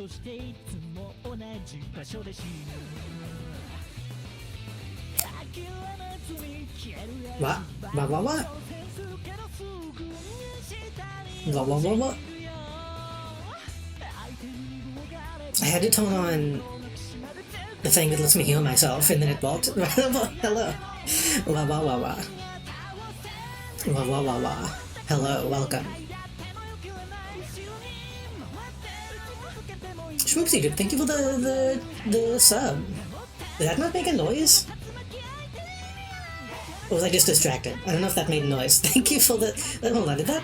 What? What? What? I had to turn on the thing that lets me heal myself, and then it walked. Hello. Wah wah wah wah. Wah wah wah wah. Hello, welcome. Schmoopsy, dude, thank you for the sub. Did that not make a noise? Or was I just distracted? I don't know if that made a noise. Thank you for the... Hold on, did that...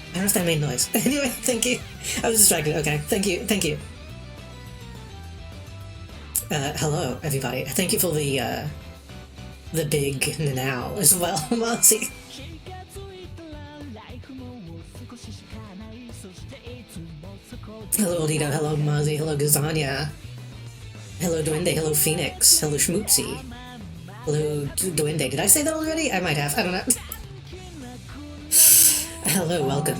I don't know if that made noise. Anyway, thank you. I was distracted. Okay, thank you. Hello, everybody. Thank you for the big now as well, Marcy. Hello, Odito. Hello, Marzi. Hello, Gazania. Hello, Duende. Hello, Phoenix. Hello, Schmoopsy. Hello, Duende. Did I say that already? I might have. I don't know. Hello, welcome.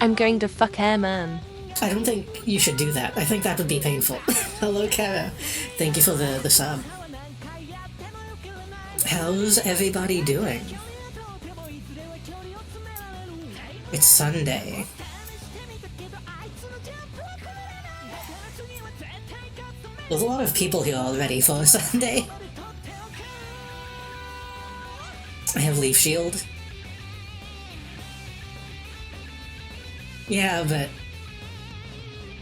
I'm going to fuck Airman. I don't think you should do that. I think that would be painful. Hello, Kara. Thank you for the sub. How's everybody doing? It's Sunday. There's a lot of people here already for Sunday. I have Leaf Shield. Yeah, but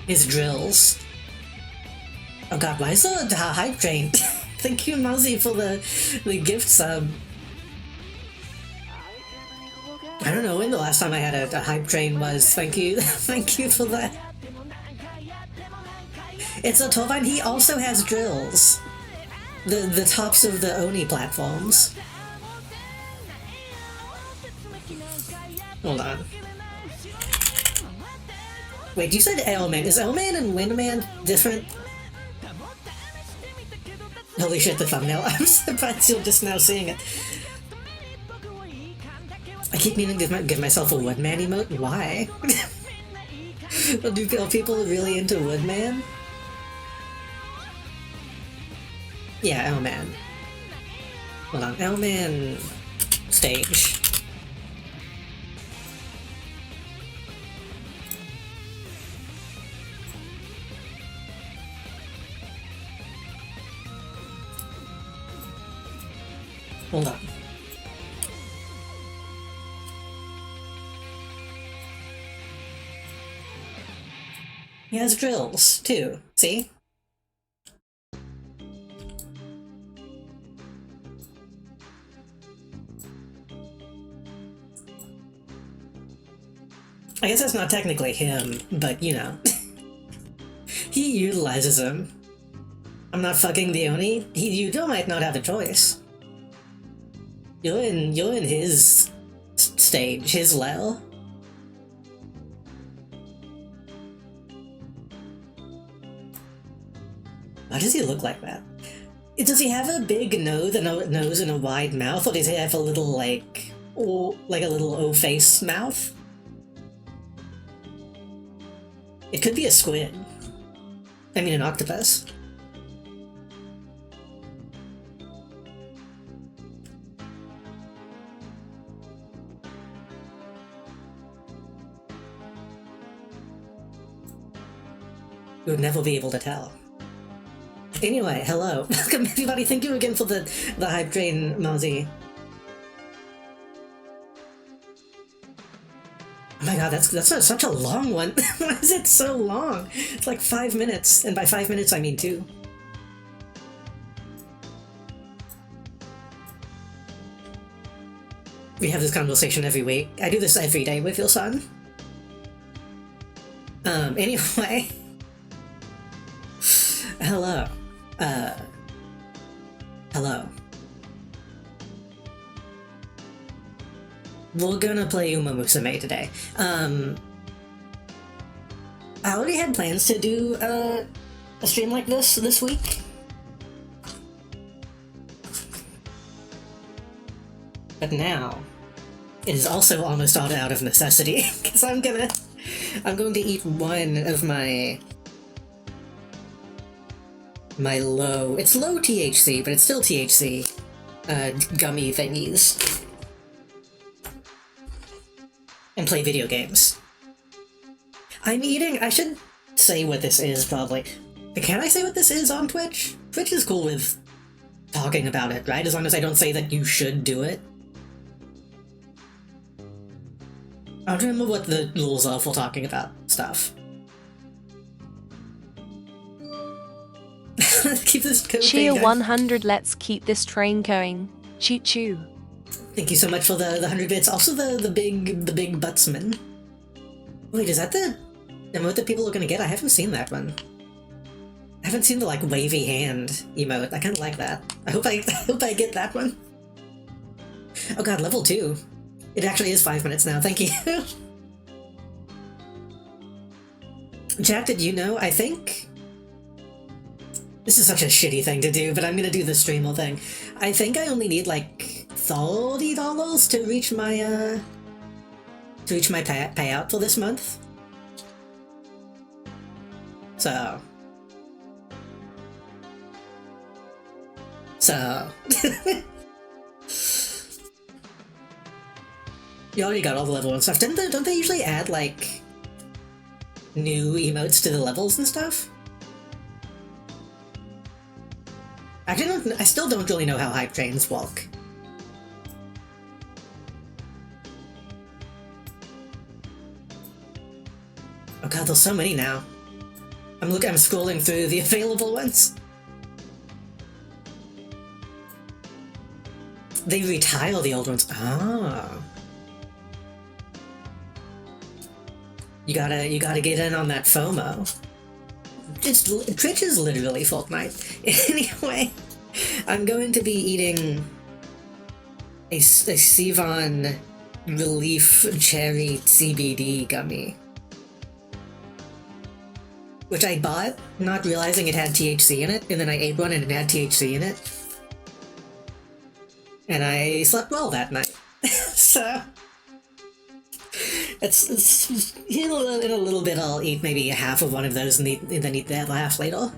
his drills. Oh god, why is the hype train? Thank you, Muzzy, for the gift sub. I don't know when the last time I had a hype train was. Thank you. Thank you for that. It's a Torvine. He also has drills. The tops of the Oni platforms. Hold on. Wait, you said Elman. Is Elman and Windman different? Holy shit, the thumbnail. I'm surprised you're just now seeing it. I keep meaning to give myself a Woodman emote. Why? Are people really into Woodman? Yeah, Elman. Hold on, Elman stage. Hold on. He has drills, too. See? I guess that's not technically him, but you know. He utilizes them. I'm not fucking the Oni. You might not have a choice. You're in his stage, his level. Why does he look like that? Does he have a big nose and a wide mouth, or does he have a little like a little O-face mouth? It could be a squid. I mean, an octopus. You would never be able to tell. Anyway, hello. Welcome everybody. Thank you again for the hype train, Mozzie. Oh my god, that's such a long one. Why is it so long? It's like 5 minutes, and by 5 minutes I mean 2. We have this conversation every week. I do this every day with your son. Anyway. Hello. Hello. We're gonna play Umamusume today. I already had plans to do a stream like this week. But now, it is also almost all out of necessity, because I'm going to eat one of my low, it's low THC, but it's still THC, gummy thingies. And play video games. I'm eating, I should say what this is, probably. Can I say what this is on Twitch? Twitch is cool with talking about it, right? As long as I don't say that you should do it. I don't remember what the rules are for talking about stuff. Keep this code Cheer thing, 100, let's keep this train going. Choo choo. Thank you so much for the 100 bits. Also the big buttsman. Wait, is that the emote that people are gonna get? I haven't seen that one. I haven't seen the like wavy hand emote. I kinda like that. I hope I get that one. Oh god, level 2. It actually is 5 minutes now, thank you. Jack, did you know, I think... This is such a shitty thing to do, but I'm gonna do the streamer thing. I think I only need like $30 to reach my payout for this month. So you already got all the level 1 stuff. Don't they usually add like new emotes to the levels and stuff? Actually, I still don't really know how hype trains work. Oh god, there's so many now. I'm scrolling through the available ones. They retile the old ones. Ah. You gotta get in on that FOMO. Twitch is literally Fortnite. Anyway, I'm going to be eating a Sivan Relief Cherry CBD gummy. Which I bought, not realizing it had THC in it, and then I ate one and it had THC in it. And I slept well that night. So... It's in a little bit I'll eat maybe half of one of those and then eat that half later.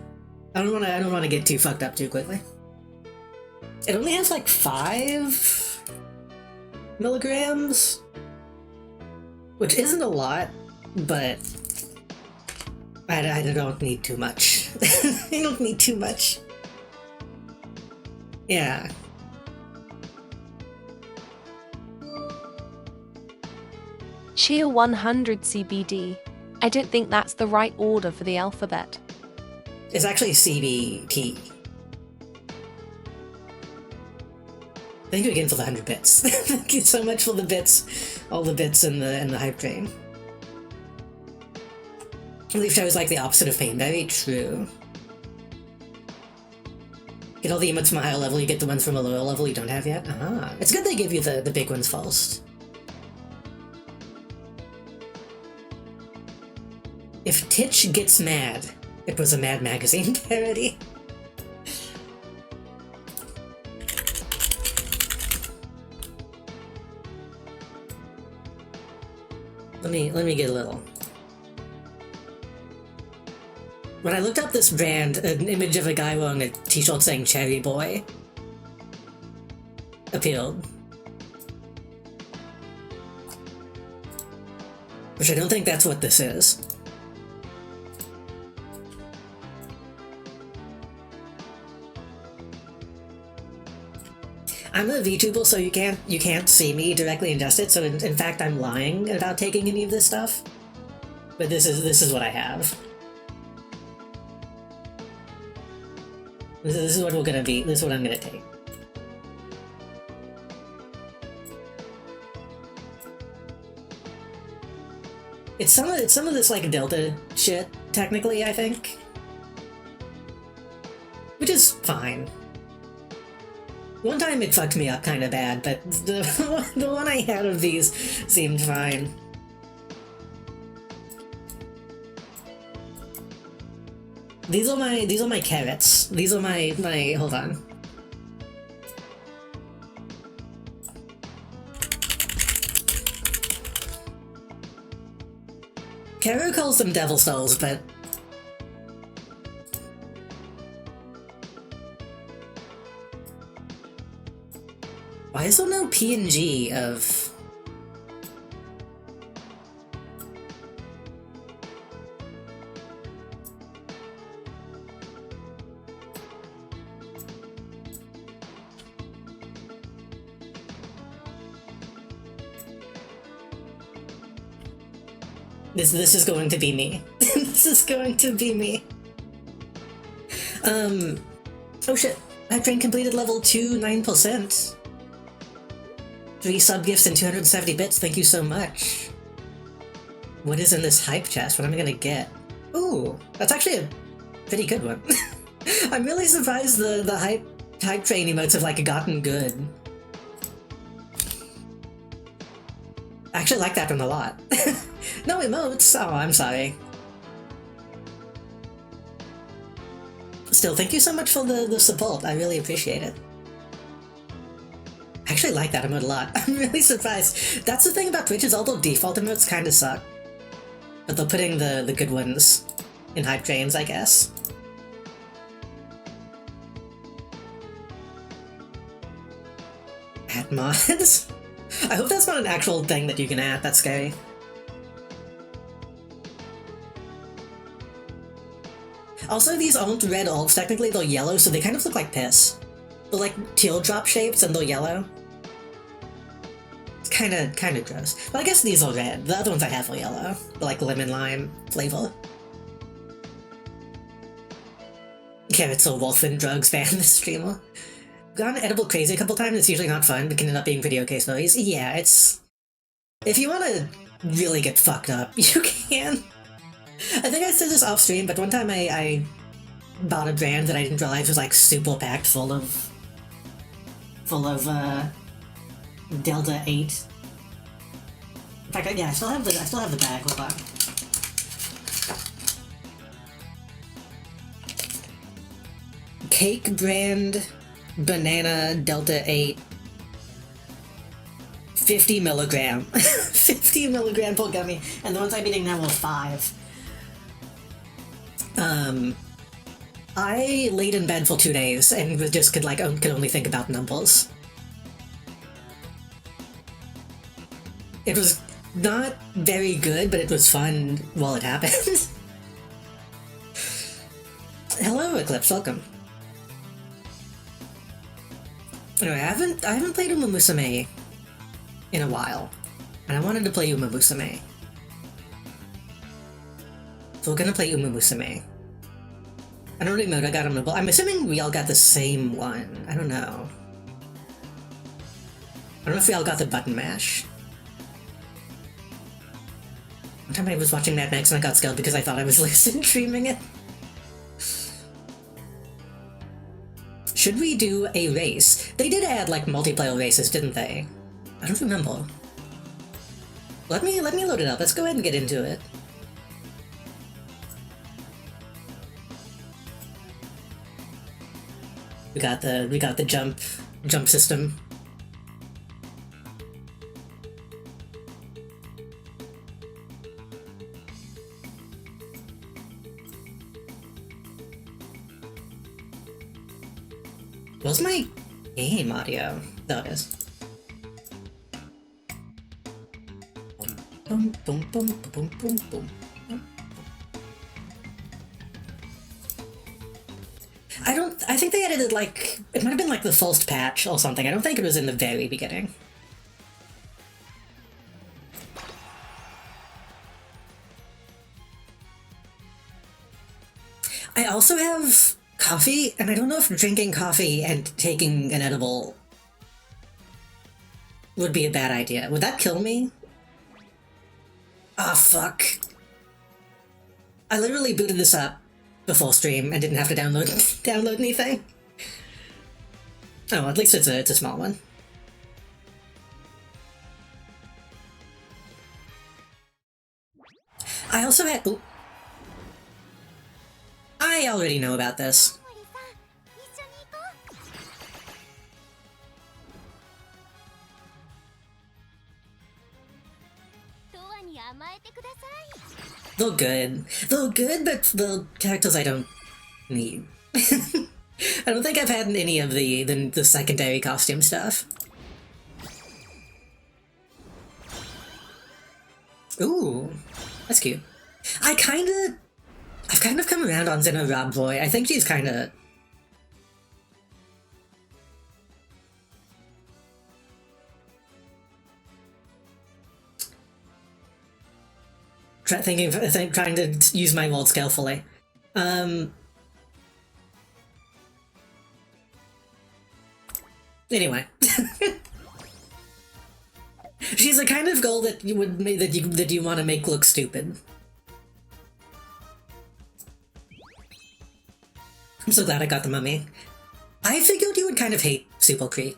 I don't wanna get too fucked up too quickly. It only has like 5 milligrams, which isn't a lot, but I don't need too much. I don't need too much. Yeah. Cheer 100 CBD. I don't think that's the right order for the alphabet. It's actually CBT. Thank you again for the 100 bits. Thank you so much for the bits, all the bits in the hype train. Relief show is like the opposite of pain. Very true. Get all the emotes from a higher level, you get the ones from a lower level you don't have yet. Ah, it's good they give you the big ones first. If Titch gets mad, it was a Mad Magazine parody. Let me get a little. When I looked up this brand, an image of a guy wearing a t-shirt saying Cherry Boy appealed. Which I don't think that's what this is. I'm a VTuber, so you can't see me directly ingest it. So in fact, I'm lying about taking any of this stuff. But this is what I have. This is what we're gonna be. This is what I'm gonna take. It's some of this like Delta shit, technically, I think, which is fine. One time it fucked me up kind of bad, but the one I had of these seemed fine. these are my carrots. These are my hold on. Kero calls them devil souls, but why is there no PNG of... This is going to be me. This is going to be me. Oh shit. Hype train completed level 2, 9%. 3 sub-gifts and 270 bits, thank you so much. What is in this hype chest? What am I gonna get? Ooh, that's actually a pretty good one. I'm really surprised the hype train emotes have like gotten good. I actually like that one a lot. No emotes! Oh, I'm sorry. Still, thank you so much for the support. I really appreciate it. I actually like that emote a lot. I'm really surprised. That's the thing about Twitch is all the default emotes kind of suck. But they're putting the good ones in hype trains, I guess. Add mods? I hope that's not an actual thing that you can add. That's scary. Also, these aren't red algs, technically they're yellow, so they kind of look like piss. They're like teardrop shapes and they're yellow. It's kinda gross. But I guess these are red. The other ones I have are yellow. They're like lemon lime flavor. Carrots or wolfen drugs ban the streamer. Gone edible crazy a couple times, it's usually not fun, but can end up being pretty okay stories. Yeah, it's... If you wanna really get fucked up, you can. I think I said this off stream, but one time I bought a brand that I didn't realize was like super packed full of Delta 8. In fact, yeah, I still have the bag. Hold on. Cake brand banana Delta 8. 50 milligram. 50 milligram per gummy, and the ones I'm eating now are 5. I laid in bed for 2 days and just could only think about numbers. It was not very good, but it was fun while it happened. Hello, Eclipse, welcome. Anyway, I haven't played Umamusume in a while, and I wanted to play Umamusume. So we're gonna play Umamusume. I don't really know what I got on mobile. I'm assuming we all got the same one. I don't know. I don't know if we all got the button mash. One time I was watching Mad Max and I got scared because I thought I was lucid dreaming it. Should we do a race? They did add like multiplayer races, didn't they? I don't remember. Let me load it up. Let's go ahead and get into it. We got the jump system. Where's my game audio? There it is. Boom, boom, boom, boom, boom, boom. I think they edited like, it might have been like the first patch or something. I don't think it was in the very beginning. I also have coffee, and I don't know if drinking coffee and taking an edible would be a bad idea. Would that kill me? Ah, fuck. I literally booted this up before stream and didn't have to download anything. Oh, at least it's a small one. I also had... Ooh. I I already know about this. They're good. They're good, but the characters I don't need. I don't think I've had any of the secondary costume stuff. Ooh, that's cute. I've kind of come around on Zeno Rob Boy. I think she's kind of... trying to use my words skillfully. Anyway. She's the kind of girl that you want to make look stupid. I'm so glad I got the mummy. I figured you would kind of hate Sepulchre.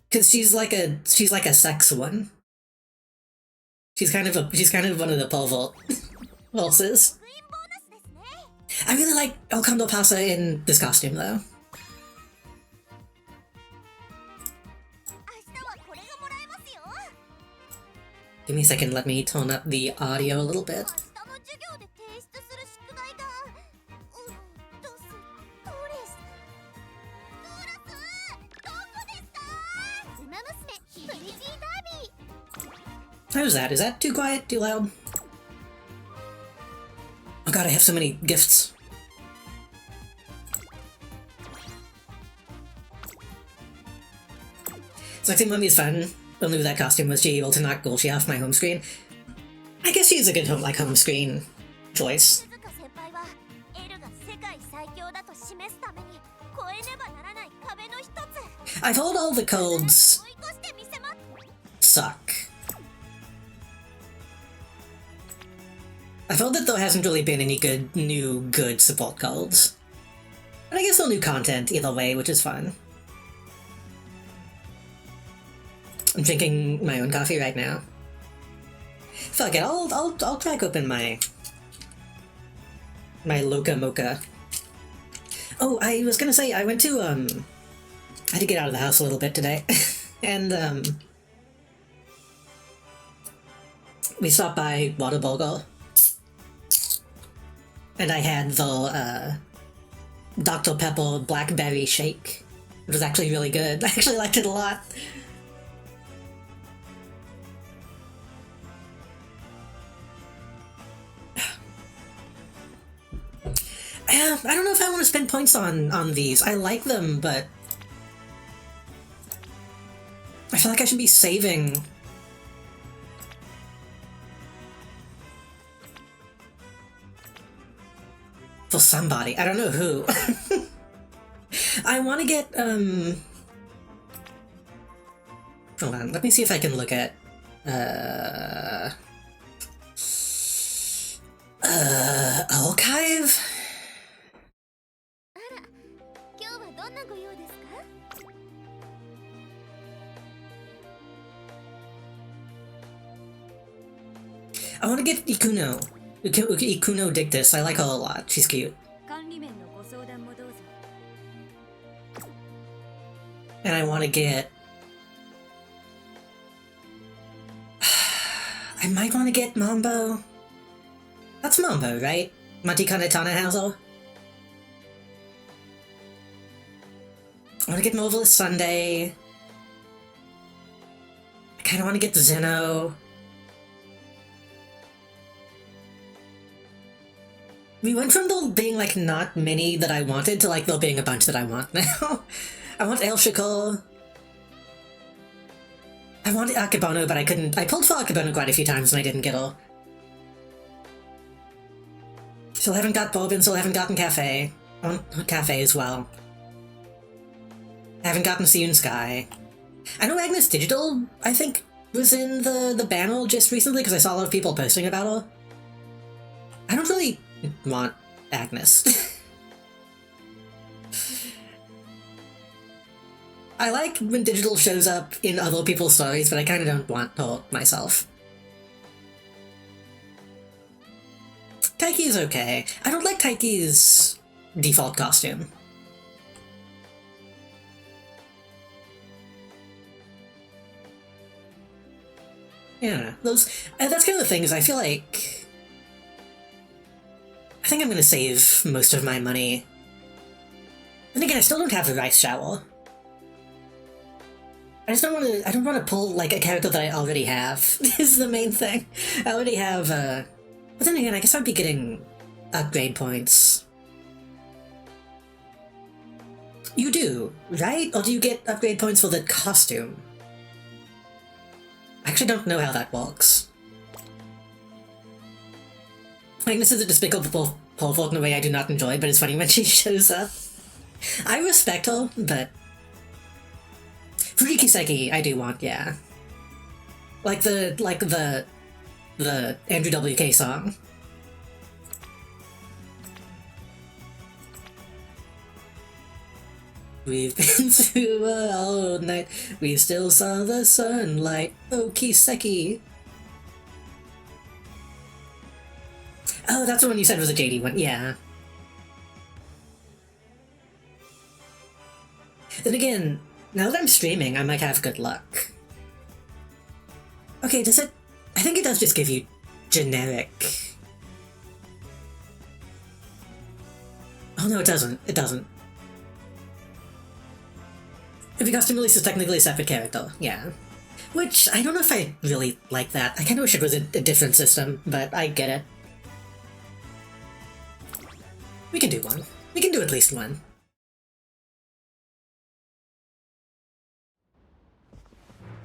Cause she's like a sex one. She's kind of one of the pervert horses. I really like El Condor Pasa in this costume though. Give me a second, let me tone up the audio a little bit. How's that? Is that too quiet? Too loud? Oh god, I have so many gifts. So I think Mummy's fun. Only with that costume was she able to knock Gulchi off my home screen. I guess she's a good home screen choice. I've heard all the codes suck. I've heard that there hasn't really been any good support codes. And I guess no new content either way, which is fun. I'm drinking my own coffee right now. Fuck it, I'll crack open my Loca Mocha. Oh, I was gonna say, I went to, I had to get out of the house a little bit today. And, we stopped by Whataburger. And I had the, Dr. Pepper Blackberry Shake. It was actually really good. I actually liked it a lot. I don't know if I want to spend points on these. I like them, but I feel like I should be saving. For somebody. I don't know who. I want to get, hold on, let me see if I can look at, archive? I want to get Ikuno. Ikuno Dictus. I like her a lot. She's cute. And I want to get... I might want to get Mambo. That's Mambo, right? Matikane Tanahauser? I want to get Marvelous Sunday. I kind of want to get Zeno. We went from there being, like, not many that I wanted to, like, there being a bunch that I want now. I want El Shikor. I wanted Akebono, but I couldn't. I pulled for Akebono quite a few times and I didn't get her. Still haven't got Bourbon, still haven't gotten Cafe. I want Cafe as well. I haven't gotten Sea and Sky. I know Agnes Digital, I think, was in the panel just recently because I saw a lot of people posting about her. I don't really want Agnes. I like when digital shows up in other people's stories, but I kind of don't want to myself. Taiki is okay. I don't like Taiki's default costume. Yeah, that's kind of the things. I feel like I think I'm gonna save most of my money. And again, I still don't have the rice shower. I just don't want to. I don't want to pull like a character that I already have. Is the main thing. I already have. But then again, I guess I'd be getting upgrade points. You do, right? Or do you get upgrade points for the costume? I actually don't know how that works. Like, this is a despicable Polvork in a way I do not enjoy, but it's funny when she shows up. I respect her, but... Furikiseki, I do want, yeah. Like the Andrew WK song. We've been through a whole night, we still saw the sunlight, oh Kiseki. Oh, that's the one you said was a JD one, yeah. Then again, now that I'm streaming, I might have good luck. Okay, does it... I think it does just give you generic... Oh no, it doesn't. It doesn't. Every costume release is technically a separate character, yeah. Which, I don't know if I really like that. I kinda wish it was a different system, but I get it. We can do one. We can do at least one.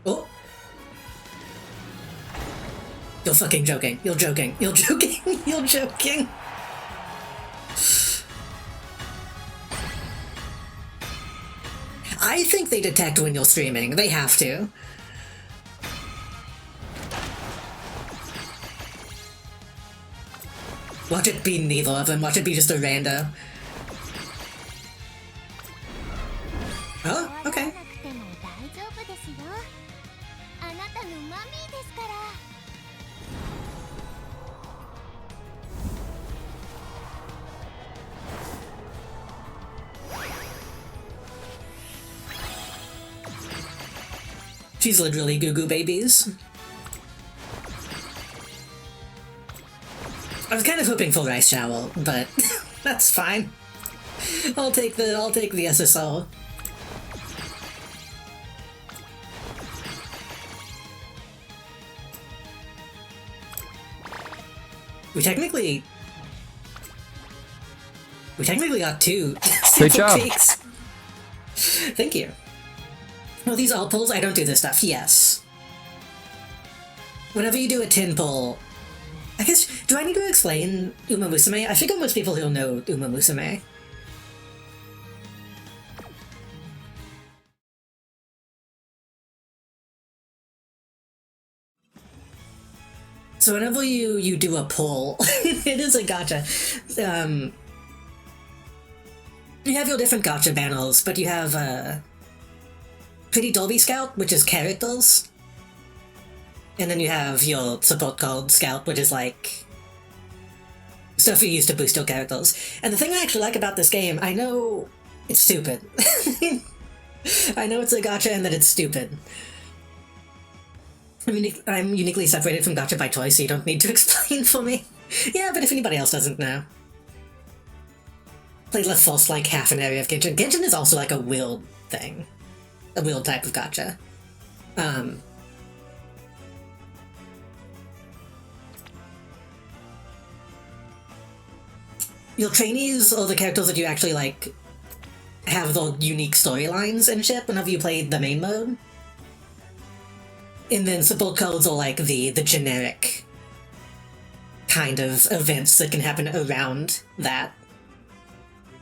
Oh! You're fucking joking. You're joking. You're joking. You're joking. I think they detect when you're streaming. They have to. Watch it be neither of them. Watch it be just a rando. Oh, okay. She's literally Goo Goo Babies. I was kind of hoping for Rice Shower, but that's fine. I'll take the SSO. We technically got two. Great job. Peaks. Thank you. Well, these all pulls, I don't do this stuff, yes. Whenever you do a 10 pull, I guess, do I need to explain Umamusume? I figure most people who know Umamusume. So whenever you do a pull, it is a gacha. You have your different gacha banners, but you have Pretty Dolby Scout, which is characters. And then you have your support called Scout, which is like stuff you use to boost your characters. And the thing I actually like about this game, I know it's stupid. I know it's a gacha and that it's stupid. I'm uniquely separated from gacha by choice, so you don't need to explain for me. Yeah, but if anybody else doesn't know. Played Left False like half an area of Genshin. Genshin is also like a willed thing. A willed type of gacha. Your trainees, or the characters that you actually, like, have the unique storylines and shit whenever you play the main mode. And then support codes are, like, the generic kind of events that can happen around that.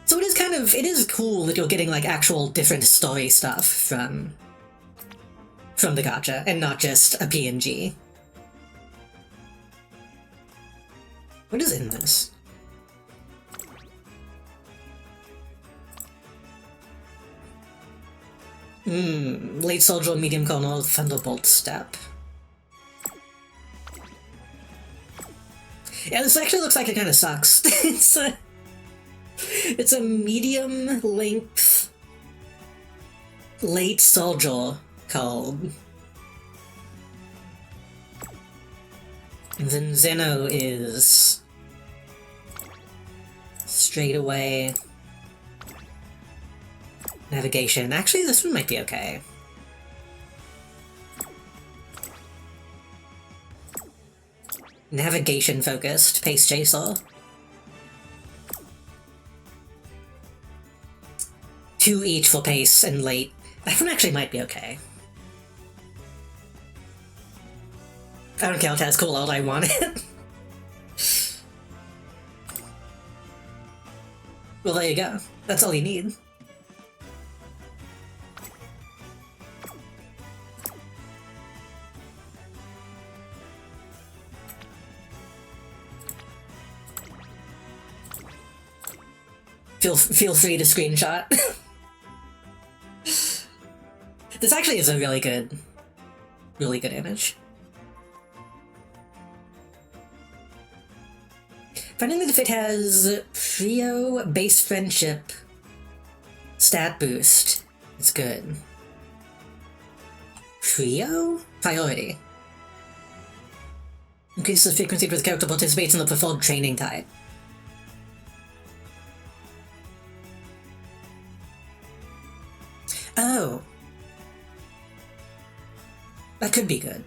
So it is cool that you're getting, like, actual different story stuff from the gacha, and not just a PNG. What is in this? Late Soldier, Medium Colonel, Thunderbolt Step. Yeah, this actually looks like it kind of sucks. It's a medium length Late Soldier called. And then Zeno is straight away. Navigation. Actually, this one might be okay. Navigation focused, pace chaser. 2 each for pace and late. That one actually might be okay. I don't count as cool out, I want it. Well, there you go. That's all you need. Feel free to screenshot. This actually is a really good image. Finding that if it has Trio base friendship stat boost, it's good. Trio? Priority. Increases the frequency with the character participates in the preferred training type. Oh. That could be good.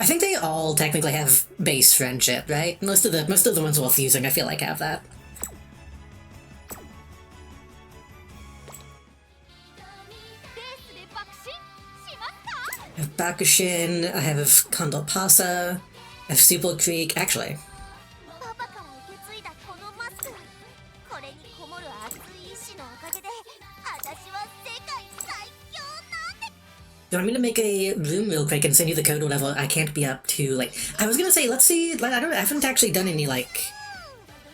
I think they all technically have base friendship, right? Most of the ones worth using, I feel like, have that. I have Bakushin, I have Condor Pasa, I have Super Creek, actually. Do you want me to make a room real quick and send you the code or whatever? I can't be up to, like... I was gonna say, let's see... I haven't actually done any, like...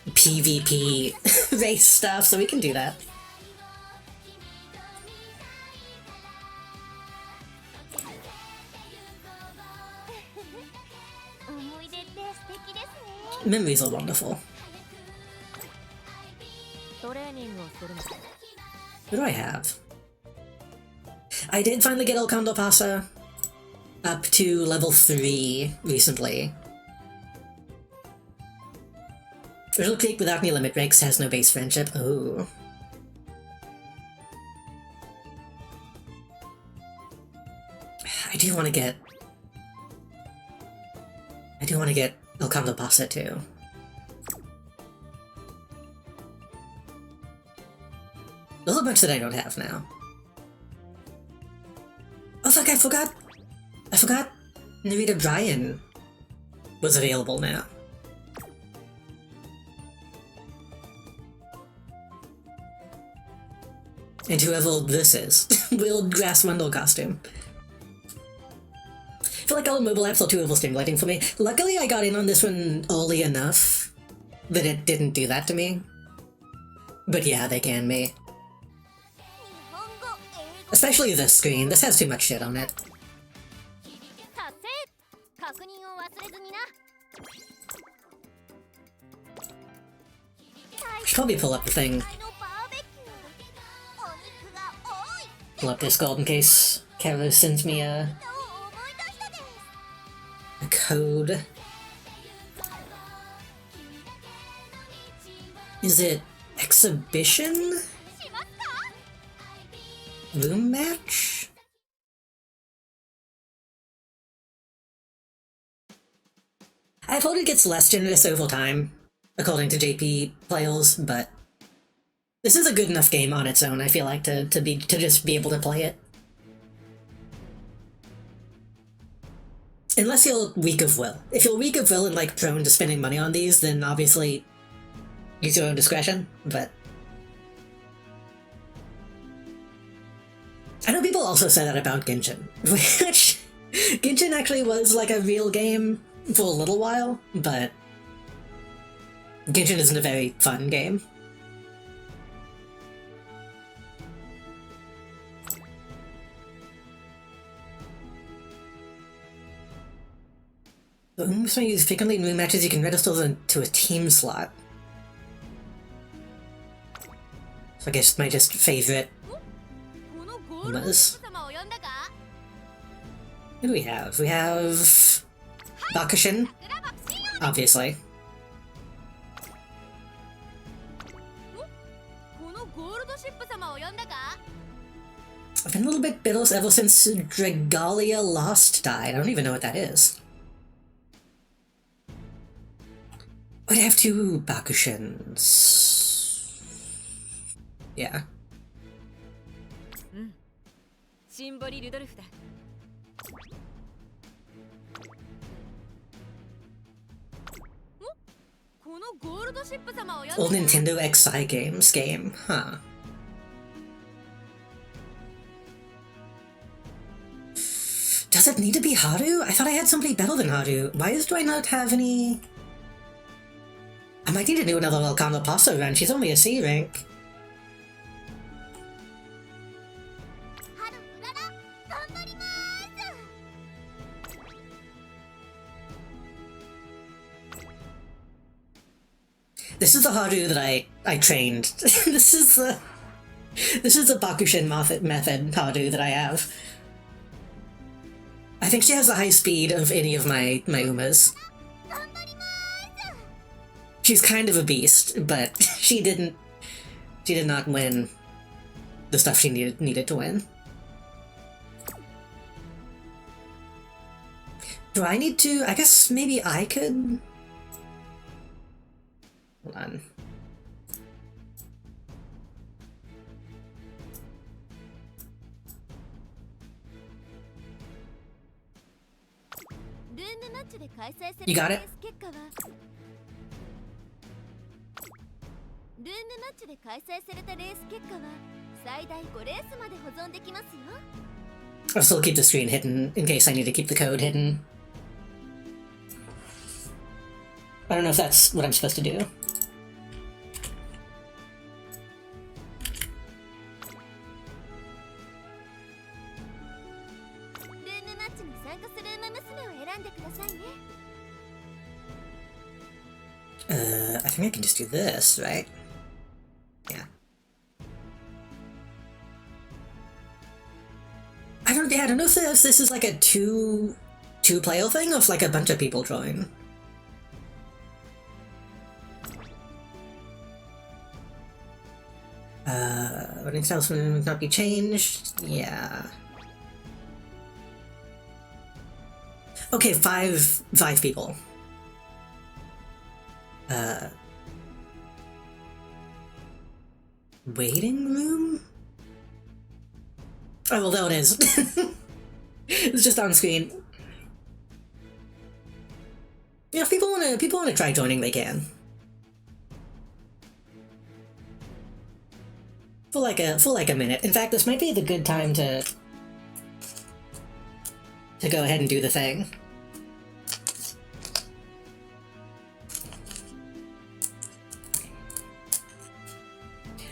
PvP race stuff, so we can do that. Memories are wonderful. What do I have? I did finally get El Condor Pasa up to level 3 recently. Original Creek without any limit breaks has no base friendship. Oh. I do want to get El Condor Pasa too. There's a bunch that I don't have now. Oh fuck, I forgot Narita Brian was available now. And whoever this is. Will Grass Wendell costume. I feel like all the mobile apps are too overstimulating for me. Luckily I got in on this one early enough that it didn't do that to me. But yeah, they can me. Especially this screen. This has too much shit on it. Should probably pull up the thing. Pull up Discord in case Karo sends me a code. Is it exhibition? Loom match? I've heard it gets less generous over time, according to JP players, but this is a good enough game on its own, I feel like, to just be able to play it. Unless you're weak of will. If you're weak of will and, like, prone to spending money on these, then obviously use your own discretion, but... I know people also say that about Genshin, which... Genshin actually was, like, a real game for a little while, but... Genshin isn't a very fun game. The Umamusume use frequently in room matches, you can register them to a team slot. So I guess my just favorite Umas. Who do we have? We have Bakushin, obviously. I've been a little bit bitter ever since Dragalia Lost died. I don't even know what that is. I'd have two Bakushins. Yeah. Old Nintendo XI games game, huh? Does it need to be Haru? I thought I had somebody better than Haru. Why do I not have any... I might need to do another Volcano Passo run. She's only a C rank. This is the Haru that I trained. This is the Bakushin method Haru that I have. I think she has the high speed of any of my Umas. She's kind of a beast, but she did not win the stuff she needed to win. Do I need to? I guess maybe I could. Hold on. You got it? I'll still keep the screen hidden in case I need to keep the code hidden. I don't know if that's what I'm supposed to do. I think I can just do this, right? Yeah. I don't know if this is like a two-player thing, or if like a bunch of people join. Anything else will not be changed? Yeah. Okay, five people. Waiting room? Oh, well, there it is. It's just on screen. Yeah, if people wanna try joining, they can. For like a minute. In fact, this might be the good time to go ahead and do the thing.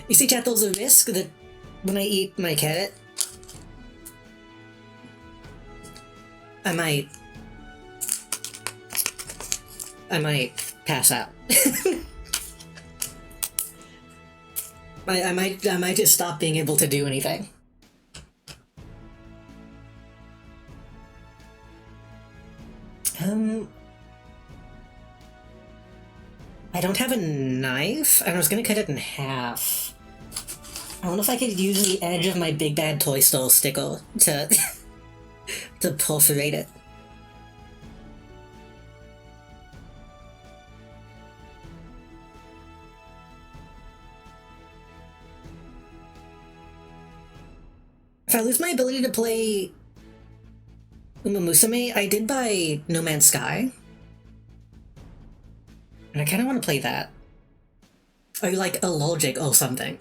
You see, chat, there's a risk that when I eat my carrot, I might pass out. I might just stop being able to do anything. I don't have a knife, and I was gonna cut it in half. I wonder if I could use the edge of my Big Bad Toy Store sticker to to perforate it. If I lose my ability to play Umamusume, I did buy No Man's Sky. And I kind of want to play that. Are you like allergic or something?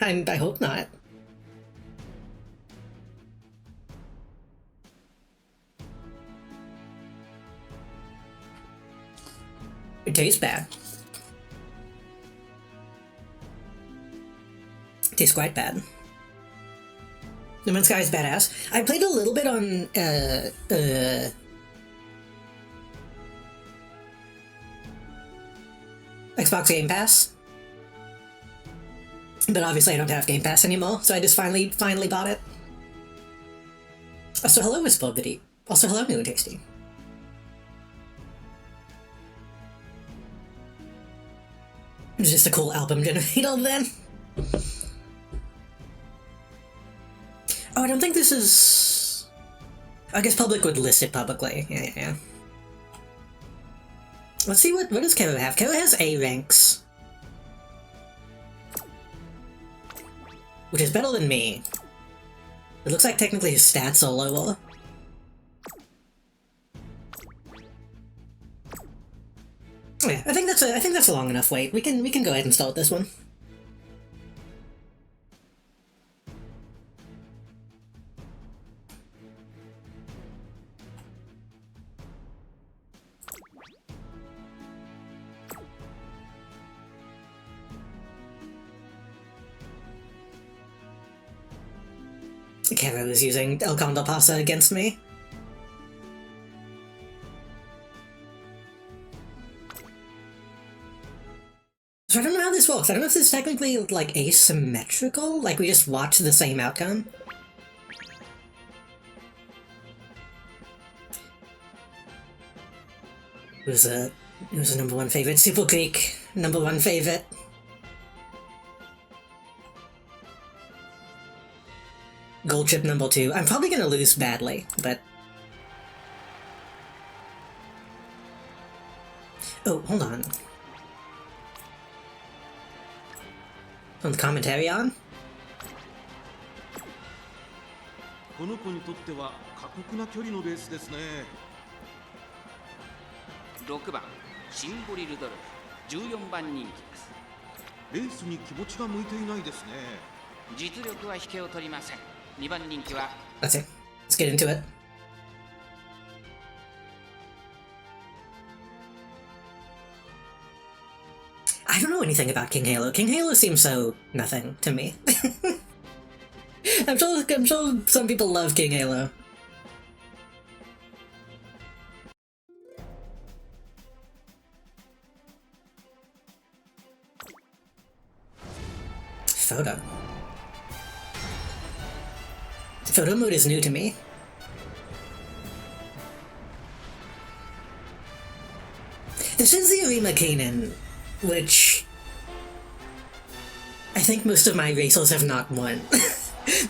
I hope not. It tastes bad. It tastes quite bad. No Man's Sky is badass. I played a little bit on Xbox Game Pass. But obviously I don't have Game Pass anymore, so I just finally bought it. Also, hello, Miss Bobbity. Also, hello, New and Tasty. It's just a cool album generator then. Oh, I don't think this is... I guess Public would list it publicly. Yeah. Let's see, what does Kero have? Kero has A ranks. Which is better than me. It looks like technically his stats are lower. Yeah, I think that's a long enough wait. We can go ahead and start this one. Kero is using El Condor Pasa against me. So I don't know how this works. I don't know if this is technically, like, asymmetrical? Like, we just watch the same outcome? It was a number one favorite. Super Creek, number one favorite. Gold chip number 2. I'm probably gonna lose badly, but... Oh, hold on. On the commentary on? この子にとっては過酷な距離のレースですね。6番シンボリルドルフ14番人気です。レースに気持ちが向いていないですね。実力は引けを取りません。2番人気は That's it. Let's get into it. I don't know anything about King Halo. King Halo seems so nothing to me. I'm sure some people love King Halo. Photo. Photo mode is new to me. This is the Arima Kanan, which I think most of my racers have not won.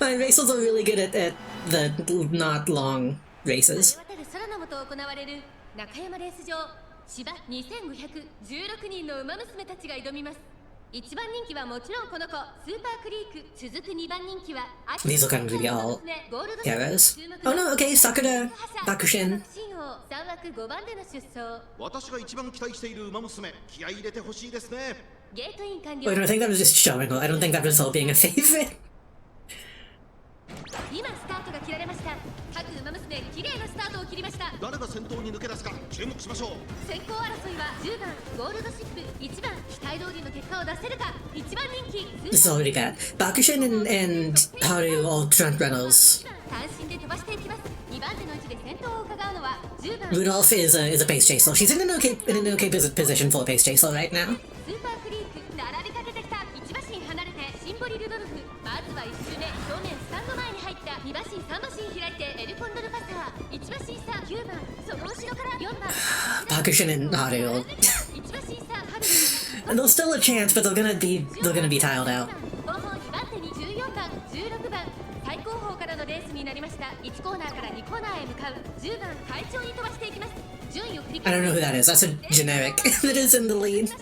My racers are really good at the not long races. 1番人気はもちろんこの子スーパークリーク続く2番人気は These are going to be all heroes. Oh no, okay, Sakura, Bakushin. 3枠5番での出走私が一番期待している馬娘気合い入れてほしいですね。ゲートイン完了 Wait, I think that was just showing her. I don't think that was all being a favorite. 今スタートが切られました各馬娘綺麗なスタートを切りました誰が先頭に抜け出すか注目しましょう。先行争いは10番ゴールドシップ1番期待通りの結果を出せるか1番人気 This is already bad. Bakushin and Haru all front runners. 単身で飛ばしていきます2番手の位置で先頭を伺うのは10番 Rudolph is a pace chaser. She's in an okay position for a pace chaser right now. スーパークリーク並びかけてきた1馬身離れてシンボリルドルフまずは1周目正面スタンド前に入った2馬身3馬身開いてエルコンドルパサー1馬身差9番その後ろから4番 Bakushin and Haru. 1馬身差ハル There's still a chance, but they're gonna be tiled out. 後方2番手に14番16番最後方からのレースになりました1コーナーから2コーナーへ向かう10番会長に飛ばしていきます順位を振り I 返 don't know who that is. That's a generic that is in the lead. 1番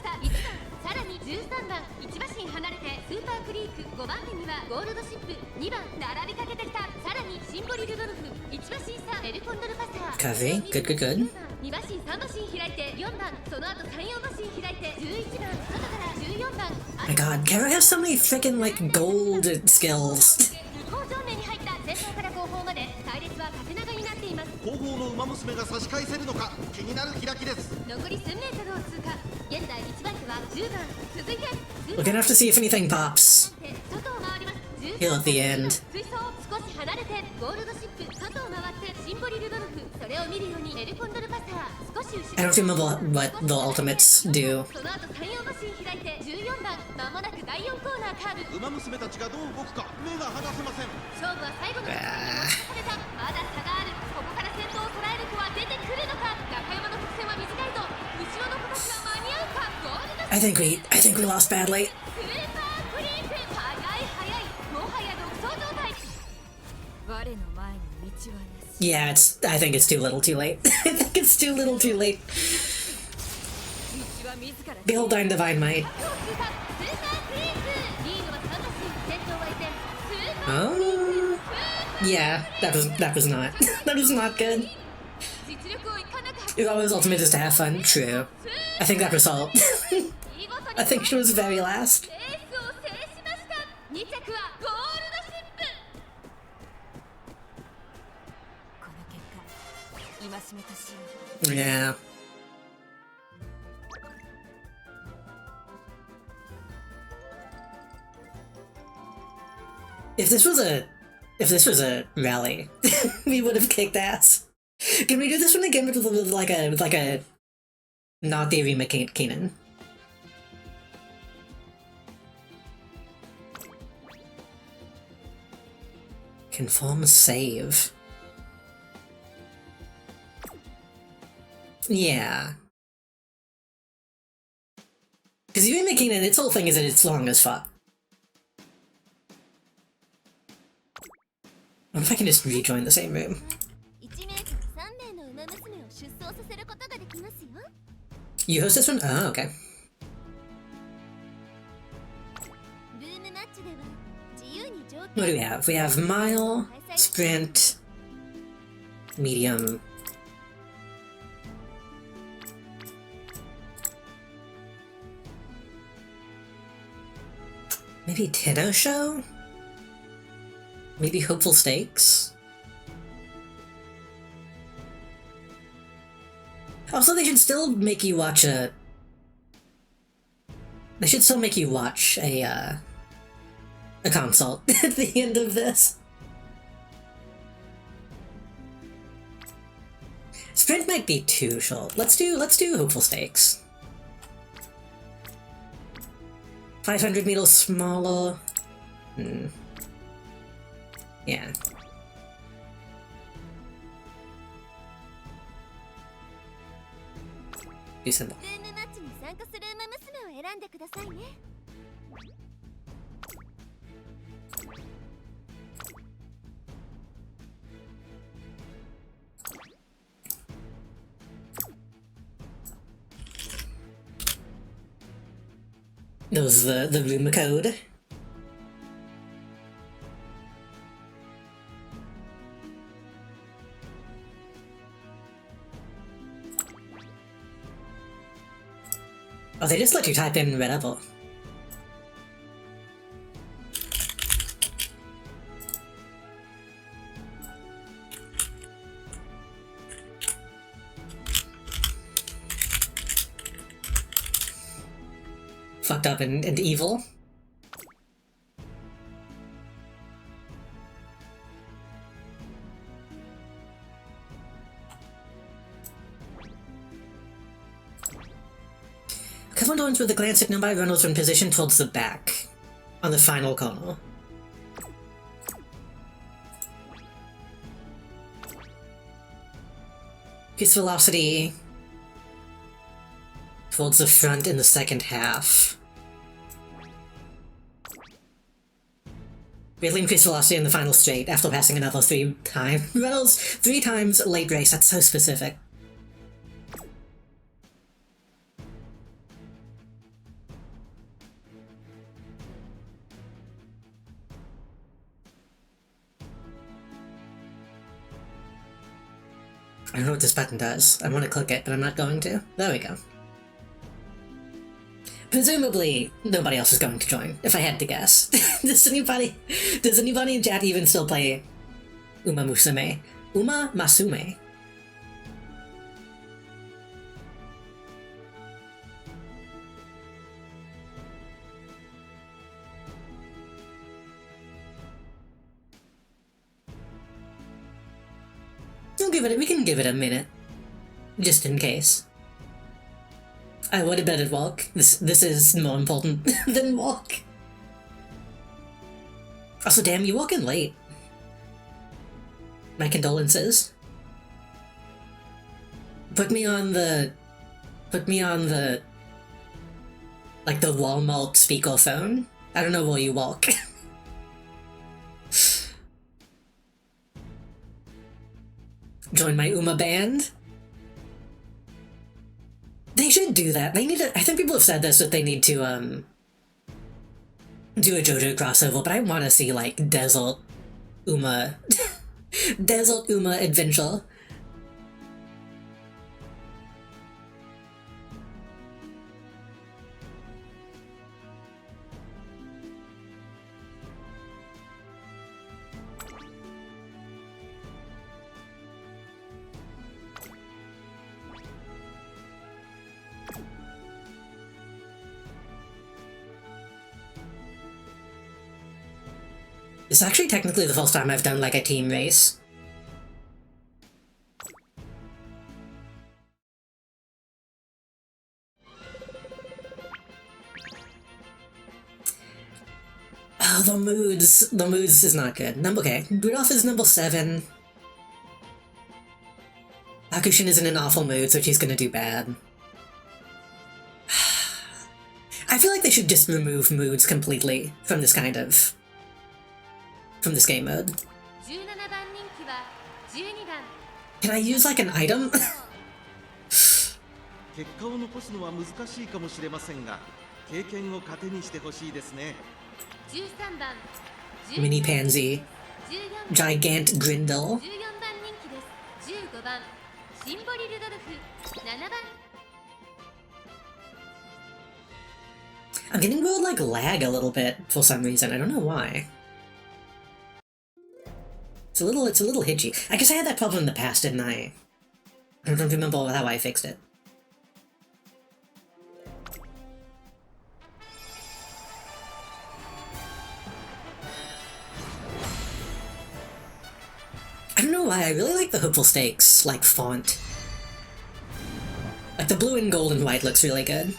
さらに13番1馬身離れてスーパークリーク5番手にはゴールドシップ2番並びかけてきたさらにシンボリルドルフ1馬身差エルコンドルパサー Covey, good. 2馬身3馬身開いて4番その後3、4馬身開いて11番外から14番 My god, Kara has so many freaking like gold skills. 向上面に入った前方から後方まで隊列は縦長になっています後方の馬娘が差し返せるのか気になる開きです。残り数メートルを通過現在1番手は10番続いて We're gonna have to see if anything pops. 外を回ります10 Heal at the end. 水槽少し離れてゴールドシップ外を回ってシンボリルドルフそれを見るようにエルコンドルパサー少し後ろ I don't remember what the ultimates do. その後34マシン開いて14番まもなく第4コーナーカーブ馬娘たちがどう動くか目が離せません。勝負は最後の1分に持ち込されたまだ差があるここから先頭を捉える子は出てくるのか中山の伏線は短いぞ後ろの子たちは間に合うかゴールド I think we lost badly. スーパークリープ速いもはや独走状態我の前に道はなし Yeah, I think it's too little too late. I think it's too little too late. 道は自ら Behold thine divine might. スーパークリープリードは3マシン先頭は依然スーパークリープ Oh, yeah, that was not that was not good. 実力をいかなく Uma's ultimate is to have fun. True. I think that result. 見事に I think she was very last. レースを制しました2着はゴールドシップこの結果戒めとしよう Yeah. If this was a rally, we would have kicked ass. Can we do this one again with like a not Davy McKinnon? Conform save. Yeah. Because Davy McKinnon, its whole thing is that it's long as fuck. I wonder if I can just rejoin the same room. 1名から3名の馬娘を出走させることができますよ You host this one? Oh, okay. ルームマッチでは自由に条 What do we have? We have mile, sprint, medium. Maybe Tenno Show? Maybe Hopeful Stakes? Also, they should still make you watch a... They should still make you watch a consult at the end of this. Sprint might be too short. Let's do Hopeful Stakes. 500 meters smaller. Yeah. Do simple. ルームマッチに参加する馬娘を選んでくださいね That was the room code. Oh, they just let you type in red apple. Fucked up and evil. Cover lawns with a glance signal by runners when positioned towards the back on the final corner. Increase velocity towards the front in the second half. Greatly increase velocity in the final straight after passing another 3 times. Runnels 3 times late race, that's so specific. I don't know what this button does. I want to click it, but I'm not going to. There we go. Presumably, nobody else is going to join, if I had to guess. Does anybody in chat even still play Umamusume? Umamusume. We can give it a minute. Just in case. I would have betted walk. This is more important than walk. Also, damn, you walk in late. My condolences. Put me on the like the Walmart speakerphone. I don't know where you walk. Join my Uma band. They should do that. They need to. I think people have said this, that they need to do a JoJo crossover, but I want to see like Desert Uma Desert Uma adventure. It's actually technically the first time I've done like a team race. Oh, the moods. The moods is not good. Okay, Rudolph is number 7. Hakushin is in an awful mood, so she's gonna do bad. I feel like they should just remove moods completely from this kind of... from this game mode. Can I use like an item? 結果を残すのは難しいかもしれませんが、経験を糧にしてほしいですね。13番 Mini Pansy. Gigant Grindel. 14番人気です。15番シンボリルドルフ、7番 I'm getting real like lag a little bit for some reason. I don't know why. It's a little hitchy. I guess I had that problem in the past, didn't I? I don't remember how I fixed it. I don't know why, I really like the Hopeful Stakes, like, font. Like, the blue and gold and white looks really good.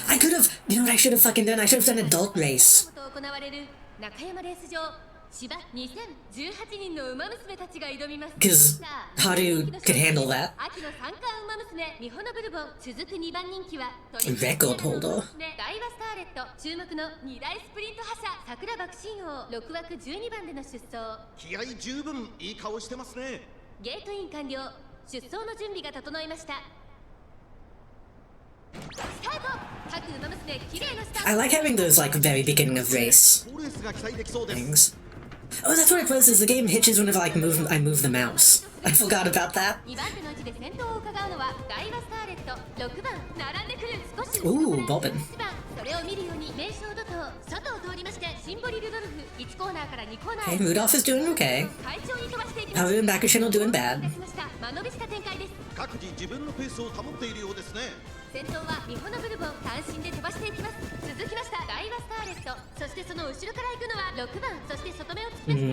I could have, you know what I should have fucking done? I should have done adult race. 行われる中山レース場、芝2018人の馬娘たちが挑みます。 Because Haru could handle that. 秋の三冠馬娘、ミホノブルボン、続く2番人気は Record holder. ダイワスターレット、注目の2大スプリント覇者、桜爆心王、6枠12番での出走。気合十分いい顔してますね。ゲートイン完了、出走の準備が整いました。 I like having those, like, very beginning of race things. Oh, that's what it was, is the game hitches whenever, like, I move the mouse. I forgot about that. Ooh, Bobbin. Hey, Rudolph is doing okay. Haru and Bakushin are doing bad. 各自自分のペースを保っているようですね。 先頭はミホノブルボン、単身で飛ばしていきます。続きましたダイワスターレット、そしてその後ろから行くのは6番、そして外目を突き出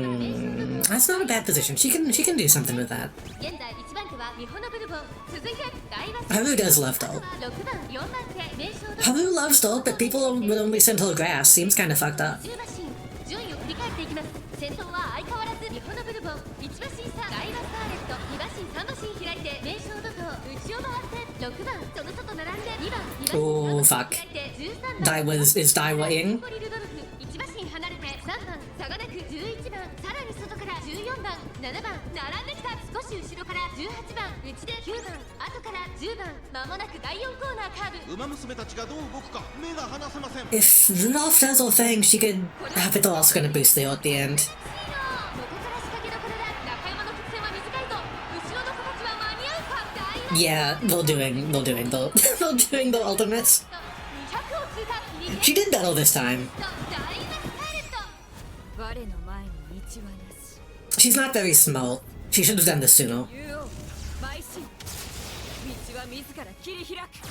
した That's not a bad position. She can do something with that. 現在1番手はミホノブルボン、続いてダイワス Haru does love Doll. 6番、4番手、名称ド Haru loves Doll, but people would only send her grass. Seems kinda fucked up. 10馬身、順位を振り返っていきます。先頭は相変わらずミホノブルボン、1馬身差ダイワスターレット、2馬身3馬身開いて名称ドト内を回って6番、その外並んで2番、Oh, fuck. Is Daiwa-ing? 1馬身離れて3番、差がなく11番、さらに外から14番、7番、並んできた。少し後ろから18番、内で9番、後から10番、間もなく第4コーナーカーブ。馬娘たちがどう動くか目が離せません。 If Rudolph does her thing, she could have it also gonna boost the at the end. ここから仕掛けどころだ。中山の曲線は短いぞ。後ろの子たちは間に合うか。Yeah, they're doing the ultimates. 200を通過。 She did better this time. ダイワスターレット。我の前に道はなし。 She's not very smart. She should have done this sooner. 竜王、邁進。道は自ら切り開く。先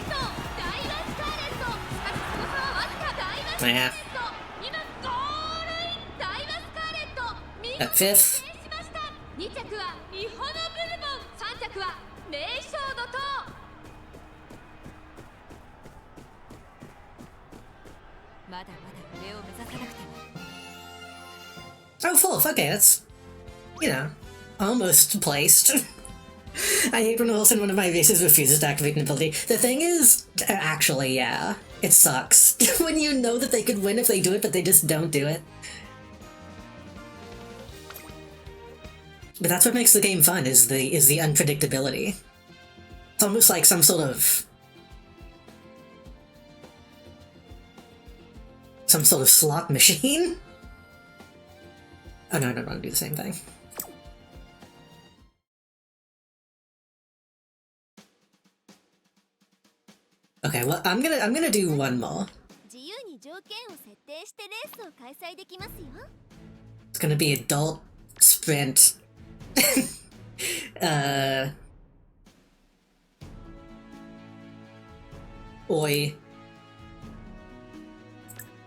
頭ダイワスターレット。しかしその差はわずか。ダイワス Nah. 今ゴールインダイワスカーレット見事 At fifth. 制しました。2着はイホノブルボン、3着は名称怒涛。まだまだ上を目指さなくても。 Oh, fourth. Okay, that's, you know, almost placed. I hate when else in one of my races refuses to activate an ability. The thing is, actually, yeah, it sucks. When you know that they could win if they do it, but they just don't do it. But that's what makes the game fun, is the unpredictability. It's almost like some sort of slot machine. Oh no, I don't want to do the same thing. Okay, well, I'm gonna do one more. 自由に条件を設定してレースを開催できますよ。 It's gonna be adult sprint. Oi.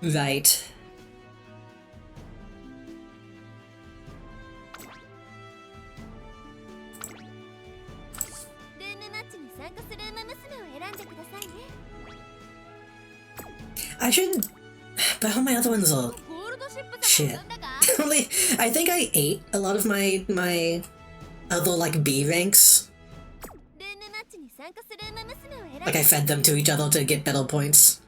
Right. ルームマッチに参加するウマ娘を選んでくださいね。 I should, but all my other ones are ゴールドシップ shit. 様なんだが Only, I think I ate a lot of my other like B ranks. ルームマッチに参加するウマ娘を選んで Like I fed them to each other to get battle points.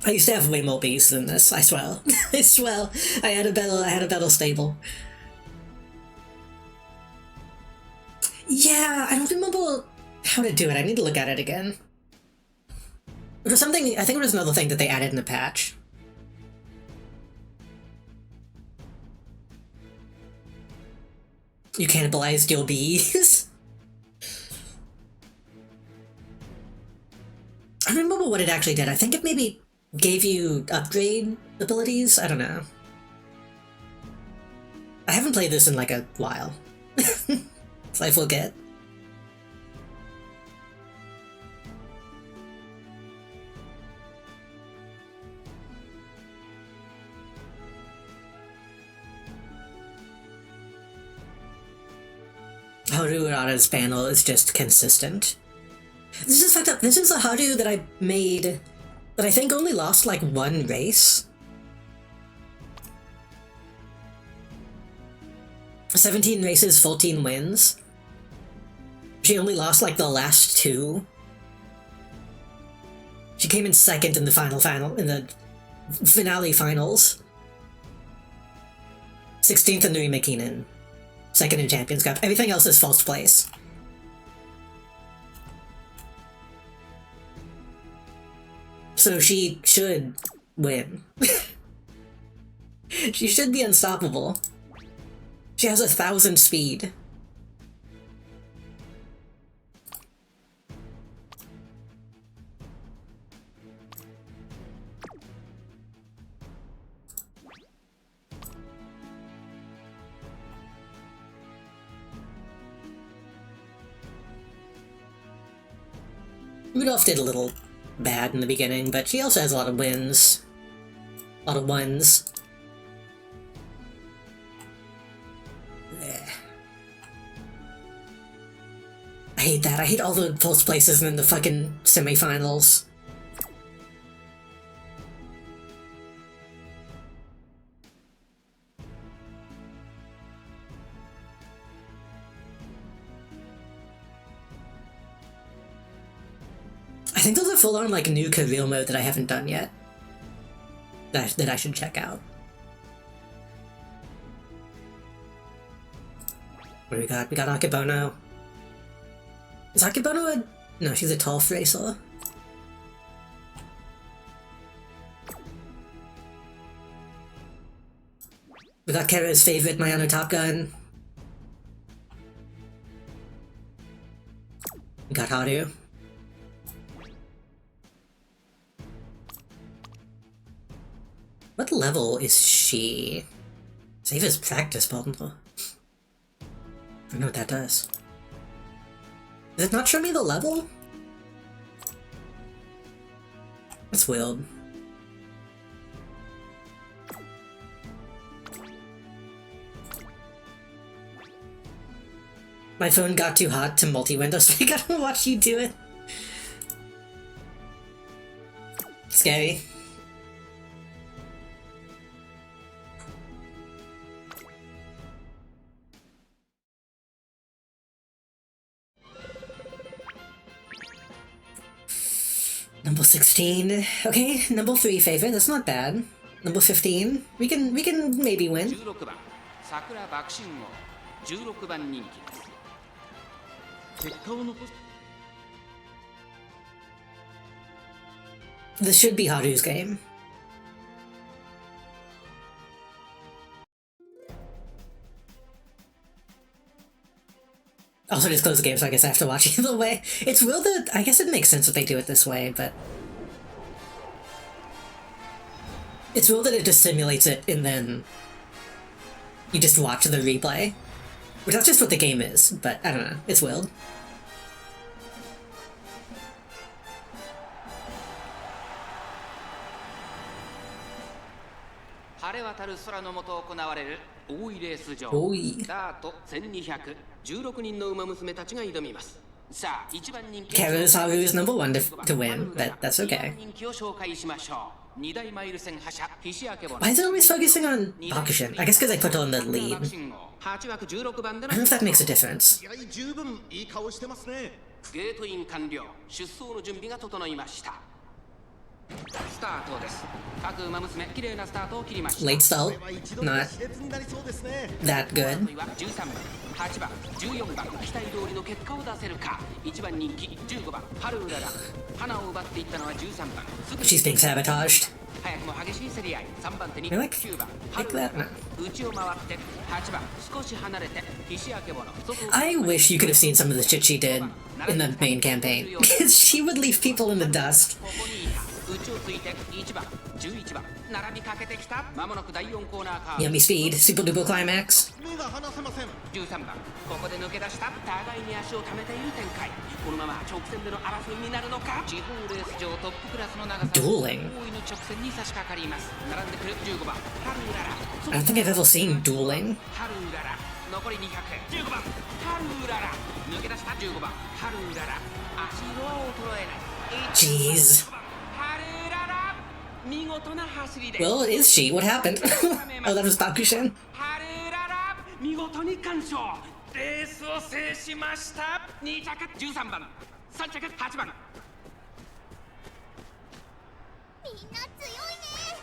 I used to have way more bees than this, I swear. I swear. I had a better stable. Yeah, I don't remember how to do it. I need to look at it again. It was something, I think it was another thing that they added in the patch. You cannibalized your bees? I don't remember what it actually did. I think it maybe gave you upgrade abilities? I don't know. I haven't played this in like a while. So I forget. Haru Urara's panel is just consistent. This is fucked up. This is a Haru that I made that I think only lost like one race. 17 races, 14 wins. She only lost like the last two. She came in second in the in the finale finals. 16th in the Rimakinen. Second in Champions Cup. Everything else is first place. So she should win. She should be unstoppable. She has 1,000 speed. Rudolph did a little bad in the beginning, but she also has a lot of wins. A lot of ones. I hate that. I hate all the first places and then the fucking semifinals. I think there's a full-on like new career mode that I haven't done yet. That I should check out. What do we got? We got Akebono. Is Akebono a... No, she's a tall racer. We got Kara's favorite Mayano Top Gun. We got Haru. What level is she? Save as practice bundle. I don't know what that does. Does it not show me the level? That's weird. My phone got too hot to multi-window, so I gotta watch you do it. Scary. Number 16. Okay, number 3 favorite, that's not bad. Number 15. We can maybe win. 16番桜爆心王16番人気です。結果を残す This should be Haru's game. Also just close the game, so I guess I have to watch either way. It's real that I guess it makes sense that they do it this way, but it's real that it just simulates it and then you just watch the replay. Which that's just what the game is, but I don't know, it's wild. 晴れ渡る空の下行われる大井レース場多い。スタート1216人の馬娘たちが挑みます。さあ1番人気 Kara's Haru's number 1 to win, but that's 2 okay. 番人気を紹介しましょう。2大マイル戦覇者菱明ボ Why is it always focusing on Bakushin? I guess because I put on the lead. 8枠16番で I don't know if that makes a difference. 気合い十分いい顔してますね。ゲートイン完了。出走の準備が整いました。スタートです。各馬娘綺麗なスタートを切りました。 Late start, これは一度 not 熾烈になりそうですね。 that good. 13番、8番、14番、期待通りの結果を出せるか。1番人気、15番、春うらら。花を奪っていったのは13番。すぐに She's being sabotaged. 早くも激しい競り合い。3番手に I like- 9番、 like 春うら that ら now.。内を回って8番、少し離れて菱明ボの外を I wish you could have seen some of the shit she did in the main campaign. Because she would leave people in the dust. ここにいた。内をついて1番、11番、並びかけてきた。まもなく第4コーナーカーブ。 Yummy speed, super duper climax. 目が離せません。 13番、ここで抜け出した。互いに足を溜めている展開。このまま直線での争いになるのか。地方レース場トップクラスの長さ。 Dueling. 大いに直線に差し掛かります。並んでくる15番、春うらら。 I don't think I've ever seen dueling. 春うらら。残り200。15番、春うらら。抜け出した15番、春うらら。足色は衰えない。 Jeez. 春うらら。見事な走りで。 Well, is she? What happened? Oh, that was Bakushin. ハルララ見事に完勝。レースを制しました。2着13番、3着8番。みんな強いね。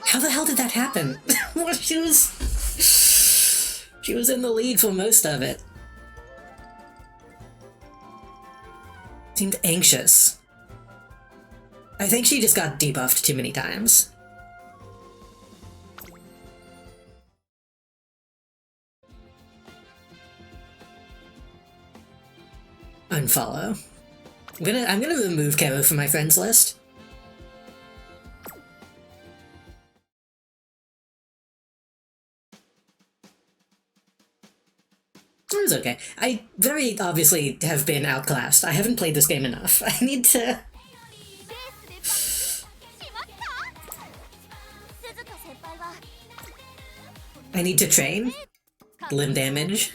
How the hell did that happen? Well, she was in the lead for most of it. Seemed anxious. I think she just got debuffed too many times. Unfollow. I'm gonna remove Kero from my friends list. It was okay. I very obviously have been outclassed. I haven't played this game enough. I need to... レースでしまった鈴鹿先輩は I need to train. Limb damage.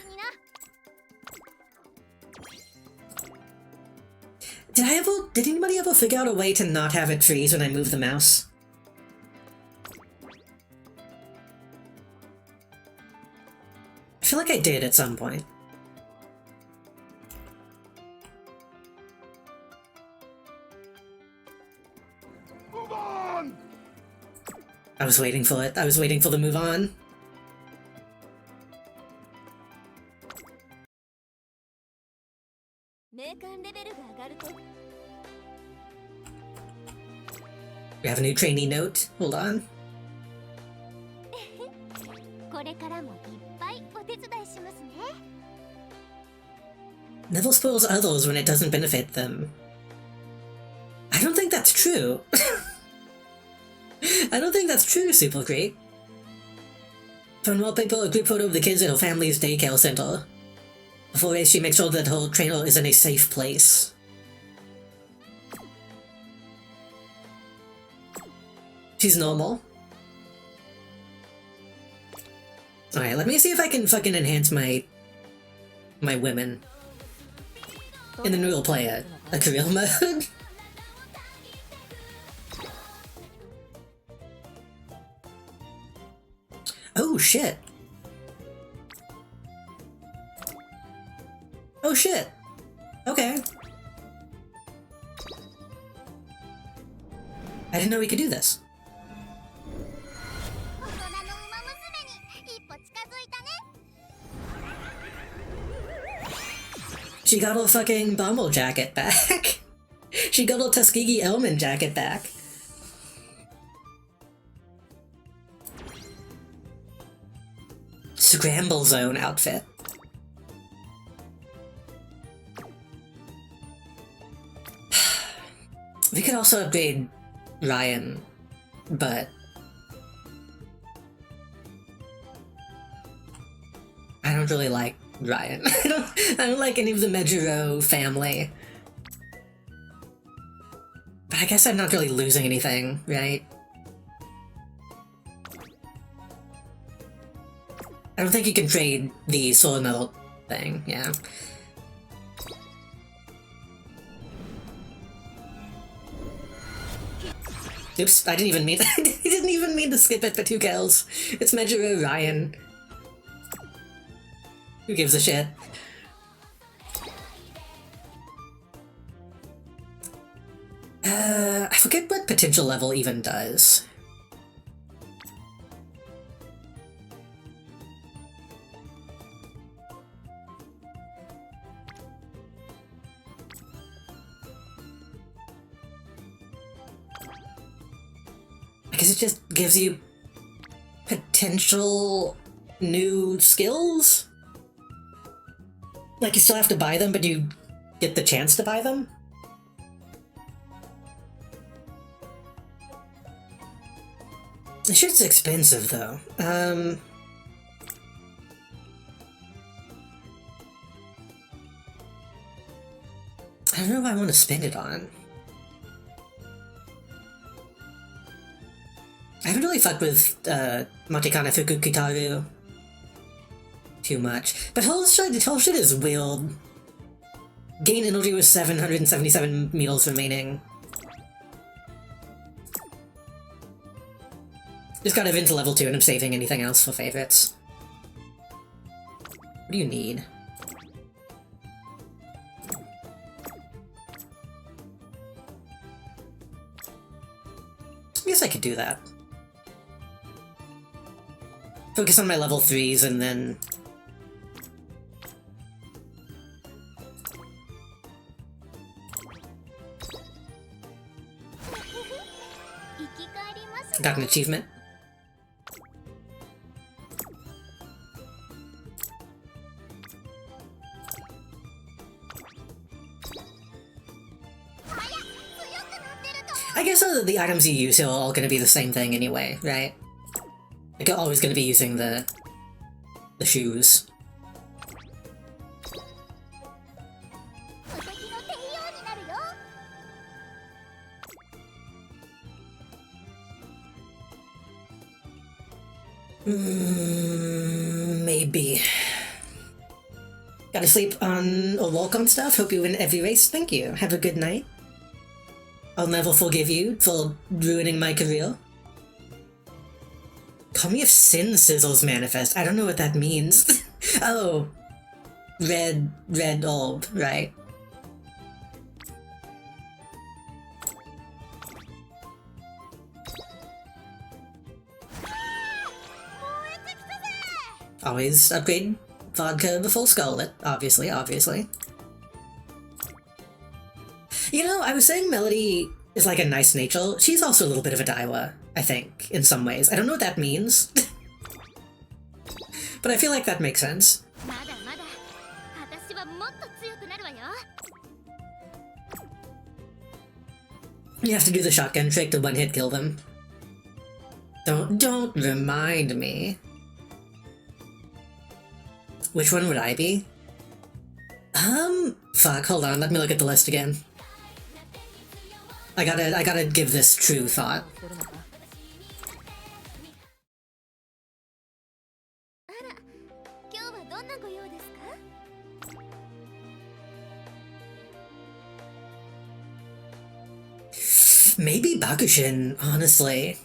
Did anybody ever figure out a way to not have it freeze when I move the mouse? I feel like I did at some point. Move on! I was waiting for it. I was waiting for the move on. We have a new trainee note. Hold on. これからもいっぱいお手伝いしますね。 Never spoils others when it doesn't benefit them. I don't think that's true. I don't think that's true, Super Creek. From wallpaper, a group photo of the kids at her family's daycare center. Before race, she makes sure that her trainer is in a safe place. She's normal. Alright, let me see if I can fucking enhance my women. And then we'll play a career mode. Oh shit. Oh shit. Okay. I didn't know we could do this. She got her fucking bomber jacket back. She got her Tuskegee Airman jacket back. Scramble Zone outfit. We could also upgrade Ryan, but I don't really like Ryan. I don't like any of the Mejiro family. But I guess I'm not really losing anything, right? I don't think you can trade the solar metal thing, yeah. Oops, I didn't even mean I didn't even mean to skip it for 2 kills. It's Mejiro Ryan. Who gives a shit? I forget what potential level even does. I guess it just gives you potential new skills? Like, you still have to buy them, but you get the chance to buy them? This shit's expensive, though. I don't know what I want to spend it on. I haven't really fucked with Motekana Fukukitaru too much. But whole shit is weird. Gain energy with 777 meals remaining. Just got into level 2 and I'm saving anything else for favorites. What do you need? I guess I could do that. Focus on my level 3s and then... Got an achievement. I guess the items you use are all gonna be the same thing anyway, right? Like, you're always gonna be using the shoes. Maybe. Gotta sleep on or walk on stuff. Hope you win every race. Thank you. Have a good night. I'll never forgive you for ruining my career. Call me if Sin Sizzles manifest. I don't know what that means. Oh. Red orb, right. Always upgrade vodka before Scarlet, obviously. You know, I was saying Melody is like a nice nature. She's also a little bit of a Daiwa, I think, in some ways. I don't know what that means. But I feel like that makes sense. You have to do the shotgun trick to one-hit kill them. Don't remind me. Which one would I be? Fuck, hold on, let me look at the list again. I gotta give this true thought. するのか 今日はどんなご用ですか？ Maybe Bakushin, honestly.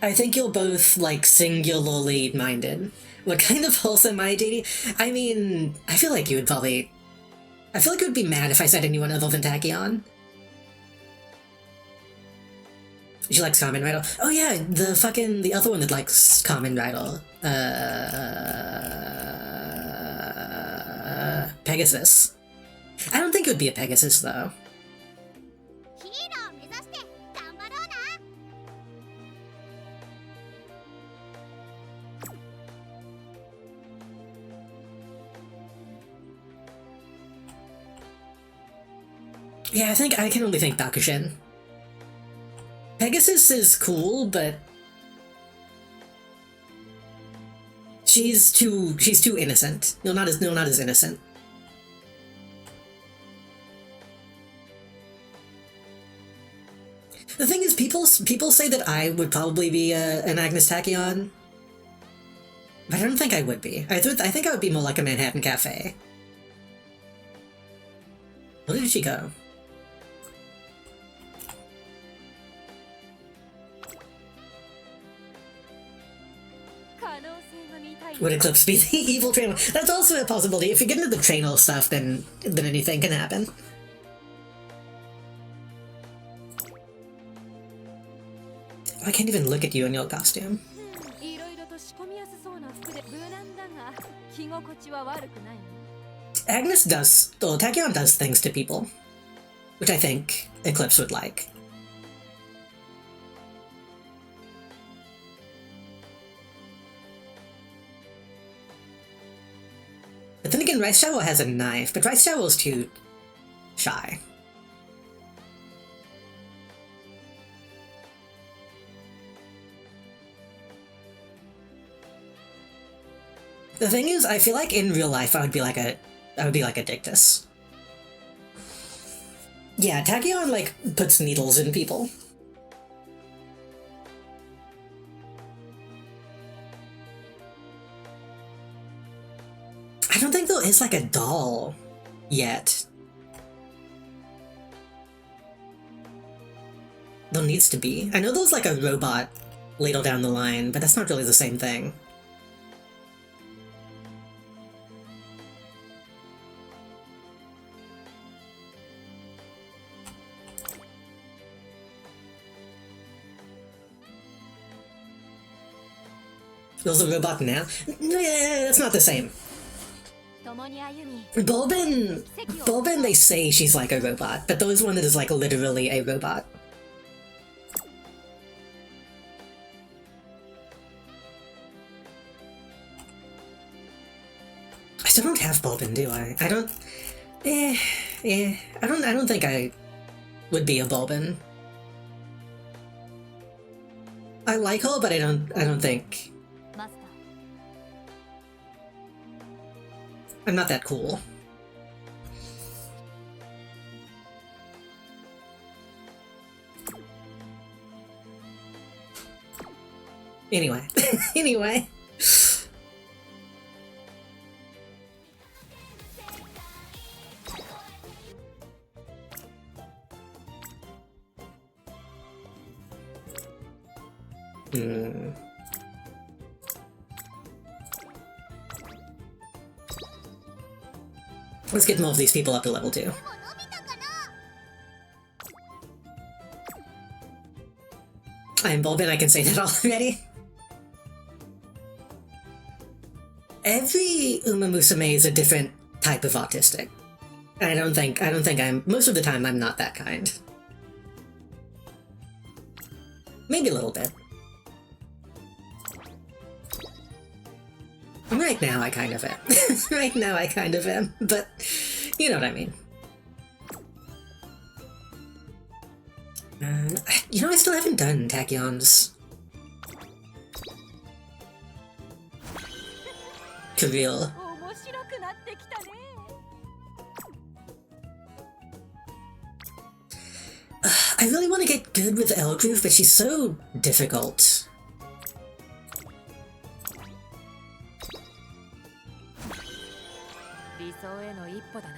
I think you're both, like, singularly minded. What kind of wholesome am I, JD? I mean, I feel like you would probably... I feel like you would be mad if I said anyone other than Tachyon. She likes Kamen Rider. Oh yeah, the other one that likes Kamen Rider. Pegasus. I don't think it would be a Pegasus, though. ヒーロー目指して頑張ろうな。 Yeah, I can only think Bakushin. Pegasus is cool, but she's too innocent. No, not as innocent. The thing is, people say that I would probably be an Agnes Tachyon, but I don't think I would be. I think I would be more like a Manhattan Cafe. Where did she go? Would Eclipse be the evil trainer? That's also a possibility. If you get into the trainer stuff, then anything can happen. I can't even look at you in your costume. いろいろと仕込みやすそうな服で無難だが着心地は悪くないね Agnes Tachyon does things to people, which I think Eclipse would like. But then again, Rice Shower has a knife, but Rice Shower's too shy. The thing is, I feel like in real life I would be like a Dictus. Yeah, Tachyon, like, puts needles in people. I don't think there is, like, a doll yet. There needs to be. I know there's, like, a robot later down the line, but that's not really the same thing. There's a robot now? Yeah, it's not the same. 共に歩み Bulbin, they say she's like a robot, but there is one that is like literally a robot. I still don't have Bulbin, do I? I don't... I don't think I would be a Bulbin. I like her, but I don't think... マスター I'm not that cool. Anyway. Anyway. Let's get more of these people up to level 2. もう伸びたかな I'm Bulbin, I can say that already. Every Umamusume is a different type of autistic. I don't think most of the time I'm not that kind. Maybe a little bit. Right now I kind of am. Right now I kind of am, but you know what I mean. You know, I still haven't done Tachyon's Career. 面白くなってきたね。I really want to get good with Elgroove, but she's so difficult. 理想への一歩だな。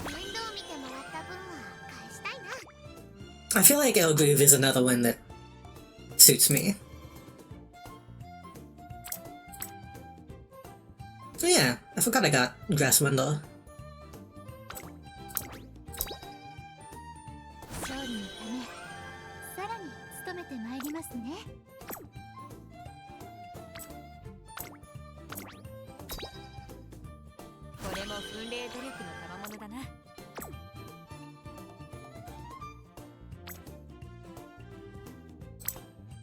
面倒見てもらった分は返したいな。 I feel like Elgroove is another one that suits me. So yeah, I forgot I got Grass Wonder. 勝利のためさらに努めてまいりますね。これも奮励努力の賜物だな。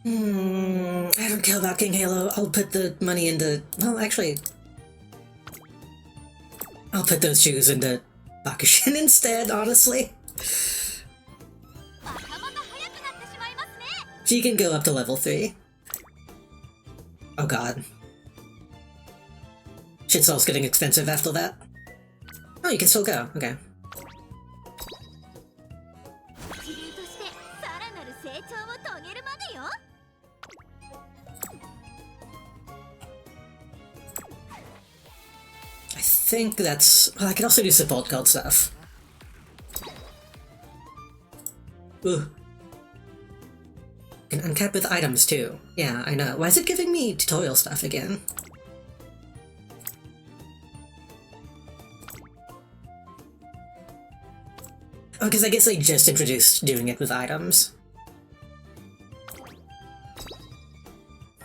I don't care about King Halo. I'll put the money into... Well, actually... I'll put those shoes into Bakushin instead, honestly. またまた速くなってしまいますね。 She can go up to level 3. Oh god. Shit's getting expensive after that. Oh, you can still go. Okay. 一流としてさらなる成長を遂げるまでよ。 I think that's... Well, I can also do support card stuff. Ooh. Can uncap with items too. Yeah, I know. Why is it giving me tutorial stuff again? Oh, because I guess they just introduced doing it with items.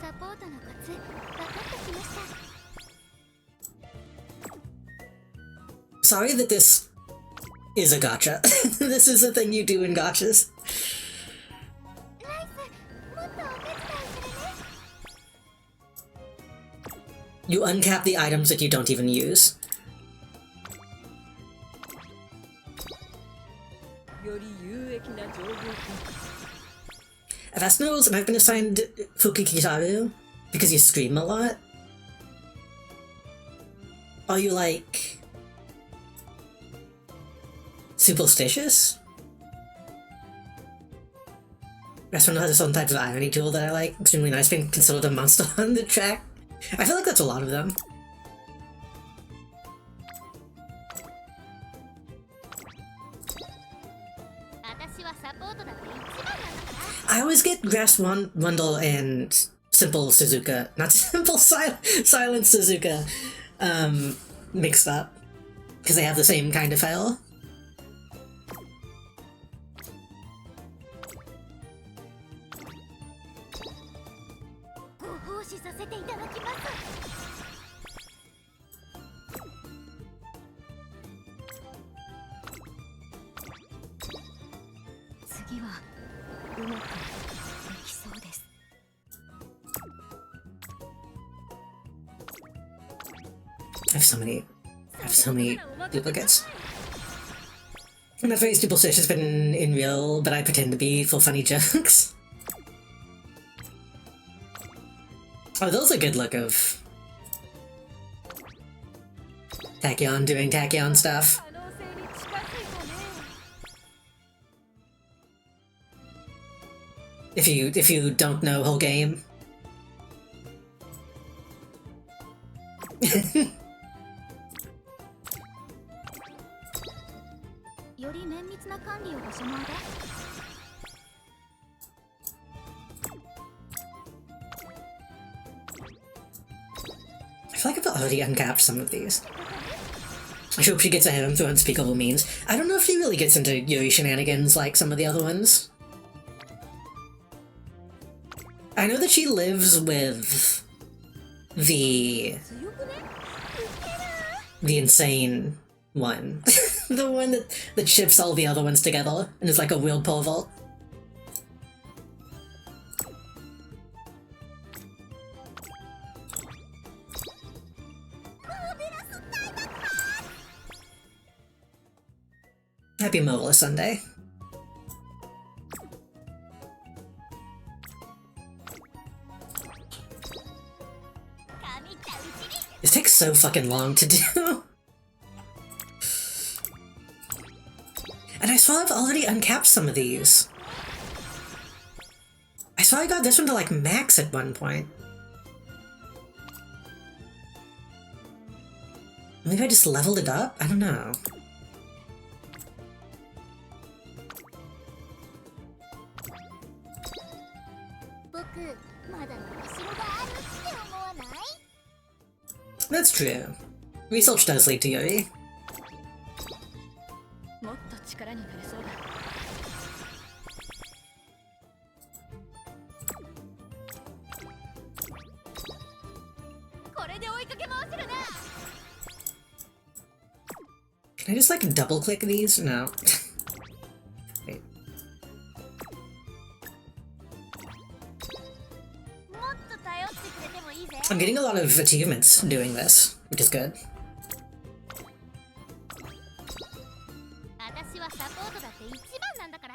サポートのコツ分かってきました。 Sorry that this is a gacha. This is a thing you do in gachas. ライス、もっとお手伝いするね。 You uncap the items that you don't even use. より有益な情報を I've asked Nose, and I've been assigned Fukikitaru because you stream a lot. Are you like superstitious? Restaurant has some type of irony tool that I like. Extremely nice being considered a monster on the track. I feel like that's a lot of them. I always get Grass Wundle and Simple Suzuka, not Simple Silent Suzuka, mixed up. Because they have the same kind of file. I have so many duplicates. I'm not very superstitious but in real, but I pretend to be for funny jokes. Oh, those are good look of Tachyon doing Tachyon stuff. 可能性に近づいたね。 If you don't know whole game. より綿密な管理をご所望で。 I feel like I've already uncapped some of these. I hope she gets ahead of him through unspeakable means. I don't know if she really gets into Yuri shenanigans like some of the other ones. I know that she lives with the insane one. The one that ships all the other ones together and is like a wheeled pole vault. Happy Marvelous Sunday. This takes so fucking long to do. And I swear I've already uncapped some of these. I swear I got this one to like max at one point. Maybe I just leveled it up? I don't know. That's true. Research does lead to Yuri. もっと力になれそうだ。これで追いかけ回せるな。 Can I just like double click these? No. Wait. もっと頼ってくれてもいいぜ。 I'm getting a lot of achievements doing this, which is good. 私はサポートだって一番なんだから。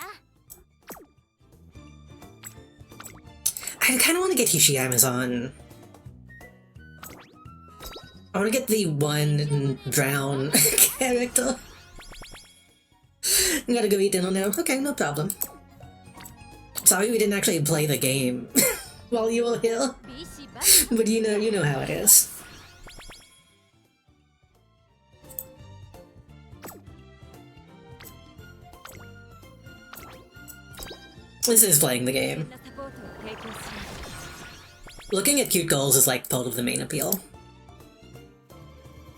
I kind of want to get Hishiyamas on. I want to get the one drown character. You gotta go eat dinner now. Okay, no problem. Sorry we didn't actually play the game while you were here. ビシバシ But you know how it is. This is playing the game. なサポートを提供する。 Looking at cute girls is like part of the main appeal.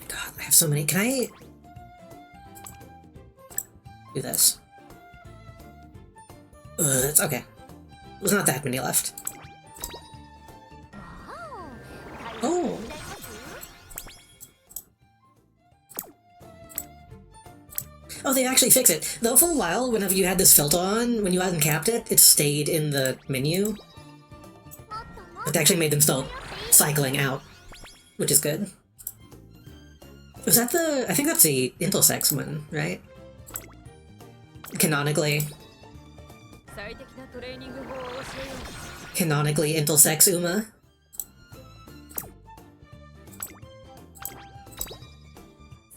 God, I have so many. Can I do this? That's okay. There's not that many left. わお。 Oh. Oh, they actually fix it. Though for a while, whenever you had this filter on, when you hadn't capped it, it stayed in the menu. It actually made them start cycling out, which is good. Was that the... I think that's the intersex one, right? Canonically. 最適なトレーニング法を教えよう。 Canonically intersex Uma.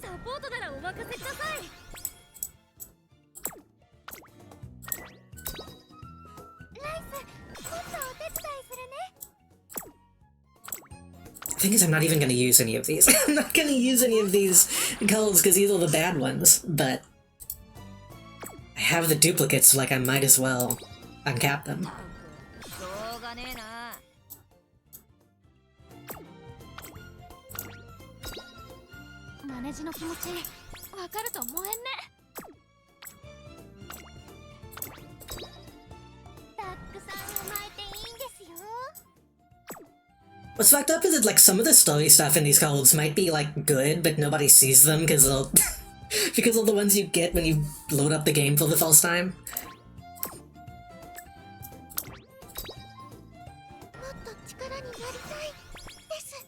サポートならお任せください。ライス、もっとお手伝いするね。 The thing is, I'm not even gonna use any of these. I'm not gonna use any of these colors because these are the bad ones, but I have the duplicates, so like I might as well uncap them. しょうがねえな。マネジの気持ち、わかると思えんね。たくさん甘えていいんですよ。 What's fucked up is that like some of the story stuff in these colors might be like good, but nobody sees them because they'll because of the ones you get when you load up the game for the first time. もっと力になりたいです。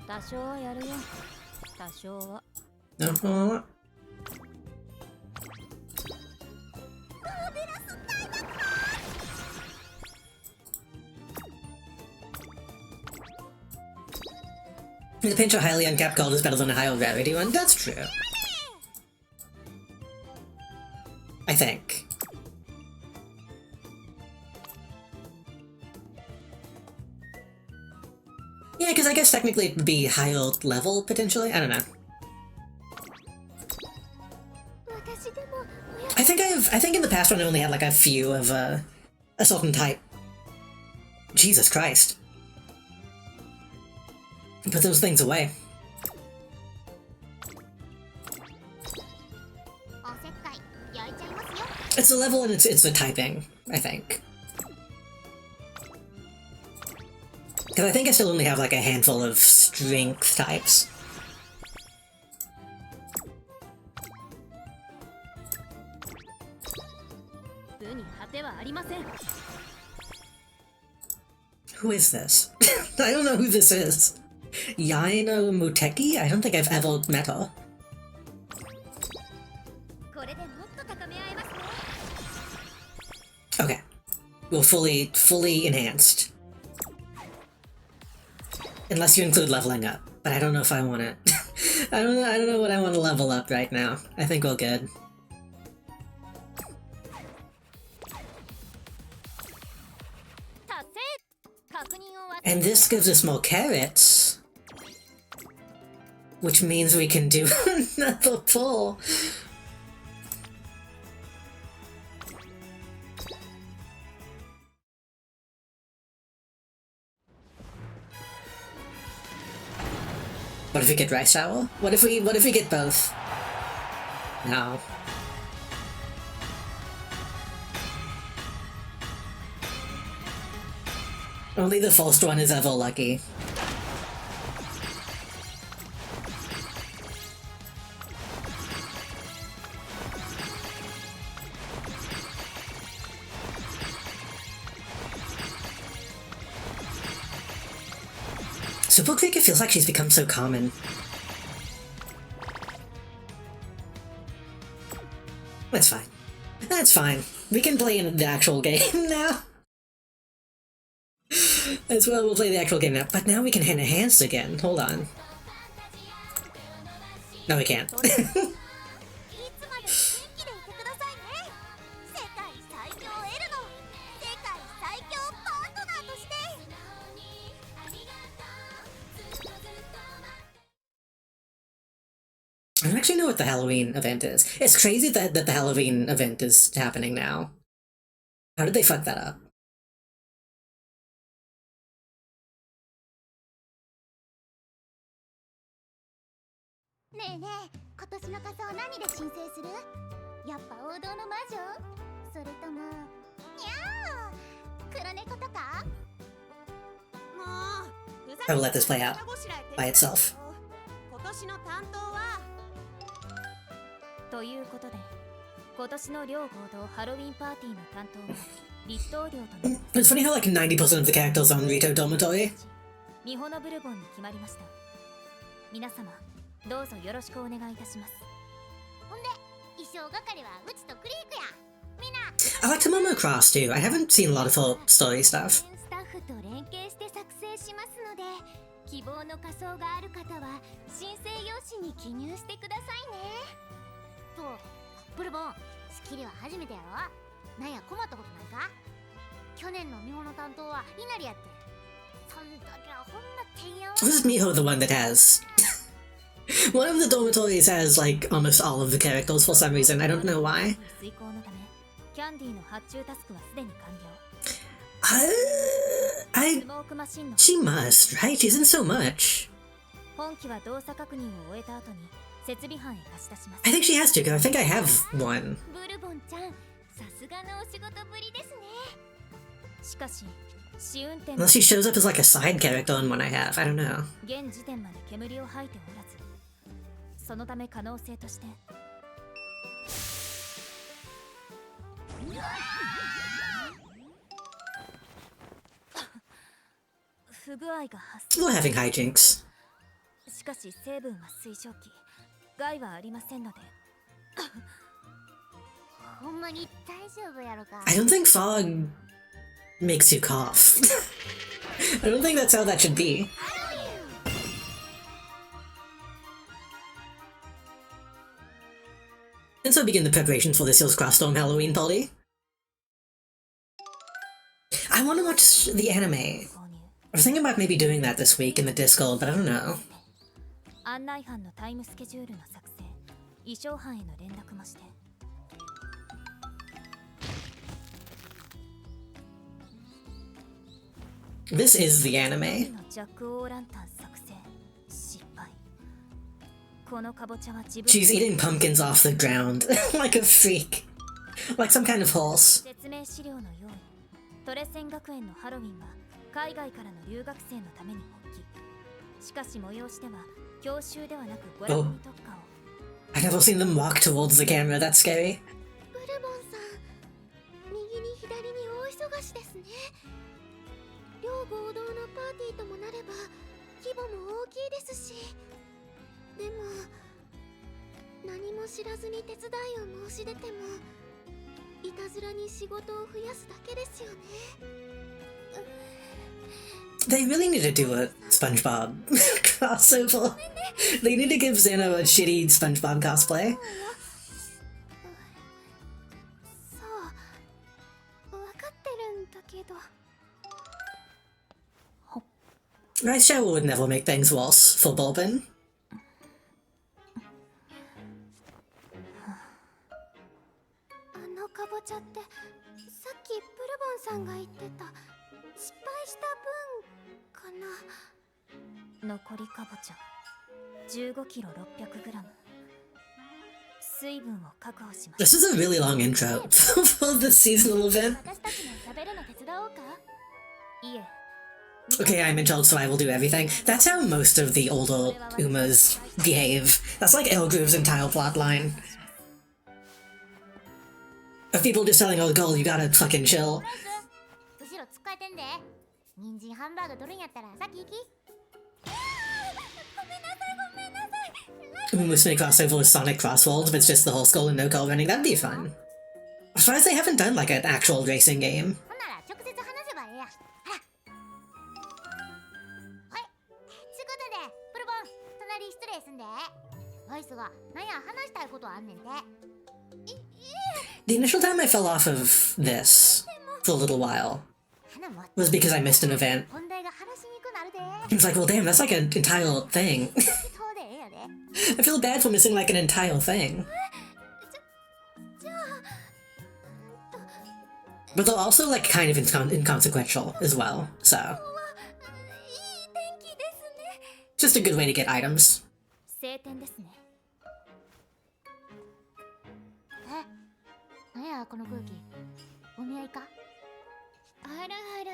多少はやるよ。多少は。 Uh-huh. The pinch of highly uncapped gold is better than a high rarity one. That's true. I think. Yeah, because I guess technically it would be higher level, potentially? I don't know. 私でもおや I think in the past one I only had like a few of a certain type. Jesus Christ. Put those things away. おせっかい焼いちゃいますよ。 It's a level and it's a typing, I think. Because I think I still only have like a handful of strength types. Who is this? I don't know who this is. Yaino Muteki? I don't think I've ever met her. Okay. We're fully enhanced. Unless you include leveling up. But I don't know if I want it. I don't know what I want to level up right now. I think we're good. And this gives us more carrots. Which means we can do another pull. What if we get rice shower? What if we get both? No. Only the first one is ever lucky. Super Quick, it feels like she's become so common. That's fine. That's fine. We can play in the actual game now. As well, we'll play the actual game now. But now we can enhance again. Hold on. No, we can't. I don't actually know what the Halloween event is. It's crazy that the Halloween event is happening now. How did they fuck that up? I will let this play out by itself. ということで、今年の両合同ハロウィンパーティーの担当は立東寮と It's funny how like 90% of the characters on Rito Dormitory. ミホノブルボンに決まりました。皆様、どうぞよろしくお願いいたします。ほんで、衣装係はうちとクリークや。みんな。I like Tomomo Cross too. I haven't seen a lot of her story stuff. スタッフと連携して作成しますので、希望の仮装がある方は申請用紙に記入してくださいね。 ブルボン、スキルは初めてやろ。なんや困ったことないか。去年の見物担当は稲荷やって。そん時はほんまてんやわ。This is Miho, the one that has. One of the dormitories has like almost all of the characters for some reason. I don't know why. 遂行のため、キャンディーの発注タスクはすでに完了。スモークマシンの She must, right? She's in so much. 本機は動作確認を終えた後に設備班へ貸し出します。I think she has to, because I think I have one. ブルボンちゃん、さすがのお仕事ぶりですね。しかし、試運転 Unless she shows up as like a side character on one I have. I don't know. 現時点まで煙を吐いておらず、そのため可能性として不具合が発生。 We're having hijinks. しかし成分は水蒸気、害はありませんので。ほんまに大丈夫やろか。 I don't think fog makes you cough. I don't think that's how that should be. And so begin the preparations for this Hills Crossstorm Halloween party. I want to watch the anime. I was thinking about maybe doing that this week in the Discord, but I don't know. 案内班のタイムスケジュールの作成、衣装班への連絡もして。This is the anime. ジャック・オーランタン作成、失敗。このカボチャは自分。 She's eating pumpkins off the ground like a freak, like some kind of horse. 説明資料の用意。トレセン学園のハロウィンは海外からの留学生のために発起。しかし催しでは教習ではなく娯楽に特化を。 I've never seen them walk towards the camera, that's scary. ブルボンさん、右に左に大忙しですね。両合同のパーティーともなれば規模も大きいですし、でも何も知らずに手伝いを申し出てもいたずらに仕事を増やすだけですよね。 They really need to do a SpongeBob crossover. They need to give Zeno a shitty SpongeBob cosplay. そう分かってるんだけど。 Rice shower would never make things worse for Bobbin. あのかぼちゃってさっきブルボンさんが言ってた失敗した分かな。残りかぼちゃ15キロ600グラム。水分を確保しま This す。 is a really long intro for the seasonal event. 私たちも食べるの手伝おうか。いえ。 Okay, I'm in charge, so I will do everything. That's how most of the older Umas behave. That's like Elgrove's entire plotline. Of people just telling, oh, girl, you gotta fucking chill. 後ろつっかえてんで。人参ハンバーグ取るんやったら先行き。ごめんなさい、ごめんなさい。 Umamusume crossover with Sonic Crossworld, but it's just the whole skull and no car running. That'd be fun. As far as they haven't done like an actual racing game. ほんなら直接話せばええや。ほら。はい。ちゅうことで、ブルボン、隣失礼すんで。アイスが、なんや話したいことあんねんて。The initial time I fell off of this for a little while 花も was because I missed an event. 本題が話しにくなるで。 I was like, well, damn, that's like an entire thing. そうでええやで。 I feel bad for missing like an entire thing. じゃあ、But they're also like kind of inconsequential as well, so いい天気ですね。 just a good way to get items. 晴天ですね。なんやこの空気。お見合いか。あらあら。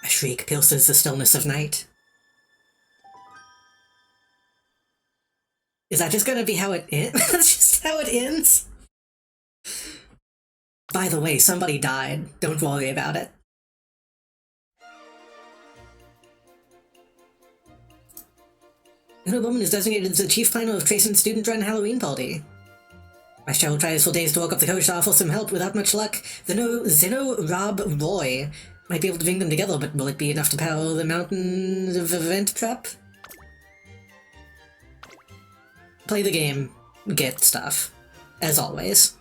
A shriek pierces the stillness of night. Is that just gonna be how it ends? That's just how it ends? By the way, somebody died. Don't worry about it. A woman is designated as the chief planner of Trayson's student-run Halloween party. My child tries for days to work up the courage to offer some help without much luck. Zeno, Rob, Roy might be able to bring them together, but will it be enough to power the mountain of event prep? Play the game, get stuff. As always.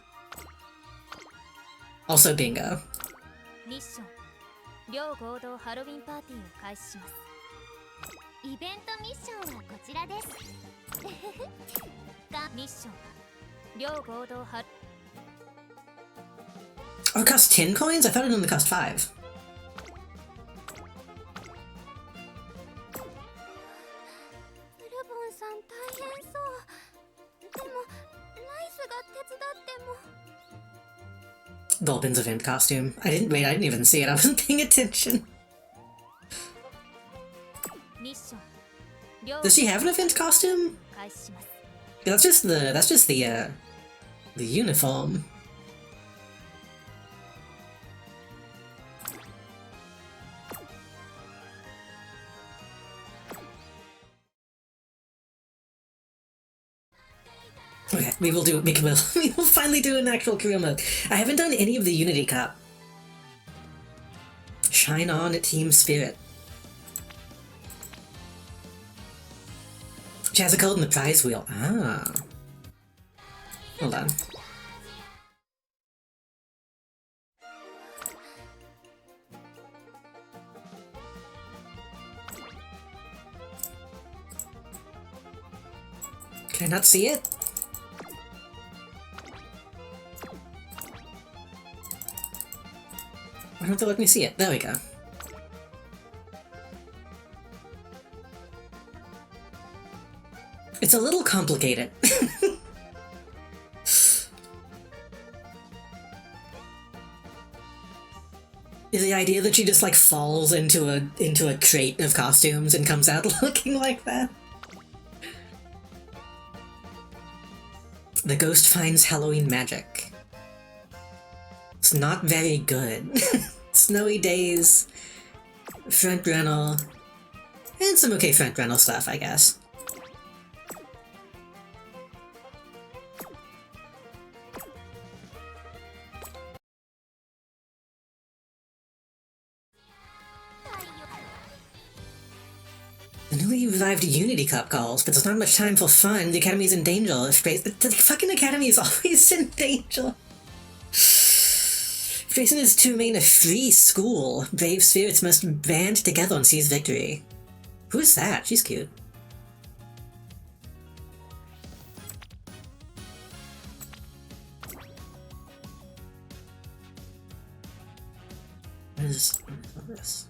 Also bingo. ミッション両合同ハロウィンパーティーを開始します。イベントミッションはこちらです。がミッション両合同ハ Oh, it cost 10 coins? I thought it only cost 5. ブルボンさん大変そう。でもライスが手伝っても。 Dolphin's event costume. I didn't even see it. I wasn't paying attention. ミッション両 Does she have an event costume? 開始します。 Yeah, that's just the uniform. Okay, we will finally do an actual career mode. I haven't done any of the Unity Cup. Shine on, Team Spirit. She has a code in the prize wheel. Ah. Hold on. Can I not see it? Why don't they let me see it? There we go. It's a little complicated. The idea that she just like falls into a crate of costumes and comes out looking like that. The ghost finds Halloween magic. It's not very good. Snowy days, front rental, and some okay front rental stuff, I guess. The newly revived Unity Cup calls, but there's not much time for fun. The Academy's in danger. The fucking Academy is always in danger. If Jason is to remain a free school, brave spirits must band together and seize victory. Who is that? She's cute. What is this?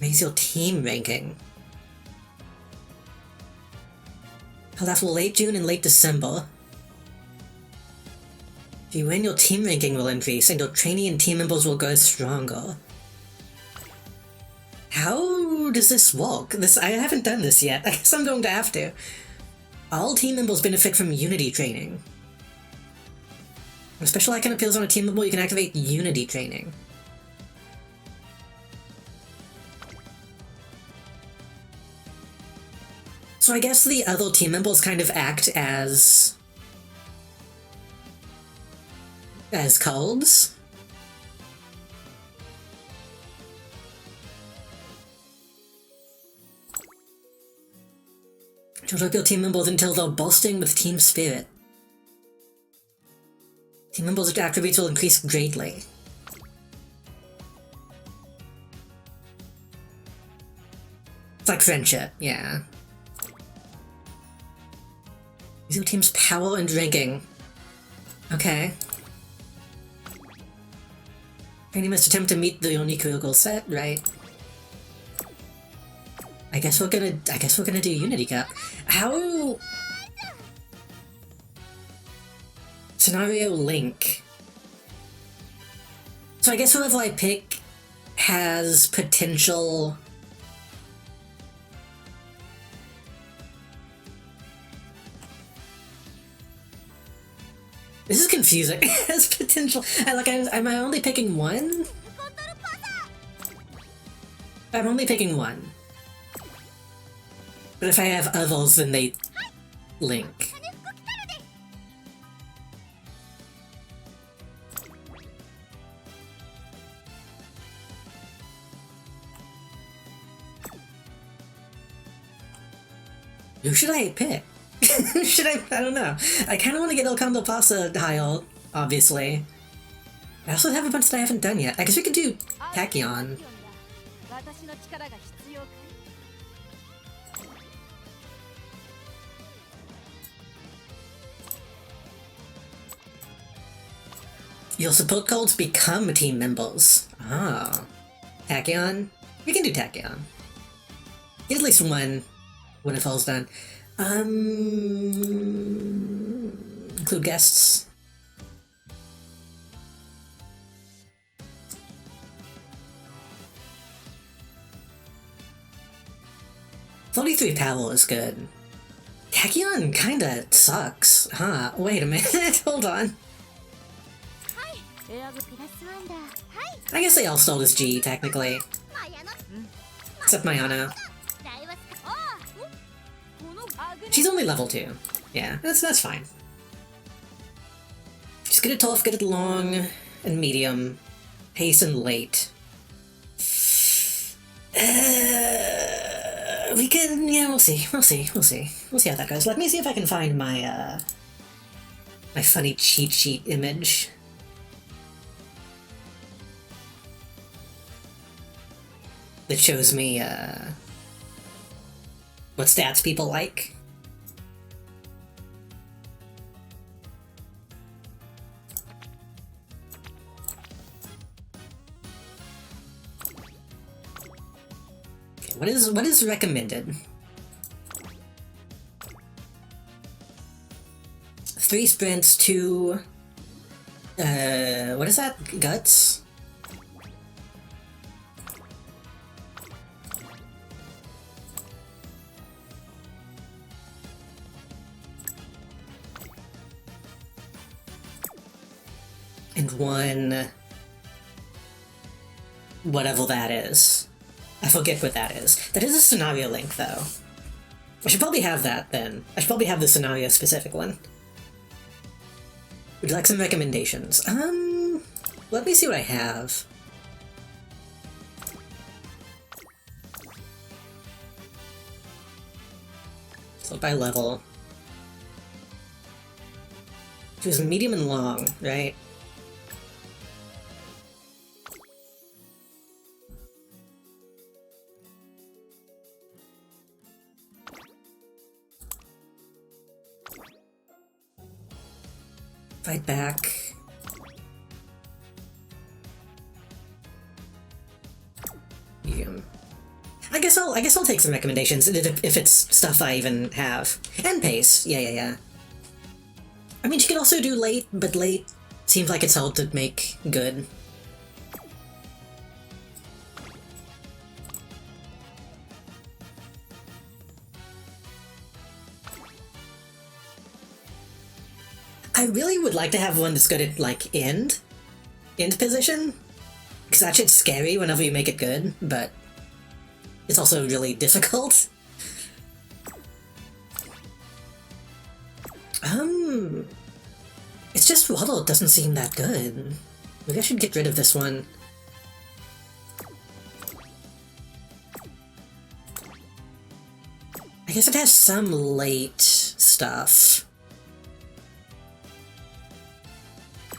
Raise your team ranking. Held after late June and late December. If you win, your team ranking will increase, and your trainee and team members will grow stronger. How does this work? I haven't done this yet. I guess I'm going to have to. All team members benefit from Unity training. When a special icon appears on a team member, you can activate Unity training. So I guess the other team members kind of act as codes. Charge up your team members until they're bursting with team spirit. Team members' attributes will increase greatly. It's like friendship, yeah. Use your team's power and ranking. Okay. Training must attempt to meet the unique goal set, right? I guess we're gonna do Unity Cup. How? Scenario link. So I guess whoever I pick has potential. This is confusing. Has potential. Am I only picking one? I'm only picking one. But if I have others, then they link. Who should I pick? Should I don't know. I kind of want to get El Condo Pasa high ult, obviously. I also have a bunch that I haven't done yet. I guess we could do Tachyon. Your support codes become team members. Ah. Tachyon? We can do Tachyon. Get at least one when it falls done. Include guests. $43 power is good. Tachyon kinda sucks, huh? Wait a minute, hold on. I guess they all stole this G, technically. Except Mayana. She's only level 2. Yeah, that's fine. Just get it tough, get it long, and medium. Pace and late. We can, yeah, we'll see. We'll see how that goes. Let me see if I can find my, my funny cheat sheet image. That shows me, what stats people like. What is recommended? 3 sprints, 2... what is that? Guts? And 1... whatever that is. I forget what that is. That is a scenario link, though. I should probably have that, then. I should probably have the scenario-specific one. Would you like some recommendations? Let me see what I have. So by level. Choose medium and long, right? Fight back. Medium. I guess I'll take some recommendations if it's stuff I even have. And pace. Yeah. I mean, she could also do late, but late seems like it's hard to make good. I really would like to have one that's good at, like, end position, because that shit's scary whenever you make it good, but it's also really difficult. It's just Waddle doesn't seem that good. Maybe I should get rid of this one. I guess it has some late stuff.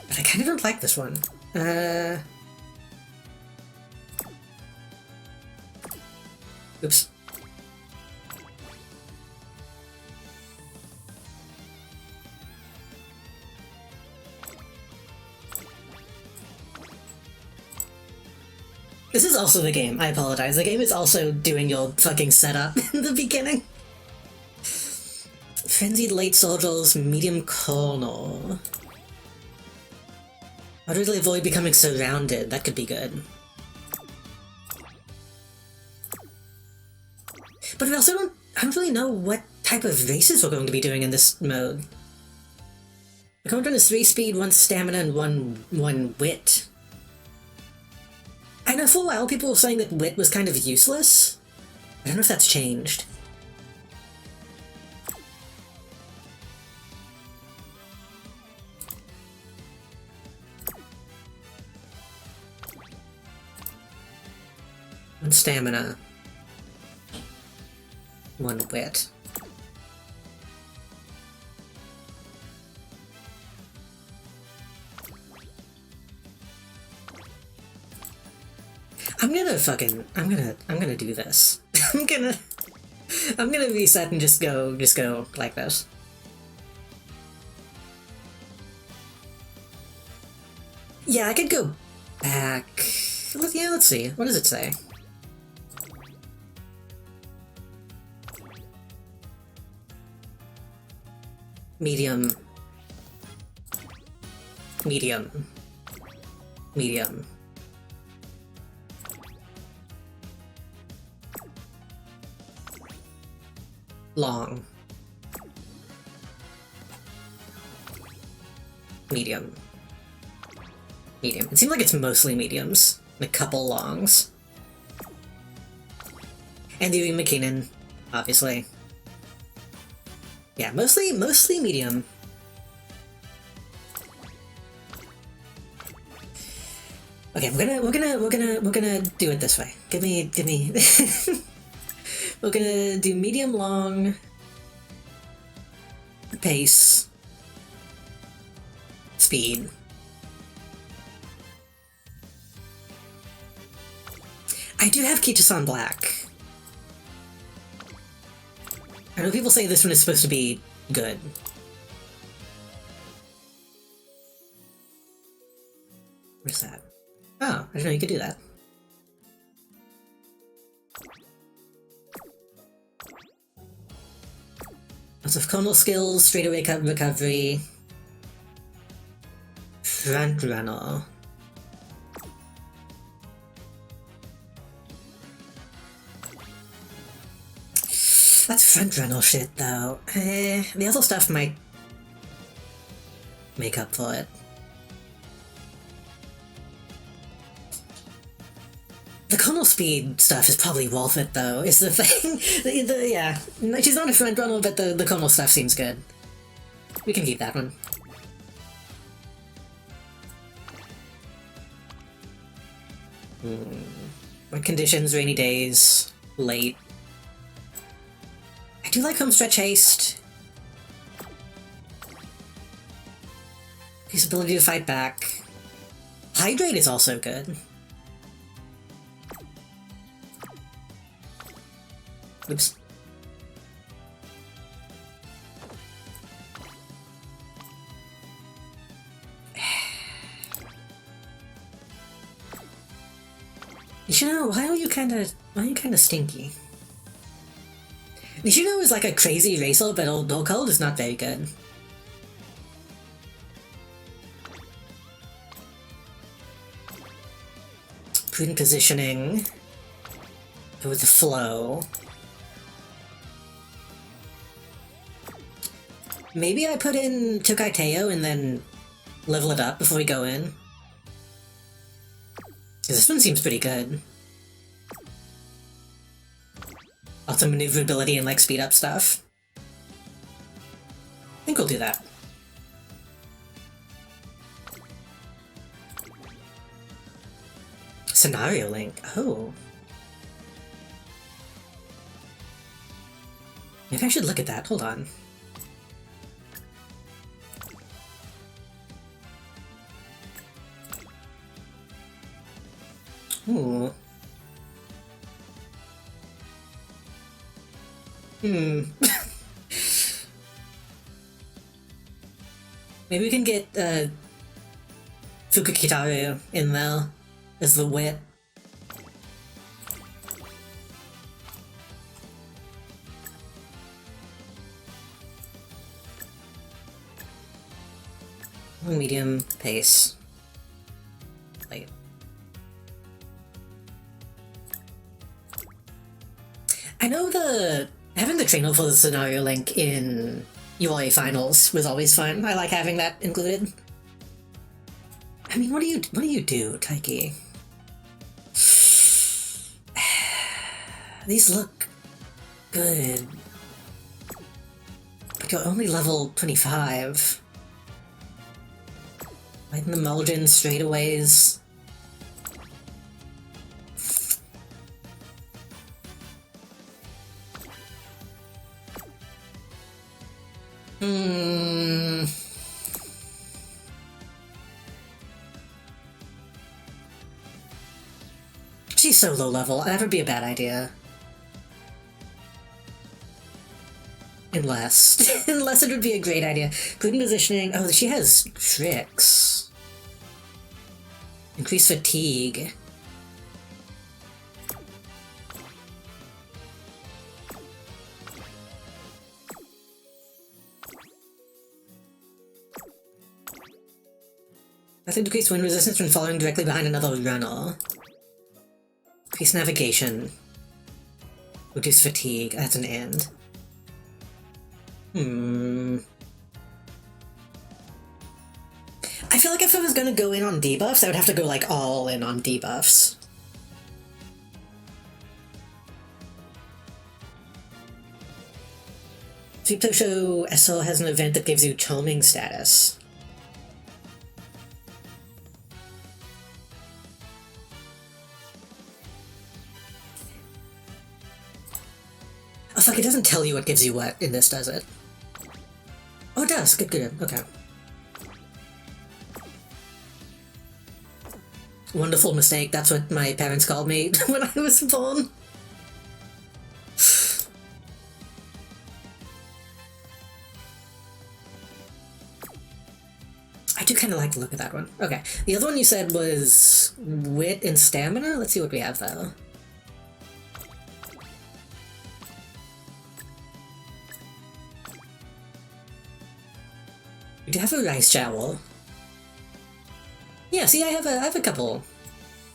But I kind of don't like this one. Oops. This is also the game. I apologize. The game is also doing your fucking setup in the beginning. Frenzied late soldiers, medium colonel. How do we avoid becoming surrounded? That could be good. But we also I don't really know what type of races we're going to be doing in this mode. The current one is 3 speed, 1 stamina, and 1 wit. I know for a while people were saying that wit was kind of useless. I don't know if that's changed. One stamina. 1 wit. I'm gonna do this. I'm gonna reset and just go like this. Yeah, I could go back. Yeah, let's see. What does it say? Medium. Medium. Medium. Long. Medium. Medium. It seems like it's mostly mediums. A couple longs. And Dewey McKinnon, obviously. Yeah, mostly medium. Okay, we're gonna do it this way. Give me we're gonna do medium long pace speed. I do have Kichi-san Black. I know people say this one is supposed to be good. Where's that? Oh, I didn't know you could do that. Lots of conal skills, straightaway recovery. Front runner. That's front runner shit though. The other stuff might make up for it. The conal speed stuff is probably worth it though, is the thing. Yeah, she's not a front runner, but the conal stuff seems good. We can keep that one. What conditions? Rainy days, late. I do like Homestretch Haste. His ability to fight back. Hydrate is also good. Oops. Nishino, why are you kinda stinky? Nishino is like a crazy racer, but Old Cold is not very good. Prudent positioning. Go with the flow. Maybe I put in Tokai Teo and then level it up before we go in. This one seems pretty good. Lots of maneuverability and like speed up stuff. I think we'll do that. Scenario link. Oh. Maybe I should look at that. Hold on. Ooh. Maybe we can get Fukukitaru in there as the wit. Medium pace. Light. I know having the trainer for the scenario link in ULA finals was always fun. I like having that included. I mean, what do you do, Taiki? These look good, but you're only level 25. Lighten the Mulligan straightaways. She's so low level, that would be a bad idea. Unless it would be a great idea. Prudent positioning. Oh, she has tricks. Increase fatigue. Method decrease wind resistance when following directly behind another runner. Increase navigation. Reduce fatigue. That's an and. I feel like if I was gonna go in on debuffs, I would have to go like all in on debuffs. Sweep Tosho SL has an event that gives you charming status. Oh fuck, it doesn't tell you what gives you what in this, does it? Oh, it does. Good, good. Okay. Wonderful mistake. That's what my parents called me when I was born. I do kind of like the look of that one. Okay. The other one you said was wit and stamina? Let's see what we have, though. We do have a rice jowl. Yeah, see, I have a couple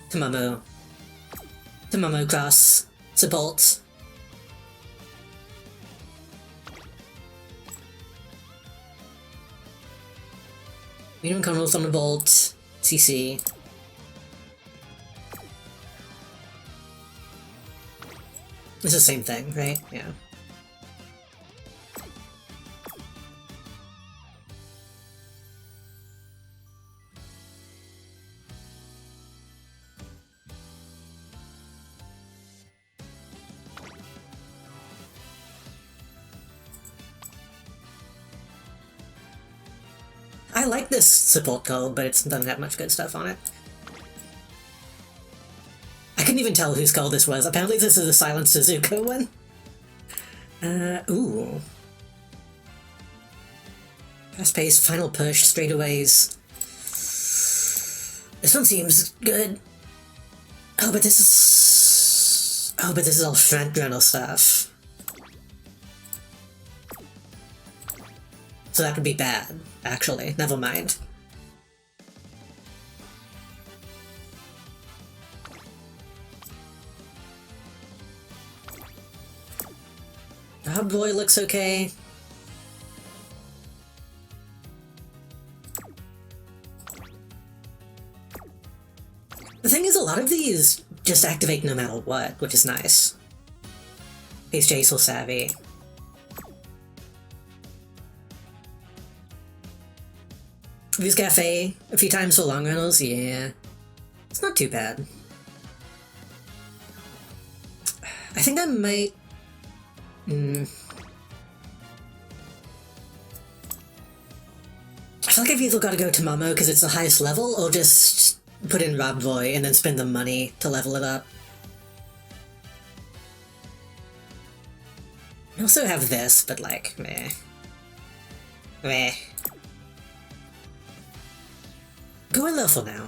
Tamamo cross supports. Medium Colonel Thunderbolt, CC. It's the same thing, right? Yeah. I like this support code, but it doesn't have much good stuff on it. I couldn't even tell whose call this was. Apparently this is a Silent Suzuka one. Ooh. Fast-paced, final push, straightaways. This one seems good. Oh, but this is all front journal stuff. So that could be bad, actually. Never mind. Boy looks okay. The thing is, a lot of these just activate no matter what, which is nice. He's Jace savvy. Views Cafe a few times for long runners, yeah. It's not too bad. I think I might... I feel like I've either got to go to Mamo because it's the highest level, or just put in Rob Roy and then spend the money to level it up. I also have this, but like, meh. Meh. Go in level now.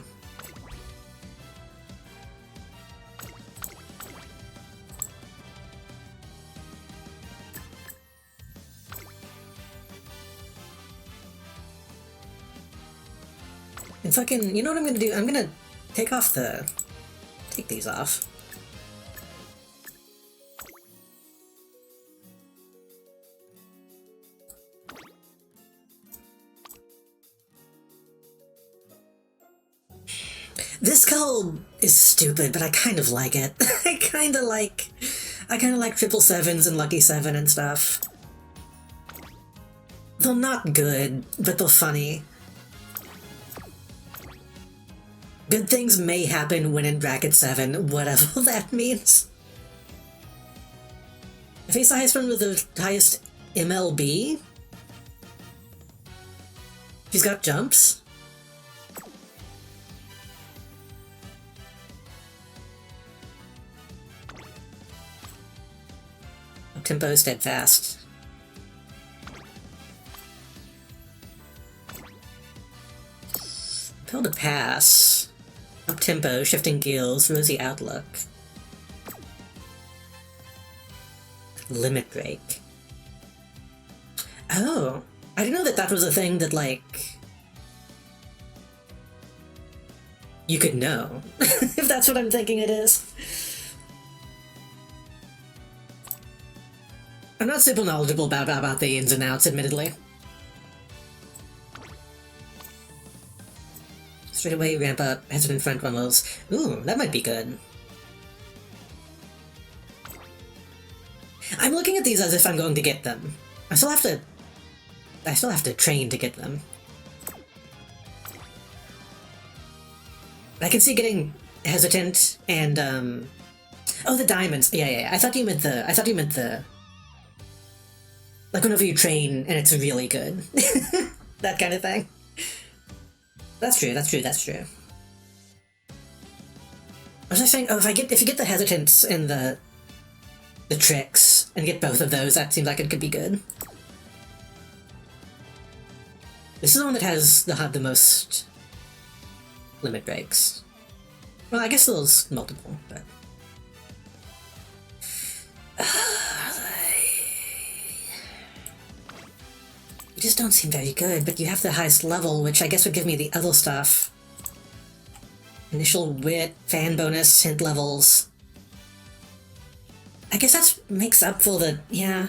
And fucking, you know what I'm gonna do? I'm gonna take these off. This call is stupid, but I kind of like it. I kind of like 777s and Lucky 7 and stuff. They're not good, but they're funny. Good things may happen when in bracket 7, whatever that means. If he's the highest one with the highest MLB, he's got jumps. Tempo steadfast. Pill to pass. Up tempo, shifting gears, rosy outlook. Limit break. Oh, I didn't know that was a thing that, like, you could know. If that's what I'm thinking it is. I'm not super knowledgeable about the ins and outs, admittedly. Straight away, ramp up, hesitant front runners. Ooh, that might be good. I'm looking at these as if I'm going to get them. I still have to train to get them. I can see getting hesitant and oh, the diamonds. Yeah. I thought you meant the like whenever you train and it's really good. That kind of thing. That's true. I was just saying, oh, if you get the hesitance and the tricks and get both of those, that seems like it could be good. This is the one that has the most limit breaks. Well, I guess there's multiple, but just don't seem very good, but you have the highest level, which I guess would give me the other stuff. Initial wit, fan bonus, hint levels. I guess that makes up for the... yeah.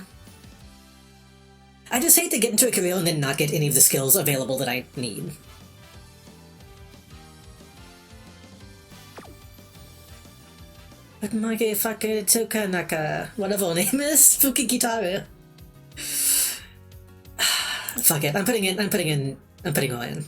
I just hate to get into a career and then not get any of the skills available that I need. But motherfucker Tokanaka, whatever her name is, Fukikitaru. Fuck it, I'm putting her in.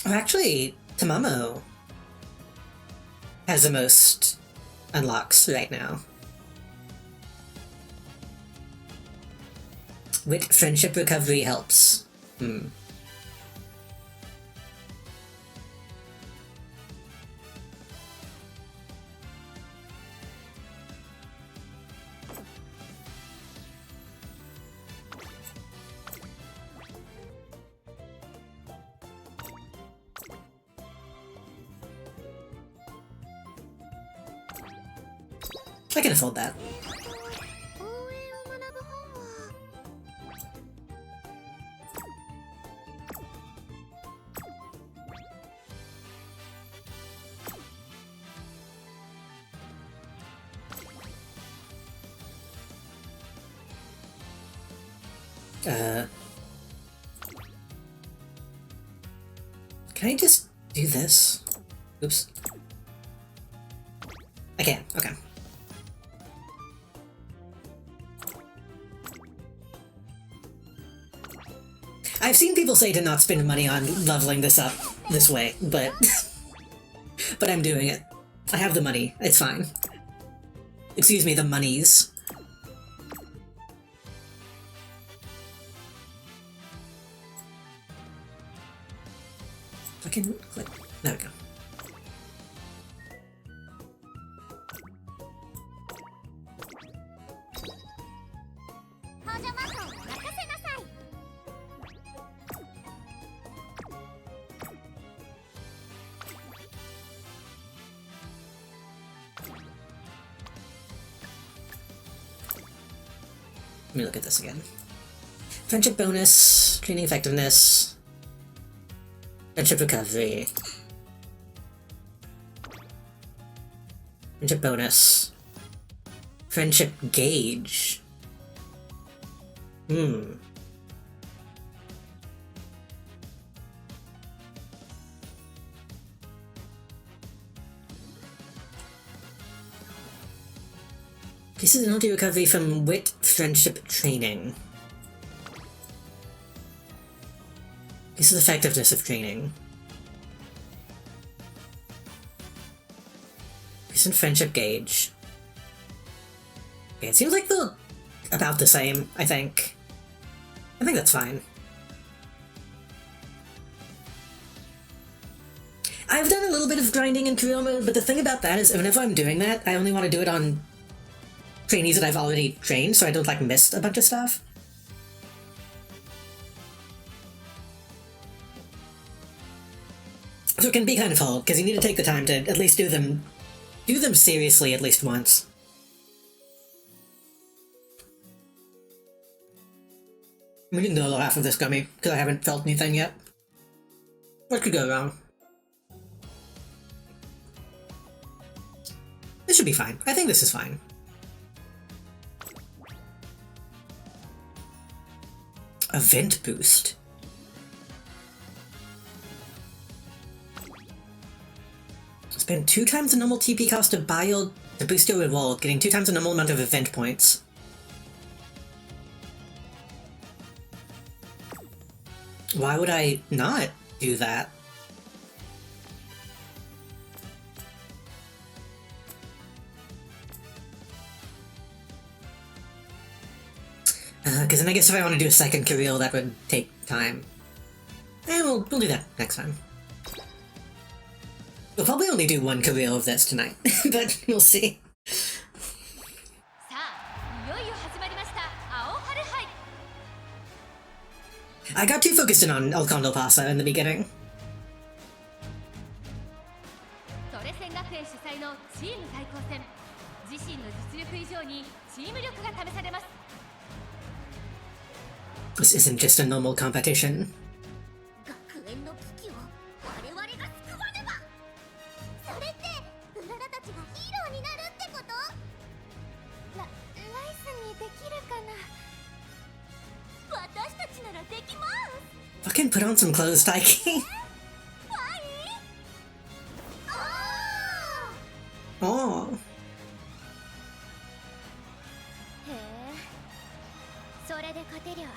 Oh, actually, Tamamo has the most unlocks right now. Wit friendship recovery helps. I can afford that. 応援を学ぶ本は Can I just do this? Oops. I can, okay. I've seen people say to not spend money on leveling this up this way, but but I'm doing it. I have the money. It's fine. Excuse me, the monies. Fucking click. There we go. Let me look at this again. Friendship bonus, training effectiveness, friendship recovery, friendship bonus, friendship gauge. This is an audio recovery from wit friendship training. This is effectiveness of training. This is friendship gauge. Okay, it seems like they're about the same, I think. I think that's fine. I've done a little bit of grinding in career mode, but the thing about that is whenever I'm doing that, I only want to do it on trainees that I've already trained, so I don't, like, miss a bunch of stuff. So it can be kind of hard, because you need to take the time to at least do them seriously at least once. We didn't know the half of this gummy, because I haven't felt anything yet. What could go wrong? This should be fine. I think this is fine. Event boost. Spend 2 times the normal TP cost to buy your to boost your reward, getting 2 times the normal amount of event points. Why would I not do that? Because then I guess if I want to do a second career, that would take time. We'll do that next time. We'll probably only do 1 career of this tonight, but we'll see. さあいよいよ始まりました青春 I got too focused in on El Condo Pasa in the beginning. それ戦学園主催のチーム対抗戦、自身の実力以上にチーム力が試されます。 This isn't just a normal competition. 学園の危機を我々が救わねば。それってウララたちがヒーローになるってこと？ライスにできるかな？私たちならできます。 Fucking put on some clothes, Taiki. おー Oh. へえ、それで勝てりゃ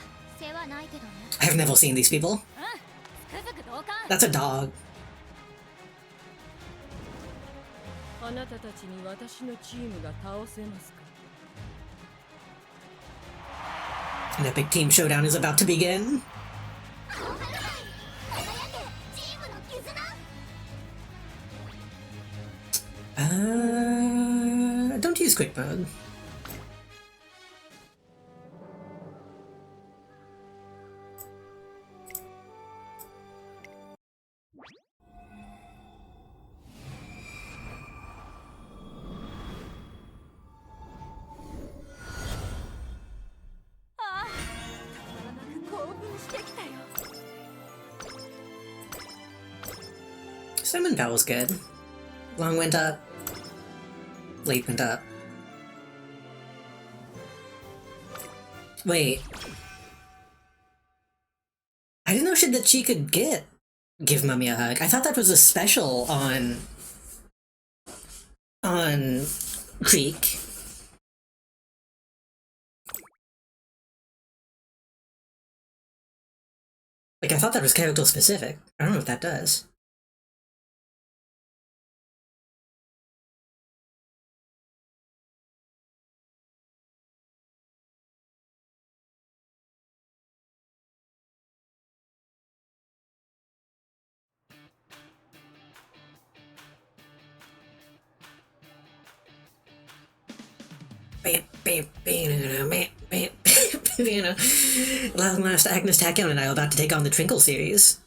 世話ないけどね。 I have never seen these people. つくづく同感。 That's a dog. あなたたちに私のチームが倒せますか？ An epic team showdown is about to begin. 輝けチームの絆。 Don't use quick mode. Summon Bell was good. Long went up. Late went up. Wait. I didn't know that she could give Mummy a hug. I thought that was a special on Creek. Like, I thought that was character specific. I don't know if that does. Last Agnes Tachyon and I are about to take on the Trinkle series.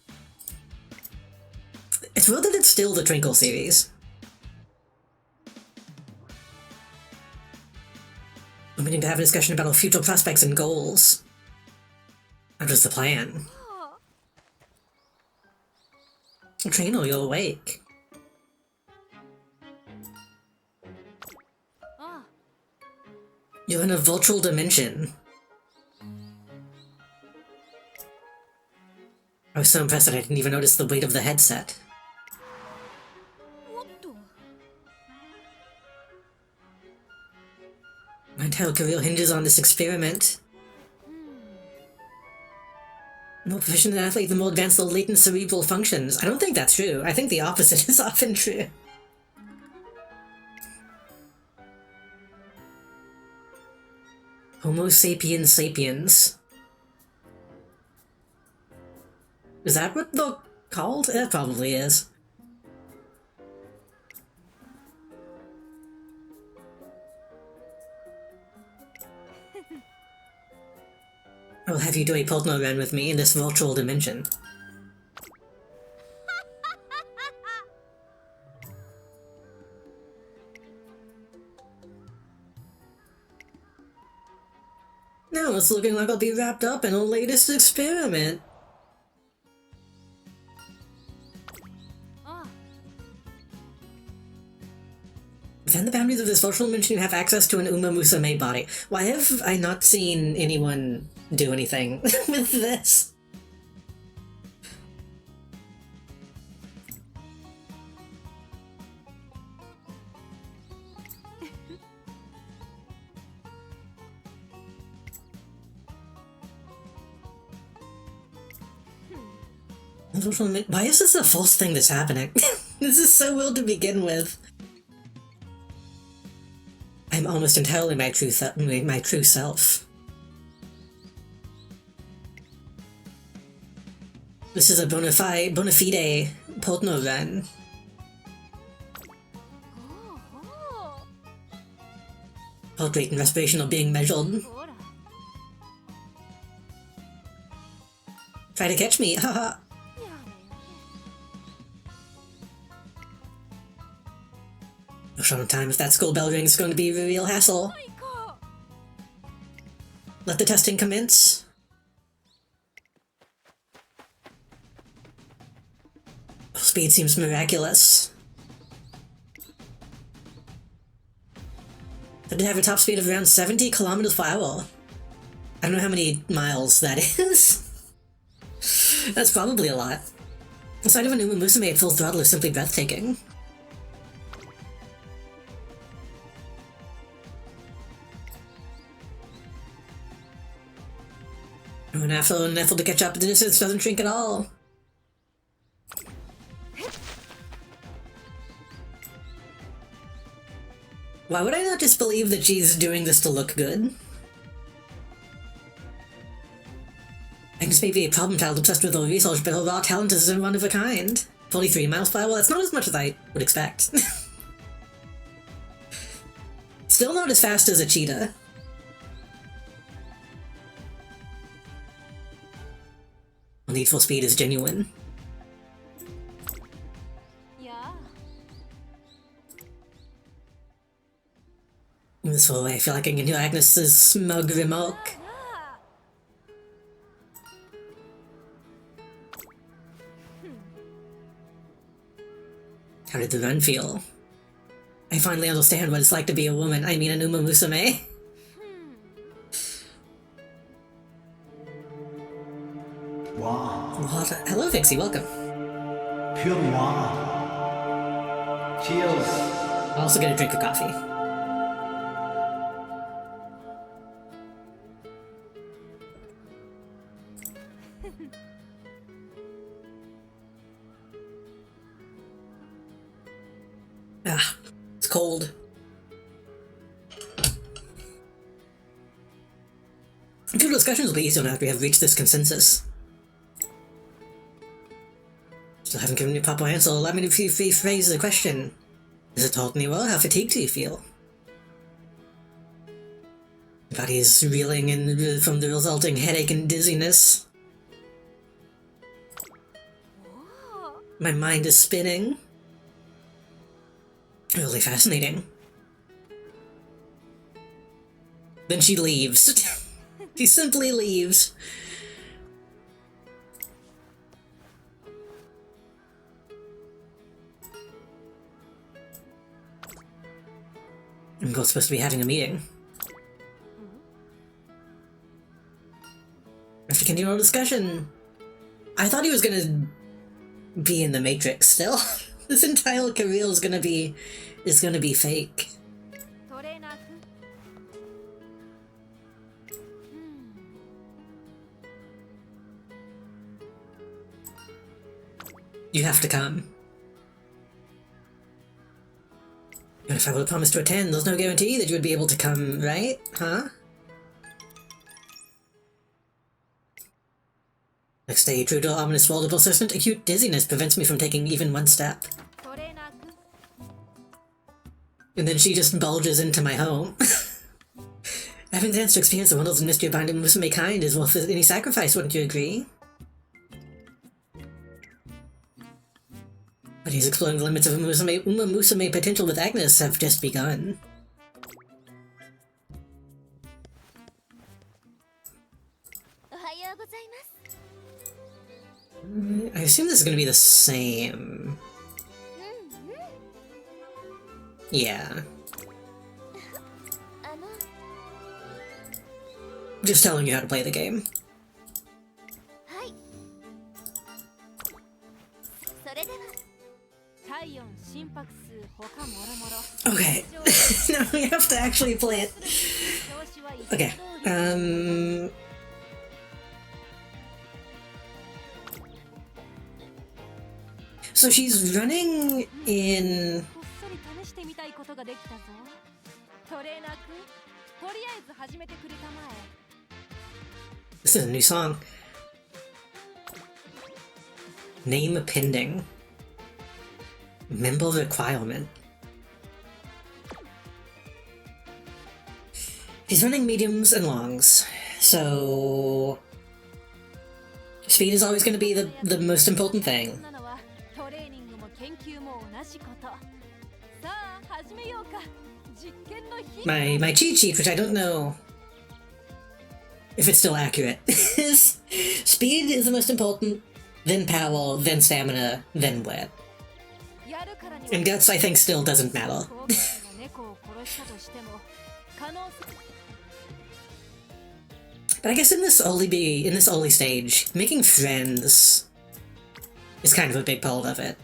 It's weird that it's still the Trinkle series. We're meeting to have a discussion about our future prospects and goals. What was the plan? Trino, you're awake. You're in a virtual dimension. I was so impressed that I didn't even notice the weight of the headset. My entire career hinges on this experiment. The more proficient an athlete, the more advanced the latent cerebral functions. I don't think that's true. I think the opposite is often true. Homo sapiens sapiens. Is that what they're called? It probably is. I'll have you do a partner run with me in this virtual dimension. Now it's looking like I'll be wrapped up in a latest experiment. Within the boundaries of this virtual dimension, you have access to an Umamusume body. Why have I not seen anyone do anything with this? Why is this a false thing that's happening? This is so weird to begin with. I'm almost entirely my true self. This is a bona fide partner run. Heart rate and respiration are being measured. Try to catch me, haha. No short of time if that school bell rings, it's going to be a real hassle. Let the testing commence. Speed seems miraculous. Did it have a top speed of around 70 kilometers per hour? I don't know how many miles that is. That's probably a lot. The sight of an Umamusume at full throttle is simply breathtaking. Oh, an effort to catch up, the distance doesn't shrink at all. Why would I not just believe that she's doing this to look good? Agnes may be a problem child obsessed with her research, but her raw talent is one of a kind. 43 miles per hour, that's not as much as I would expect. Still not as fast as a cheetah. Need for Speed is genuine. In this whole way, I feel like I can hear Agnes's smug remark. How did the run feel? I finally understand what it's like to be a woman. I mean, an Umamusume. Wow. What? Hello, Vixie. Welcome. Pure noir. Cheers. I'll also get a drink of coffee. Ah, it's cold. Future discussions will be easier now that we have reached this consensus. Still haven't given you a proper answer. Allow me to rephrase the question. Is it talking well? How fatigued do you feel? My body is reeling from the resulting headache and dizziness. My mind is spinning. Really fascinating. Then she leaves. She simply leaves. I'm supposed to be having a meeting. We have to continue our discussion. I thought he was gonna be in the Matrix still. This entire career is gonna be fake. You have to come. And if I would have promised to attend, there's no guarantee that you would be able to come, right? Huh? Next day, true to our ominous role, the persistent acute dizziness prevents me from taking even one step. And then she just bulges into my home. Having the chance to experience the wonders and mystery behind Musume kind is worth any sacrifice, wouldn't you agree? But he's exploring the limits of Umamusume potential with Agnes have just begun. I assume this is going to be the same. Yeah. Just telling you how to play the game. Okay, now we have to actually play it. Okay, so she's running in... This is a new song. Name pending. Member requirement. He's running mediums and longs, so Speed is always going to be the most important thing. なのはトレーニングも研究も同じこと。さあ始めようか。実験の日。My cheat sheet, which I don't know if it's still accurate, is speed is the most important, then power, then stamina, then wit. やるからには And guts, I think, still doesn't matter. 後継者が猫を殺したとしても可能性 But I guess in this early stage, making friends is kind of a big part of it.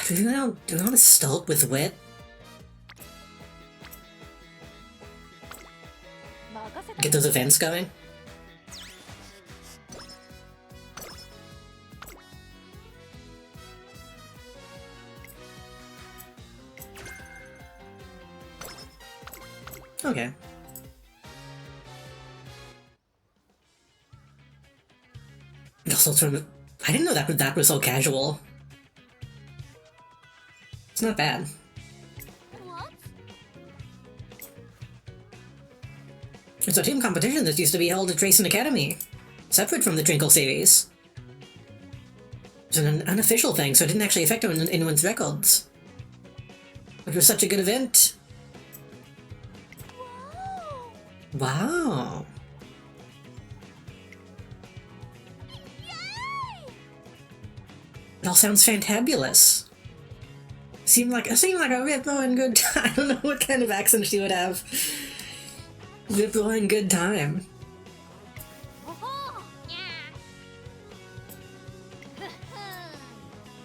Do we want to start with wit? Get those events going? Okay. Also, I didn't know that was so casual. It's not bad. It's a team competition that used to be held at Racing Academy, separate from the Trinkle series. It's an unofficial thing, so it didn't actually affect anyone's records. It was such a good event. Wow. It all sounds fantabulous. Seemed like a rip-roaring good time. I don't know what kind of accent she would have. Rip-roaring good time.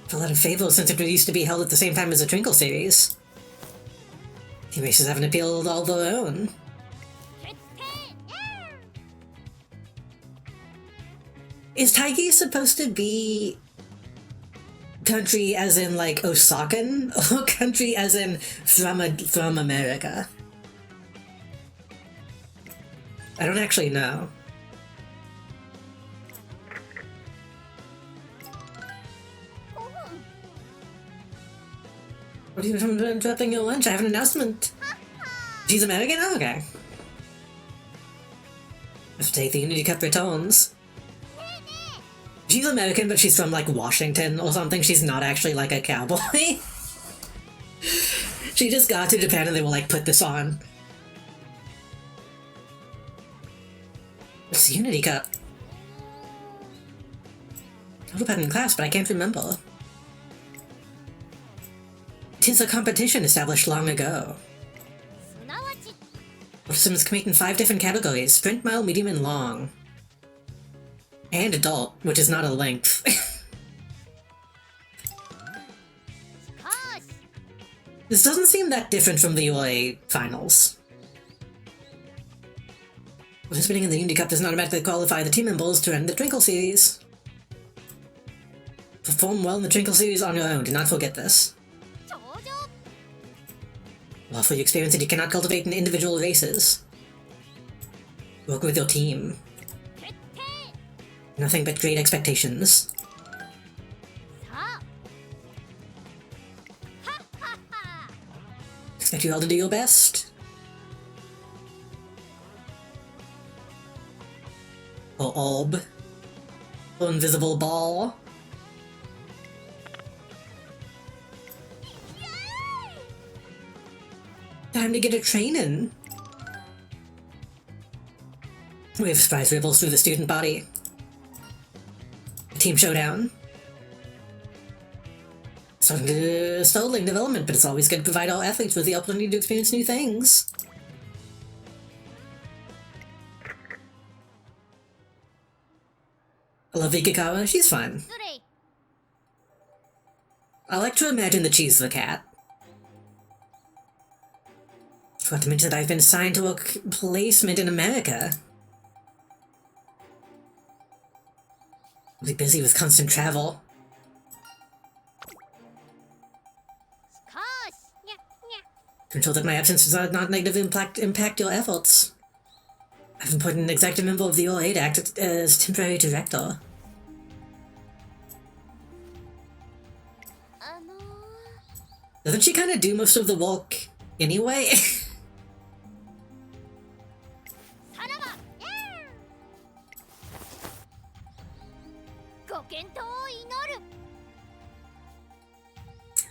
Fell out of favor since it used to be held at the same time as the Trinkle series. The races have an appeal all their own. Is Taiki supposed to be country as in like Osakan, or country as in from America? I don't actually know. What are you interrupting your lunch? I have an announcement. She's American? Oh, okay. Have to take the Unity Cup returns. She's American, but she's from, like, Washington or something. She's not actually, like, a cowboy. She just got to Japan and they were like, put this on. It's the Unity Cup. I would have had it in class, but I can't remember. 'Tis a competition established long ago. Participants compete in 5 different categories: sprint, mile, medium, and long. And adult, which is not a length. This doesn't seem that different from the UA finals. Participating in the Unity Cup does not automatically qualify the team members to enter the Trinkle series. Perform well in the Trinkle series on your own, do not forget this. Well, for your experience that you cannot cultivate in individual races. Work with your team. Nothing but great expectations. Expect you all to do your best. Or orb. Or invisible ball. Time to get a training. We have surprise ripples through the student body. Team showdown. Stalling development, but it's always good to provide all athletes with the opportunity to experience new things. I love Ikikawa, she's fun. I like to imagine that she's the cat. Forgot to mention that I've been assigned to a placement in America. I'll be busy with constant travel. To ensure that my absence does not negatively impact your efforts. I've been put an executive member of the OA to act as temporary director. Doesn't she kind of do most of the work anyway?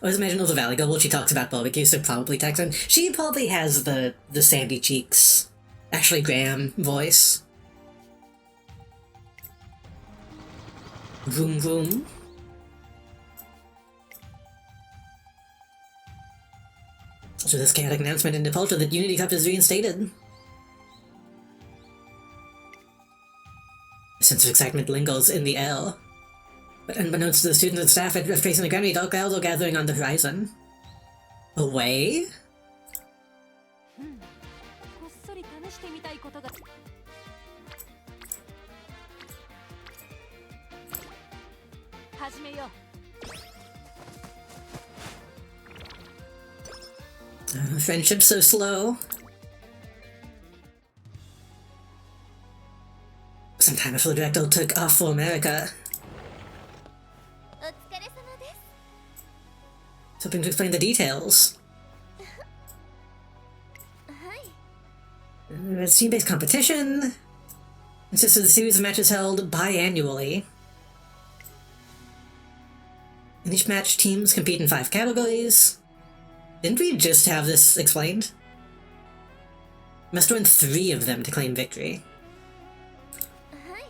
always imagine Elsa Valley Girl when she talks about barbecue, so probably Texan. She probably has the Sandy Cheeks, Ashley Graham voice. Vroom vroom. So this chaotic announcement in Nepal that Unity Cup is reinstated. A sense of excitement lingers in the air. But unbeknownst to the students and staff at Trace and the Granny, dark clouds are gathering on the horizon. Away? こっそり試してみたいことが始めよう Friendship's so slow. Some time before the director took off for America. お疲れ様です Hoping to explain the details. はい It's team-based competition. Consists of a series of matches held biannually. In each match, teams compete in 5 categories. Didn't we just have this explained? Must win 3 of them to claim victory. はい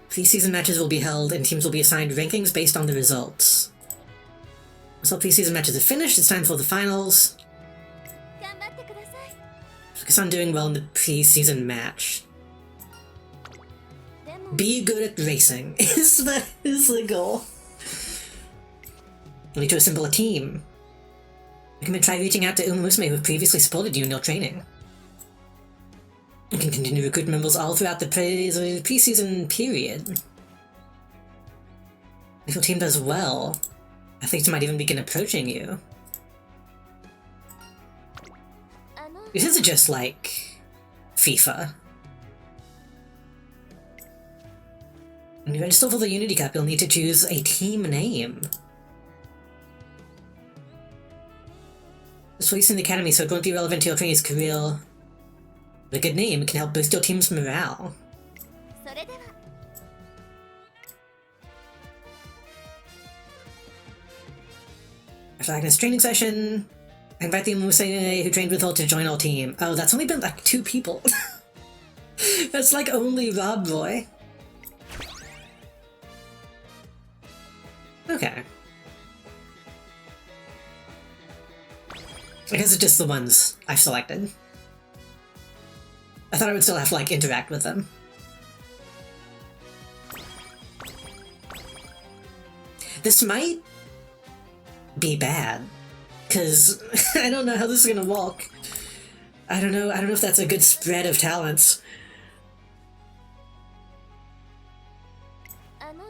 Pre-season matches will be held, and teams will be assigned rankings based on the results. Once all pre-season matches are finished, it's time for the finals. 頑張ってください Focus on doing well in the pre-season match. でも Be good at racing is the goal. You'll need to assemble a team. Recommend try reaching out to Umamusume who have previously supported you in your training. You can continue to recruit members all throughout the pre-season period. If your team does well, athletes might even begin approaching you. あの This isn't just like FIFA. When you register for the Unity Cup, you'll need to choose a team name. It's released in the academy, so it won't be relevant to your trainee's career. But a good name can help boost your team's morale. それでは After Agnes' training session, I invite the Umamusume who trained with her to join our team. Oh, that's only been like 2 people. That's like only Rob Boy. Okay. I guess it's just the ones I've selected. I thought I would still have to, like, interact with them. This might be bad, because I don't know how this is gonna walk. I don't know if that's a good spread of talents. あの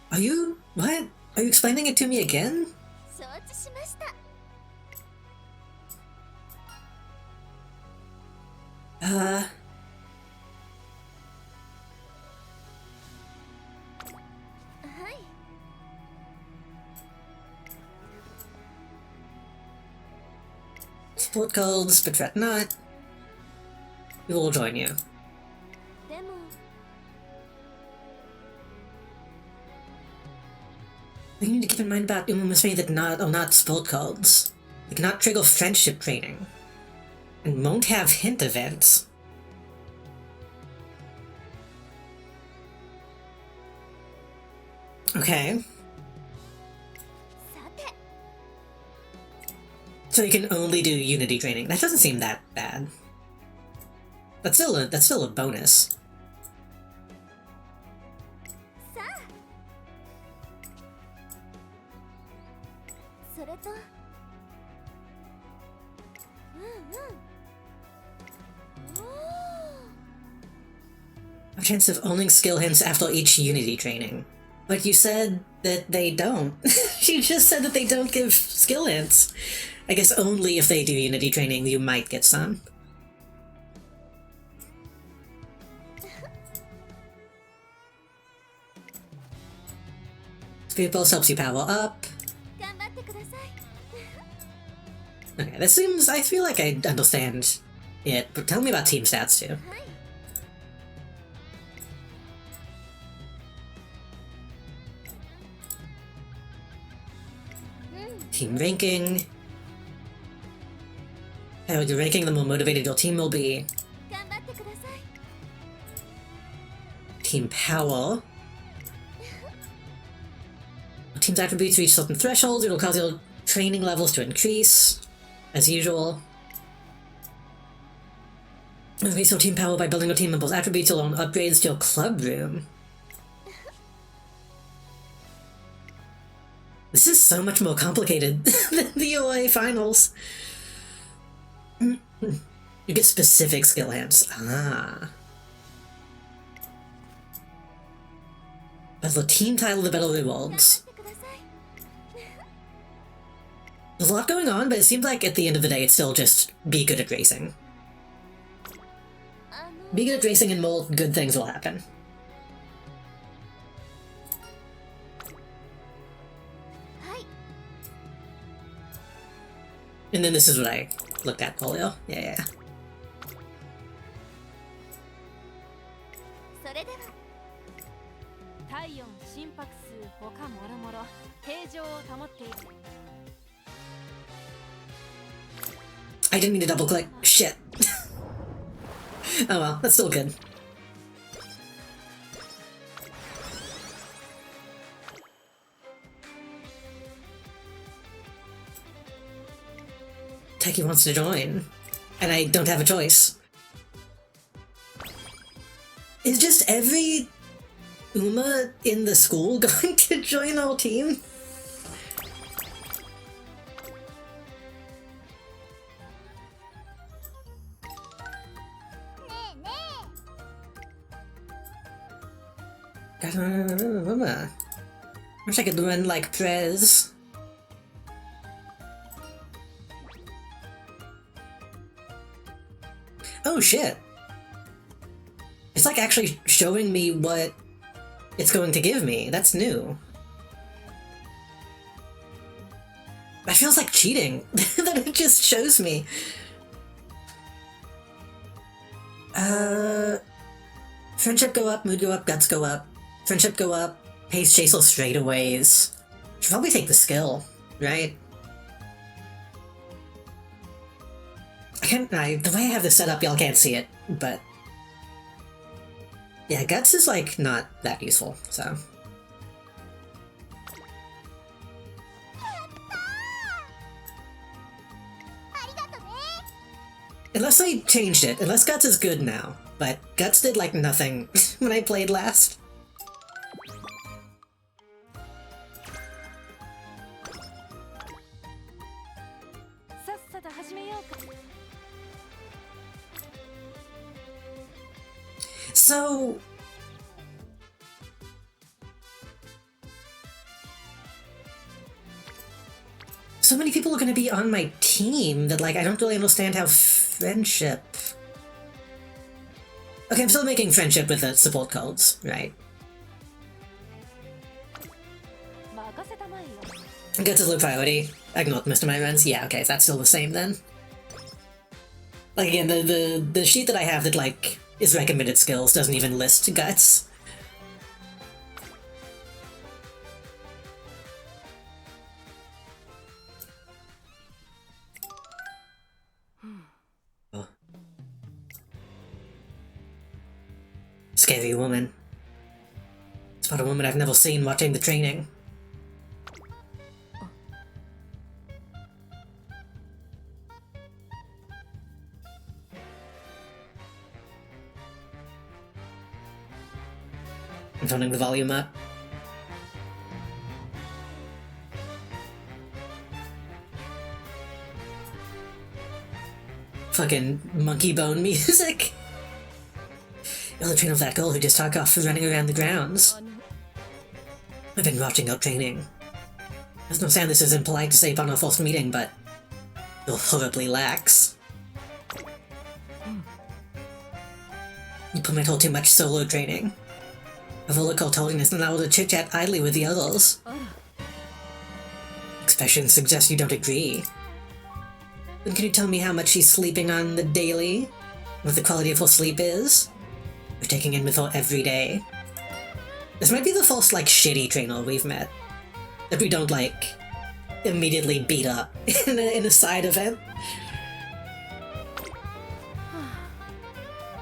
Are you... what? Are you explaining it to me again? 承知しました Uh... はい Sport codes, but fret not. We will join you. でも You need to keep in mind about Umamusume that are not sport codes. They cannot trigger friendship training. And won't have hint events. Okay. さて So you can only do Unity training. That doesn't seem that bad. That's still a bonus. さあそれとおお A chance of owning skill hints after each Unity training. But you said that they don't. You just said that they don't give skill hints. I guess only if they do Unity training you might get some. Spirit Pulse helps you power up. 頑張ってください Okay, this seems... I feel like I understand it, but tell me about team stats too. はい I Team ranking. The higher your ranking, the more motivated your team will be. 頑張ってください。 Team power. When team's attributes reach certain thresholds, it'll cause your training levels to increase, as usual. Increase your team power by building your team members' attributes along upgrades to your club room. This is so much more complicated than the OA finals. You get specific skill hands. Ah. But the team title, the battle rewards. 頑張ってください。 There's a lot going on, but it seems like at the end of the day, it's still just be good at racing. あの Be good at racing and more good things will happen. はい。 And then this is what I looked at, Polio. Yeah. それでは。 体温心拍数他もろもろ平常を保っている I didn't mean to double click. Shit. Oh well, that's still good. Taki wants to join, and I don't have a choice. Is just every Uma in the school going to join our team? Uma. Wish I could run like Prez. Oh shit. It's like actually showing me what it's going to give me. That's new. That feels like cheating. That it just shows me. Friendship go up, mood go up, guts go up. Friendship go up, pace chase or straightaways. Should probably take the skill, right? The way I have this set up, y'all can't see it, but yeah, guts is like not that useful, so. Unless they changed it, unless guts is good now, but guts did like nothing when I played last. So many people are going to be on my team that like I don't really understand how friendship. Okay, I'm still making friendship with the support codes, right? Guts is low priority. I can most of my runs. Yeah, okay, that's still the same then. Like again, the sheet that I have that like is recommended skills doesn't even list guts. Oh. Scary woman. It's about a woman I've never seen watching the training. I'm turning the volume up. Fucking monkey bone music. You're the trainer of that girl who just took off for running around the grounds. I've been watching your training. There's no sound this isn't polite to say upon our first meeting, but you're horribly lax. You permit her too much solo training. A vocal told is not able to chit-chat idly with the others. Expressions suggest you don't agree. Then can you tell me how much she's sleeping on the daily? What the quality of her sleep is? We're taking in with her every day. This might be the first, like, shitty trainer we've met. That we don't, like, immediately beat up in a side event.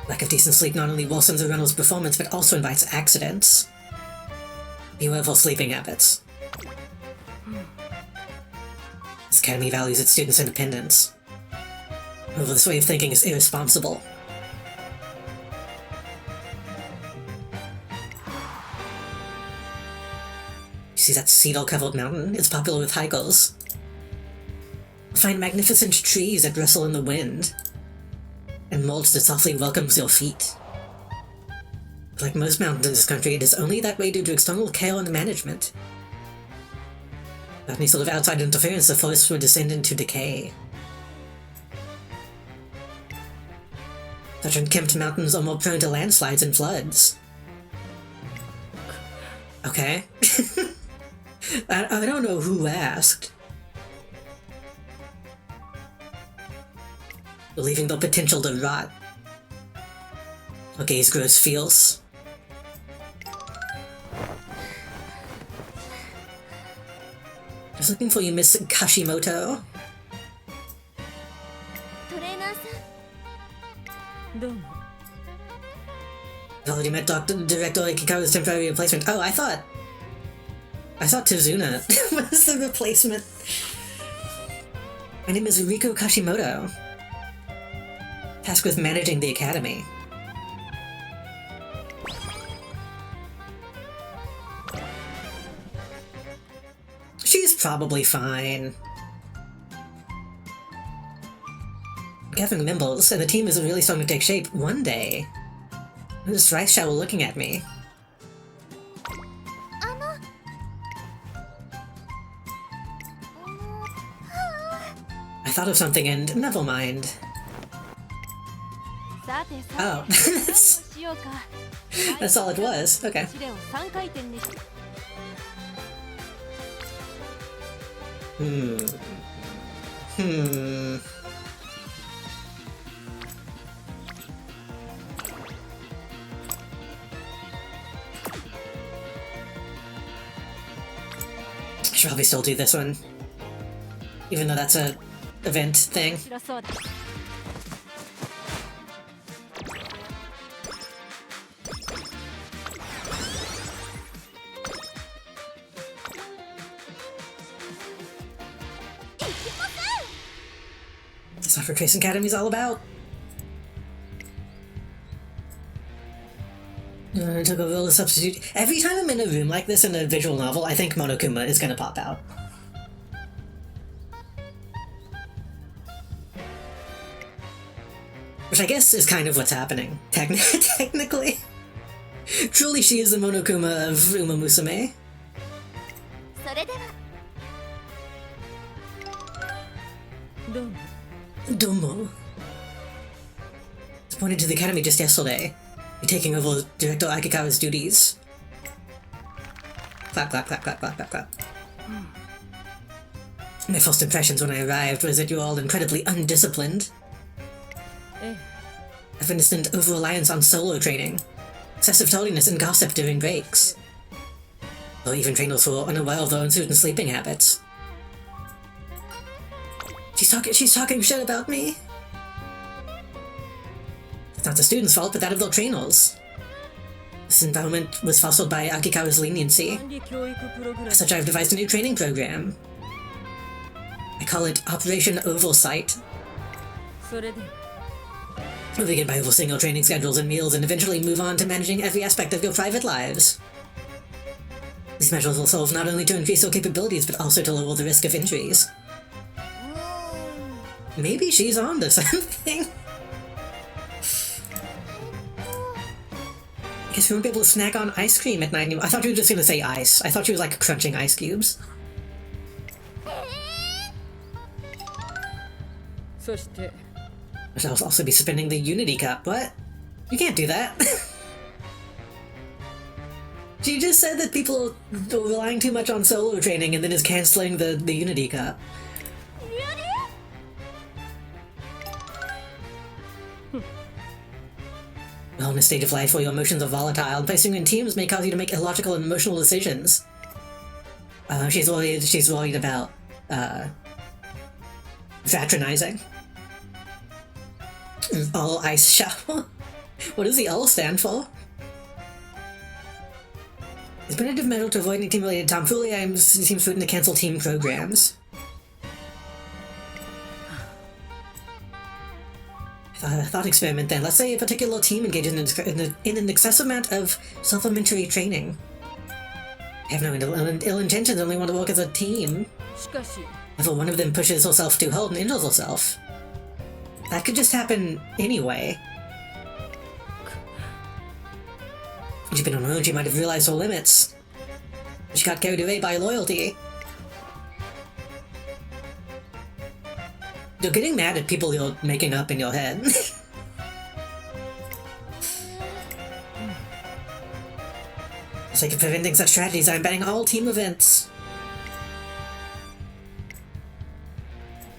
Lack of decent sleep not only worsens a runner's performance, but also invites accidents. Beware of sleeping habits. This academy values its students' independence. However, this way of thinking is irresponsible. You see that cedar-covered mountain? It's popular with hikers. Find magnificent trees that rustle in the wind, and mulch that softly welcomes your feet. But like most mountains in this country, it is only that way due to external care and management. Without any sort of outside interference, the forests would descend into decay. Such unkempt mountains are more prone to landslides and floods. Okay. I don't know who asked. Believing the potential to rot. Her gaze grows fierce. Just looking for you, Miss Kashimoto. トレーナーさん、どうも。 I've already met Director Ikikawa's temporary replacement. Oh, I thought Tazuna was the replacement. My name is Riko Kashimoto. Tasked with managing the academy. She's probably fine. Gathering members, and the team is really starting to take shape one day. This rice shower looking at me. I thought of something and never mind. さてさて、 Oh, 何をしようか。 that's all it was. Okay. 指令を3回転にし I should probably still do this one. Even though that's a event thing. 白そうだ。 That's not what Trace Academy's all about. Took a role as substitute. Every time I'm in a room like this in a visual novel, I think Monokuma is gonna pop out. Which I guess is kind of what's happening, technically. Truly, she is the Monokuma of Umamusume. それでは どうも。 Domo. Was appointed to the academy just yesterday. You're taking over Director Akikawa's duties. Clap, clap, clap, clap, clap, clap, clap. My first impressions when I arrived was that you're all incredibly undisciplined. ええ、 I've witnessed an over-reliance on solo training, excessive tardiness and gossip during breaks. Or even trainers who are unaware of their own student sleeping habits. She's talking shit about me. It's not the students' fault, but that of their trainers. This environment was fostered by Akikawa's leniency. 管理教育プログラム As such, I've devised a new training program. I call it Operation Oversight. それで We'll begin by overseeing your training schedules and meals, and eventually move on to managing every aspect of your private lives. These measures will serve not only to increase your capabilities, but also to lower the risk of injuries. Maybe she's on to something. I guess we won't be able to snack on ice cream at night anymore. I thought you were just gonna say ice. I thought she was like crunching ice cubes. そして I'll also be spinning the Unity Cup. What? You can't do that. She just said that people are relying too much on solo training and then is canceling the Unity Cup. Well, in a stage of life where your emotions are volatile, and placing you in teams may cause you to make illogical and emotional decisions. She's worried about fraternizing. All ice show. What does the all stand for? As preventative measure to avoid any team-related tomfoolery, I seems prudent to cancel team programs. Thought experiment then. Let's say a particular team engages in an excessive amount of supplementary training. I have no ill intentions, only want to work as a team. If one of them pushes herself too hard and injures herself. That could just happen anyway. If she'd been on her own, she might have realized her limits. She got carried away by loyalty. You're getting mad at people you're making up in your head. For the sake of preventing such tragedies, I'm banning all team events.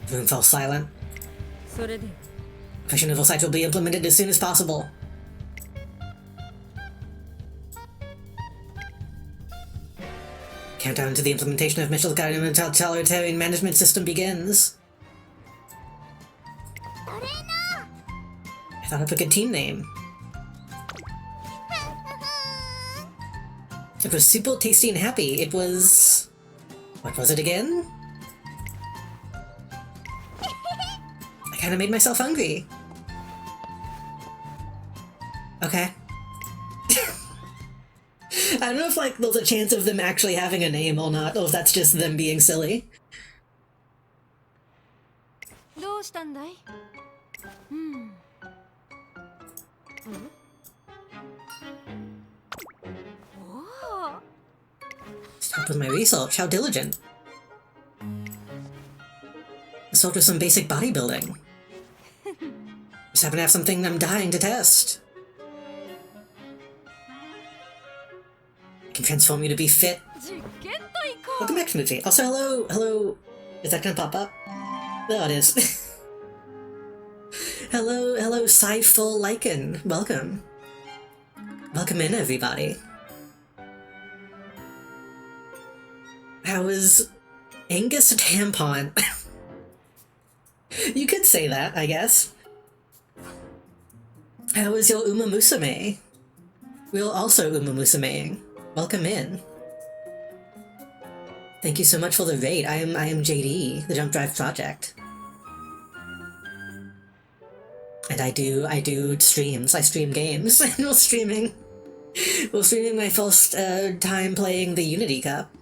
The room fell silent. Question oversight will be implemented as soon as possible. Countdown to the implementation of Mitchell's Guidance and Totalitarian Management System begins. I thought of a good team name. It was super tasty and happy. It was... what was it again? I kinda made myself hungry. Okay. I don't know if, like, there's a chance of them actually having a name or not, or if that's just them being silly. Start with my research. How diligent. Sort of some basic bodybuilding. Just happen to have something I'm dying to test. I can transform you to be fit. Welcome back to the movie. Also, hello. Is that gonna pop up? There it is. hello, Sci-Full Lycan. Welcome. Welcome in, everybody. How is Angus a tampon? You could say that, I guess. How is your Umamusume? We'll also Umamusumeing. Welcome in. Thank you so much for the raid. I am JD, the Jump Drive Project. And I do streams. I stream games. And we're streaming my first time playing the Unity Cup.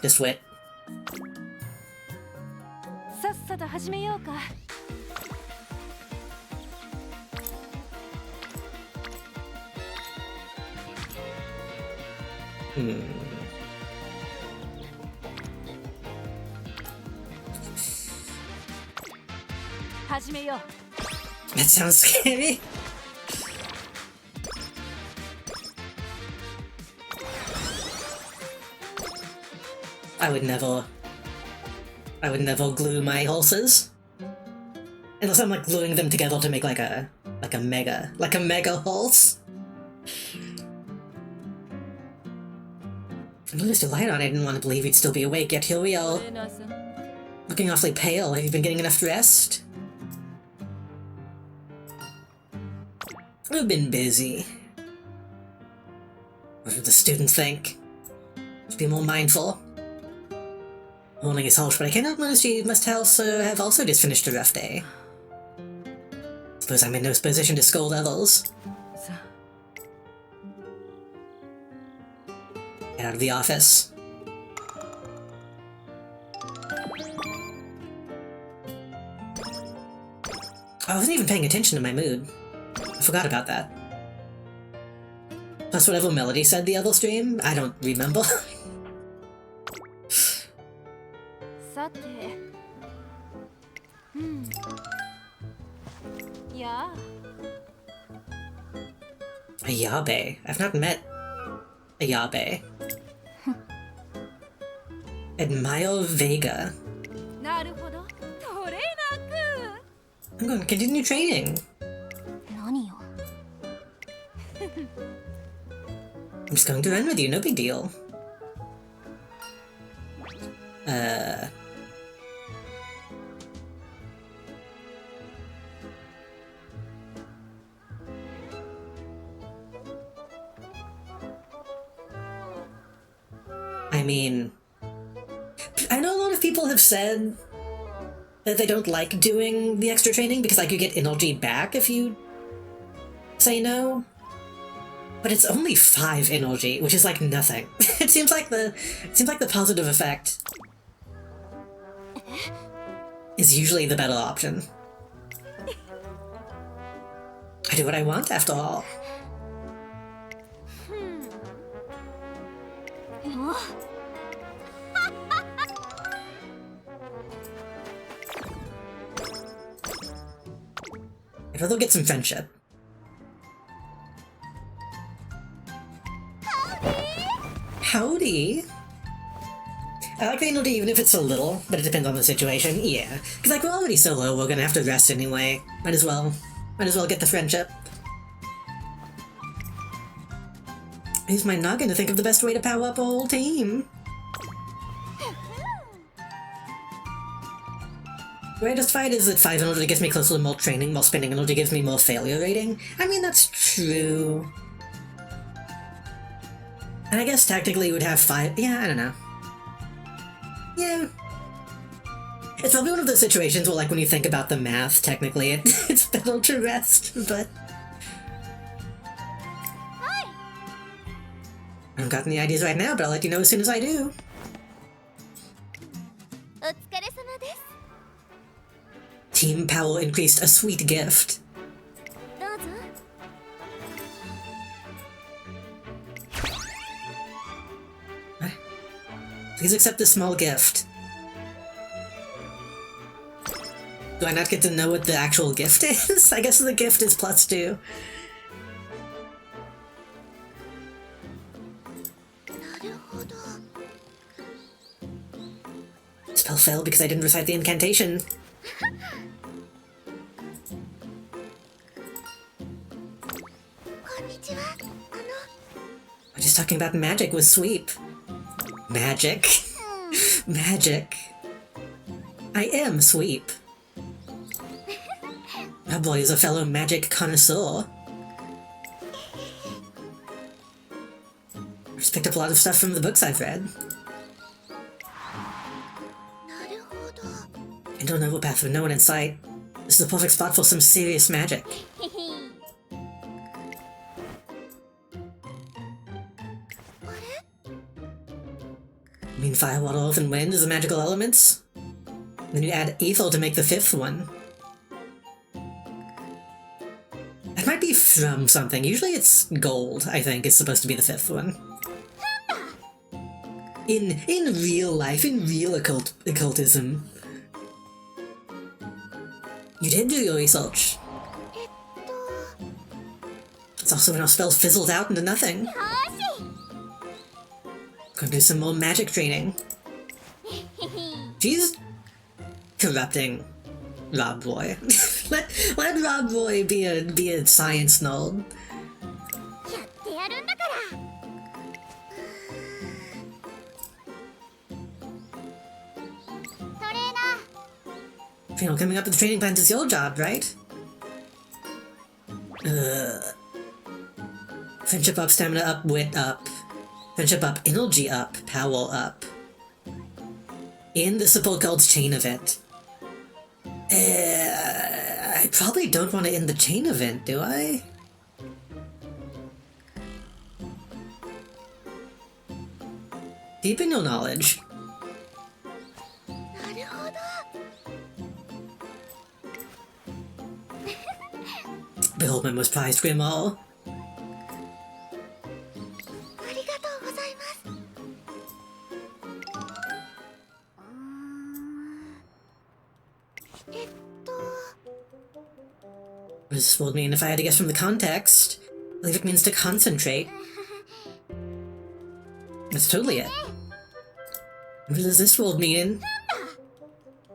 Just wait. That sounds scary. I would never glue my horses. Unless I'm like gluing them together to make like a mega horse. I noticed your light on. I didn't want to believe he'd still be awake, yet here we are. Looking awfully pale. Have you been getting enough rest? I've been busy. What do the students think? Just be more mindful. Morning is harsh, but I cannot notice you must have also just finished a rough day. Suppose I'm in no position to scold others. Get out of the office. I wasn't even paying attention to my mood. I forgot about that. Plus whatever Melody said the other stream, I don't remember. Ayabe. I've not met Ayabe. Admire Vega. I'm going to continue training. 何よ。 I'm just going to run with you, no big deal. I mean, I know a lot of people have said that they don't like doing the extra training because, like, you get energy back if you say no. But it's only 5 energy, which is like nothing. It seems like the positive effect is usually the better option. I do what I want, after all. I'd rather get some friendship. Howdy! I like the energy even if it's a little, but it depends on the situation, yeah. Because, like, we're already so low, we're gonna have to rest anyway. Might as well get the friendship. Use my noggin to think of the best way to power up a whole team. The way I justify it is that 5 energy gets me closer to more training, while spending energy gives me more failure rating. I mean, that's true. And I guess technically you would have 5... Yeah, I don't know. Yeah. It's probably one of those situations where, like, when you think about the math, technically it's better to rest, but... I haven't got any ideas right now, but I'll let you know as soon as I do. お疲れ様です。 Team Powell increased a sweet gift. どうぞ。 Please accept this small gift. Do I not get to know what the actual gift is? I guess the gift is +2. Spell failed because I didn't recite the incantation. We're just talking about magic with sweep. Magic. Magic. I am sweep. That boy is a fellow magic connoisseur. I just picked up a lot of stuff from the books I've read. Into a noble path with no one in sight. This is the perfect spot for some serious magic. You mean fire, water, earth, and wind as the magical elements? Then you add ether to make the 5th one. That might be from something. Usually it's gold, I think, is supposed to be the 5th one. In real life, in real occultism. You did do your research. It's also when our spells fizzled out into nothing. Gonna do some more magic training. She's corrupting Rob Roy. let Rob Roy be a science nerd. You know, coming up with the training plans is your job, right? Friendship up, stamina up, wit up. Friendship up, energy up, power up. In the support called chain event. I probably don't want to end the chain event, do I? Deepen your knowledge. Behold my most prized grimoire. What does this word mean? If I had to guess from the context, I believe it means to concentrate. That's totally it. What does this word mean?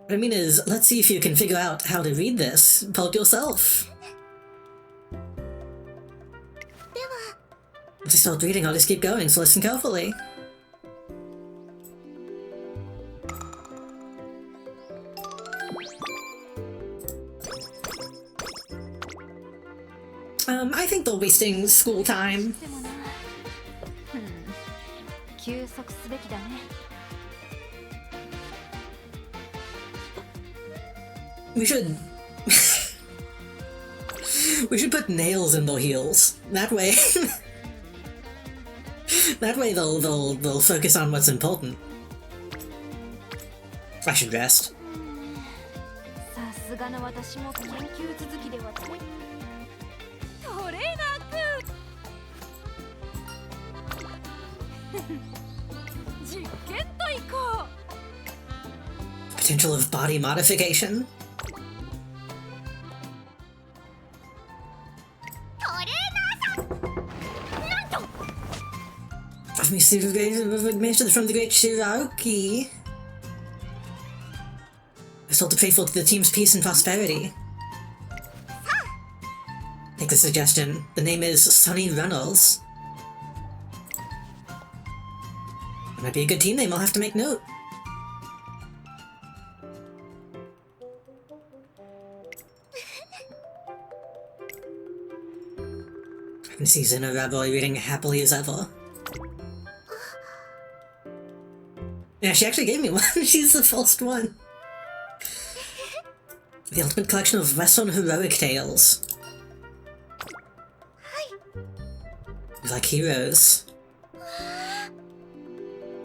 What I mean is, let's see if you can figure out how to read this. Poke yourself. If I start reading, I'll just keep going, so listen carefully. I think they're wasting school time. 休息すべきだね。We should... we should put nails in their heels. That way... that way they'll focus on what's important. I should rest. さすがの私も研究続きではトレーナーくん実験と行こう Potential of body modification? トレーナーさんなんと Of me administered from the great Shirauki. I sought to pray for the team's peace and prosperity. Take the suggestion. The name is Sonny Reynolds. It might be a good team name, I'll have to make note. I can see Zeno Raboy reading happily as ever. Yeah, she actually gave me one. She's the first one. The ultimate collection of Western heroic tales. You like heroes.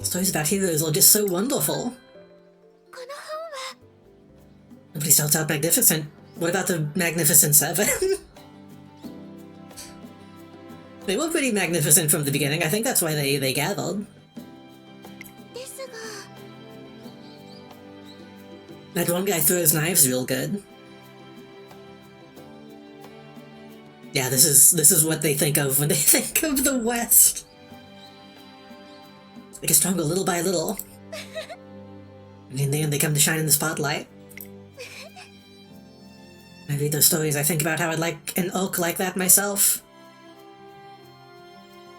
Stories about heroes are just so wonderful. Nobody starts out magnificent. What about the Magnificent Seven? They were pretty magnificent from the beginning. I think that's why they gathered. That one guy throws knives real good. Yeah, this is what they think of when they think of the West. They get stronger little by little. And in the end, they come to shine in the spotlight. When I read those stories, I think about how I'd like an oak like that myself.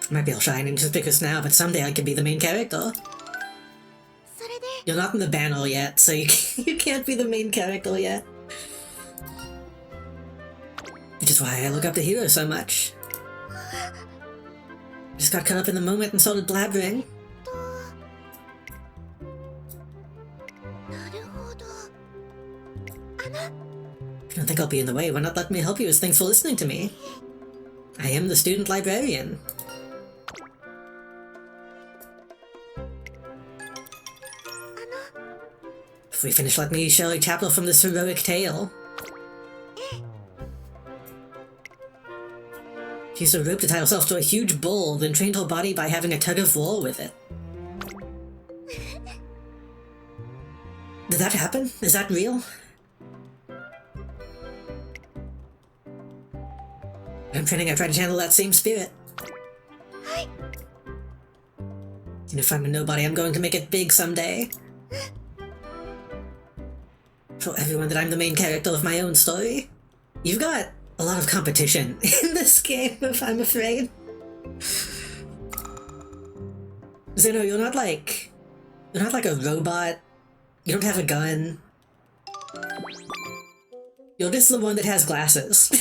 I might be all shiny just because now, but someday I could be the main character. You're not in the banner yet, so you can't be the main character yet. Which is why I look up to heroes so much. I just got caught up in the moment and started blabbering. If you don't think I'll be in the way, why not let me help you as thanks for listening to me? I am the student librarian. If we finish, let me share a chapter from this heroic tale. She used a rope to tie herself to a huge bull, then trained her body by having a tug-of-war with it. Did that happen? Is that real? I'm training, I try to channel that same spirit. And if I'm a nobody, I'm going to make it big someday. Show everyone that I'm the main character of my own story. You've got a lot of competition in this game, if I'm afraid. Zeno, you're not like a robot. You don't have a gun. You're just the one that has glasses.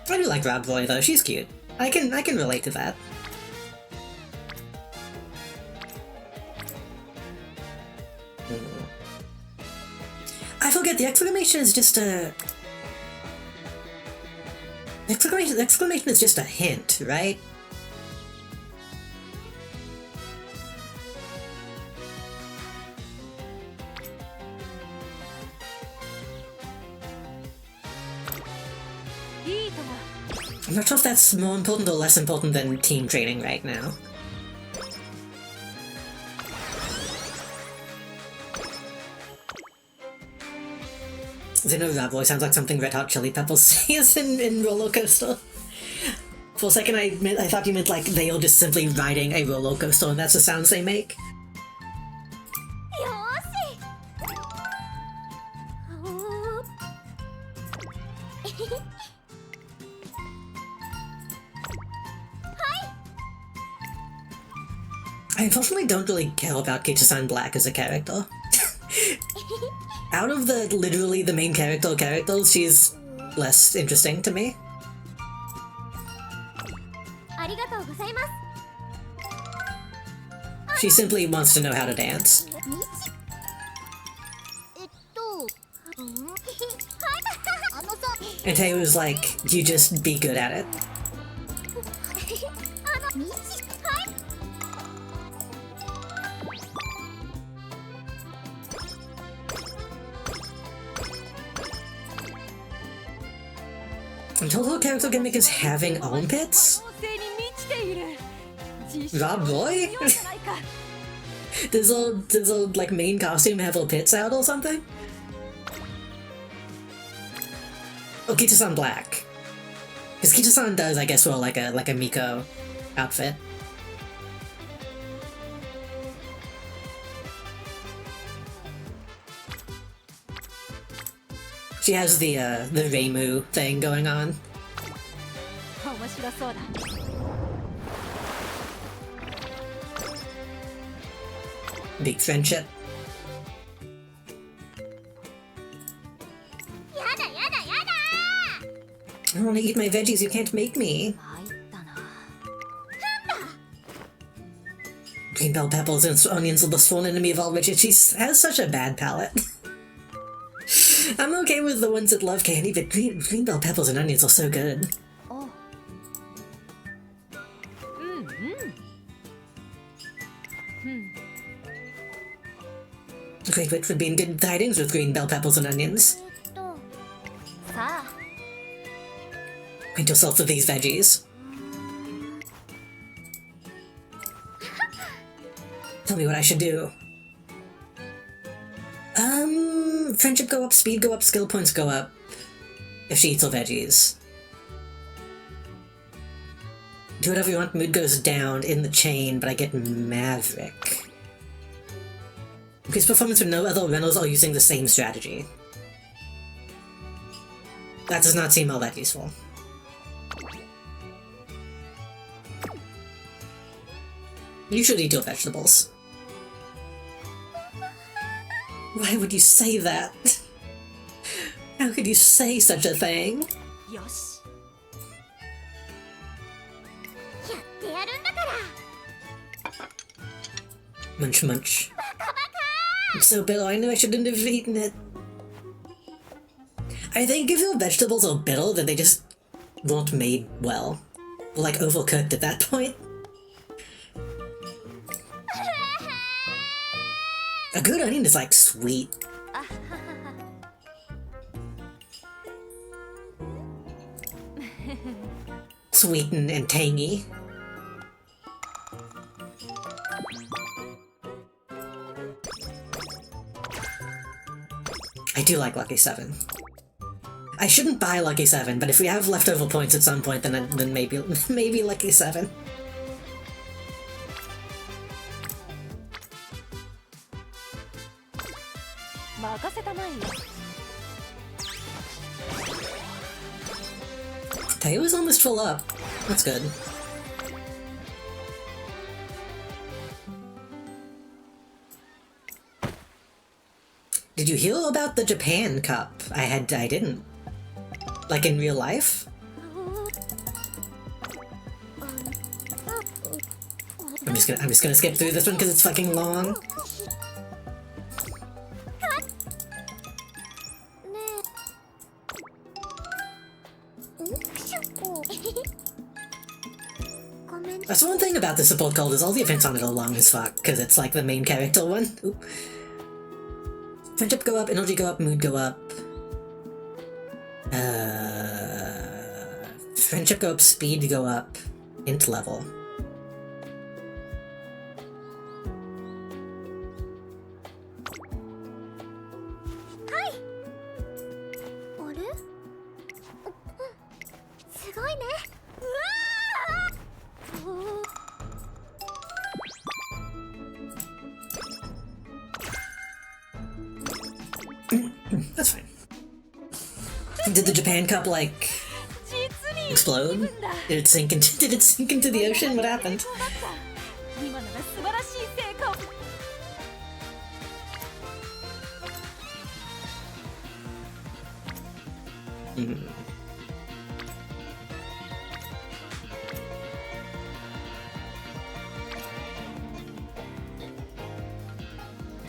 I do like Rob Roy though, she's cute. I can relate to that. I forget, the exclamation is just a... The exclamation is just a hint, right? I'm not sure if that's more important or less important than team training right now. I know that voice sounds like something Red Hot Chili Peppers says in Roller Coaster. For a second, I thought you meant like they are just simply riding a roller coaster and that's the sounds they make. よーしおー I unfortunately don't really care about Kichi-san Black as a character. Out of literally the main characters, she's less interesting to me. ありがとうございます She simply wants to know how to dance. はいあのさ And Tae was like, you just be good at it. あのはい Until her character gimmick is having armpits? 構成に満ちている Rob Roy? じゃないか does the like main costume have her pits out or something? Oh, Kichi-san Black. Because Kichi-san does, I guess, wear like a Miko outfit. She has the Reimu thing going on. 面白そうだ Big friendship. やだやだやだ I want to eat my veggies, you can't make me. 参ったな Green bell peppers and onions are the sworn enemy of all witches. She has such a bad palate. I'm okay with the ones that love candy, but green bell peppers and onions are so good. お Great wit would be in good tidings with green bell peppers and onions. さあ Acquaint yourself with these veggies. Tell me what I should do. Friendship go up, speed go up, skill points go up. If she eats all veggies. Do whatever you want, mood goes down in the chain, but I get Maverick. Increase performance when no other runners are using the same strategy. That does not seem all that useful. You should eat your vegetables. Why would you say that? How could you say such a thing? よしやってやるんだから Munch munch. It's so bitter, I knew I shouldn't have eaten it. I think if your vegetables are bitter, then they just weren't made well. Like overcooked at that point. A good onion is like sweet. Sweet and tangy. I do like Lucky 7. I shouldn't buy Lucky 7, but if we have leftover points at some point, then maybe Lucky 7. Tayo is almost full up. That's good. Did you hear about the Japan Cup? I didn't. Like in real life? I'm just gonna skip through this one because it's fucking long. ごめん That's one thing about the support card is all the events on it are long as fuck, because it's like the main character one. Oop. Friendship go up, energy go up, mood go up. Friendship go up, speed go up, int level. れすごいね。うわー。 That's fine. Did the Japan Cup, like, explode? Did it sink into the ocean? What happened? 今なら素晴らしい成果を。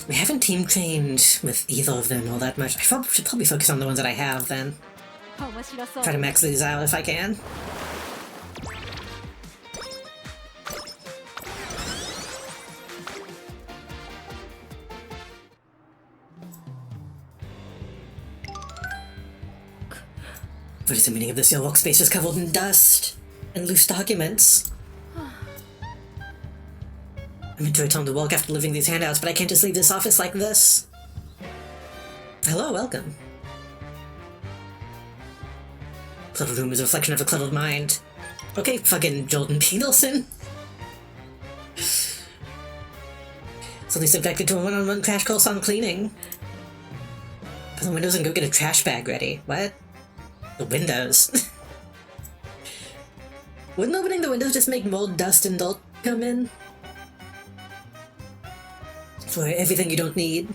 We haven't team trained with either of them all that much. Should probably focus on the ones that I have then. 面白そう。 Try to max these out if I can. What is the meaning of this? Your workspace is covered in dust and loose documents. I meant to return to work after leaving these handouts, but I can't just leave this office like this. Hello, welcome. Cluttered room is a reflection of a cluttered mind. Okay, fucking Jordan Peterson. Suddenly subjected to a one-on-one crash course on cleaning. Open the windows and go get a trash bag ready. What? The windows. Wouldn't opening the windows just make more dust and dirt come in? For everything you don't need.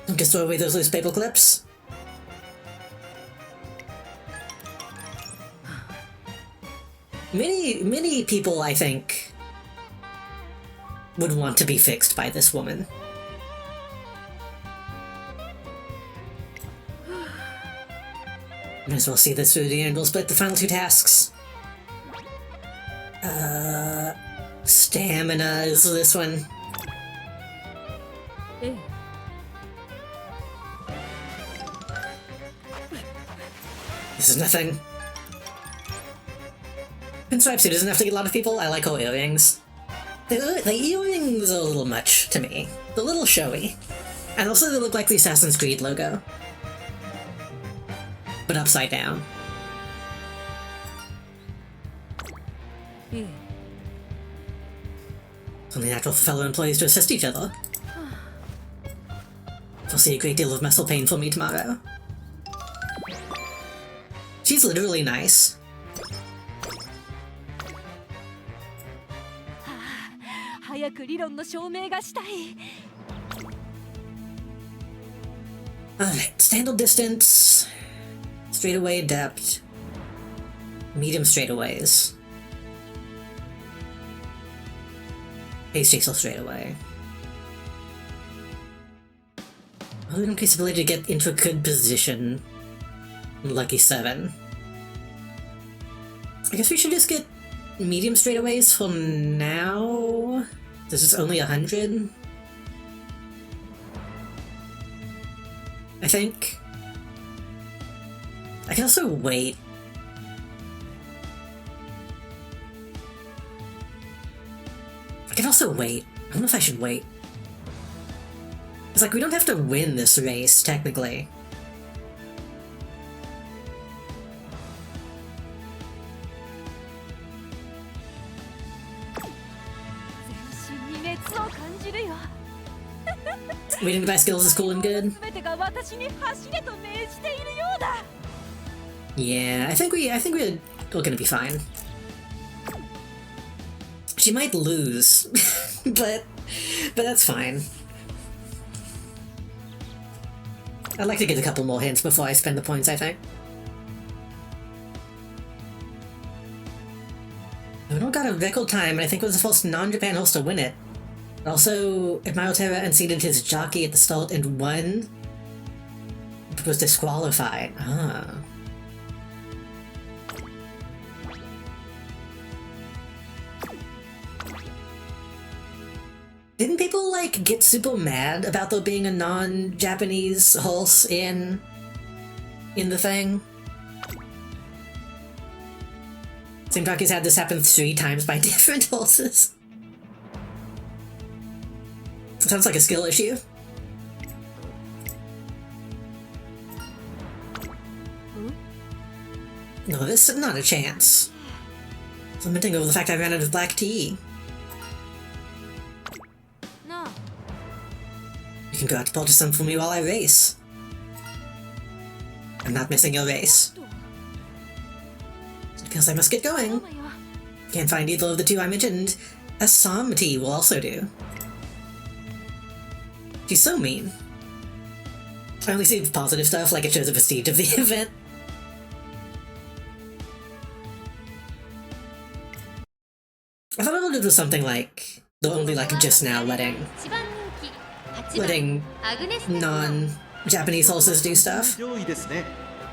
Don't just throw away those loose paper clips. Many people, I think, would want to be fixed by this woman. Might as well see this through the end. We'll split the final two tasks. Stamina is this one. ええ。 This is nothing. Pinstripe suit isn't enough to get a lot of people. I like her earrings. The earrings are a little much to me. They're a little showy. And also they look like the Assassin's Creed logo. But upside down. ええ。 It's only natural for fellow employees to assist each other. You'll see a great deal of muscle pain for me tomorrow. She's literally nice. 早く理論の証明がしたい。 Alright, standard distance, straightaway adept, medium straightaways, pace chaser straightaway. Well, we increase ability to get into a good position. Lucky 7. I guess we should just get medium straightaways for now. This is only 100. I think. I can also wait. I can also wait. I don't know if I should wait. It's like we don't have to win this race, technically. Waiting by skills is cool and good. Yeah, I think we're gonna be fine. She might lose, but that's fine. I'd like to get a couple more hints before I spend the points, I think. We don't got a record time, and I think it was the first non-Japan host to win it. Also, Admiral Terra unseated his jockey at the start and won, but was disqualified. Ah. Didn't people, like, get super mad about there being a non-Japanese horse in the thing? Same jockeys had this happen 3 times by different horses. Sounds like a skill issue. No, this is not a chance. Lamenting over the fact I ran out of black tea. No. You can go out to purchase some for me while I race. I'm not missing your race. Because I must get going. Can't find either of the two I mentioned. A Som tea will also do. She's so mean. I only see positive stuff, like it shows the prestige of the event. I thought I would do something like the only like just now letting non-Japanese horses do stuff. 上位ですね。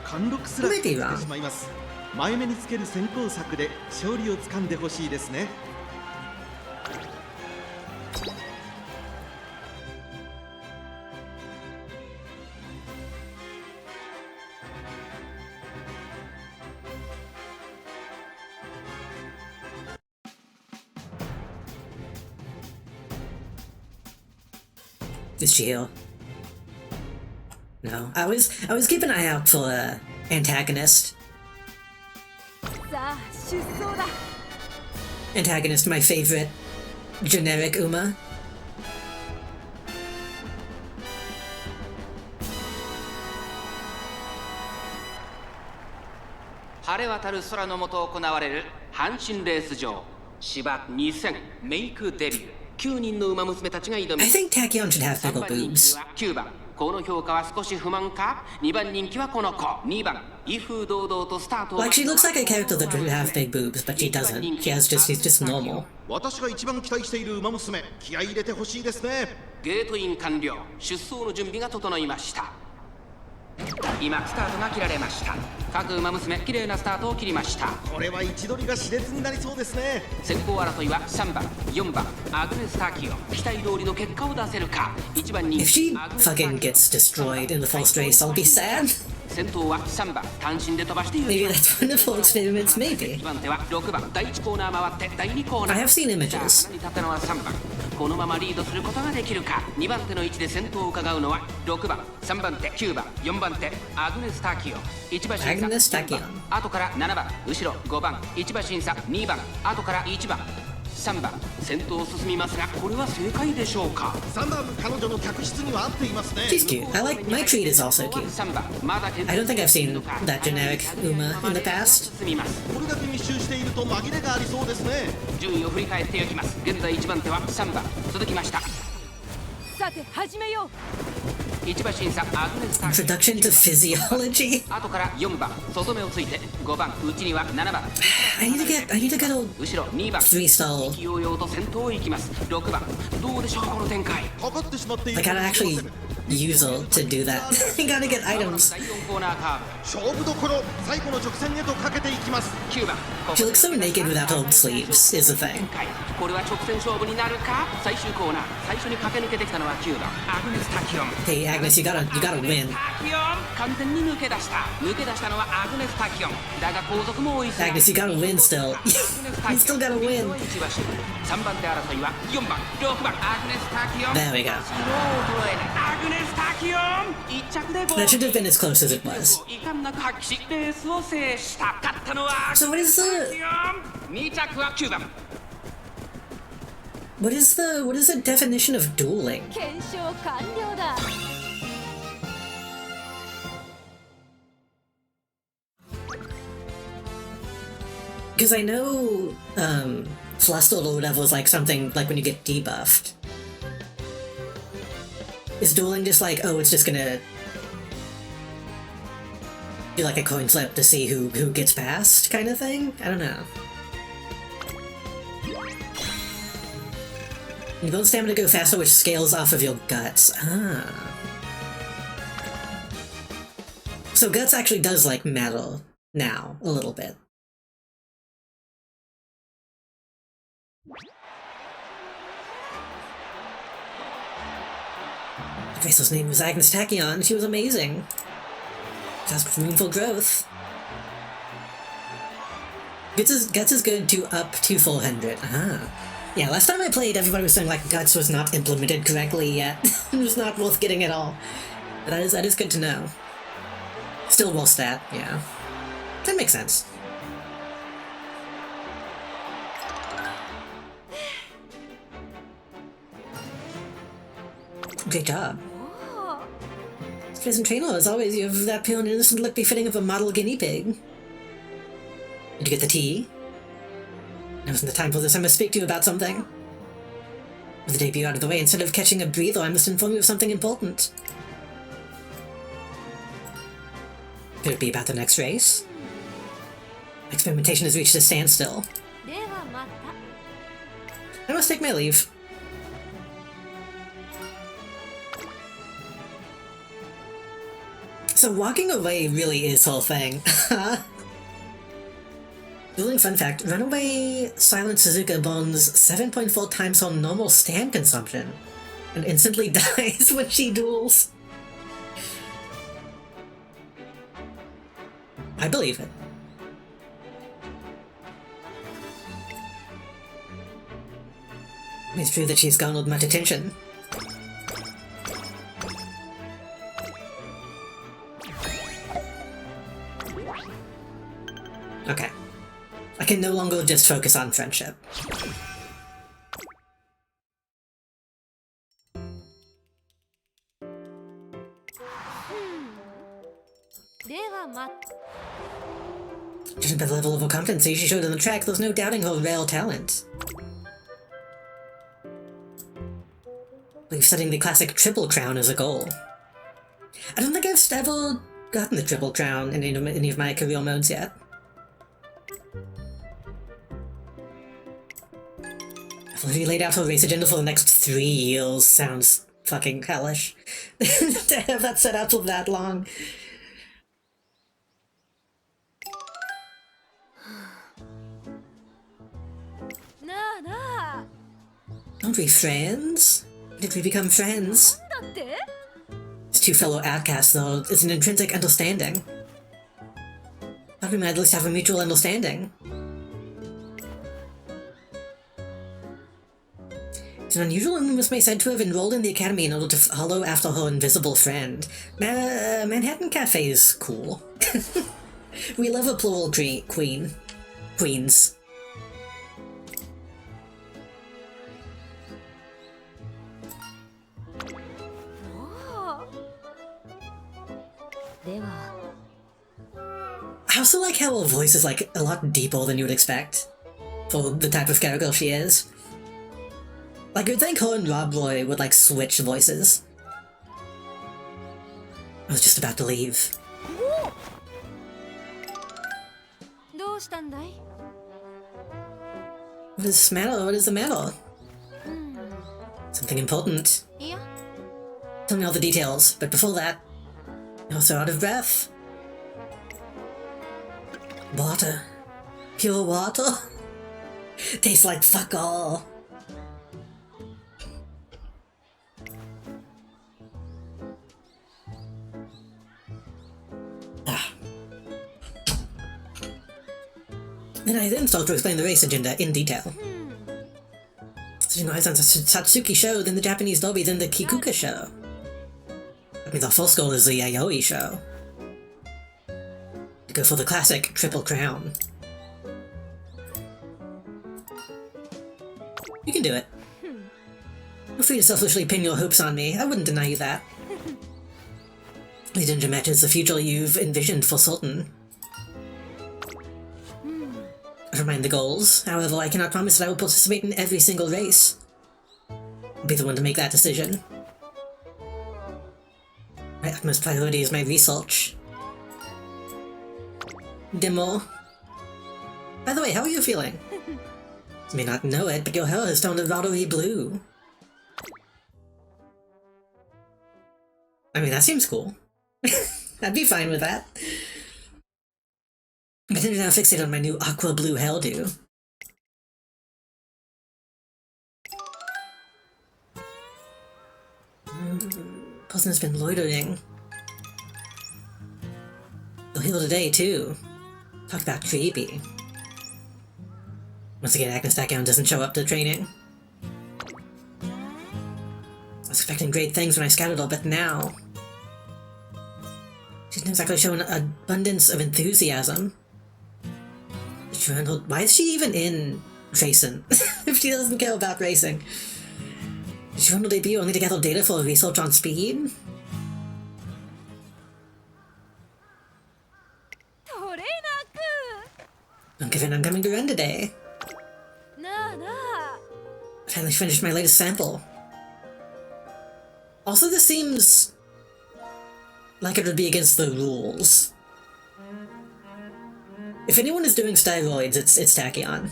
貫禄すらついてしまいます。前目につける先行策で勝利をつかんでほしいですね。Is she here? No. I was keeping an eye out for a antagonist. Antagonist, my favorite generic Uma. 晴れ渡る空の下行われる阪神レース場芝2000メイクデビュー9人の馬娘たちが挑み I think Tachyon should have 3 bigger 番人気 boobs. は9番この評価は少し不満か2番人気はこの子2番威風堂々とスタートを Like she looks like a character that would have big boobs, but she doesn't. She's just normal. 私が一番期待している馬娘、気合い入れてほしいですね。ゲートイン完了出走の準備が整いました今スタートが切られました各馬娘綺麗なスタートを切りましたこれは位置取りが熾烈になりそうですね。先行争いは3番4番アグネス・ターキオ期待通りの結果を出せるか1番人 If 気 she アグネス・ターキオ fucking gets destroyed in the first race, I'll be sad. 先頭は3番単身で飛ばして優 Maybe 勝 that's one of the experiments, maybe. 2番手は6番第1コーナー回って第2コーナー I have seen じゃあ images. 花に立ったのは3番このままリードすることができるか2番手の位置で先頭を伺うのは6番3番手9番4番手アグネス・ターキオ1馬審査 Agnes Takion 4番後から7番後ろ5番1馬審査2番後から1番3番先頭を進みますがこれは正解でしょうか3番彼女の客室には合っていますね。 She's cute. I like my treat is also cute. 3番まだ I don't think I've seen that generic Uma in the past. 進みますこれだけ密集していると紛れがありそうですね。順位を振り返っていきます現在1番手は3番続きましたさて始めよ1馬審査アグネス・ターキオ Introduction to physiology. 後から4番外目をついて5番内には7番 I need to get a 後ろ2番 3-stall. 意気揚々と先頭を行きます6番どうでしょうこの展開かかってしまってい I る。 gotta actually use her to do that. I gotta get items. 第4コーナーカー勝負どころ、最後の直線へとかけていきます。ブ9番 She looks so naked without her sleeves, is the thing. 展開これは直線勝負になるか最終コーナー最初に駆け抜けてきたのは9番アグネス・タキオン Hey Agnes, you gotta win. タキオン完全に抜け出したのはアグネス・タキオンだが後続も追いすが Agnes, you gotta win still. You still gotta win. 3番手争いは4番6番アグネス・タキオン There we go. スローを捉えないアグネス・タキオン1着でゴー That ル should have been as close as it was. 遺憾なく発揮しレースを制した勝ったのは So what is the 2着は9番 what is the definition of dueling? 検証完了だ。 Because I know Flustle or whatever is like something like when you get debuffed. Is dueling just like, oh, it's just gonna do like a coin flip to see who gets past kind of thing? I don't know. You build stamina to go faster, which scales off of your guts. Ah. So guts actually does like matter now a little bit. Grace's name was Agnes Tachyon. She was amazing. Just room for growth. Guts is good to up to 400. Ah. Yeah, last time I played, everybody was saying like Guts was not implemented correctly yet. It was not worth getting at all. But that is good to know. Still worth stat, yeah. That makes sense. Great job. Pleasant trainer, as always, you have that pure and innocent look befitting of a model guinea pig. Did you get the tea? Now isn't the time for this. I must speak to you about something. With the debut out of the way, instead of catching a breather, I must inform you of something important. Could it be about the next race? Experimentation has reached a standstill. I must take my leave. So walking away really is whole thing. Dueling fun fact, Runaway Silent Suzuka burns 7.4 times her normal stand consumption and instantly dies when she duels. I believe it. It's true that she's garnered much attention. Okay. I can no longer just focus on friendship. Judging by the level of her competency she showed on the track, there's no doubting her rare talent. I believe setting the classic Triple Crown as a goal. I don't think I've ever gotten the Triple Crown in any of my career modes yet. I've already laid out her race agenda for the next 3 years. Sounds fucking hellish. To have that set out for that long. Aren't we friends? Did we become friends? As two fellow outcasts, though, it's an intrinsic understanding. Thought we might at least have a mutual understanding. It's an unusual woman was said to have enrolled in the academy in order to follow after her invisible friend. Manhattan Cafe is cool. We love a plural queens. I also like how her voice is like a lot deeper than you would expect for the type of character she is. Like, you'd think her and Rob Roy would like switch voices. I was just about to leave. What is the matter? What is the matter? Something important. Tell me all the details, but before that, you're so out of breath. Water. Pure water. Tastes like fuck all. Then I then start to explain the race agenda in detail. So I on Satsuki show, then the Japanese derby, then the Kikuka show. I mean, the first goal is the Yayoi show. To go for the classic Triple Crown. You can do it. Feel free to selfishly pin your hopes on me. I wouldn't deny you that. The danger match is the future you've envisioned for certain. Never mind the goals. However, I cannot promise that I will participate in every single race. I'll be the one to make that decision. My utmost priority is my research. Demo. By the way, how are you feeling? You may not know it, but your hair has turned a rotary blue. I mean, that seems cool. I'd be fine with that. But then you're now fixated on my new aqua blue hairdo. Person has been loitering. They'll heal today, too. Talk about creepy. Once again, Agnes Dagon doesn't show up to training. I was expecting great things when I scouted her, but now... She's not exactly showing an abundance of enthusiasm. Why is she even in racing? If she doesn't care about racing. Did she want to debut only to gather data for research on speed? Don't give in, I'm coming to run today. I finally finished my latest sample. Also, this seems like it would be against the rules. If anyone is doing steroids, it's Tachyon.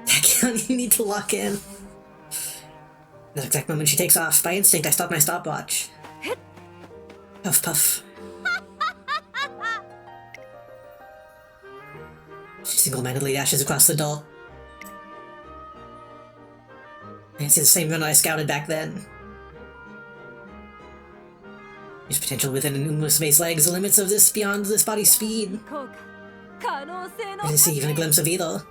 Tachyon, you need to lock in. The exact moment she takes off, by instinct I stop my stopwatch. Puff puff. She single-mindedly dashes across the door. I can see the same run I scouted back then. There's potential within an Umamusume's legs, the limits of this beyond this body's speed. I didn't see even a glimpse of either.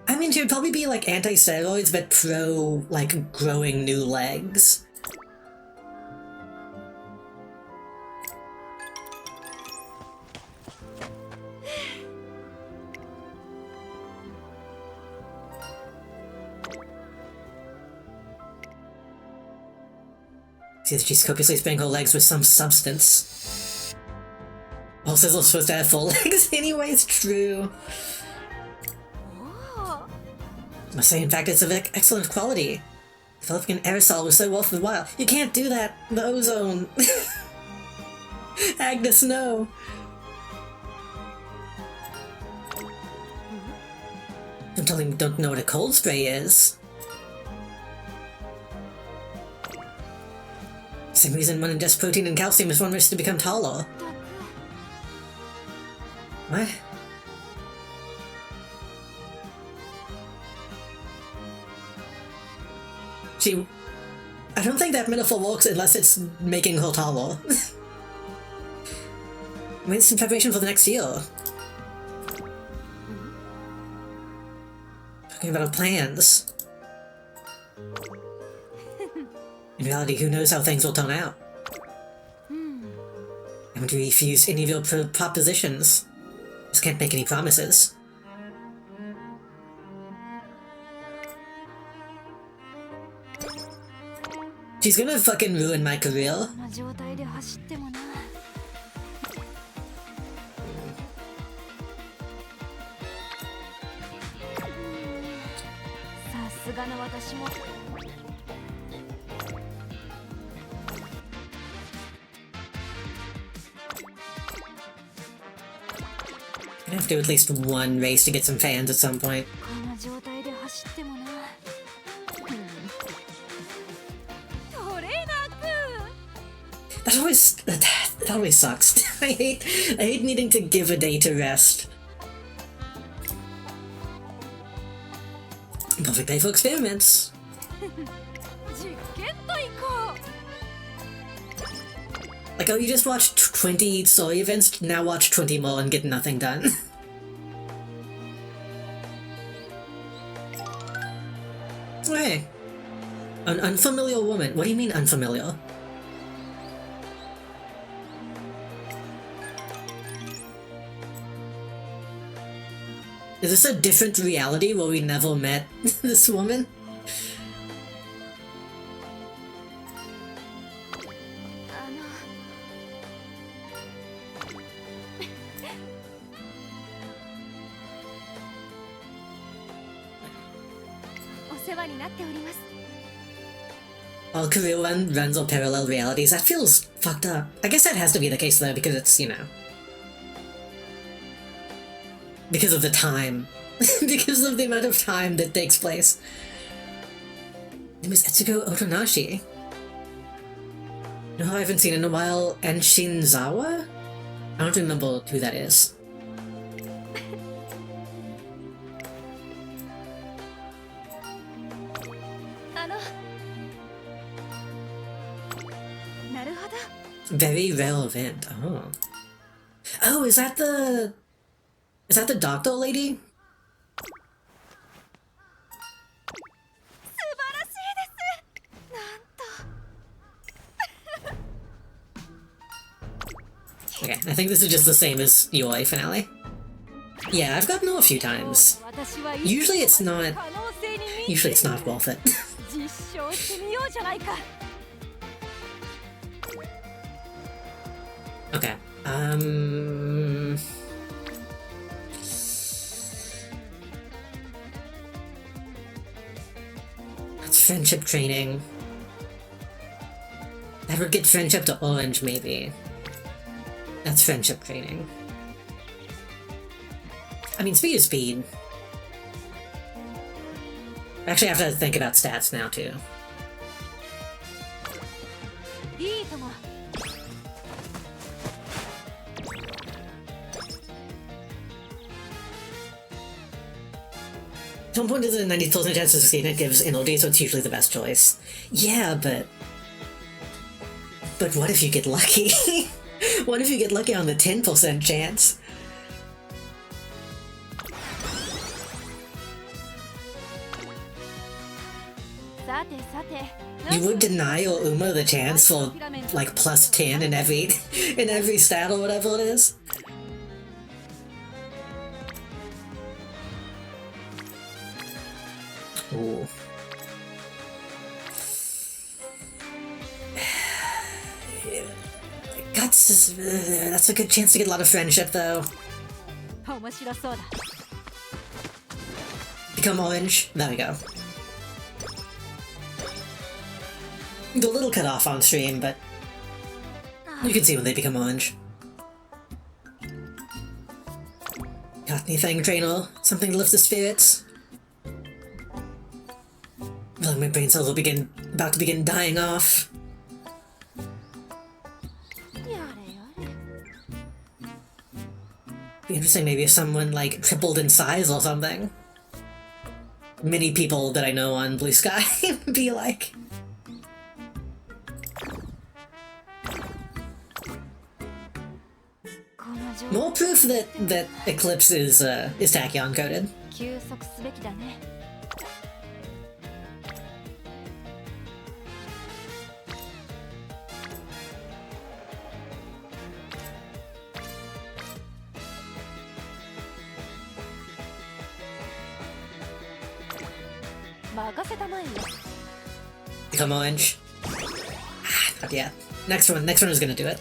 I mean, she would probably be like anti-steroids, but pro, like, growing new legs. See that she's copiously spraying her legs with some substance. All Sizzle's supposed to have full legs anyway, it's true. I must say, in fact, it's of excellent quality. Developing an aerosol was so worth the while. You can't do that! The ozone! Agnes, no! Don't tell me you don't know what a cold spray is. Same reason one ingests protein and calcium is one wishes to become taller. What? See, I don't think that metaphor works unless it's making her taller. I mean, it's in preparation for the next year. Talking about our plans. In reality, who knows how things will turn out? I want to refuse any of your propositions. Just can't make any promises. She's gonna fucking ruin my career. I'm gonna have to do at least one race to get some fans at some point. That always sucks. I hate needing to give a day to rest. Perfect day for experiments. Like, oh, you just watched 20 story events, now watch 20 more and get nothing done. Hey. An unfamiliar woman. What do you mean unfamiliar? Is this a different reality where we never met this woman? All career runs or parallel realities. That feels fucked up. I guess that has to be the case though, because it's, you know, because of the time. Because of the amount of time that takes place. It was Etsuko Otonashi. No, I haven't seen in a while. And Shinzawa? I don't remember who that is. Very relevant. Oh. Oh, is that the doctor lady? Okay, I think this is just the same as Yoi finale. Yeah, I've gotten no a few times. Usually it's not worth it. Okay, that's friendship training. Never get friendship to orange, maybe. That's friendship training. I mean, speed is speed. I actually have to think about stats now, too. Some point is a 90% chance to succeed, and it gives NLD, so it's usually the best choice. Yeah, but what if you get lucky? What if you get lucky on the 10% chance? You would deny or Uma the chance for like plus 10 in every stat or whatever it is? Ooh. That's a good chance to get a lot of friendship, though. Become orange. There we go. A little cut off on stream, but you can see when they become orange. Got anything, Draenor? Something to lift the spirits? Well, my brain cells will about to begin dying off. Be interesting maybe if someone, like, tripled in size or something. Many people that I know on Blue Sky would be like... More proof that Eclipse is tachyon coded. Become orange. Not yet. Next one is gonna do it.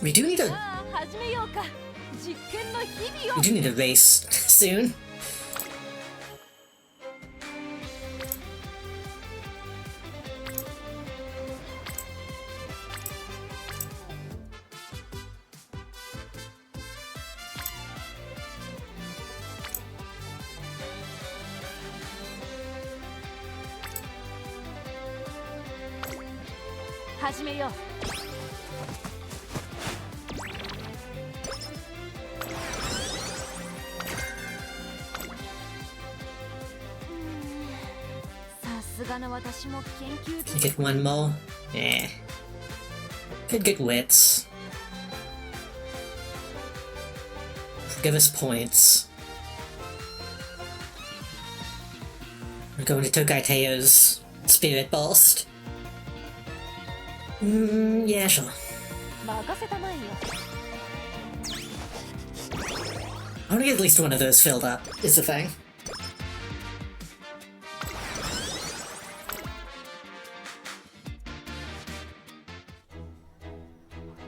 We do need a race soon. Get one more? Eh. Could get wits. Give us points. We're going to Tokai Teo's Spirit Burst. Yeah, sure. I want to get at least one of those filled up, is the thing.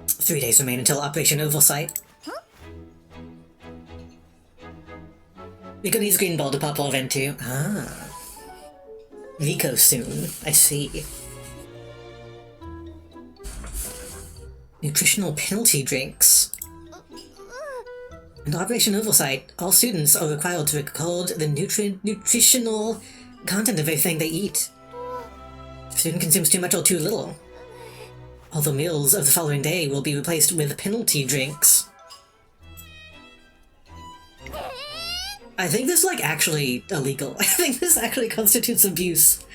Three days remain until Operation Oversight. We're gonna use Green Ball to purple event too. Ah. Rico soon. I see. Nutritional penalty drinks. In Operation Oversight, all students are required to record the nutritional content of everything they eat. If a student consumes too much or too little, all the meals of the following day will be replaced with penalty drinks. I think this is, like, actually illegal. I think this actually constitutes abuse.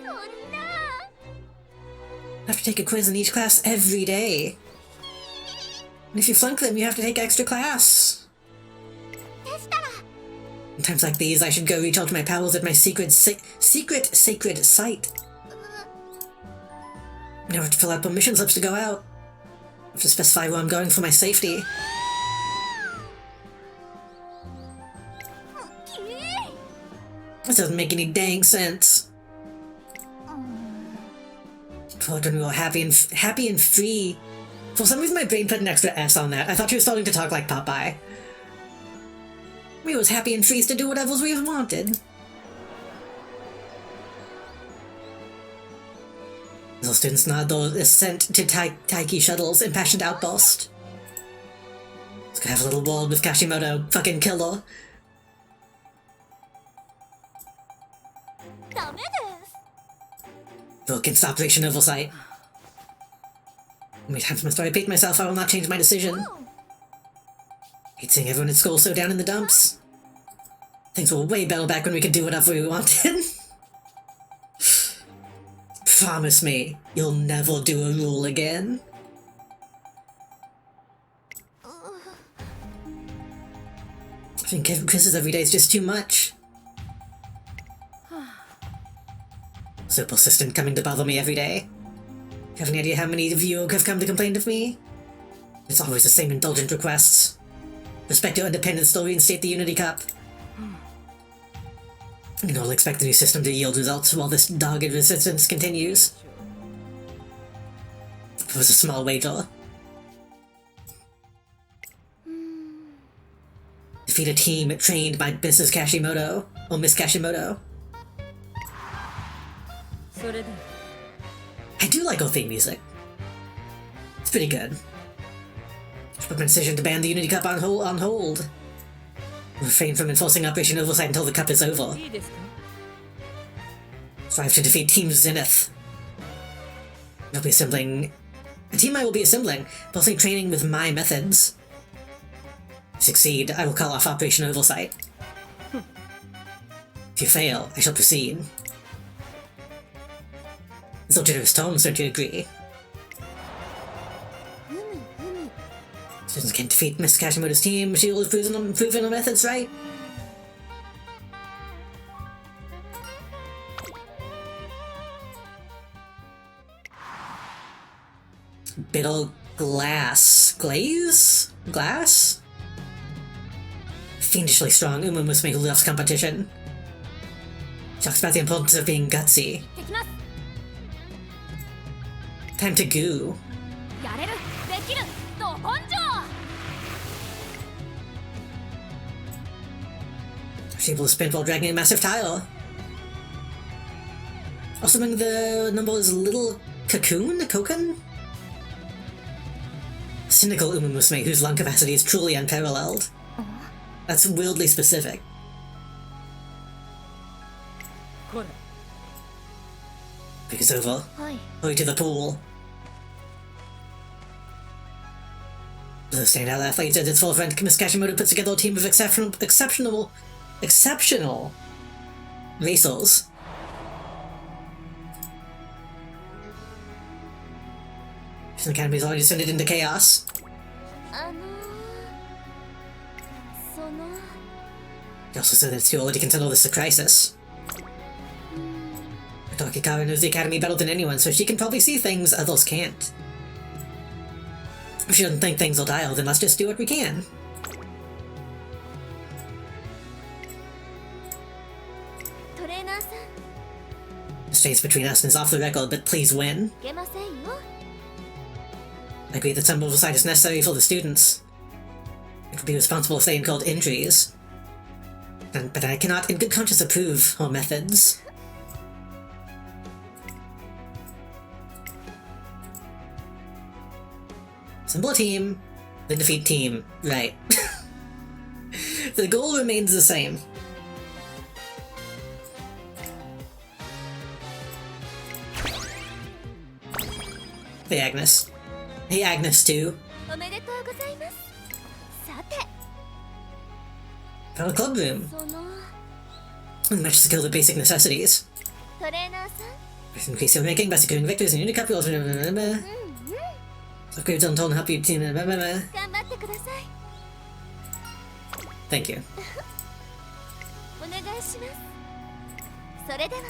You have to take a quiz in each class every day. And if you flunk them, you have to take extra class. In times like these, I should go reach out to my powers at my secret sacred site. I have to fill out permission slips to go out. I have to specify where I'm going for my safety. This doesn't make any dang sense. Thought when we were happy and free. For some reason my brain put an extra S on that. I thought she was starting to talk like Popeye. We was happy and free to do whatever we wanted. The students nod those sent to Taiki Shuttle's impassioned outburst. Let's go have a little word with Kashimoto. Fucking killer. Look, it's operation oversight. Many times must I repeat myself, I will not change my decision. Hate seeing everyone at school so down in the dumps. Things were way better back when we could do whatever we wanted. Promise me, you'll never do a rule again. I think giving kisses every day is just too much. So persistent, coming to bother me every day. Have any idea how many of you have come to complain of me? It's always the same indulgent requests. Respect your independence, still reinstate the Unity Cup. You know, I'll expect the new system to yield results while this dogged resistance continues. It was a small wager. Defeat a team trained by Mrs. Kashimoto, or Miss Kashimoto. I do like her theme music. It's pretty good. Should put my decision to ban the Unity Cup on hold. Refrain from enforcing Operation Oversight until the cup is over. Strive to defeat Team Zenith. I'll be assembling... A team I will be assembling, mostly training with my methods. If you succeed, I will call off Operation Oversight. If you fail, I shall proceed. It's a generous tone, don't you agree? Students can't defeat Miss Kashimoto's team, she will have proven her methods, right? Bitter glaze? Glass? Fiendishly strong Umamusume who loves competition. Talks about the importance of being gutsy. Time to goo. She's able to spin while dragging a massive tile. Also among the number is Little Cocoon? Cynical Umamusume, whose lung capacity is truly unparalleled. That's weirdly specific. Pick is over. Hurry to the pool. The standout athlete and its full friend Miss Kashimoto puts together a team of exceptional racers. The academy has already descended into chaos. He also said that it's too early to consider this a crisis. Tokikawa knows the academy better than anyone, so she can probably see things others can't. If she doesn't think things will dial, then let's just do what we can. The space between us is off the record, but please win. I agree that some oversight is necessary for the students. It would be responsible if they incurred injuries. But I cannot in good conscience approve her methods. Assemble a team, then defeat team. Right. The goal remains the same. Hey Agnes. Hey Agnes too. Found a club room. The match to kill the basic necessities. Increase your ranking by securing victories in Unicap. Upgrades on tone help you team. Thank you. お願いします。それでは。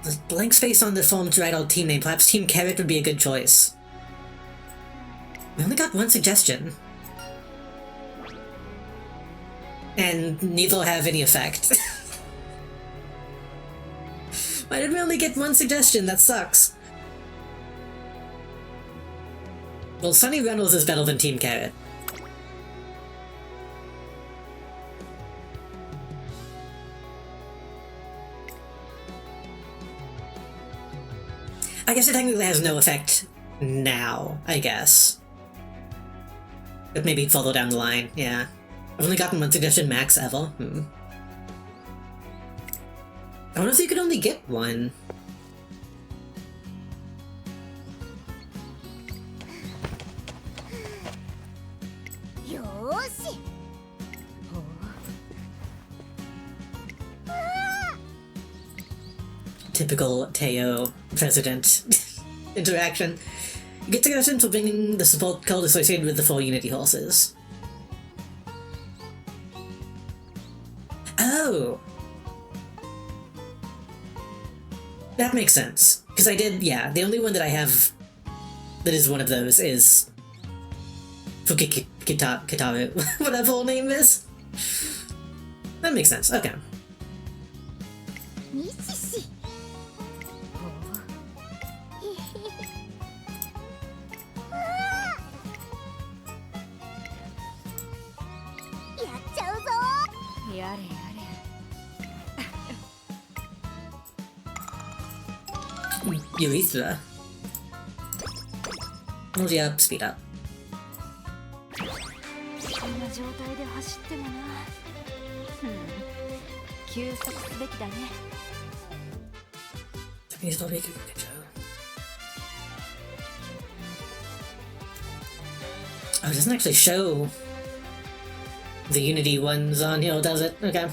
The blank space on the form to write out team name. Perhaps Team Carrot would be a good choice. We only got one suggestion. And neither have any effect. Why did we only get one suggestion? That sucks. Well, Sunny Reynolds is better than Team Carrot. I guess it technically has no effect now, I guess. But maybe further down the line, yeah. I've only gotten one suggestion max ever. I wonder if you could only get one. Typical Teo president interaction. You get suggestions for bringing the support code associated with the 4 Unity horses. Oh! That makes sense. Because I did, yeah, the only one that I have that is one of those is Kitaru, whatever her name is. That makes sense, okay. Urethra. Nosy up, speed up. Oh, it doesn't actually show the Unity ones on here, does it? Okay.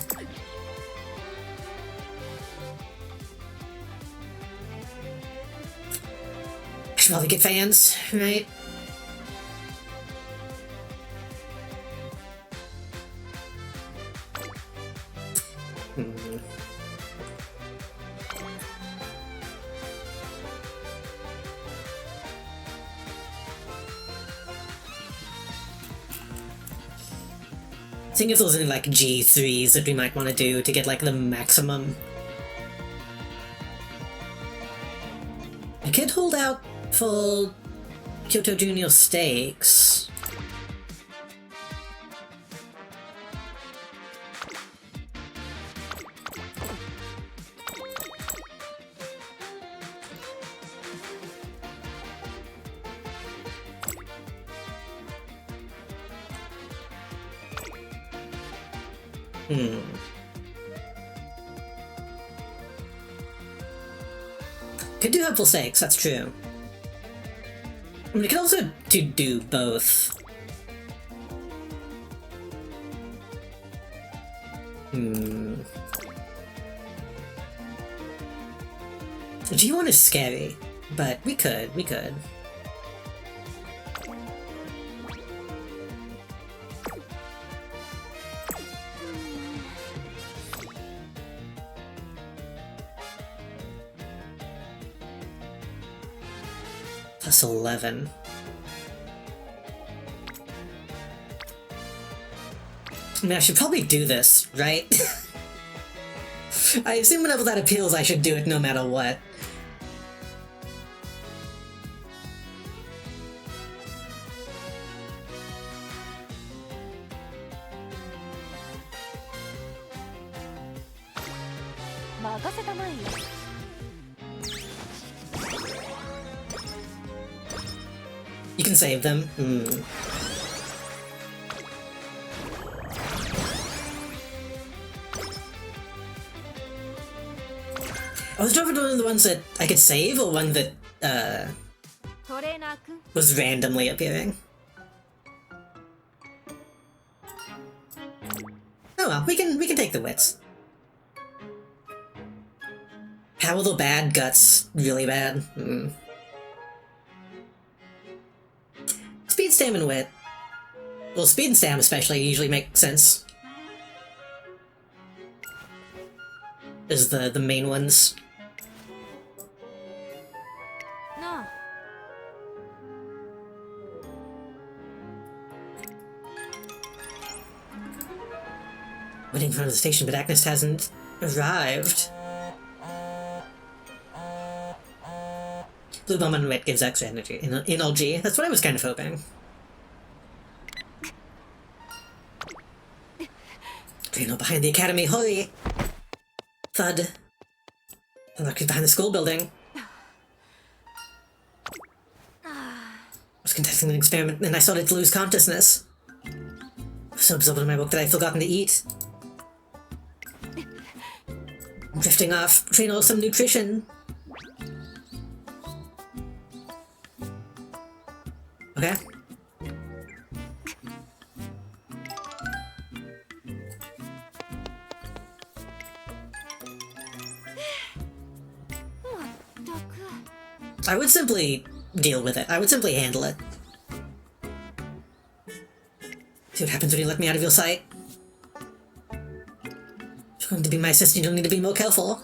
I should probably get fans, right? Seeing if there's any like G3s that we might want to do to get like the maximum. I could hold out for Kyoto Junior Stakes. Could do Hopeful Stakes, that's true. I mean, we could also do both. G1 is scary, but we could. Plus 11. I mean, I should probably do this, right? I assume whenever that appeals, I should do it no matter what. You can save them. I was trying to one of the ones that I could save, or one that was randomly appearing. Oh well, we can take the wits. How are the bad guts really bad? Speed, stamina, wit. Well, speed and stam especially usually make sense. As the main ones. No. Waiting for the station, but Agnes hasn't arrived. Blue bomb on wet gives extra energy in LG. That's what I was kind of hoping. Drano behind the academy, hurry! Thud. Unlucky behind the school building. I was conducting an experiment and I started to lose consciousness. I was so absorbed in my book that I'd forgotten to eat. I'm drifting off. Drano, some nutrition. Okay. I would simply deal with it. I would simply handle it. See what happens when you let me out of your sight. If you're going to be my assistant, you'll need to be more careful.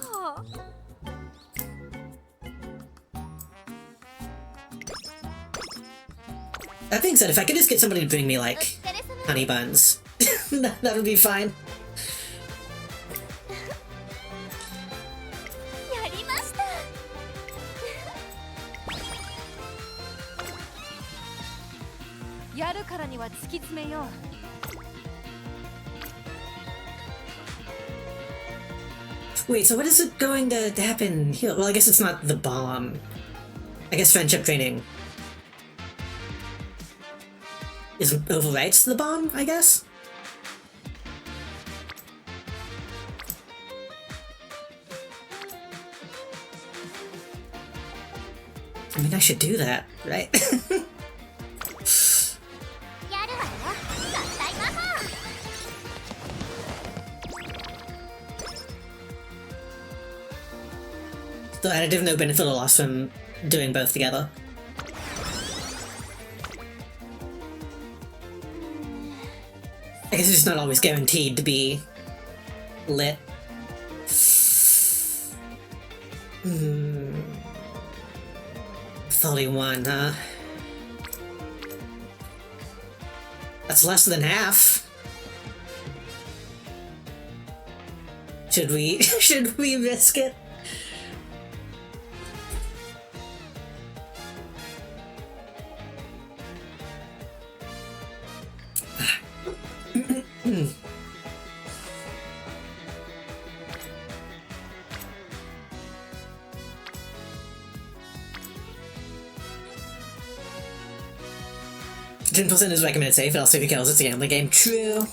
That being said, if I could just get somebody to bring me, like, honey buns, that would be fine. Wait, so what is it going to happen here? Well, I guess it's not the bomb. I guess friendship training is overwrites the bomb, I guess? I mean, I should do that, right? The additive no benefit or loss from doing both together. I guess it's just not always guaranteed to be lit. 31, huh? That's less than half. Should we risk it? %% is recommended safe, but also because it's a gambling game. True.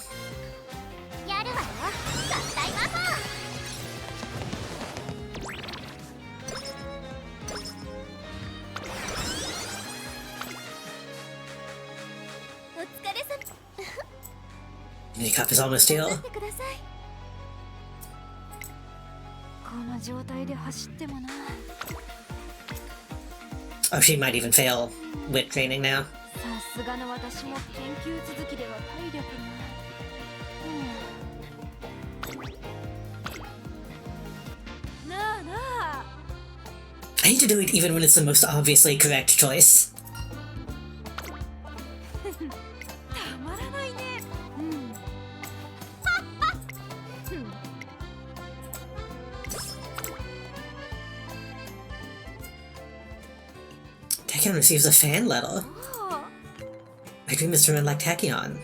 Your cup is almost here. Oh, she might even fail wit training now. I hate to do it even when it's the most obviously correct choice. Tachyon receives a fan letter. My dream is to run like Tachyon.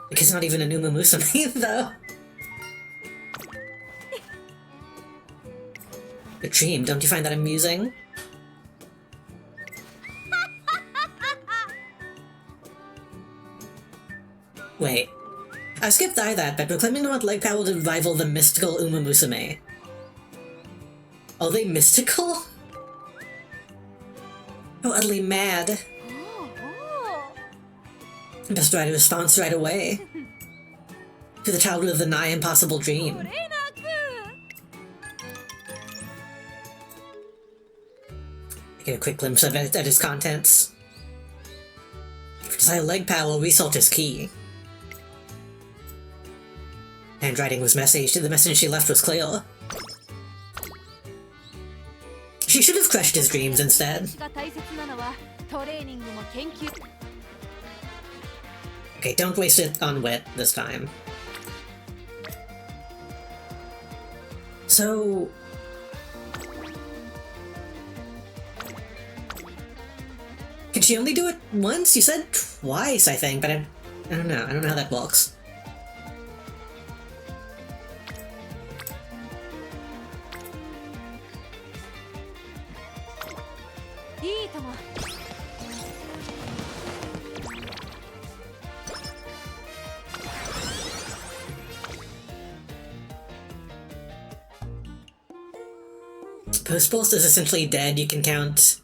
Because not even a Umamusume, though. A dream, don't you find that amusing? Wait. I skipped by that, but proclaiming they want leg power to rival the mystical Umamusume. Are they mystical? How utterly mad. Best write a response right away. To the childhood of the nigh impossible dream. I get a quick glimpse of it at its contents. For High leg power result is key. Handwriting was messy. The message she left was clear. She should have crushed his dreams instead. Okay, don't waste it on wit this time. So... can she only do it once? You said twice, I think, but I don't know. I don't know how that works. Post-Pulse is essentially dead. You can count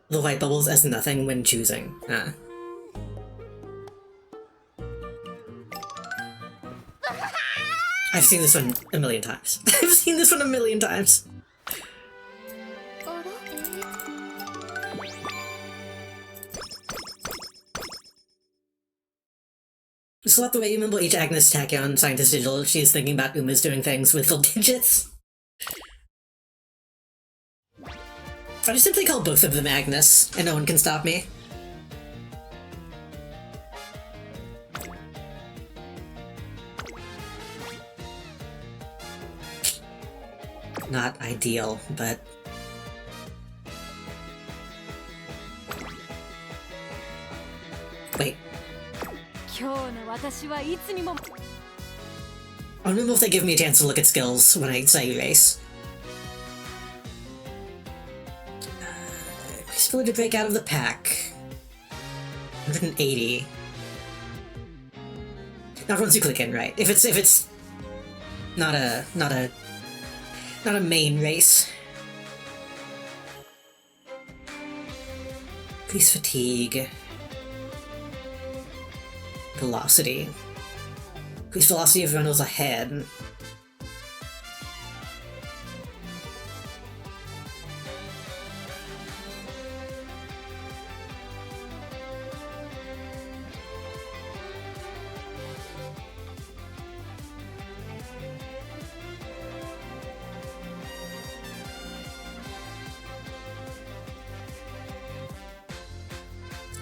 the white bubbles as nothing when choosing. I've seen this one a million times. I've seen this one a million times. Just love the way you remember each Agnes Tachyon Scientist Digital. She's thinking about Uma's doing things with full digits. I just simply call both of them Agnes, and no one can stop me. Not ideal, but... wait. I don't know if they give me a chance to look at skills when I say erase. Ability to break out of the pack. 180. Not once you click in, right? If it's not a main race. Increase fatigue. Velocity. Increase velocity of runners ahead.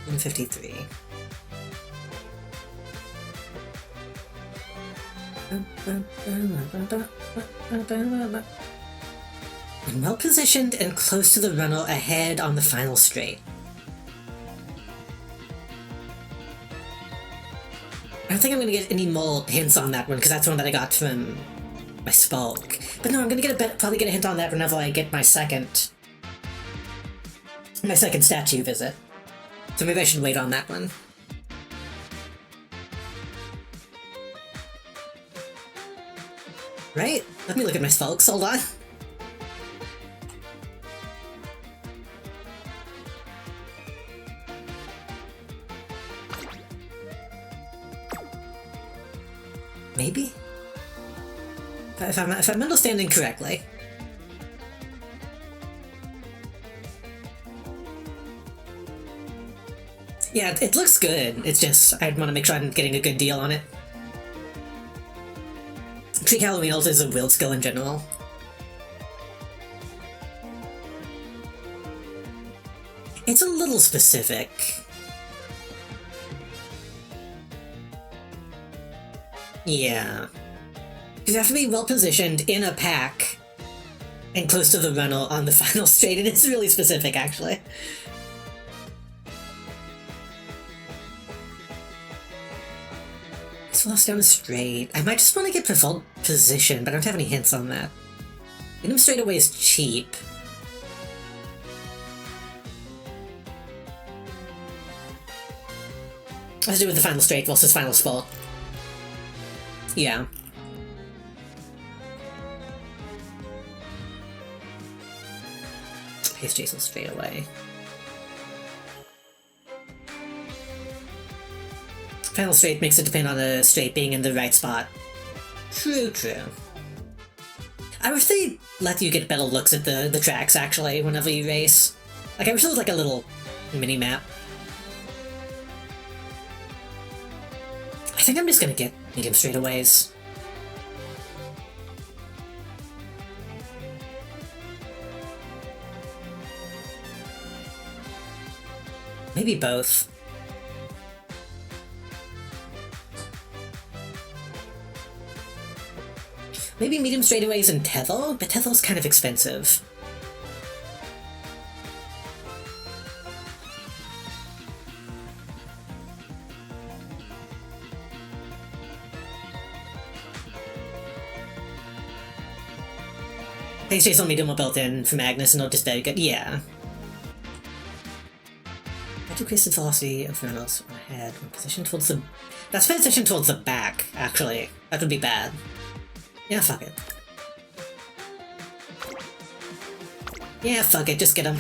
And 53. When well positioned and close to the runner ahead on the final straight. I don't think I'm gonna get any more hints on that one because that's one that I got from my Spalk. But no, I'm gonna probably get a hint on that whenever I get my second statue visit. So maybe I should wait on that one. Right? Let me look at my Spalks, hold on. Maybe? If I'm understanding correctly. Yeah, it looks good. It's just, I want to make sure I'm getting a good deal on it. Treat Halloween also is a wield skill in general. It's a little specific. Yeah. You have to be well positioned in a pack and close to the runner on the final straight, and it's really specific, actually. Lost down a straight. I might just want to get default position, but I don't have any hints on that. Getting him straight away is cheap. Let's do with the final straight versus final spot. Yeah. Pace Jason straight away. Final straight makes it depend on the straight being in the right spot. True. I wish they let you get better looks at the tracks, actually, whenever you race. Like, I wish there was like a little mini-map. think I'm just gonna get medium straightaways. Maybe both. Maybe medium straightaways and Tether, but Tether's kind of expensive. Pastries on medium are built in for Magnus and not just very good. Yeah. I decrease the velocity of runners ahead when positioned towards the... That's positioned towards the back, actually. That would be bad. Yeah, fuck it. Yeah, fuck it, just get him.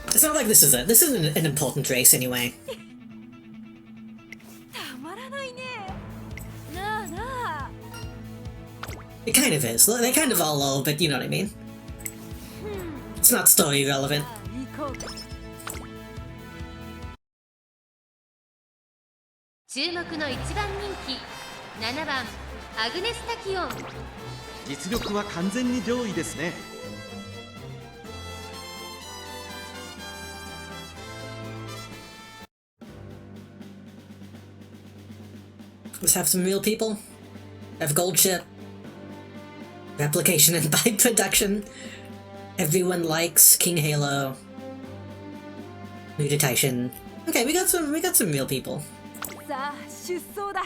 It's not like this is it. This isn't an important race anyway. It kind of is. They kind of all are, but you know what I mean. It's not story relevant. 注目の1番人気7番アグネスタキオン。実力は完全に上位ですね。Let's have some real people. Have gold ship. Replication and bike production. Everyone likes King Halo. Mutation. Okay, we got some real people. さあ出走だ。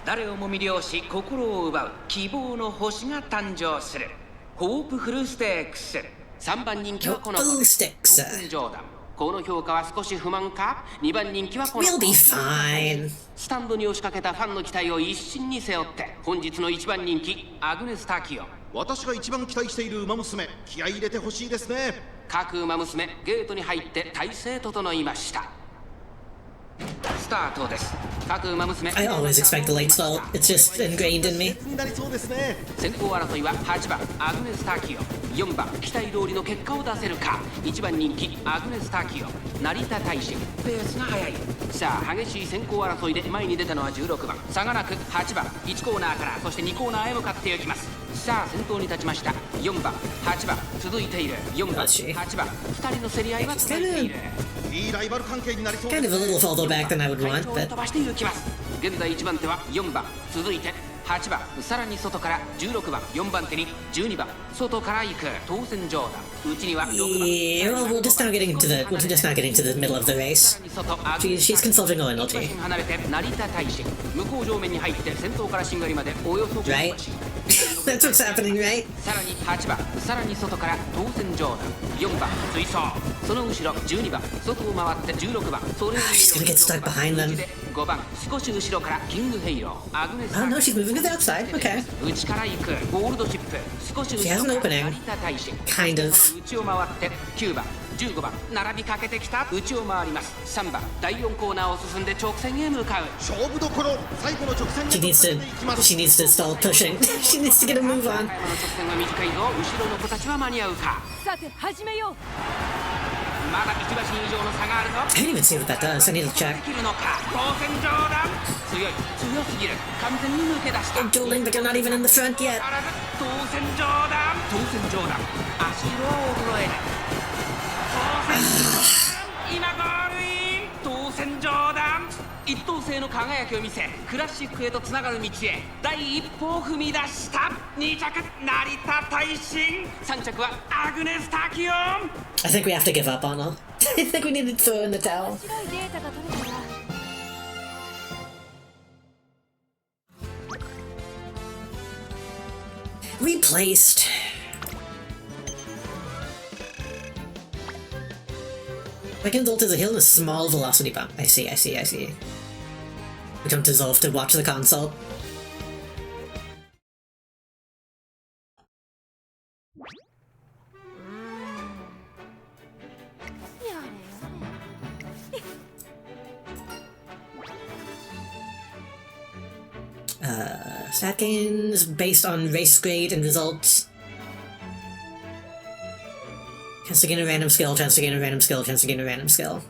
誰をも魅了し心を奪う希望の星が誕生するホープフルステークス。3番人気はこの子です。当選ジョーダン。この評価は少し不満か。2番人気はこの子。 We'll be fine. スタンドに押しかけたファンの期待を一身に背負って本日の1番人気アグネス・タキオン。私が一番期待している馬娘、気合い入れてほしいですね。各馬娘ゲートに入って体勢整いました。スタートです。各馬娘 I always expect the late start. It's just ingrained in me. になりそうですね。先行争いは8番アグネス・タキオン、4番期待通りの結果を出せるか。1番人気アグネス・タキオン、成田大使ペースが速い。さあ激しい先行争いで前に出たのは16番、差がなく8番1コーナーからそして2コーナーへ向かっていきます。さあ先頭に立ちました。4番8番続いている。4番8番2人の競り合いは続いている。いいライバル関係になりそうで Kind す。 of a little further back than I would want, 飛 but ばしていきます。現在1番手は4番続いて8番、さらに外から16番、4番手に12番、外から行く当選ジョーダン。内には6番。 yeah, well, we're just now getting to the middle of the race. She's consulting her energy. 離れて成田大使、向こう上面に入って先頭からしんがりまでおよそ Right? That's what's happening, right? さらに8番、さらに外から当選ジョーダン。4番追走、その後ろ12番、外を回って16番、それを She's gonna get stuck behind them. 5番、少し後ろからキングヘイローアグネス。 Oh no, she's moving to the outside. Okay. 内から行くゴールドシップ、少し She 後 has ろ an から opening. 成田大使、 Kind of. その内を回って9番15番並びかけてきた。内を回ります。3番第4コーナーを進んで直線へ向かう。勝負どころ、最後の直線 She に needs 突っ込んでいきます。 to start pushing. She needs to get a move on. 中山の直線は短いぞ。後ろの子たちは間に合うか。さて始めよう。まだ1馬身以上の差があるぞ。 I didn't even see what that does. I need to check. できるのか。当選ジョーダン強すぎる。完全に抜け出した。 They're dueling, but they're not even in the front yet. あらず当選ジョーダン足色は衰えない。当選ジョーダン今ゴールイン。当選ジョーダン一等星の輝きを見せクラシックへとつながる道へ第一歩を踏み出した。2着成田大臣、3着はアグネス・タキオン。 I think we have to give up on her. I think we need to throw in the towel. 面白いデータが取れたら。Replaced. Second ult is a heal and a small velocity bump. I see. We don't deserve to watch the console. Stat gains based on race grade and results. Chance to gain a random skill, chance to gain a random skill, chance to gain a random skill.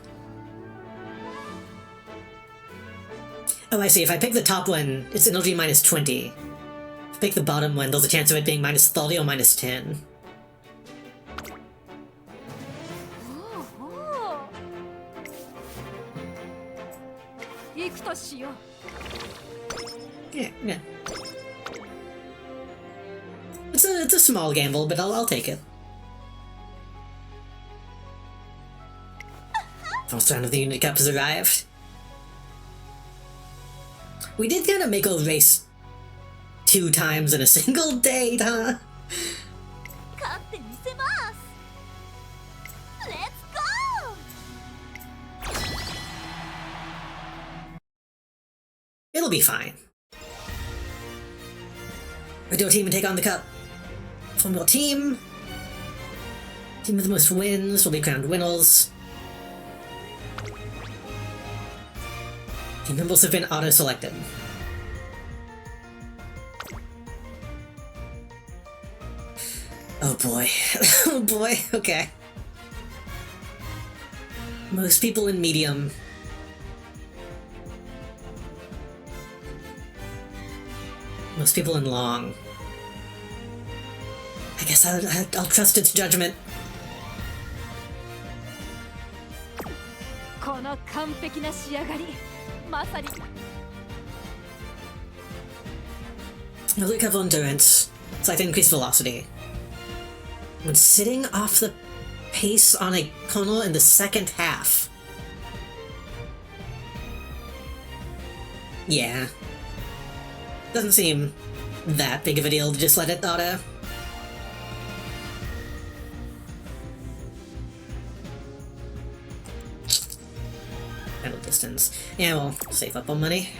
Oh, I see. If I pick the top one, it's energy minus 20. If I pick the bottom one, there's a chance of it being minus 30 or minus 10. Yeah. It's a small gamble, but I'll take it. First round of the Unity Cup has arrived. We did kind of make a race 2 times in a single day, huh? Let's go! It'll be fine. We do a team and take on the cup. Form your team. Team with the most wins will be crowned winners. Team members have been auto-selected. Oh boy. Oh boy, okay. Most people in medium. Most people in long. I guess I'll trust its judgment. Another couple endurance. It's like increased velocity. When sitting off the pace on a kernel in the second half. Yeah. Doesn't seem that big of a deal to just let it auto. Handle distance. Yeah, we'll save up on money.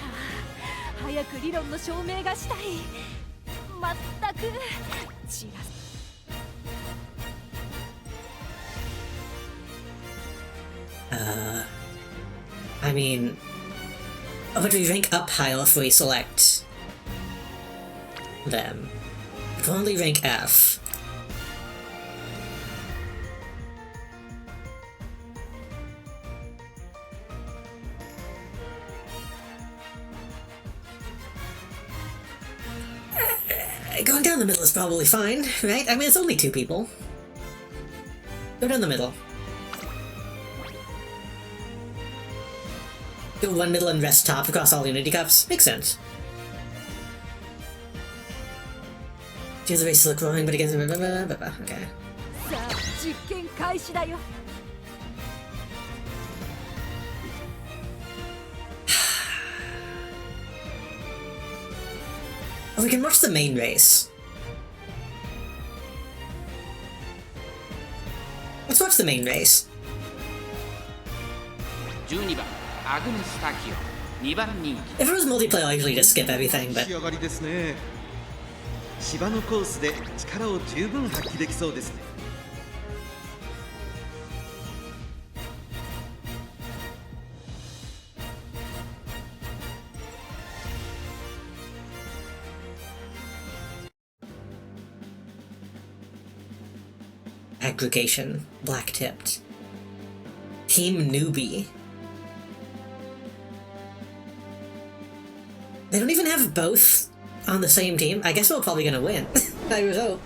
I mean, would we rank up higher if we select them? We'll only rank F. Going down the middle is probably fine, right? I mean, it's only 2 people. Go down the middle. Go 1 middle and rest top across all Unity Cups. Makes sense. Do the race look growing, but against... Okay. Oh, we can watch the main race. Let's watch the main race. 12番アグネス・タキオ2番人気 If it was multiplayer, I usually just skip everything, but 仕上がりですね。芝のコースで力を十分発揮できそうですね。aggregation, black-tipped. Team newbie. They don't even have both on the same team. I guess we're probably gonna win. I would hope.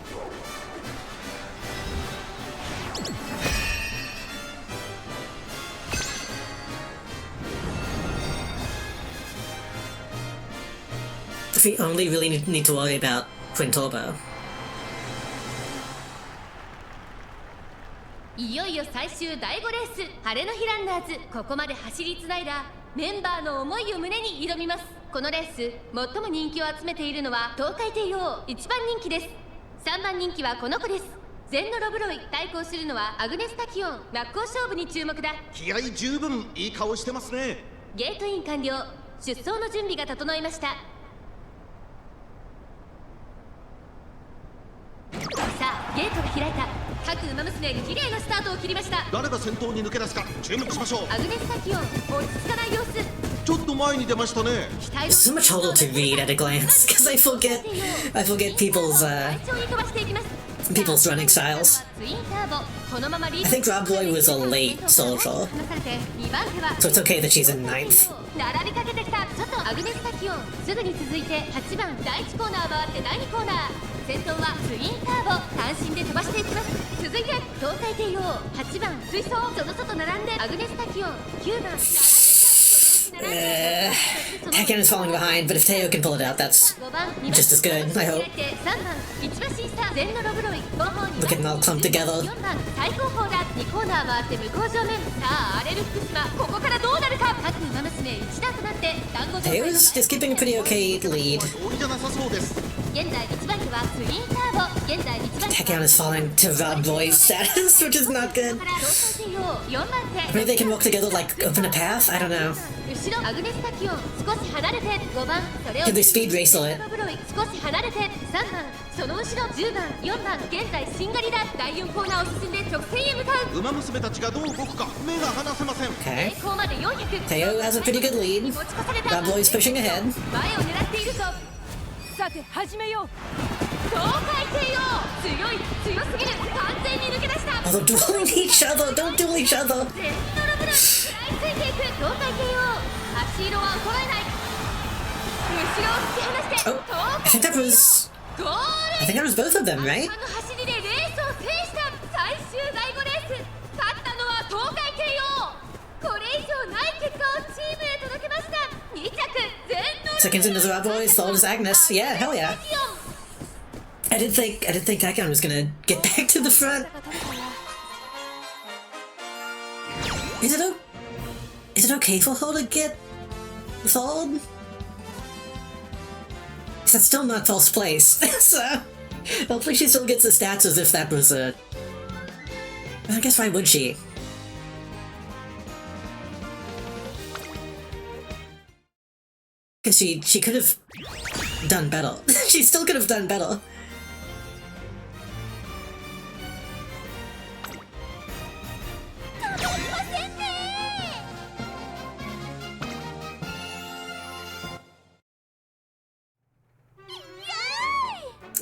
If we only really need to worry about Twin Turbo. いよいよ最終第5レース晴れの日ランナーズ。ここまで走りつないだメンバーの思いを胸に挑みます。このレース最も人気を集めているのは東海帝王1番人気です。3番人気はこの子です。全のロブロイ対抗するのはアグネスタキオン。真っ向勝負に注目だ。気合十分いい顔してますね。ゲートイン完了。出走の準備が整いました。さあゲートが開いた。各馬娘に綺麗なスタートを切りました。誰が先頭に抜け出すか注目しましょう。アグネスタキオン落ち着かない様子。ちょっと前に出ましたね。 So much hollow to read at a glance, because I forget people's running styles. I think Rob Boy was a late soldier, so it's okay that she's in ninth. 並びかけてきた外アグネスタキオン。すぐに続いて8番第1コーナー回って第2コーナー。先頭はツインターボ。単身で飛ばしていきます。続いて東海帝王8番追走。その外並んでアグネスタキオン9番。Tekken is falling behind, but if Teo can pull it out, that's just as good, I hope. Look at them all clumped together. Teo's just keeping a pretty okay lead. Tekken is falling to Rod Boy's status, which is not good. Maybe they can work together, like open a path? I don't know. Can they speed race it? 少し離れて3番その後ろ10番4番現在しんがりだ。第4コーナーを進んで直線へ向かう。馬娘たちがどう動くか目が離せません。 Okay. 成功まで400。 Teo has a pretty good lead. Rod Boy's pushing ahead. 前を狙っているぞ。さて始めよう。東海帝王強い強すぎる。完全に抜け出した。 Oh, they're dueling each other. Don't duel each other. 全のロブロイ食らいついていく東海帝王。足色は衰えない。後ろを突き放して Oh, I think that was... ゴール。 I think that was both of them, right? 圧巻の走りでレースを制した最終第5レース。勝ったのは東海帝王。これ以上ない結果をチームへ届けました。2着全の Seconds into the Rod Boys, third is Agnes. Yeah, hell yeah. I didn't think Tekken was gonna get back to the front. Is it okay for her to get third? That's still not false place, so hopefully she still gets the stats as if that was a... I guess why would she? Because she could have done better. She still could have done better.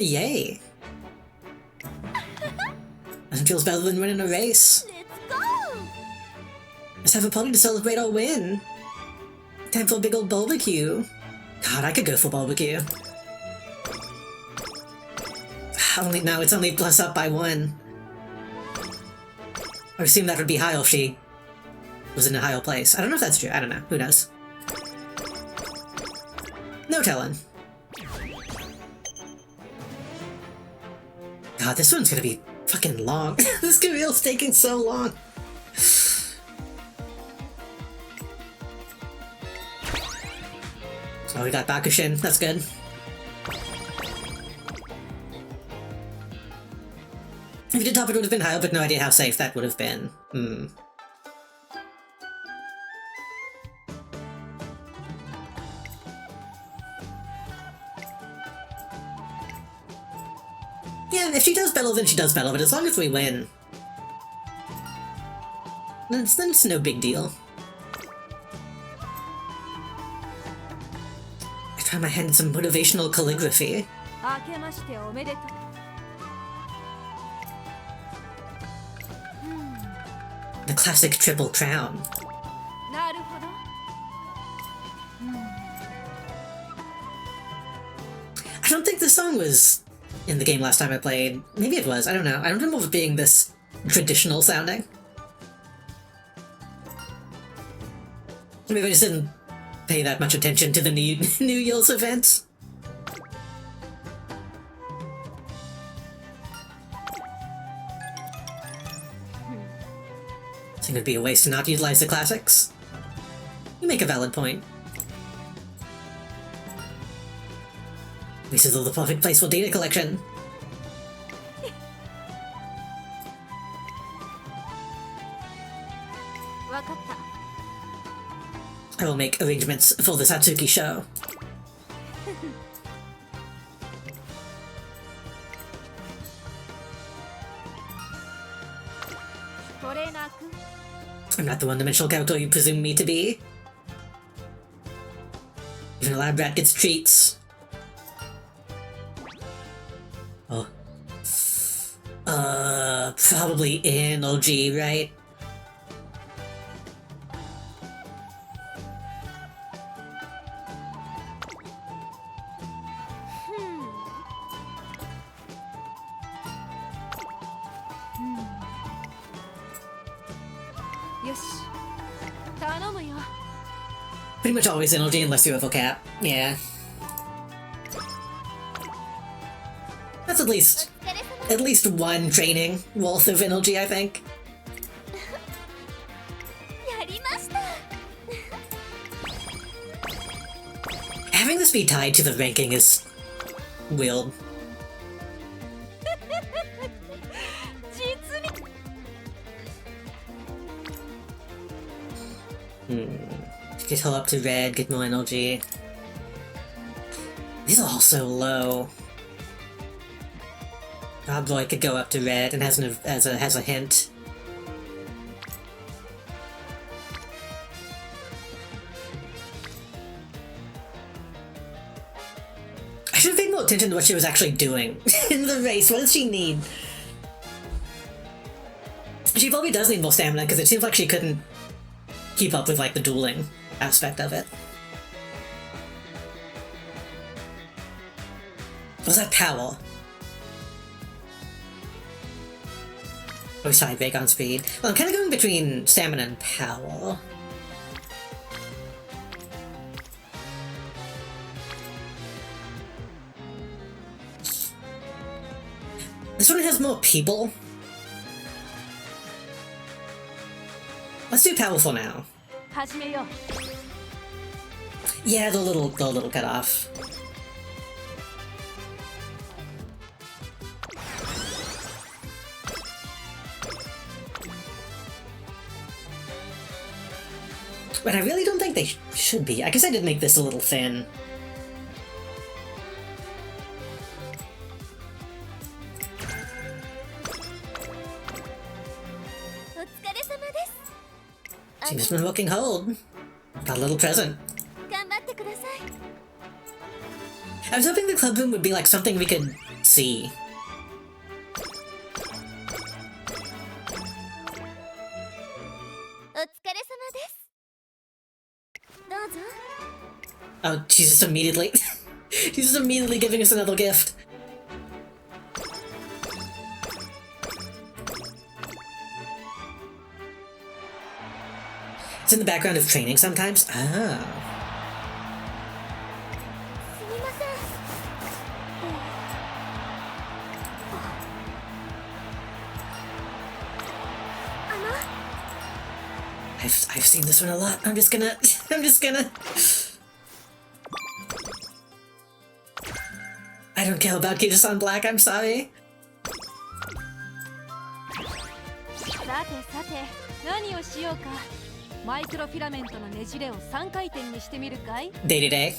Yay! Nothing feels better than winning a race. Let's have a party to celebrate our win. Time for a big old barbecue. God, I could go for barbecue. It's only plus up by 1. I assume that would be higher if she was in a higher place. I don't know if that's true. I don't know. Who knows? No telling. God, this one's gonna be fucking long. This reveal's taking so long. Oh, we got Bakushin. That's good. If you did top, it would have been higher, but no idea how safe that would have been. Yeah, if she does better, then she does better, but as long as we win, then it's no big deal. I try my hand in some motivational calligraphy. The classic Triple Crown. I don't think the song was in the game last time I played. Maybe it was, I don't know. I don't remember it being this traditional sounding. Maybe I just didn't pay that much attention to the New Year's events. I think it would be a waste to not utilize the classics. You make a valid point. This is the perfect place for data collection. かった。 I will make arrangements for the Satsuki show. トレーナー君、 I'm not the one-dimensional character you presume me to be. Even a lab rat gets treats. Oh. Probably in OG, right? Pretty much always in OG unless you have a cap. Yeah. That's at least one training worth of NLG, I think. やりました。 Having this be tied to the ranking is weird. 実に。 Get her up to red, get more NLG. These are all so low. Rob Boy could go up to red and has a hint. I should have paid more attention to what she was actually doing in the race. What does she need? She probably does need more stamina because it seems like she couldn't keep up with like the dueling aspect of it. Was that power? Oh, sorry, break on speed. Well, I'm kind of going between stamina and power. This one has more people. Let's do powerful now. 始めよう。 Yeah, the little cutoff. But I really don't think they should be. I guess I did make this a little thin. She's been working hard. Got a little present. 頑張ってください。 I was hoping the club room would be like something we could see. お疲れ様です。どうぞ。 Oh, she's just immediately... she's just immediately giving us another gift. It's in the background of training sometimes. Ah. すみません。 I've seen this one a lot. I'm just gonna... I don't care about Kitasan Black, I'm sorry. さてさて、何をしようか。マイクロフィラメントのねじれを3回転にしてみるかい？ Day to day.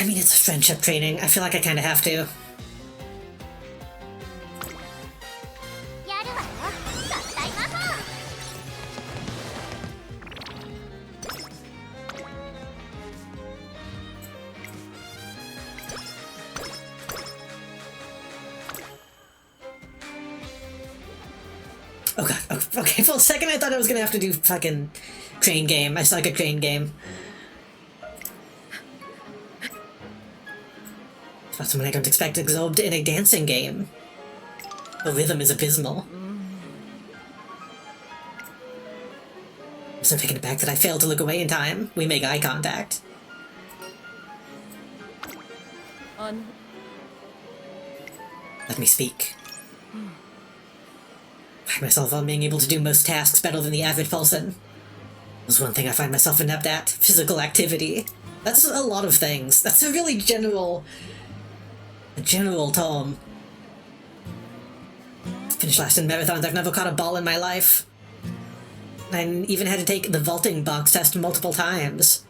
I mean, it's a friendship training. I feel like I kind of have to. やるわよ。合体魔法。 Oh god, okay, for a second I thought I was gonna have to do fucking crane game. I suck at crane game. It's not someone I don't expect absorbed in a dancing game. The rhythm is abysmal. I'm so taken aback that I failed to look away in time. We make eye contact. Let me speak. Pride myself on being able to do most tasks better than the average person. There's one thing I find myself inept at: physical activity. That's a lot of things. That's a really general term. Finished last in marathons. I've never caught a ball in my life. I even had to take the vaulting box test multiple times.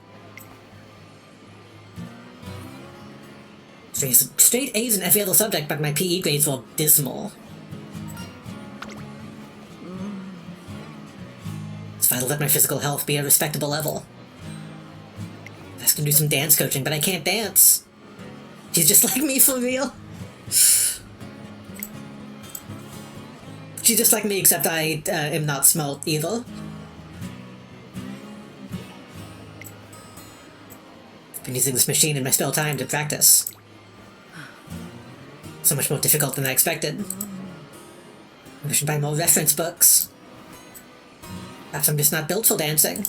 Straight A's in every other subject, but my PE grades were abysmal. It's vital that my physical health be at a respectable level. I was gonna do some dance coaching, but I can't dance. She's just like me for real. She's just like me, except I am not smart either. I've been using this machine in my spare time to practice. So much more difficult than I expected. I should buy more reference books. Perhaps I'm just not built for dancing.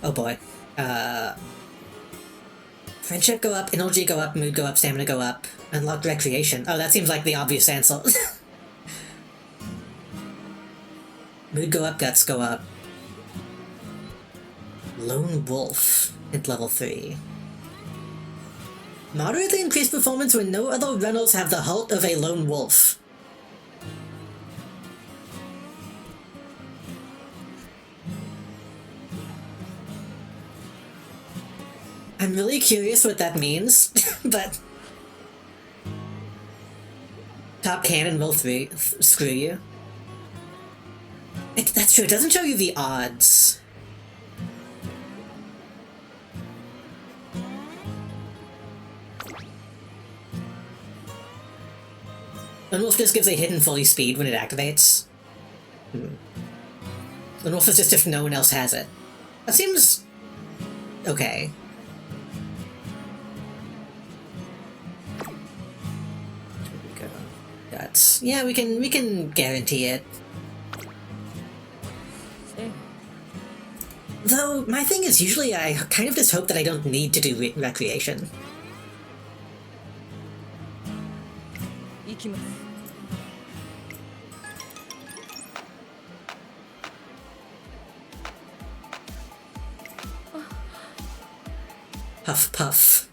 Oh boy. Friendship go up, energy go up, mood go up, stamina go up. Unlocked recreation. Oh, that seems like the obvious answer. Mood go up, guts go up. Lone Wolf at level 3. Moderately increased performance when no other runners have the heart of a lone wolf. I'm really curious what that means, but... Top cannon will screw you. That's true, it doesn't show you the odds. Lone Wolf just gives a hidden fully speed when it activates. Lone Wolf is just if no one else has it. That seems... okay. Guts. Yeah, we can guarantee it. Though, my thing is usually I kind of just hope that I don't need to do recreation. Puff puff.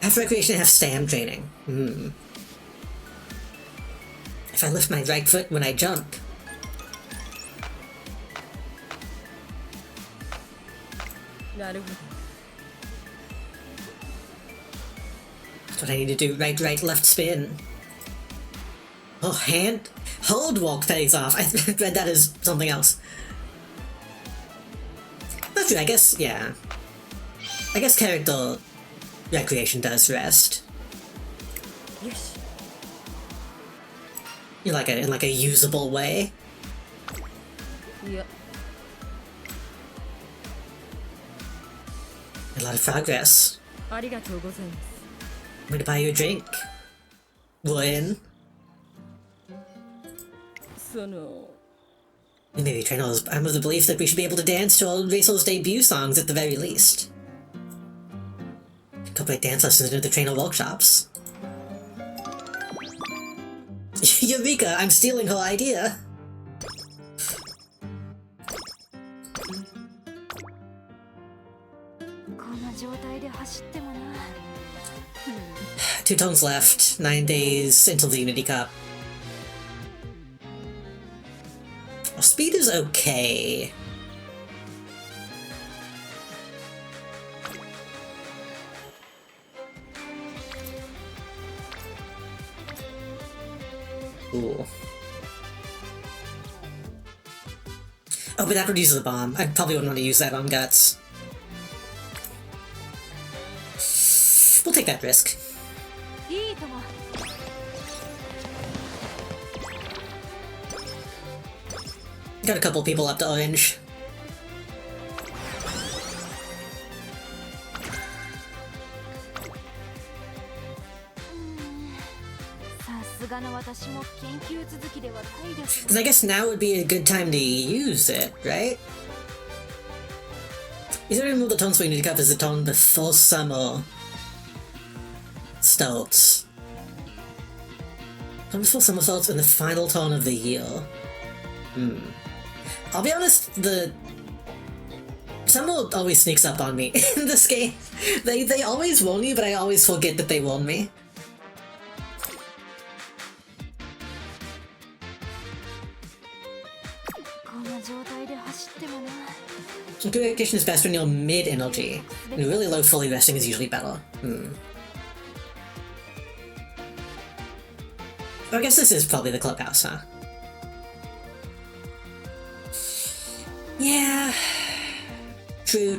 Have recreation, have stam training. If I lift my right foot when I jump. That's what I need to do. Right, left spin. Oh, hold walk pays off. I read that as something else. That's true, I guess, yeah. I guess character recreation does rest. Yes. In like a usable way. Yep. A lot of progress. I'm gonna buy you a drink. Win. Maybe trainers, I'm of the belief that we should be able to dance to our racers' debut songs at the very least. Incorporate dance lessons into the trainer workshops. Eureka! I'm stealing her idea! Two turns left, 9 days until the Unity Cup. Well, speed is okay. Ooh. Oh, but that reduces the bomb. I probably wouldn't want to use that on Guts. We'll take that risk. Got a couple people up to orange. Because I guess now would be a good time to use it, right? Is there remove the tone swing to cup as the tone before summer? somersaults. Wonderful somersaults in the final turn of the year. I'll be honest, someone always sneaks up on me in this game. They always warn me, but I always forget that they warn me. Communication is best when you're mid-energy. Really low fully resting is usually better. I guess this is probably the clubhouse, huh? Yeah. True.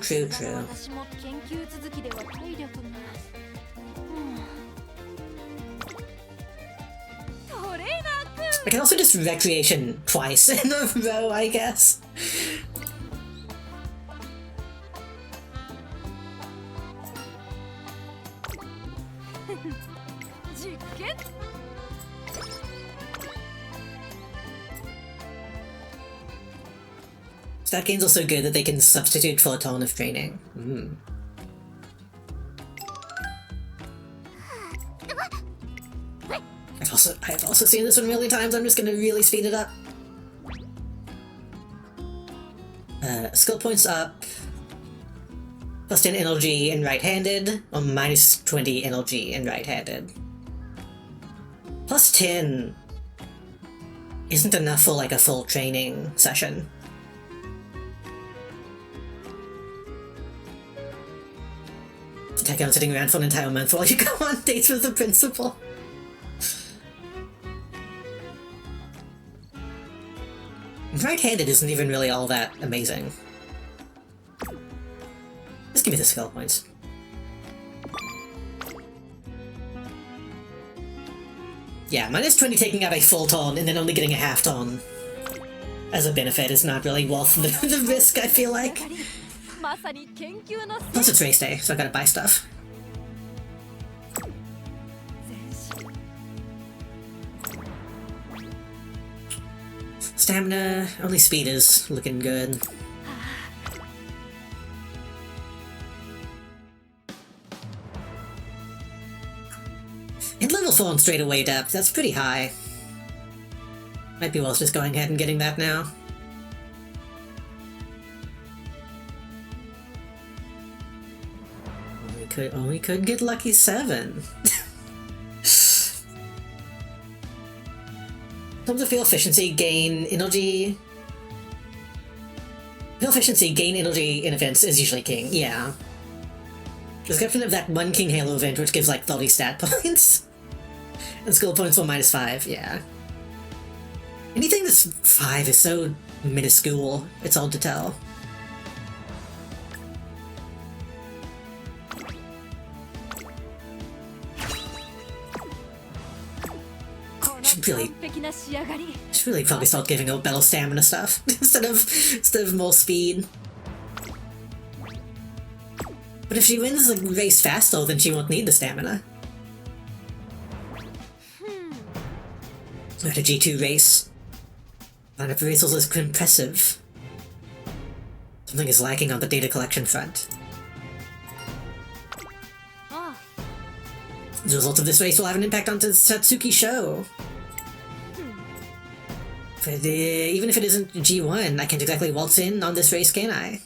I can also just recreation twice in a row, I guess. Stat gain's also good that they can substitute for a ton of training. I've also seen this one many times. I'm just gonna really speed it up. Skill points up. Plus 10 energy in right-handed, or minus 20 energy in right-handed. Plus 10 isn't enough for like a full training session. It's like I'm sitting around for an entire month while you go on dates with the principal. Right-handed isn't even really all that amazing. Just give me the skill points. Yeah, minus 20 taking out a full ton and then only getting a half ton as a benefit is not really worth the risk, I feel like. Plus it's race day, so I gotta buy stuff. Stamina, only speed is looking good. And level 4 on straight away depth, that's pretty high. Might be worth just going ahead and getting that now. Only could get lucky 7. In terms of fuel efficiency, gain energy. Fuel efficiency, gain energy in events is usually king, yeah. With the exception of that one King Halo event which gives like 30 stat points. And skill points for minus 5, yeah. Anything that's 5 is so minuscule, it's hard to tell. Should really probably start giving out battle stamina stuff instead of more speed. But if she wins the race faster, then she won't need the stamina. At a G2 race, lineup of racers is impressive. Something is lacking on the data collection front. The result of this race will have an impact on the Satsuki show. But, even if it isn't G1, I can't exactly waltz in on this race, can I?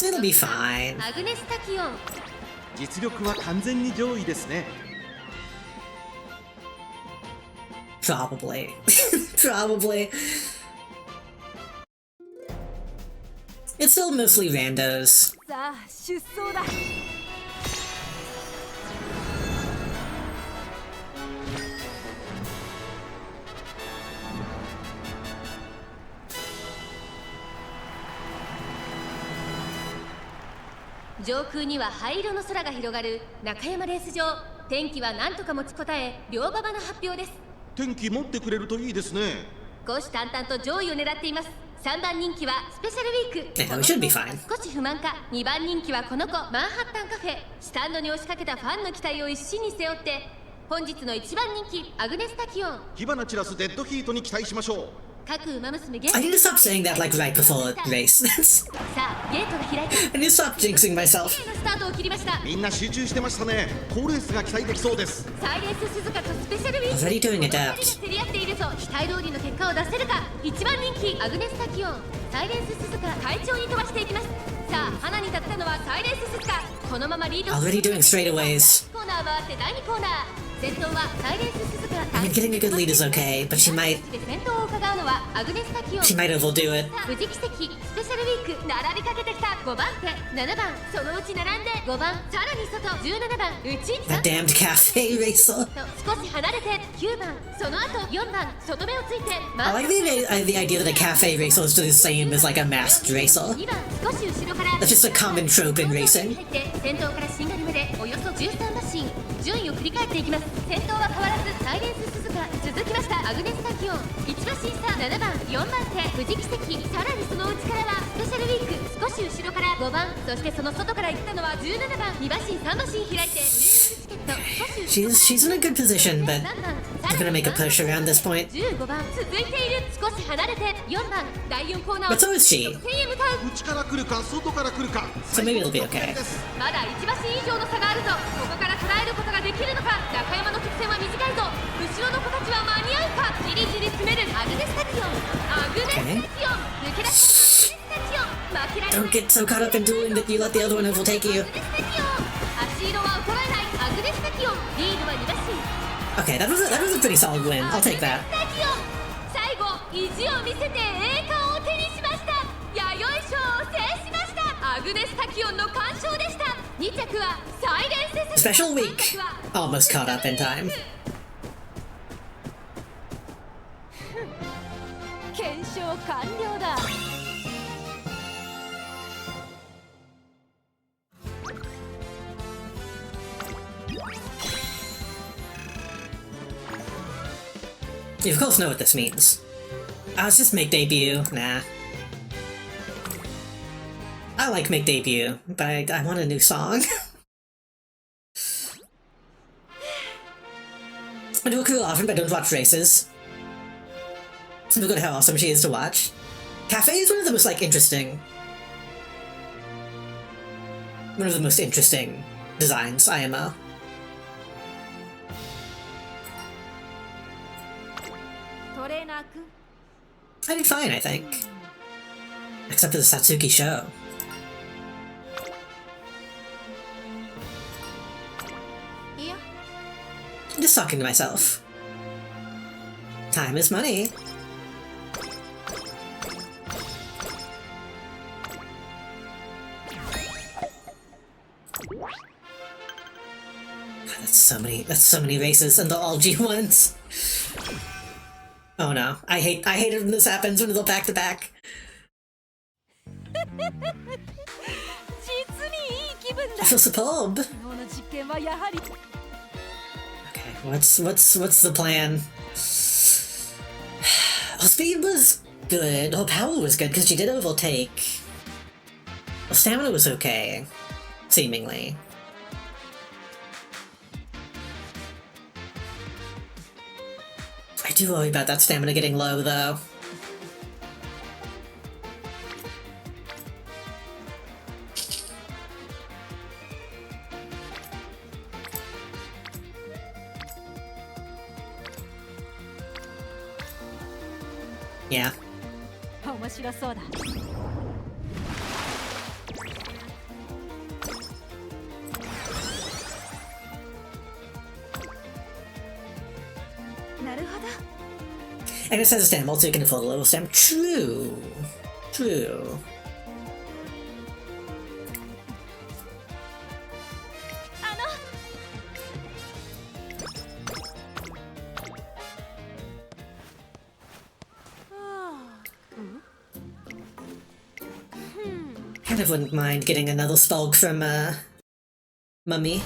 It'll be fine. 実力は完全に上位ですね。 Probably. Probably. It's still mostly randos. さあ出走だ。上空には灰色の空が広がる中山レース場。天気は何とか持ちこたえ、両馬場の発表です。天気持ってくれるといいですね。虎視眈々と上位を狙っています。3番人気はスペシャルウィーク。Yeah, we should be fine. 少し不満か。2番人気はこの子マンハッタンカフェ。スタンドに押しかけたファンの期待を一身に背負って、本日の1番人気アグネスタキオン。火花散らすデッドヒートに期待しましょう。I need to stop saying that like right before the race. さあゲートが開いた I need to stop jinxing myself. 綺麗なスタートを切りました みんな集中してましたね。好レースが期待できそうです。サイレンス鈴鹿とスペシャルウィーク Already doing it 2 out. 人が競り合っているぞ期待通りの結果を出せるか一番人気アグネスタキオンサイレンス鈴鹿快調に飛ばしていきますさあ花に立ったのはサイレンス鈴鹿このままリード Already doing straightaways. コーナー回って第2コーナー先頭はサイレンス鈴鹿 I mean, getting a good lead is okay, but she might で先頭を伺うのはアグネスタキオン she might overdo it. 無事奇跡スペシャルウィーク並びかけてきた5番手7番そのうち並んで5番さらに外17番内 That damned cafe racer. と少し離れて9番その後4番外目をついて I like the idea that a cafe racer is the same as like a masked racer. 2番少し後ろから That's just a common trope in racing. 入って先頭からしんがりまでおよそ13馬身順位を振り返っていきます先頭は変わらずサイレンス鈴鹿続きましたアグネスタキオン1馬身差7番4番手無事奇跡さらにその内からはスペシャルウィーク少し後ろから5番そしてその外から行ったのは17番2馬身3馬身開いてチケット少し She's in a good position, but 3番 I'm gonna make a push around this point. 15番続いている少し離れて4番第4コーナー But so is she. 1000へ向かう内から来るか外から来るか。 So maybe it'll be okay. まだ1馬身以上の差があるぞここから捉えることができるのか中山の直線は短いぞ後ろの子たちは間に合うかじりじり詰めるアグネスタキオンアグネスタキオン抜け出したアグネスタキオン負けられない Don't get so caught up in dueling that you let the other one overtake you. アグネスタキオン足色は衰えないアグネスタキオンリードは2馬身 Okay, that was a pretty solid win. I'll take that. アグネスタキオン最後意地を見せて栄冠を手にしました弥生賞を制しましたアグネスタキオンの完勝でした2着はサイレンス Special week. Almost caught up in time. 検証完了だ You of course know what this means. Let's just make debut. Nah. I like make debut, but I want a new song. I do Aku often, but I don't watch races. Look at how awesome she is to watch. Cafe is one of the most, like, interesting... One of the most interesting designs, IMO. I did fine, I think. Except for the Satsuki show. I'm just talking to myself. Time is money. That's so many races and they're all G1s. Oh no. I hate it when this happens when they're back to back. I feel superb. Okay, what's the plan? Well, speed was good. Well, power was good because she did overtake. Well, stamina was okay, seemingly. I do worry about that stamina getting low, though. Yeah. 面白そうだ And it says a stamp, also you can afford a little stamp. True. True. Kind of wouldn't mind getting another spulk from, Mummy.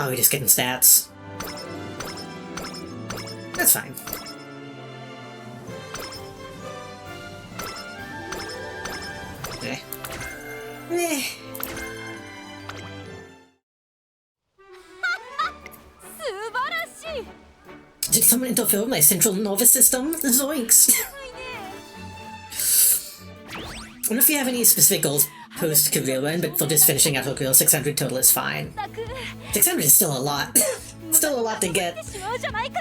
Oh, we're just getting stats. That's fine. Eh. 素晴らしい Did someone interfere with my central nervous system? Zoinks! I wonder if you have any specific goals post-career run, but for just finishing out Hokuro, 600 total is fine. 600 is still a lot. Still a lot to get. しまうじゃないか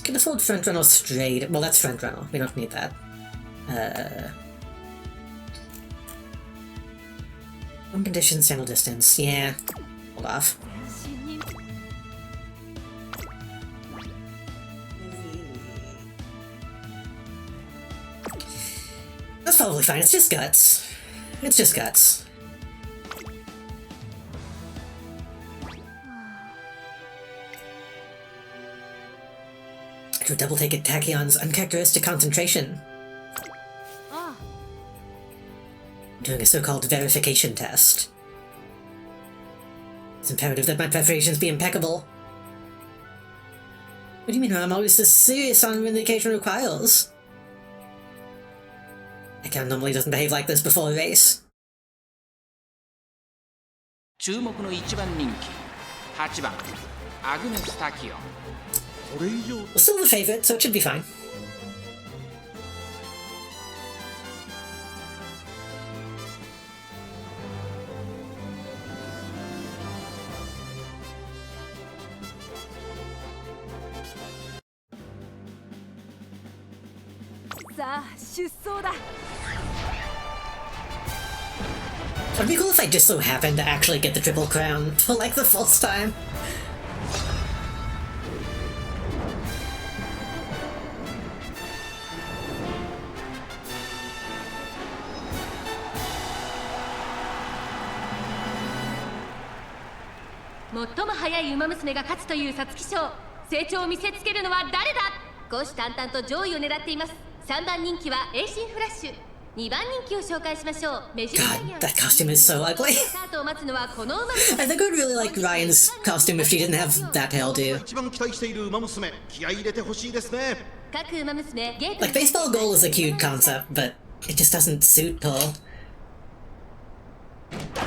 Can afford front run or straight. Well, that's front run. We don't need that. One condition, channel distance. Yeah. Hold off. That's probably fine. It's just guts. It's just guts. To double take it Tachyon's uncharacteristic concentration. Doing a so-called verification test. It's imperative that my preparations be impeccable. What do you mean I'm always this serious on when the occasion requires? Tachyon normally doesn't behave like this before a race. 注目の1番人気8番アグネス・タキオ これ以上 Well, still the favorite, so it should be fine. It'd be cool if I just so happened to actually get the triple crown for like the first time. Most 最も速い馬娘が勝つという皐月賞、成長を見せつけるのは誰だ。虎視眈々と上位を狙っています。3番人気は栄心フラッシュ、2番人気を紹介しましょう。メジロライアン。 God, that costume is so ugly. スタートを待つのはこの馬娘。 I think I'd really like Ryan's costume if she didn't have that hairdo. 一番期待している馬娘、気合い入れてほしいですね。各馬娘ゲート。 Like, baseball goal is a cute concept, but it just doesn't suit Paul.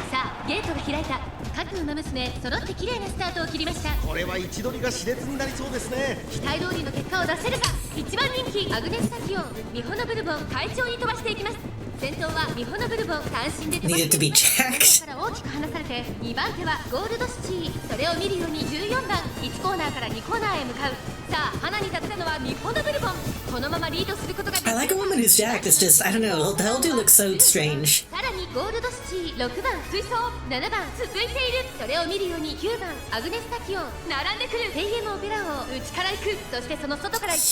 さあゲートが開いた。各馬娘揃って綺麗なスタートを切りました。これは位置取りが熾烈になりそうですね。期待通りの結果を出せるか。1番人気アグネス・タキオン、ミホノブルボン快調に飛ばしていきます。先頭はミホノブルボン、単身で飛ば Needed して to be いきます。 checked. から大きく離されて2番手はゴールドシティ、それを見るように14番1コーナーから2コーナーへ向かう。さあ花に立てたのはミホノブルボン、このままリードすることができ I like a woman who's jacked, it's just, I don't know, the hairdo looks so strange. さらにゴールドシティ6番追走、7番続いている。それを見るように9番アグネス・タキオン並んでくる。ペイエムオペラ王内から行く。そしてその外から行っ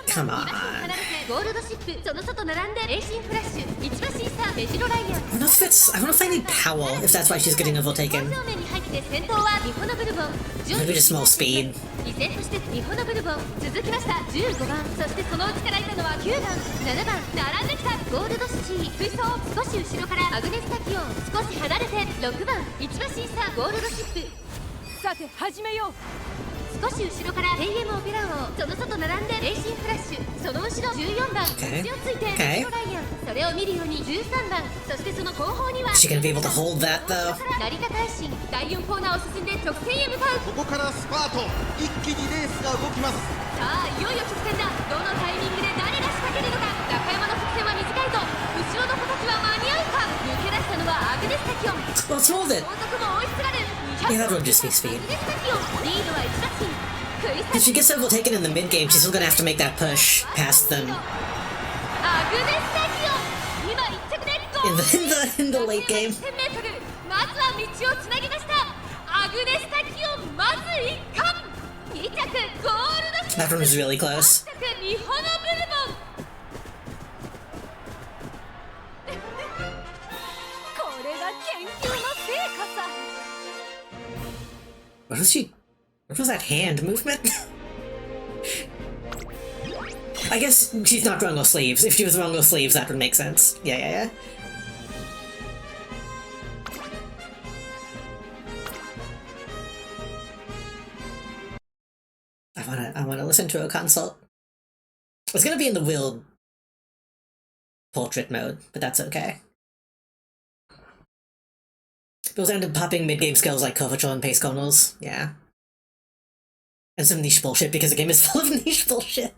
たのは14番 Come on. 2馬身離れてゴールドシップ、その外並んでレーシンフラッシュ、1馬審査メジロライアン。 I wonder if I need power, if that's why she's getting overtaken. 正面に入って先頭はミホノブルボン。 Maybe just small speed. 依然としてミホノブルボン続きました。15番、そしてその内からいたのは9番7番並んできた。ゴールドシティ追走、少し後ろからアグネス・タキオン少し離れて6番1馬審査ゴールドシップ。さて始めよう。少し後ろからペイエムオペラ王、その外並んでレーシンフラッシュ、その後ろ14番口をついてメジロライアン、それを見るように13番、そしてその後方には Is she gonna be able to hold that though? 成田大臣第4コーナーを進んで直線へ向かう。ここからスパート、一気にレースが動きます。さあいよいよ直線だ。どのタイミングで誰が仕掛けるのか。中山の直線は短いぞ。後ろの子たちは間に合うか。抜け出したのはアグネス・タキオン。 What's wrong with it? 後続も追いすがる。 Yeah, that would just be ア speed. グネス・タキオンリードは1馬身。 If she gets overtaken in the mid-game, she's still gonna have to make that push past them アグネス・タキオン今1着でゴール in the late game. 1000m まずは道をつなぎました。アグネス・タキオンまず1冠、2着ゴールドシ That one was really close. 3着ミホノブルボン。これが研究の成果さ。 What was she? What was that hand movement? I guess she's not wearing no sleeves. If she was wearing no sleeves, that would make sense. Yeah. I wanna listen to a consult. It's gonna be in the willed portrait mode, but that's okay. People end up popping mid-game skills like curvature and pace kernels, yeah. And some niche bullshit because the game is full of niche bullshit.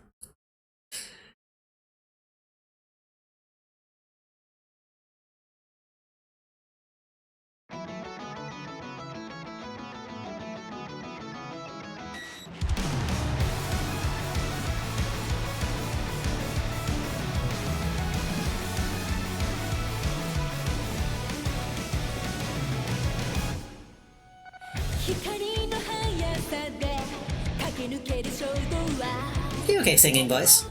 You okay singing, boys?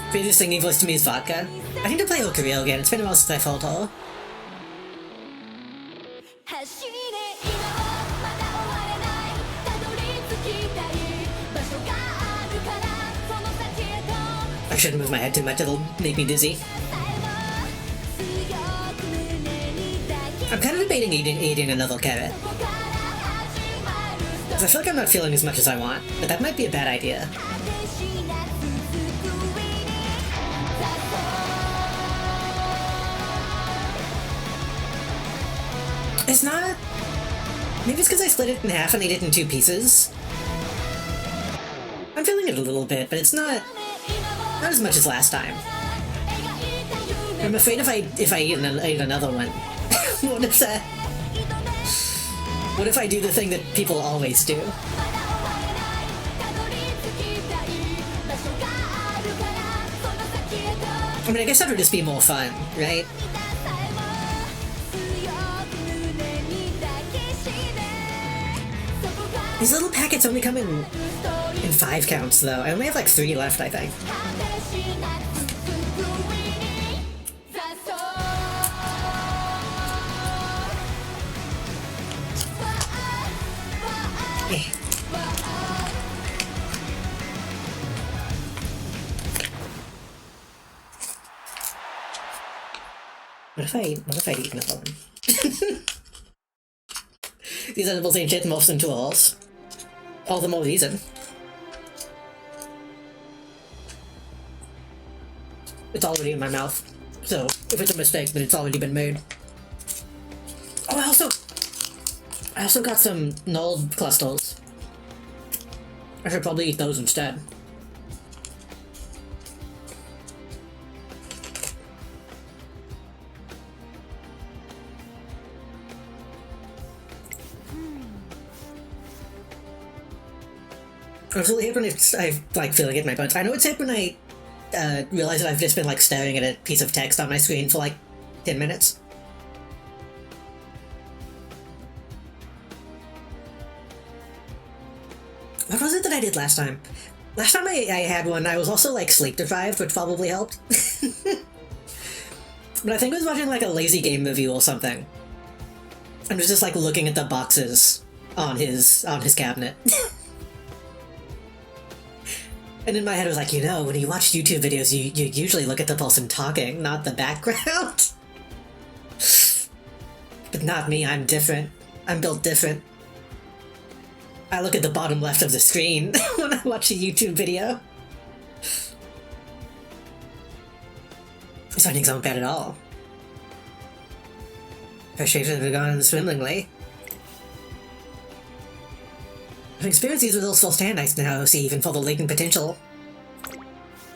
Previous singing voice to me is vodka. I need to play Ocarina again. It's been a while since I felt all. I shouldn't move my head too much, it'll make me dizzy. I'm kind of debating eating another carrot. Because I feel like I'm not feeling as much as I want, but that might be a bad idea. It's not... Maybe it's because I split it in half and ate it in 2 pieces. I'm feeling it a little bit, but it's not as much as last time. I'm afraid if I eat another one, what if I do the thing that people always do? I mean, I guess that would just be more fun, right? These little packets only come in 5 counts, though. I only have like 3 left, I think. What if I eat another one? These edibles ain't shit morphs into alls. All the more reason. It's already in my mouth, so if it's a mistake, then it's already been made. Oh, I also got some null clusters. I should probably eat those instead. I was really hit when I like feeling it in my bones. I know it's hit when I realize that I've just been like staring at a piece of text on my screen for like 10 minutes. What was it that I did last time? Last time I had one, I was also like sleep deprived, which probably helped. But I think I was watching like a lazy game movie or something. And was just like looking at the boxes on his cabinet. And in my head I was like, you know, when you watch YouTube videos, you usually look at the person talking, not the background. But not me, I'm different. I'm built different. I look at the bottom left of the screen when I watch a YouTube video. These findings aren't bad at all. Frustrations have gone swimmingly. I've experienced these results firsthand. I now see even for the latent potential.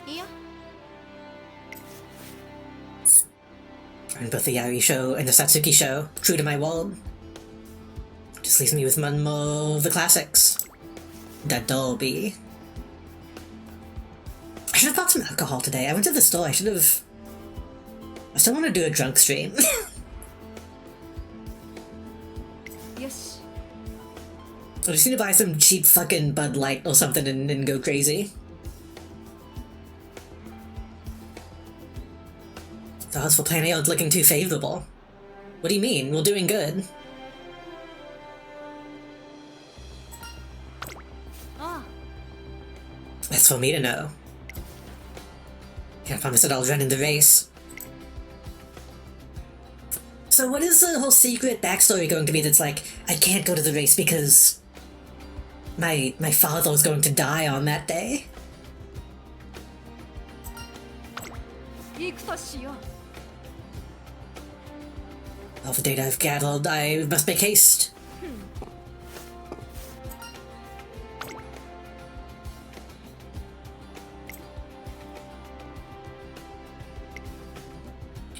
Yeah. And both the Yari show and the Satsuki show, true to my world. Just leaves me with one more of the classics. The Dolby. I should have bought some alcohol today. I went to the store. I still want to do a drunk stream. Yes. I just need to buy some cheap fucking Bud Light or something and go crazy. The odds for planning out looking too favorable. What do you mean? We're doing good. That's for me to know. Can't promise that I'll run in the race. So what is the whole secret backstory going to be that's like, I can't go to the race because my father was going to die on that day? All the data I've gathered, I must make haste.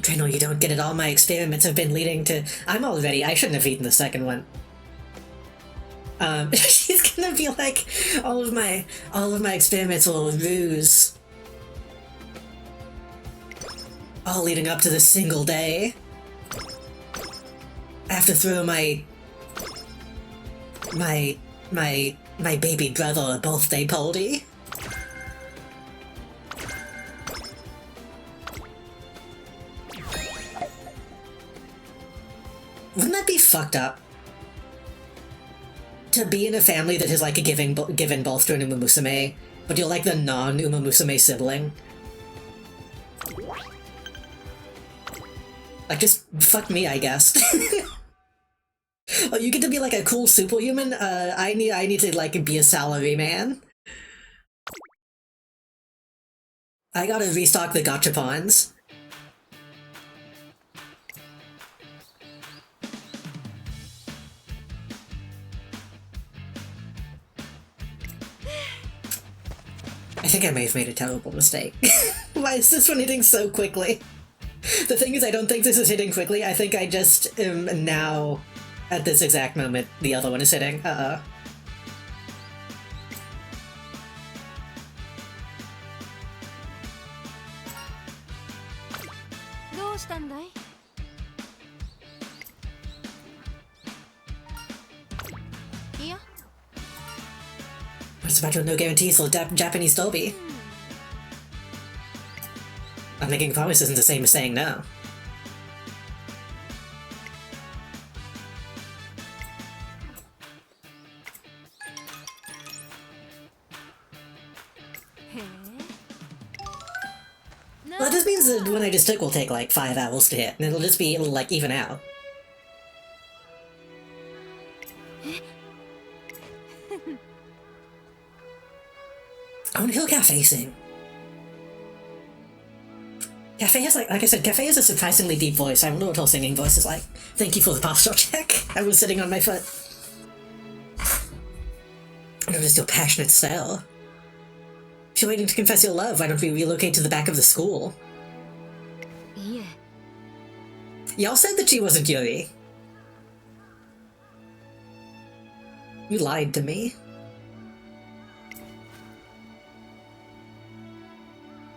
I know you don't get it. All my experiments have been leading to... I'm all ready. I shouldn't have eaten the second one. She's gonna be like, all of my experiments were a ruse. All leading up to this single day. I have to throw my baby brother a birthday party. Wouldn't that be fucked up? To be in a family that has, like, given birth to an Umamusume, but you're like the non-Umamusume sibling. Like, just fuck me, I guess. Oh, you get to be like a cool superhuman? I need to, like, be a salary man. I gotta restock the gachapons. I think I may have made a terrible mistake. Why is this one hitting so quickly? The thing is, I don't think this is hitting quickly. I think I just am now, at this exact moment, the other one is hitting. What's about your no guarantees for Japanese Dolby? Not making a promise isn't the same as saying no. Well, this means that the one I just took will take like 5 hours to hit, and it'll like even out. I wonder who Cafe sing. Cafe has like I said, Cafe has a surprisingly deep voice. I wonder what her singing voice is like. Thank you for the posture check. I was sitting on my foot. I noticed your passionate style. If you're waiting to confess your love, why don't we relocate to the back of the school? Yeah. Y'all said that she wasn't Yuri. You lied to me.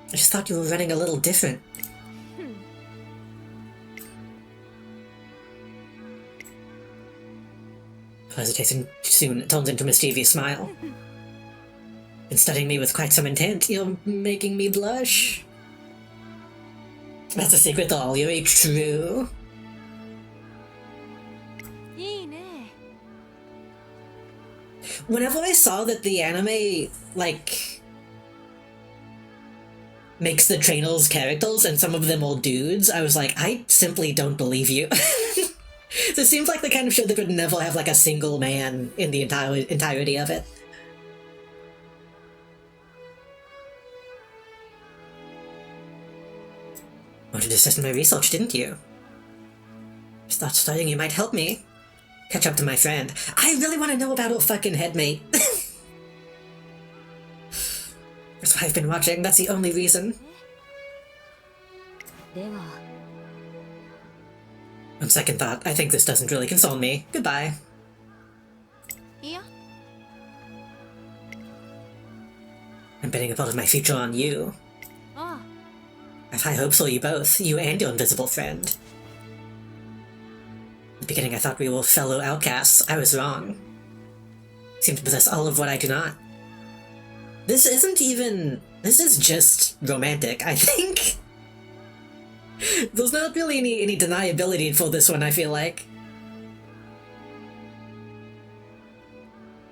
I just thought you were running a little different. Hesitation soon turns into a mischievous smile. Been studying me with quite some intent. You're making me blush. That's a secret to all Yuri. True. Whenever I saw that the anime, like, makes the trainers characters and some of them are dudes, I was like, I simply don't believe you. This seems like the kind of show that would never have like a single man in the entirety of it. Wanted to assist my research, didn't you? Just thought studying you might help me. Catch up to my friend. I really want to know about her fucking headmate. That's why I've been watching, that's the only reason. On second thought, I think this doesn't really console me. Goodbye. Yeah. I'm betting a part of my future on you. Oh. I have high hopes for you both, you and your invisible friend. In the beginning I thought we were fellow outcasts. I was wrong. You seem to possess all of what I do not. This is just romantic, I think. There's not really any deniability for this one, I feel like.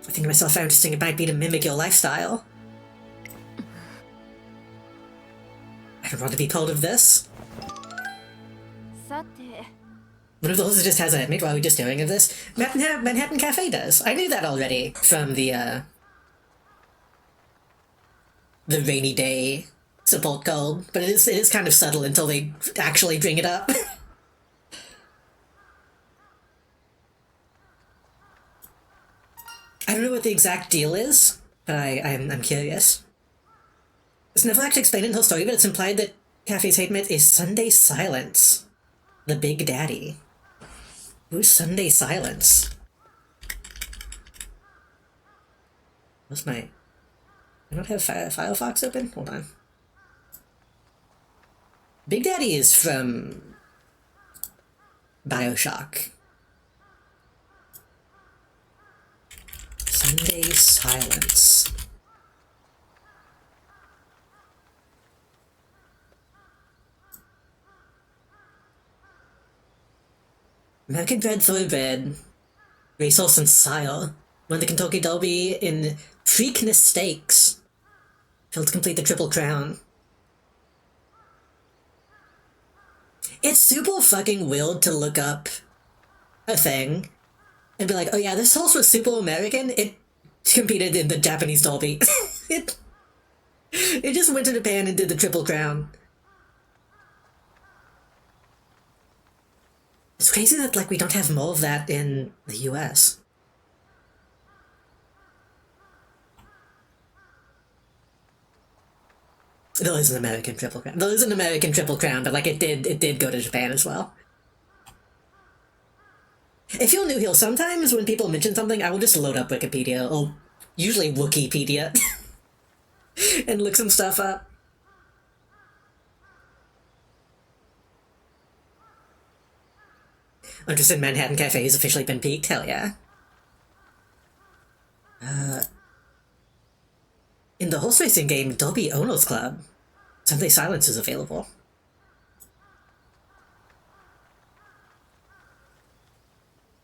I think to myself how interesting it might be to mimic your lifestyle. I don't want to be part of this. さて One of those just has a admit while we're just doing of this. Manhattan Cafe does. I knew that already from the rainy day support code, but it is kind of subtle until they actually bring it up. I don't know what the exact deal is, but I'm curious. It's never actually explained in the whole story, but it's implied that Cafe's hate myth is Sunday Silence, the Big Daddy. Who's Sunday Silence? What's my... I don't have Firefox open? Hold on. Big Daddy is from... BioShock. Sunday Silence. American Bread Thoroughbred. Resource and Sile. Won the Kentucky Derby in Preakness Stakes. Failed to complete the Triple Crown. It's super fucking weird to look up a thing and be like, oh yeah, this horse was super American. It competed in the Japanese Derby. it just went to Japan and did the Triple Crown. It's crazy that, like, we don't have more of that in the US. There is an American Triple Crown. There is an American Triple Crown, but, like, it did go to Japan as well. If you're new here, sometimes when people mention something, I will just load up Wikipedia, or usually Wikipedia, and look some stuff up. Interested in Manhattan Cafe has officially been peaked? Hell yeah. In the horse racing game Derby Owners Club, Sunday Silence is available.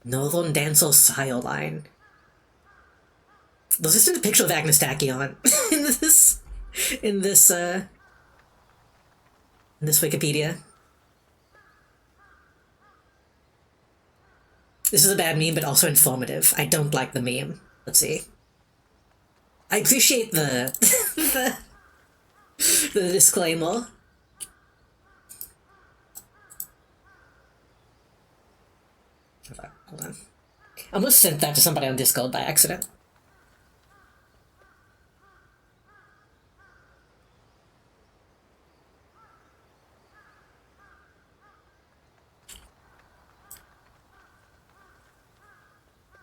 Northern Dancer Sile Line. There's just a picture of Agnes Tachyon in this Wikipedia. This is a bad meme, but also informative. I don't like the meme. Let's see. I appreciate the the disclaimer. Hold on. I almost sent that to somebody on Discord by accident.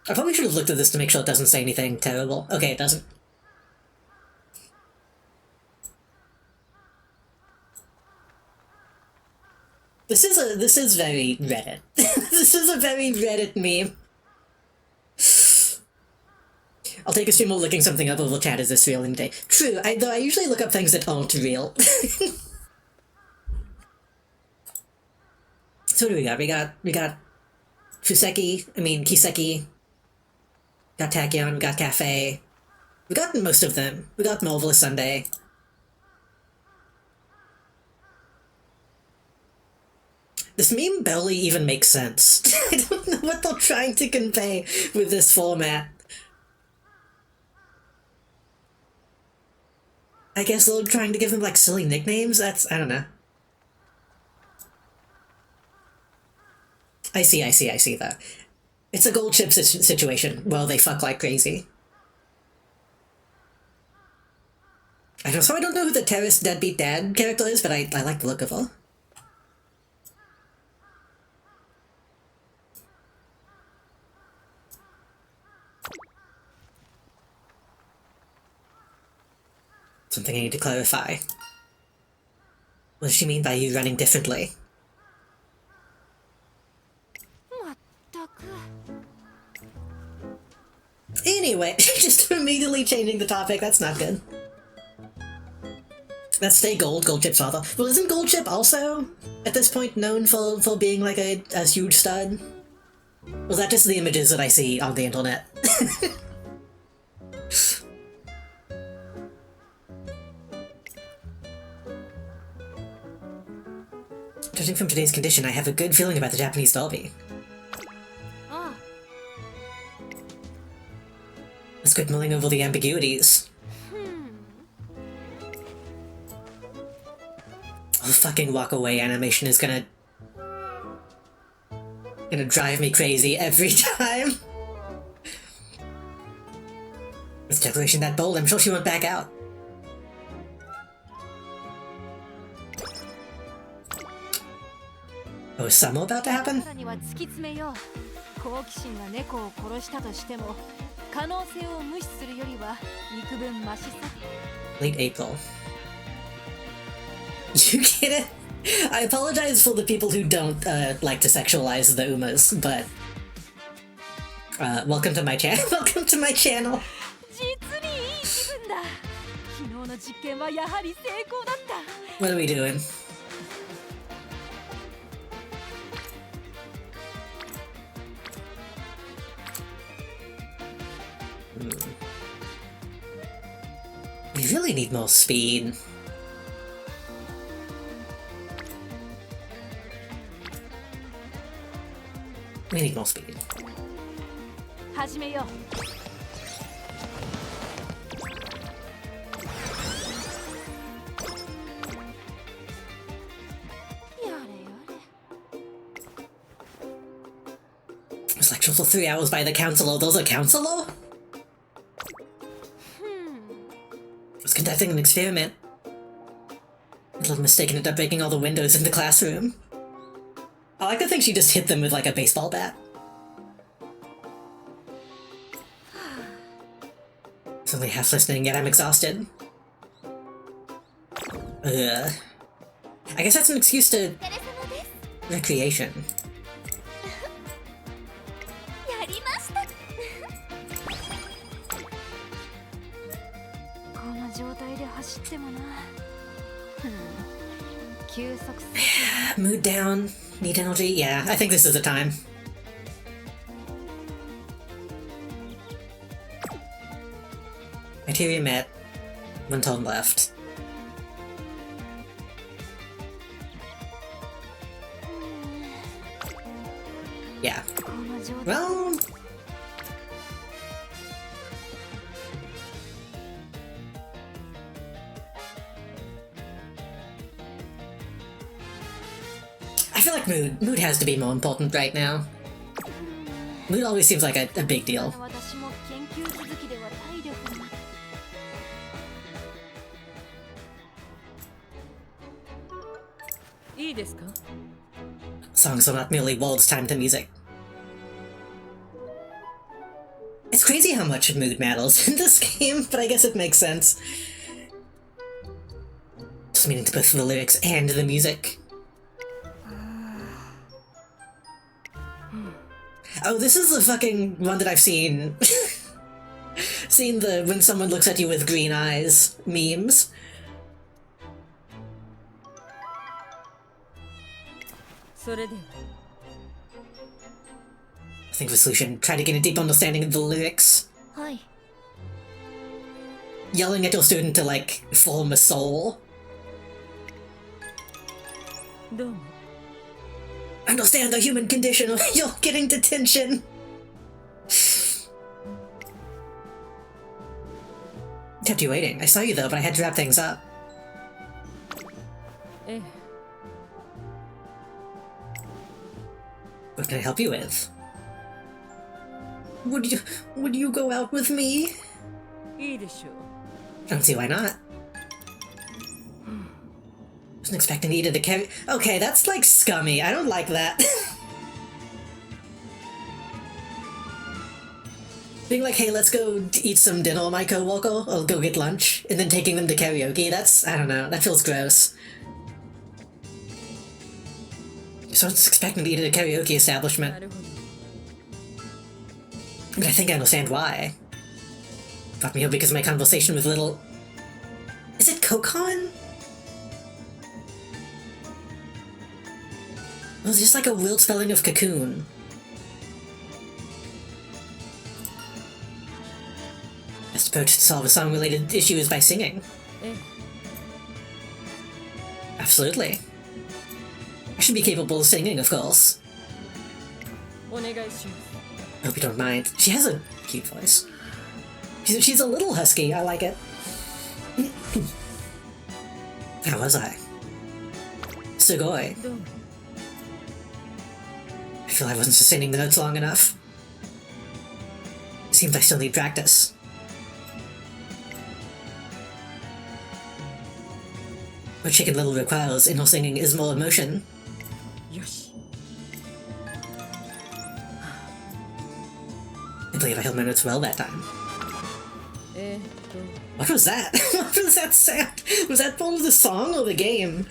I probably should have looked at this to make sure it doesn't say anything terrible. Okay, it doesn't. This is very Reddit. This is a very Reddit meme. I'll take a stream of looking something up over chat. Is this real in day? True, though I usually look up things that aren't real. So what do we got? We got Kiseki. Got Tachyon, we got Cafe. We got most of them. We got Marvelous Sunday. This meme barely even makes sense. I don't know what they're trying to convey with this format. I guess they're trying to give them, like, silly nicknames? I don't know. I see, though. It's a gold chip situation. Well, they fuck like crazy. I don't know who the terrorist deadbeat dad character is, but I like the look of her. Something I need to clarify. What does she mean by you running differently? Anyway, just immediately changing the topic, that's not good. That's stay gold, Gold Chip's father. Well, isn't Gold Chip also, at this point, known for being like a huge stud? Was that just the images that I see on the internet? Judging from today's condition, I have a good feeling about the Japanese derby. Ah, Let's quit mulling over the ambiguities. The fucking walk away animation is gonna drive me crazy every time. With declaration that bold, I'm sure she won't back out. Oh, is Samo about to happen? さらには突き詰めよう。好奇心が猫を殺したとしても可能性を無視するよりは幾分マシさ。 Late April. You get it? I apologize for the people who don't like to sexualize the Umas, but welcome to my channel. Welcome to my channel. 実にいい気分だ。昨日の実験はやはり成功だった。 What are we doing? We really need more speed. We need more speed. 始めよう。やれやれ。 It's like for 3 hours by the counselor. There's a counselor? Was conducting an experiment. A little mistake ended up breaking all the windows in the classroom. I like to think she just hit them with like a baseball bat. It's only half listening, yet I'm exhausted. I guess that's an excuse to お疲れ様です。 recreation. やりました。この状態で走ってもな。休息する。 Mood down, need energy. Yeah, I think this is the time. Criteria met. 1 turn left. Yeah. この状態。 Well, I feel like mood has to be more important right now. Mood always seems like a big deal. 私も研究続きでは体力が。 いいですか？ Songs are not merely words timed to music. It's crazy how much mood matters in this game, but I guess it makes sense. Just meaning to both the lyrics and the music. Oh, this is the fucking one that I've seen. Seen the when someone looks at you with green eyes memes. それでは。 I think the solution, try to get a deep understanding of the lyrics. はい。 Yelling at your student to, like, form a soul. どうも。 Understand the human condition or you're getting detention. Kept you waiting. I saw you though, but I had to wrap things up. ええ。 What can I help you with? Would you go out with me? いいでしょう。 I don't see why not. Wasn't expecting Ida to carry. Okay, that's like scummy. I don't like that. Being like, hey, let's go eat some dinner, my coworker, or go get lunch, and then taking them to karaoke. That's, I don't know, that feels gross. So I was expecting to eat at a karaoke establishment. なるほど。 But I think I understand why. Brought me here because of my conversation with little... Is it Kokon? It was just like a weird spelling of cocoon. Best approach to solve a song-related issue is by singing. Absolutely. I should be capable of singing, of course. Hope you don't mind. She has a cute voice. She's a little husky, I like it. How was I? Sugoi. I feel I wasn't sustaining the notes long enough. Seems I still need practice. What Chicken Little requires in her singing is more emotion. I believe I held my notes well that time. What was that? What was that sound? Was that part of the song or the game?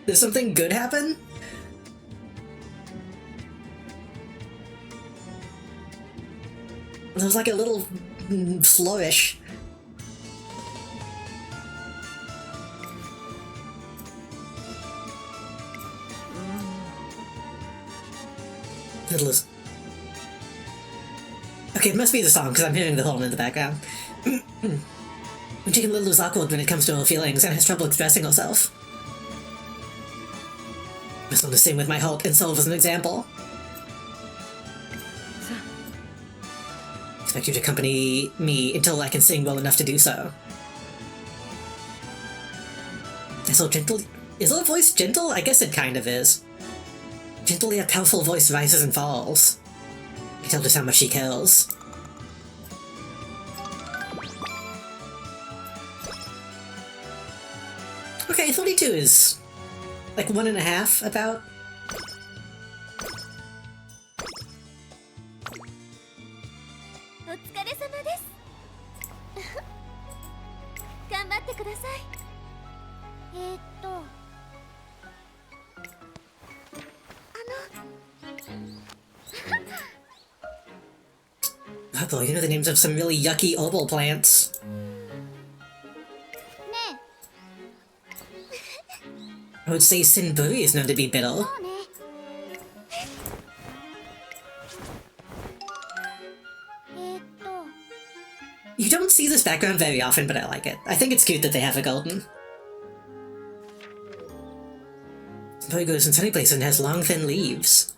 Did something good happen? There was like a little flourish. Little is... Okay, it must be the song, because I'm hearing the horn in the background. When Chicken Little is awkward when it comes to her feelings and has trouble expressing herself. Just want to sing with my heart and soul as an example. Expect you to accompany me until I can sing well enough to do so. Is her gentle... Is her voice gentle? I guess it kind of is. Gentle yet powerful voice rises and falls. You can tell just how much she cares. Okay, 32 is like 1.5 about. Oh boy, you know the names of some really yucky herbal plants. I would say Sinburi is known to be bitter. You don't see this background very often, but I like it. I think it's cute that they have a golden. Sinburi grows in sunny places and has long, thin leaves.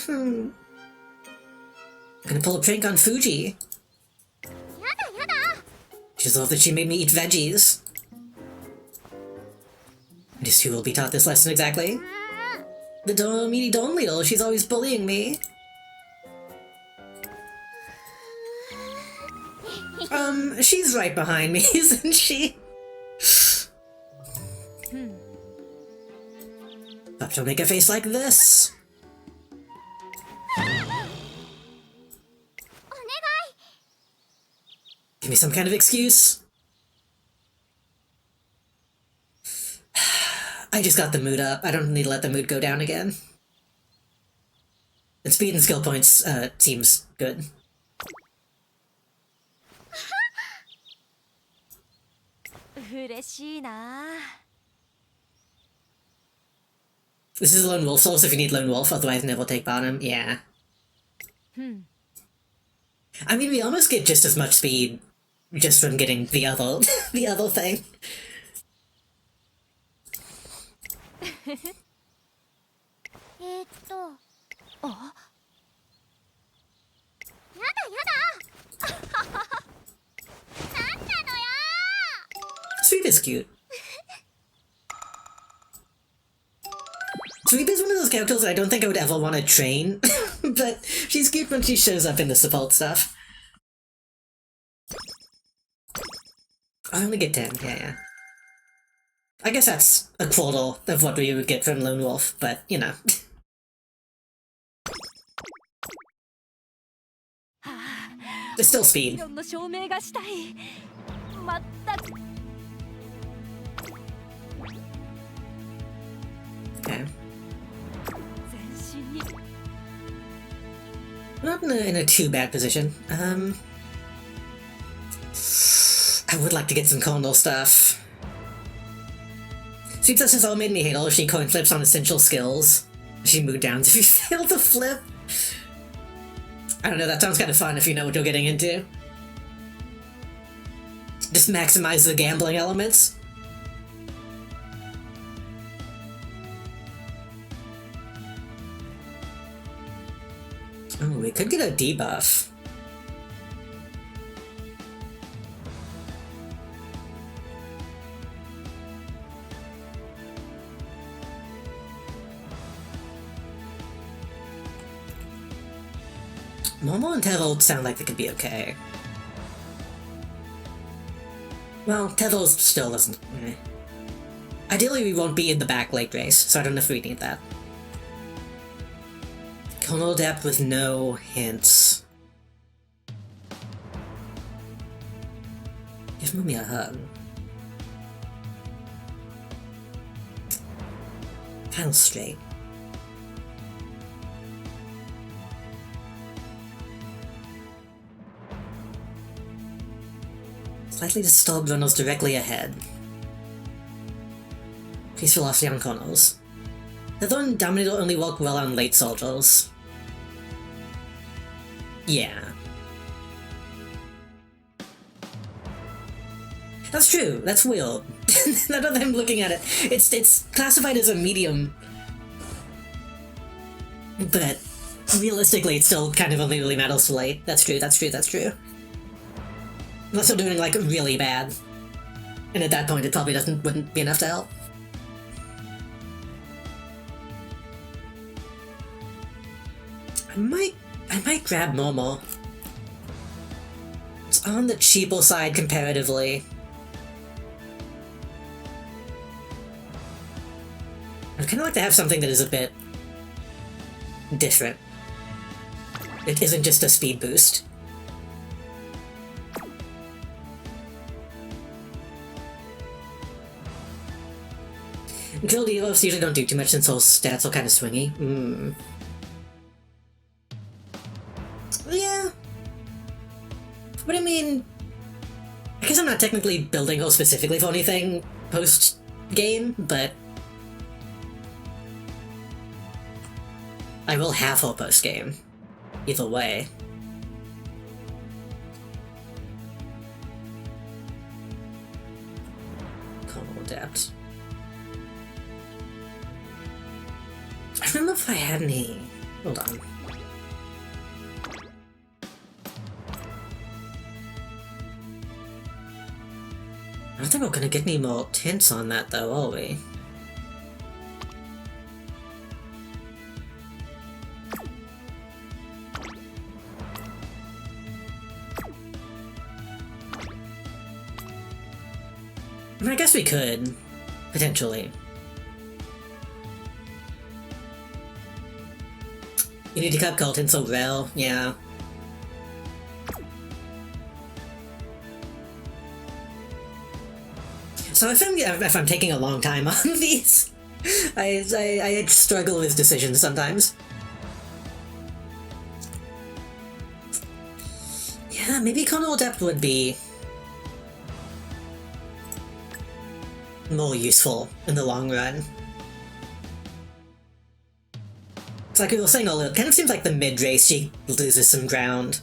I'm gonna pull a prank on Fuji. She thought that she made me eat veggies. This who will be taught this lesson exactly? The Dormidi Donlil, she's always bullying me. She's right behind me, isn't she? But don't make a face like this. Give me some kind of excuse. I just got the mood up. I don't need to let the mood go down again. And speed and skill points, seems good. This is Lone Wolf Souls if you need Lone Wolf, otherwise never take bottom. Yeah. I mean, we almost get just as much speed just from getting the other, the other thing. Sweep is cute. Sweep is one of those characters that I don't think I would ever want to train, but she's cute when she shows up in the support stuff. I only get 10, yeah. I guess that's a quarter of what we would get from Lone Wolf, but, you know. There's still speed. Okay. Not in a too bad position. I would like to get some Condor stuff. Seems as though made me hate all she coin flips on essential skills. She moved down if you fail to flip. I don't know, that sounds kind of fun if you know what you're getting into. Just maximize the gambling elements. Oh, we could get a debuff. Momo and Tevel sound like they could be okay. Well, Tevel still doesn't. Ideally, we won't be in the back late race, so I don't know if we need that. Tonal depth with no hints. Give Mummy a hug. Panel straight. Slightly disturbed runnels directly ahead. Increase velocity on Konos. The Thorn Dominator only work well on late soldiers. Yeah. That's true, that's weird. Now that I'm looking at it, it's classified as a medium. But realistically, it's still kind of only really matters to late. That's true, that's true, that's true. Unless they're doing, like, really bad. And at that point, it probably wouldn't be enough to help. I might grab Momo. It's on the cheaper side comparatively. I'd kind of like to have something that is a bit different. It isn't just a speed boost. Drill debuffs usually don't do too much since those stats are kind of swingy. Yeah. But I mean, I guess I'm not technically building her specifically for anything post-game, but I will have her post-game. Either way. Combo adapt. I don't know if I had any. Hold on. I don't think we're gonna get any more hints on that though, are we? I mean, I guess we could, potentially. You need to cut Colton so well, yeah. So I think if I'm taking a long time on these, I struggle with decisions sometimes. Yeah, maybe Conal Depth would be more useful in the long run. It's like we were saying earlier, it kind of seems like the mid-race she loses some ground.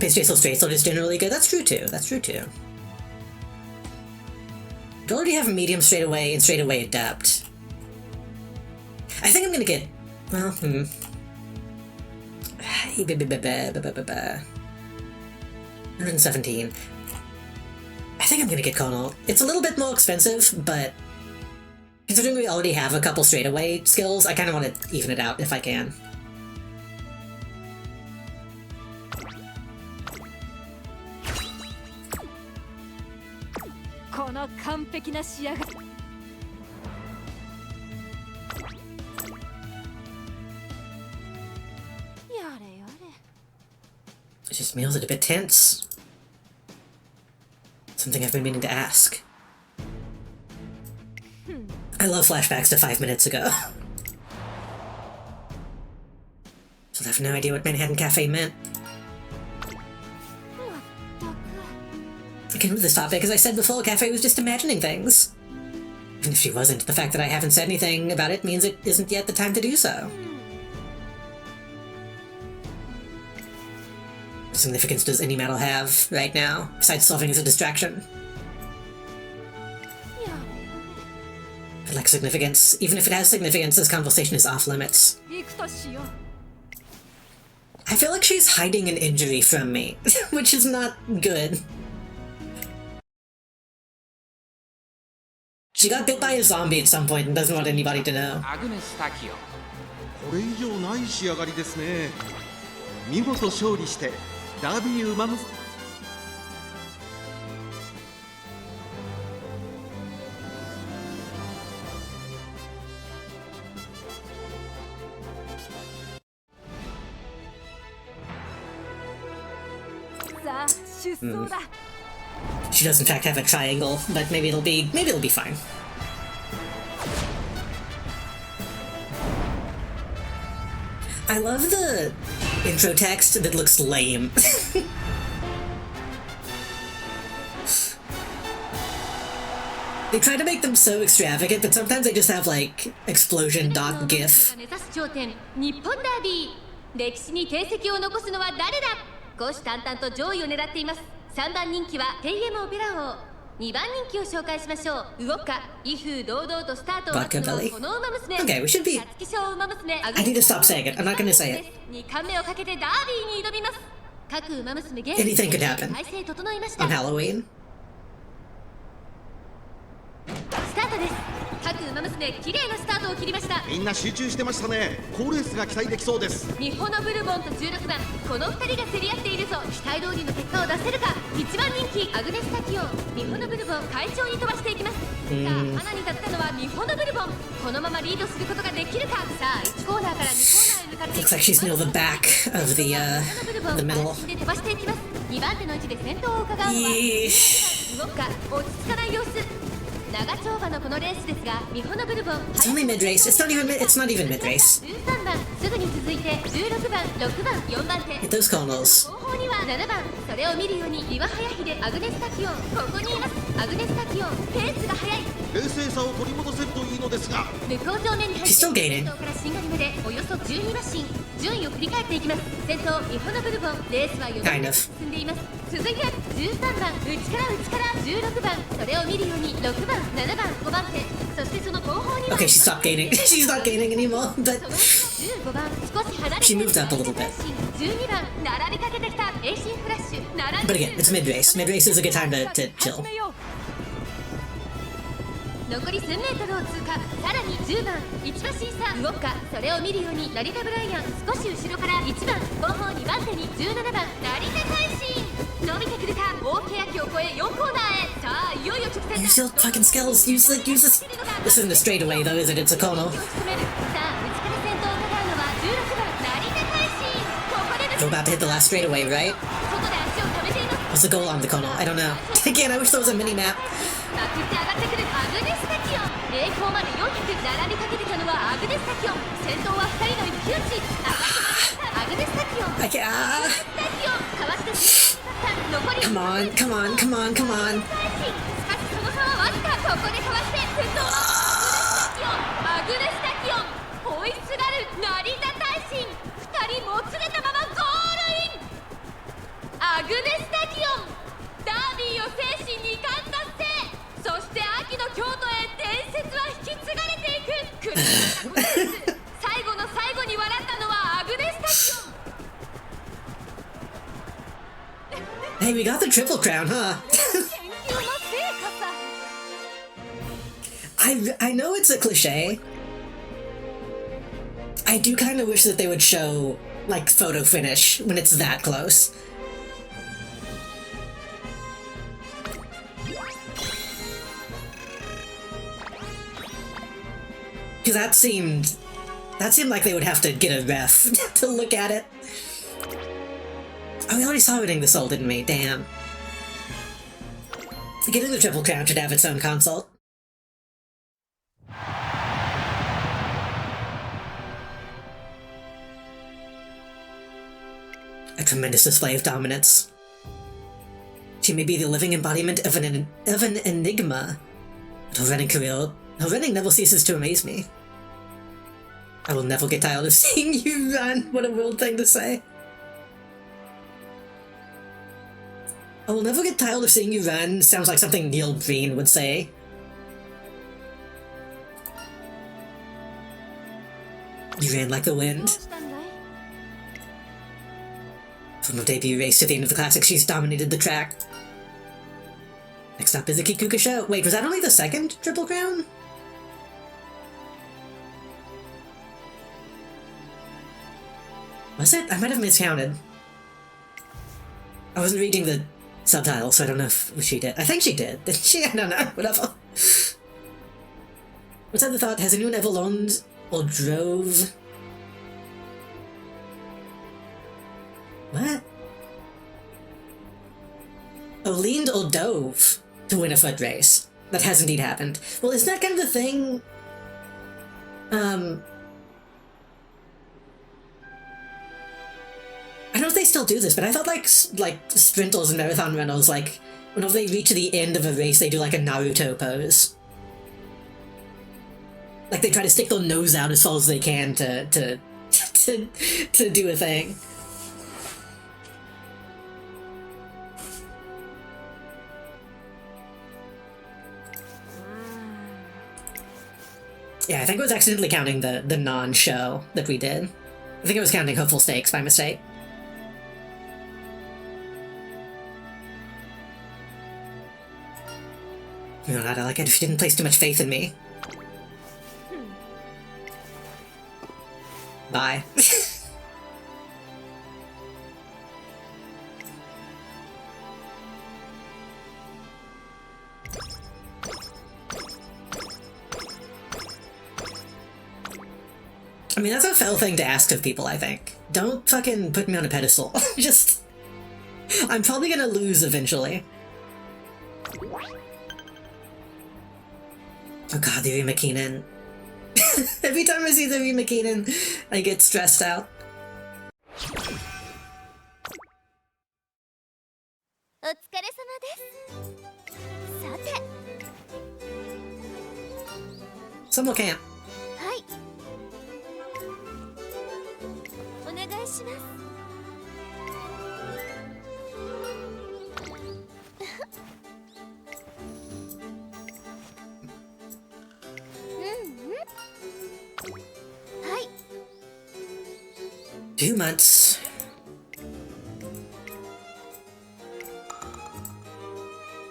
Base Jace or Straight Sword is generally good. That's true too. That's true too. Do already have a medium straight away and straight away adept. I think I'm gonna get. Well, 117. I think I'm gonna get Conal. It's a little bit more expensive, but considering we already have a couple straightaway skills, I kind of want to even it out if I can. It just feels it a bit tense. Something I've been meaning to ask. I love flashbacks to 5 minutes ago. So I have no idea what Manhattan Cafe meant. I came to this topic, as I said before, Cafe was just imagining things. Even if she wasn't, the fact that I haven't said anything about it means it isn't yet the time to do so. What significance does any medal have right now, besides serving as a distraction? If it lacks significance, even if it has significance, this conversation is off limits. I feel like she's hiding an injury from me, which is not good. She got bit by a zombie at some point and doesn't want anybody to know. これ以上ない仕上がりですね。見事勝利してダービーウマムスさあ出走だ。 She does in fact have a triangle, but maybe it'll be fine. I love the intro text that looks lame. They try to make them so extravagant, but sometimes they just have like explosion dot gif. 目指す頂点日本ダービー歴史に定石を残すのは誰だ虎視眈々と上位を狙っています3番人気は TM オペラ王2番人気を紹介しましょう動くか威風堂々とスタートを待つのはこの馬娘 Okay, we should be... 皐月賞馬娘 I need to stop saying it. I'm not gonna say it. 2冠目をかけてダービーに挑みます各馬娘現 Anything could happen 体勢整いました on Halloween. スタートです各馬娘綺麗なスタートを切りましたみんな集中してましたね。好レースが期待できそうです。日本のブルボンと16番この2人が競り合っているぞ期待通りの結果を出せるか1番人気アグネスタキオン日本のブルボン快調に飛ばしていきますさあ花に立ったのは日本のブルボンこのままリードすることができるかさあ1コーナーから2コーナーへ向かって Looks like she's near the back of the middle. で飛ばしていきます2番手の位置で先頭を伺うのは動くか落ち着かない様子長丁場のこのレースですが日本のブルボン It's only mid race. It's not even mid race. 13番すぐに続いて16番6番4番手 Hit those corners. 後方には7番それを見るように岩早秀アグネスタキオンここにいますアグネスタキオンペースが速い冷静さを取り戻せるといいのですが向こう上面に入って She's still gaining. 先頭からしんがりまでおよそ12馬身順位を振り返っていきます先頭日本のブルボンレースは4 Kind 番 of. 進んでいます続いて13番内から16番それを見るように6番7番5番手そしてその後方には Okay, she stopped gaining. She's not gaining anymore, but 15番少し離れて she moved up a little bit. 12番並びかけてきたエイシンフラッシュ並ん But で again, it's mid race. Mid race is a good time to chill. 残り1000メートルを通過さらに10番1馬身差動くかそれを見るように成田ブライアン少し後ろから1番後方2番手に17番成田大進伸びてくれた大欅を越え4コーナーへさあいよいよ直線 Use your fucking skills. Use this. This isn't a straightaway though, is it? It's a corner. さあ内から先頭を伺うのは16番成田大進ここで We're about to hit the last straightaway, right? 外で足を止めています What's the goal on the corner? I don't know. Again, I wish there was a mini map. まくって上がってくるアグネスタキオン栄光まで400並びかけてたのはアグネスタキオン先頭は2人の一騎打ち上がってまいりましたアグネスタキオン I can't. スタキオンかわして残り Come on, come on, come on, come on. しかしその差はわずかここでかわして先頭アグネスタキオン追いすがる成田大進2人もつれたままゴールインアグネスタキオンダービーを制し2冠達成そして秋の京都へ伝説は引き継がれていく最後の最後に笑ったのはアグネスタキオン Hey, we got the triple crown, huh? 研究の成果さ I know it's a cliche. I do kind of wish that they would show, like, photo finish when it's that close. Because that seemed like they would have to get a ref to look at it. Oh, we already saw Winning the Soul, didn't we? Damn. Getting the Triple Crown should have its own console. A tremendous display of dominance. She may be the living embodiment of an enigma, but her running never ceases to amaze me. I will never get tired of seeing you run. What a weird thing to say. I will never get tired of seeing you run. Sounds like something Neil Breen would say. You ran like the どう wind. したんだい？ From her debut race to the end of the classic, she's dominated the track. Next up is the Kikuka Show. Wait, was that only the second Triple Crown? Was it? I might have miscounted. I wasn't reading the subtitles, so I don't know if she did. I think she did. Didn't she? I don't know. Whatever. What's that the thought? Has anyone ever loaned or drove? What? Oh, leaned or dove to win a foot race. That has indeed happened. Well, isn't that kind of the thing? I don't know if they still do this, but I thought like sprinters and marathon runners, like, whenever they reach the end of a race, they do like a Naruto pose. Like they try to stick their nose out as far as they can to do a thing. Yeah, I think I was accidentally counting the non-show that we did. I think I was counting Hopeful Stakes by mistake. You know, not like it if you didn't place too much faith in me. Bye. I mean, that's a fell thing to ask of people, I think. Don't fucking put me on a pedestal. Just... I'm probably gonna lose eventually. Oh god, the Rima Keenan. Every time I see the Rima Keenan, I get stressed out. お疲れ様です。さて、 Some can't. はい。お願いします。はい。 2 months.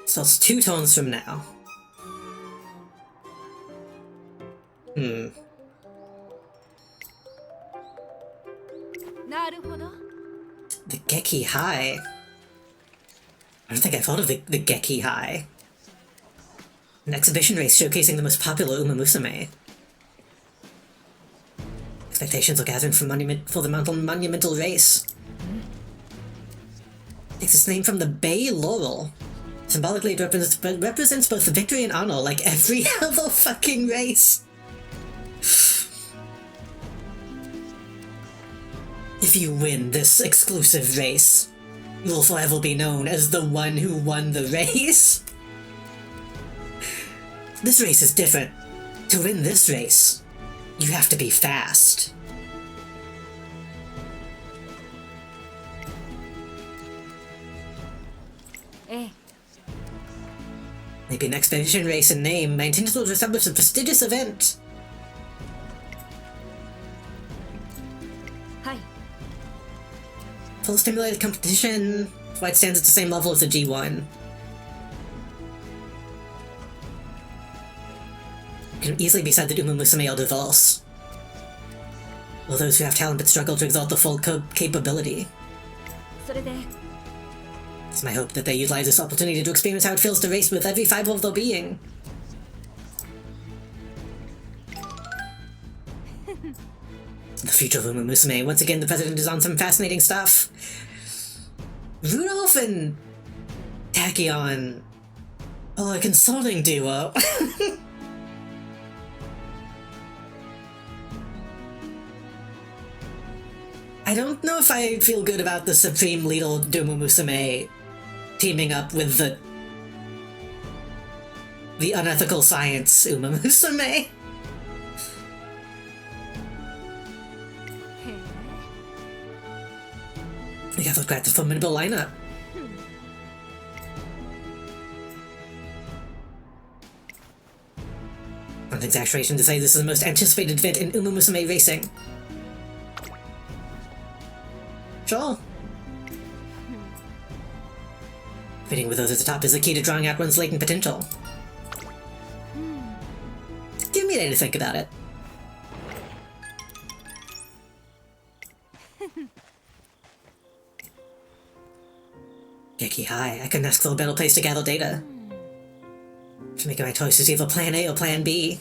So it's 2 tones from now. Hmm. なるほど。 The Geki High. I don't think I've thought of the Geki High. An exhibition race showcasing the most popular Umamusume. Expectations are gathering for the monumental race. Takes its name from the Bay Laurel. Symbolically, it represents both victory and honor, like every other fucking race. If you win this exclusive race, you will forever be known as the one who won the race. This race is different. To win this race, you have to be fast. Maybe an expedition race in name. My intention was to establish a prestigious event. はい。 Full stimulated competition. Why it stands at the same level as the G1. It can easily be said that Umamusume are diverse. While those who have talent but struggle to exalt the full capability. それで、 It's my hope that they utilize this opportunity to experience how it feels to race with every fiber of their being. The future of Umamusume. Once again, the president is on some fascinating stuff. Rudolph and Tachyon are a consulting duo. I don't know if I feel good about the supreme leader Umamusume teaming up with the unethical science Umamusume. へえ We have quite a formidable lineup. Not an exaggeration to say this is the most anticipated event in Umamusume racing. Sure. Fitting with those at the top is the key to drawing out one's latent potential. Give me a day to think about it. Geki High, I couldn't ask for a better place to gather data. To make my choices either plan A or plan B.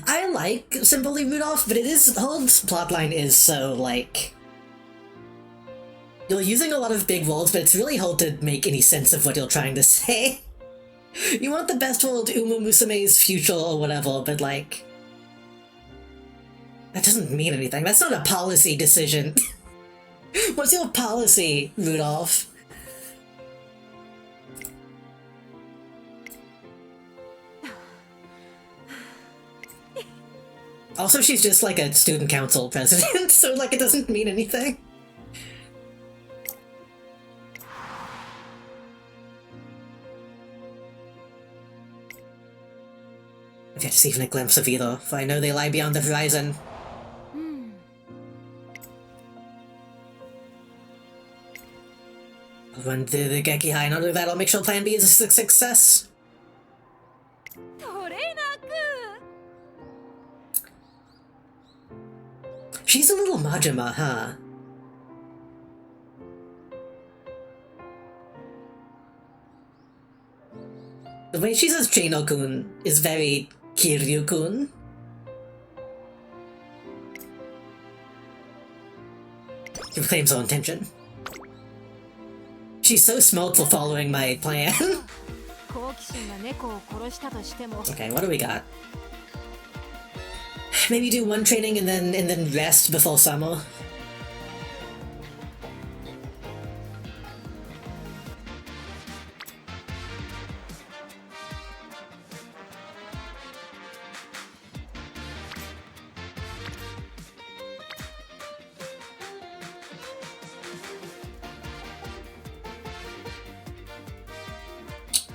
I like Simply Rudolph, but the whole plotline is so, like... You're using a lot of big words, but it's really hard to make any sense of what you're trying to say. You want the best world Umamusume's future or whatever, but like... That doesn't mean anything. That's not a policy decision. What's your policy, Rudolph? Also, she's just like a student council president, so like it doesn't mean anything. I've yet to see even a glimpse of either, for I know they lie beyond the horizon. I'll run through the Geki High, and only that I'll make sure Plan B is a success. トレーナーく She's a little Majima, huh? The way she says Chino-kun is very Kiryu-kun. She proclaims her intention. She's so smart for following my plan. 好奇心が猫を殺したとしても Okay, what do we got? Maybe do one training and then rest before summer.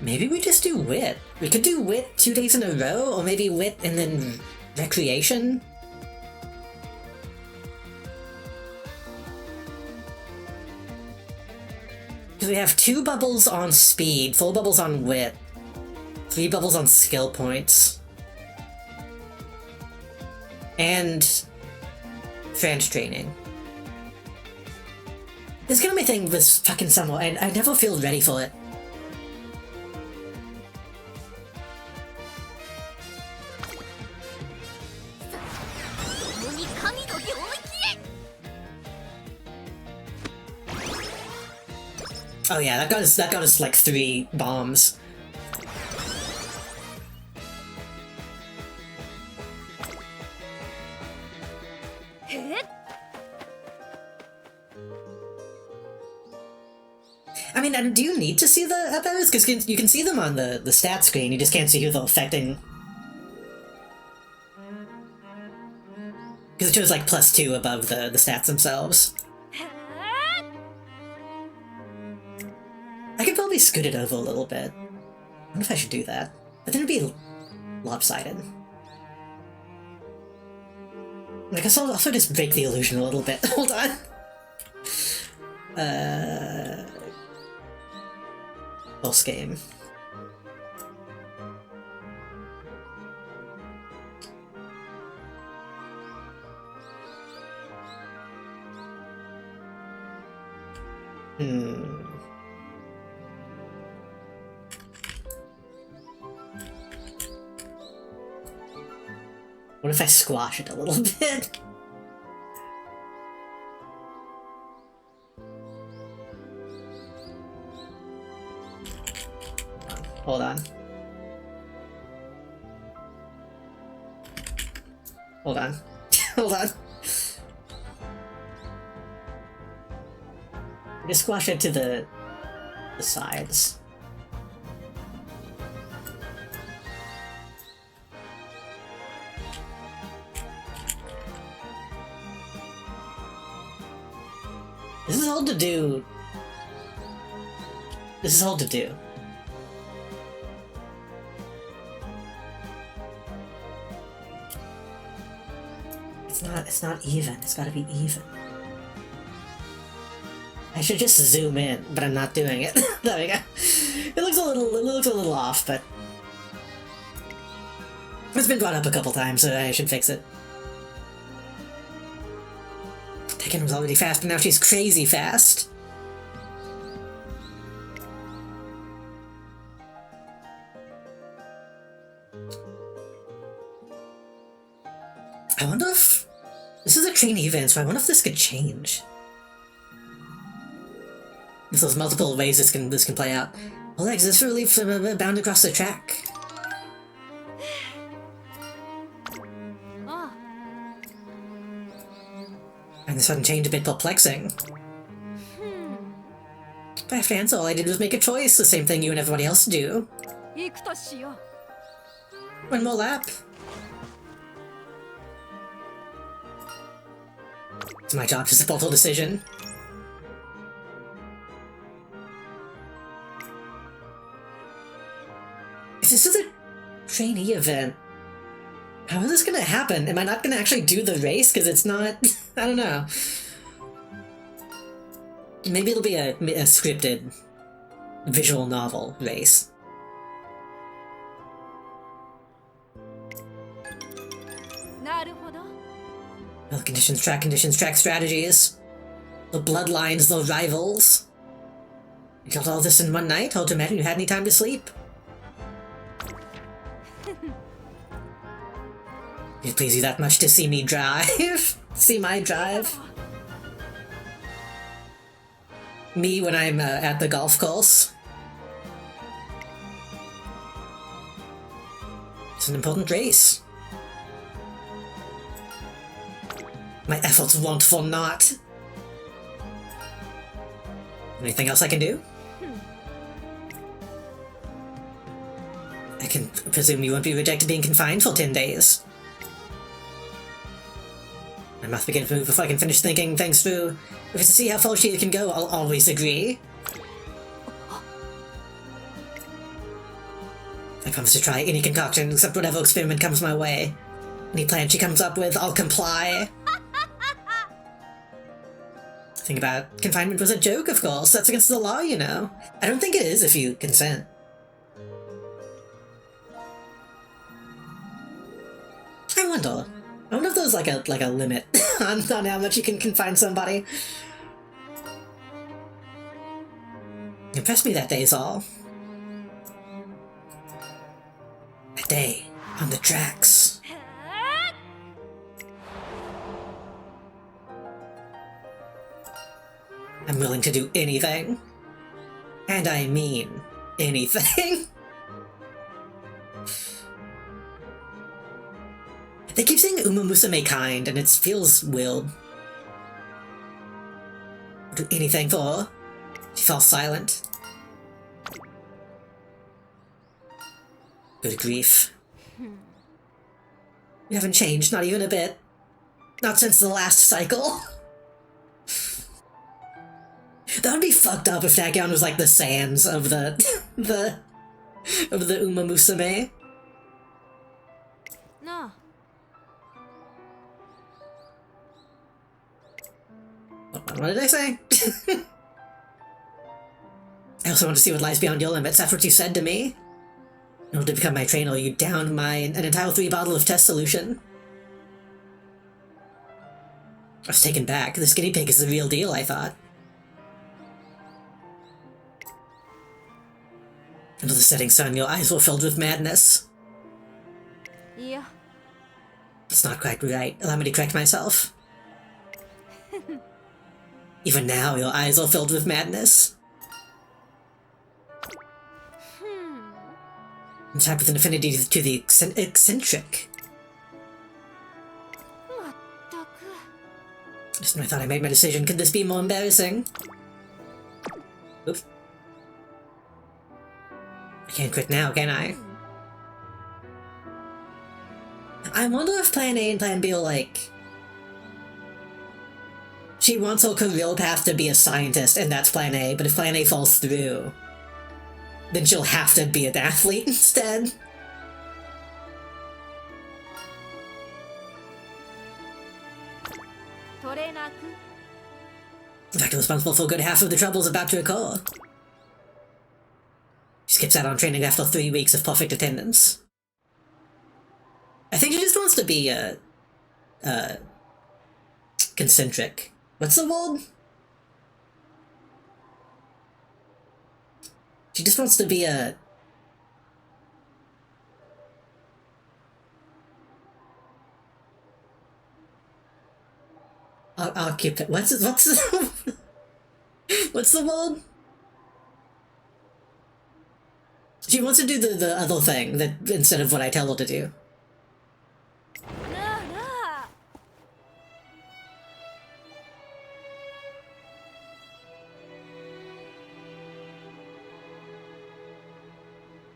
Maybe we just do wit. We could do wit 2 days in a row, or maybe wit and then recreation. Because we have 2 bubbles on speed, 4 bubbles on wit, 3 bubbles on skill points, and French training. This is gonna be a thing this fucking summer, and I never feel ready for it. Oh yeah, that got us like 3 bombs. I mean, do you need to see the others? Because you can see them on the stat screen, you just can't see who they're affecting. Because it shows like +2 above the stats themselves. I could probably scoot it over a little bit. I wonder if I should do that. But then it'd be lopsided. I guess I'll also just break the illusion a little bit. Hold on. Pulse game. What if I squash it a little bit? Hold on. Hold on. Hold on. Just squash it to the sides. This is hard to do. This is hard to do. It's not even. It's gotta be even. I should just zoom in, but I'm not doing it. There we go. It looks a little off, but it's been brought up a couple times, so I should fix it. Tekken was already fast, but now she's crazy fast. I wonder if this is a trainee event, so I wonder if this could change. If there's multiple ways this can play out. All exits for relief bound across the track. And the sudden change a bit perplexing. But after answer, all I did was make a choice, the same thing you and everybody else do. One more lap. It's my job to support a decision. If this is a trainee event, how is this gonna happen? Am I not gonna actually do the race? Because it's not... I don't know. Maybe it'll be a scripted visual novel race. Well, conditions, track strategies. The bloodlines, the rivals. You got all this in one night? Hard to imagine you had any time to sleep. It please you that much to see me drive? See my drive? Me when I'm at the golf course? It's an important race. My efforts want for naught. Anything else I can do? I can presume you won't be rejected being confined for 10 days. I must begin to move before I can finish thinking things through. If it's to see how far she can go, I'll always agree. I promise to try any concoction except whatever experiment comes my way. Any plan she comes up with, I'll comply. Think about confinement was a joke, of course. That's against the law, you know. I don't think it is if you consent. I wonder if there's like a limit on how much you can confine somebody. Impressed me that day is all. That day on the tracks. I'm willing to do anything. And I mean anything. They keep saying Umamusume kind, and it feels willed. I'll do anything for her. She falls silent. Good grief. You haven't changed, not even a bit. Not since the last cycle. That would be fucked up if Dagon was like the Sans of the Umamusume. No. What did I say? I also want to see what lies beyond your limits. That's what you said to me. In order to become my trainer, you downed an entire 3 bottles of test solution. I was taken back. This guinea pig is the real deal, I thought. Under the setting sun, your eyes were filled with madness. Yeah. It's not quite right. Allow me to correct myself. Even now, your eyes are filled with madness. A type with an affinity to the eccentric. Just when I thought I made my decision, could this be more embarrassing? Oops. I can't quit now, can I? I wonder if Plan A and Plan B will, like... She wants her career path to be a scientist, and that's Plan A, but if Plan A falls through, then she'll have to be an athlete instead. In fact, responsible for a good half of the troubles about to occur. She skips out on training after 3 weeks of perfect attendance. I think she just wants to be, concentric. What's the word? She just wants to be a... Occupant. What's the... What's the word? She wants to do the other thing that instead of what I tell her to do.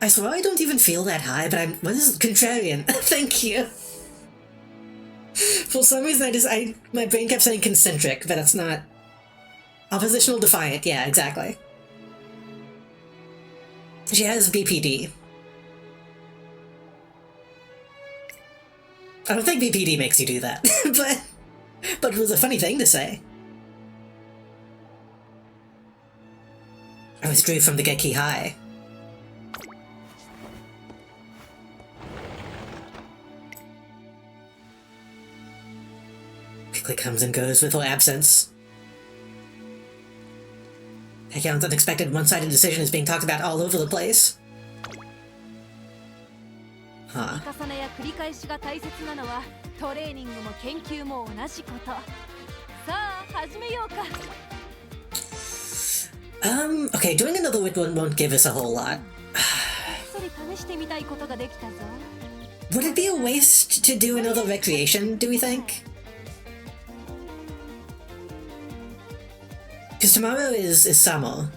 I swear I don't even feel that high, but I'm... What is contrarian? Thank you. For some reason my brain kept saying concentric, but that's not... Oppositional defiant, yeah, exactly. She has BPD. I don't think BPD makes you do that, but it was a funny thing to say. I withdrew from the Geki High. Quickly comes and goes with her absence. Takeown's unexpected one-sided decision is being talked about all over the place. Huh. Okay, doing another one won't give us a whole lot. Would it be a waste to do another recreation, do we think? Because tomorrow is summer,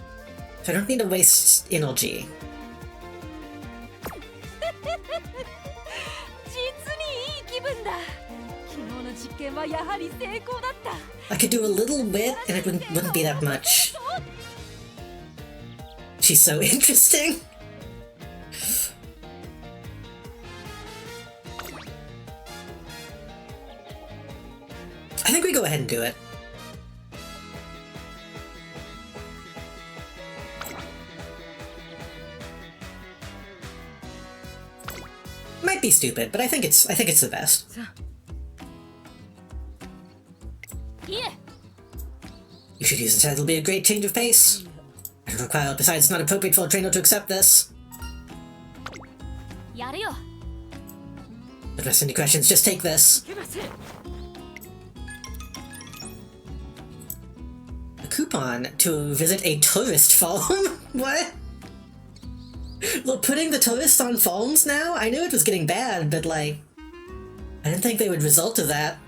so I don't need to waste energy. I could do a little bit, and it wouldn't be that much. She's so interesting. I think we go ahead and do it. Might be stupid, but I think it's the best. You should use it. It'll be a great change of pace. I don't require. Besides, it's not appropriate for a trainer to accept this. Don't ask any questions. Just take this. A coupon to visit a tourist farm. What? Well, putting the tourists on phones now? I knew it was getting bad, but like... I didn't think they would result to that.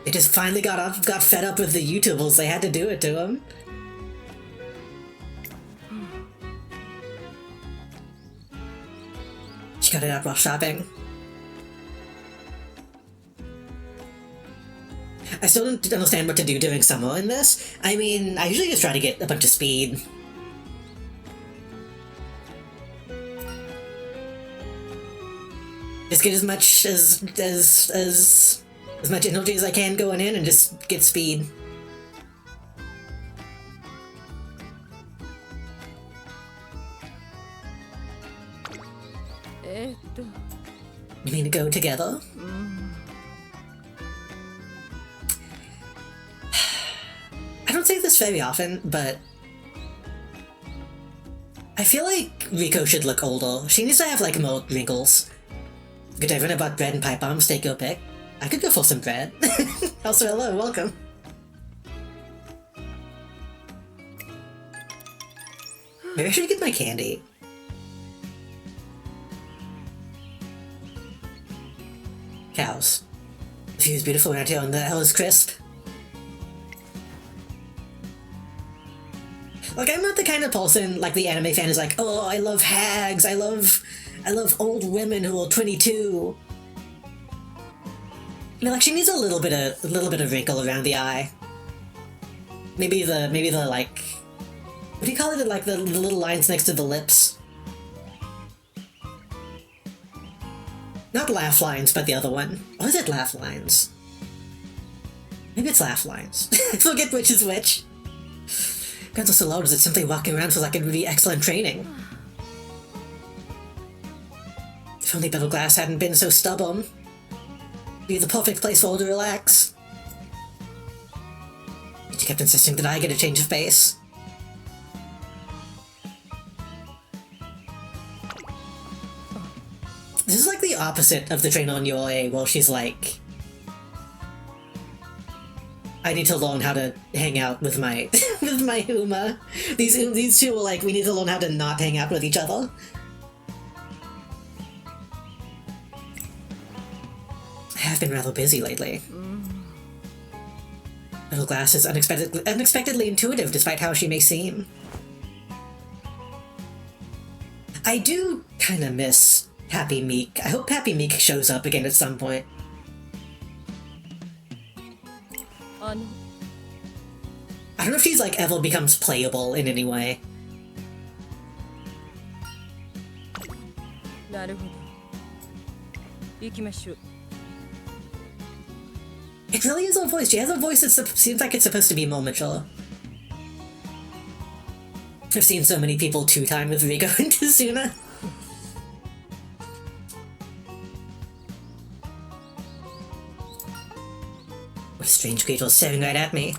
They just finally got fed up with the YouTubers. They had to do it to them. She got it out while shopping. I still don't understand what to do during summer in this. I mean, I usually just try to get a bunch of speed. Just get as much as much energy as I can going in and just get speed. You mean to go together? I don't say this very often, but I feel like Riko should look older. She needs to have like more wrinkles. Good day, everyone about bread and pipe bombs. Take your pick. I could go for some bread. Also, hello, welcome. Maybe I should get my candy. Cows. The view's beautiful around here and the hell is crisp. Like, I'm not the kind of person, like the anime fan is like, oh, I love hags, I love old women who are 22. I mean, like, she needs a little bit of wrinkle around the eye. Maybe the like, what do you call it? Like the little lines next to the lips. Not laugh lines, but the other one. Or is it laugh lines? Maybe it's laugh lines. I forget which is which. Guns are so loud, is it simply walking around feels like it would be excellent training. If only Battle Glass hadn't been so stubborn. It'd be the perfect place for her to relax. She kept insisting that I get a change of pace. This is like the opposite of the train on your A, where she's like, I need to learn how to hang out with my with my Uma. These two are like, we need to learn how to not hang out with each other. I have been rather busy lately. Little Glass is unexpectedly intuitive, despite how she may seem. I do kind of miss Happy Meek. I hope Happy Meek shows up again at some point. I don't know if she's like ever becomes playable in any way. It really is her voice. She has a voice that seems like it's supposed to be more mature. I've seen so many people two-time with Rico and Kazuna. What a strange creature staring right at me.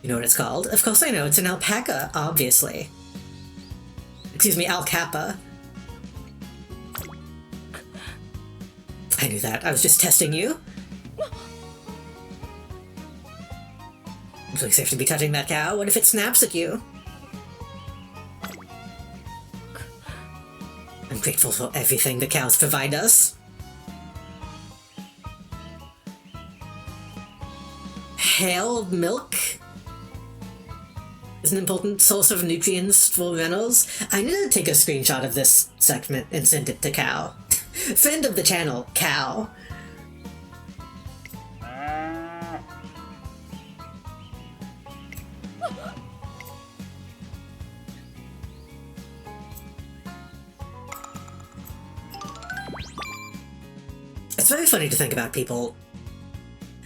You know what it's called? Of course I know, it's an alpaca, obviously. Excuse me, alcapa. I knew that. I was just testing you. It's really safe to be touching that cow. What if it snaps at you? I'm grateful for everything the cows provide us. Hell, milk is an important source of nutrients for runners. I need to take a screenshot of this segment and send it to Cow. Friend of the channel, Cow. It's very funny to think about people.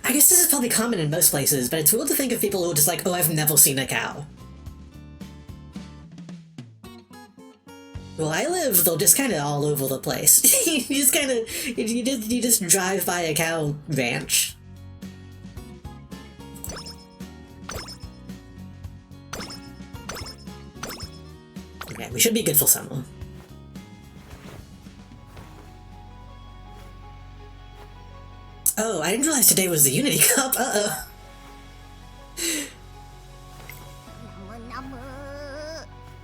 I guess this is probably common in most places, but it's weird to think of people who are just like, oh, I've never seen a cow. Well, I live, they're just kind of all over the place. you just drive by a cow ranch. Okay, we should be good for summer. Oh, I didn't realize today was the Unity Cup. Uh-oh.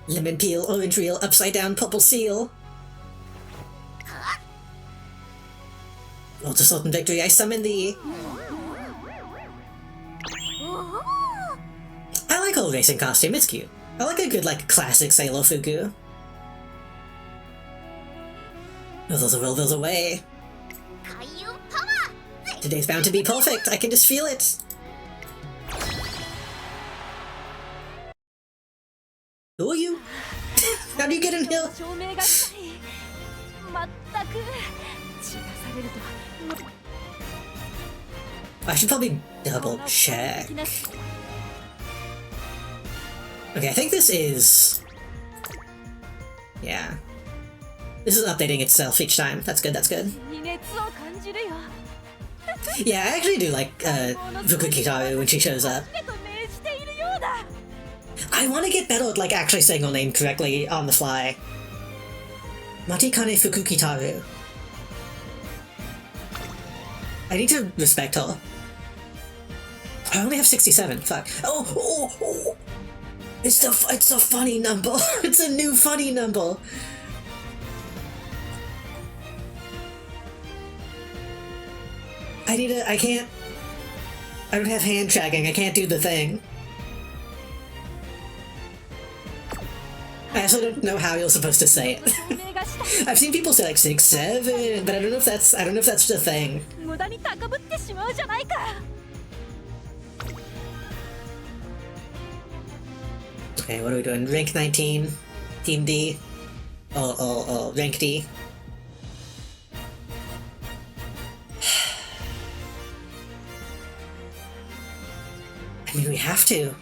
Lemon peel, orange reel, upside down purple seal. Lord of Salt and Victory, I summon thee. I like her racing costume, it's cute. I like a good, like, classic Sailor Fuku. Oh, there's a will, there's a way. Today's bound to be perfect, I can just feel it. Who are you? How do you get in here? I should probably double check. Okay, I think this is... Yeah. This is updating itself each time. That's good, that's good. Yeah, I actually do like Fukuki Taru when she shows up. I want to get better at like actually saying her name correctly on the fly. Matikane Fukuki Taru. I need to respect her. I only have 67. Fuck. Oh! It's a funny number. It's a new funny number. I can't... I don't have hand tracking, I can't do the thing. I also don't know how you're supposed to say it. I've seen people say like 6, 7, but I don't know if that's the thing. 無駄に高ぶってしまうじゃないか。 Okay, what are we doing? Rank 19, Team D. Oh, Rank D. I mean, we have to.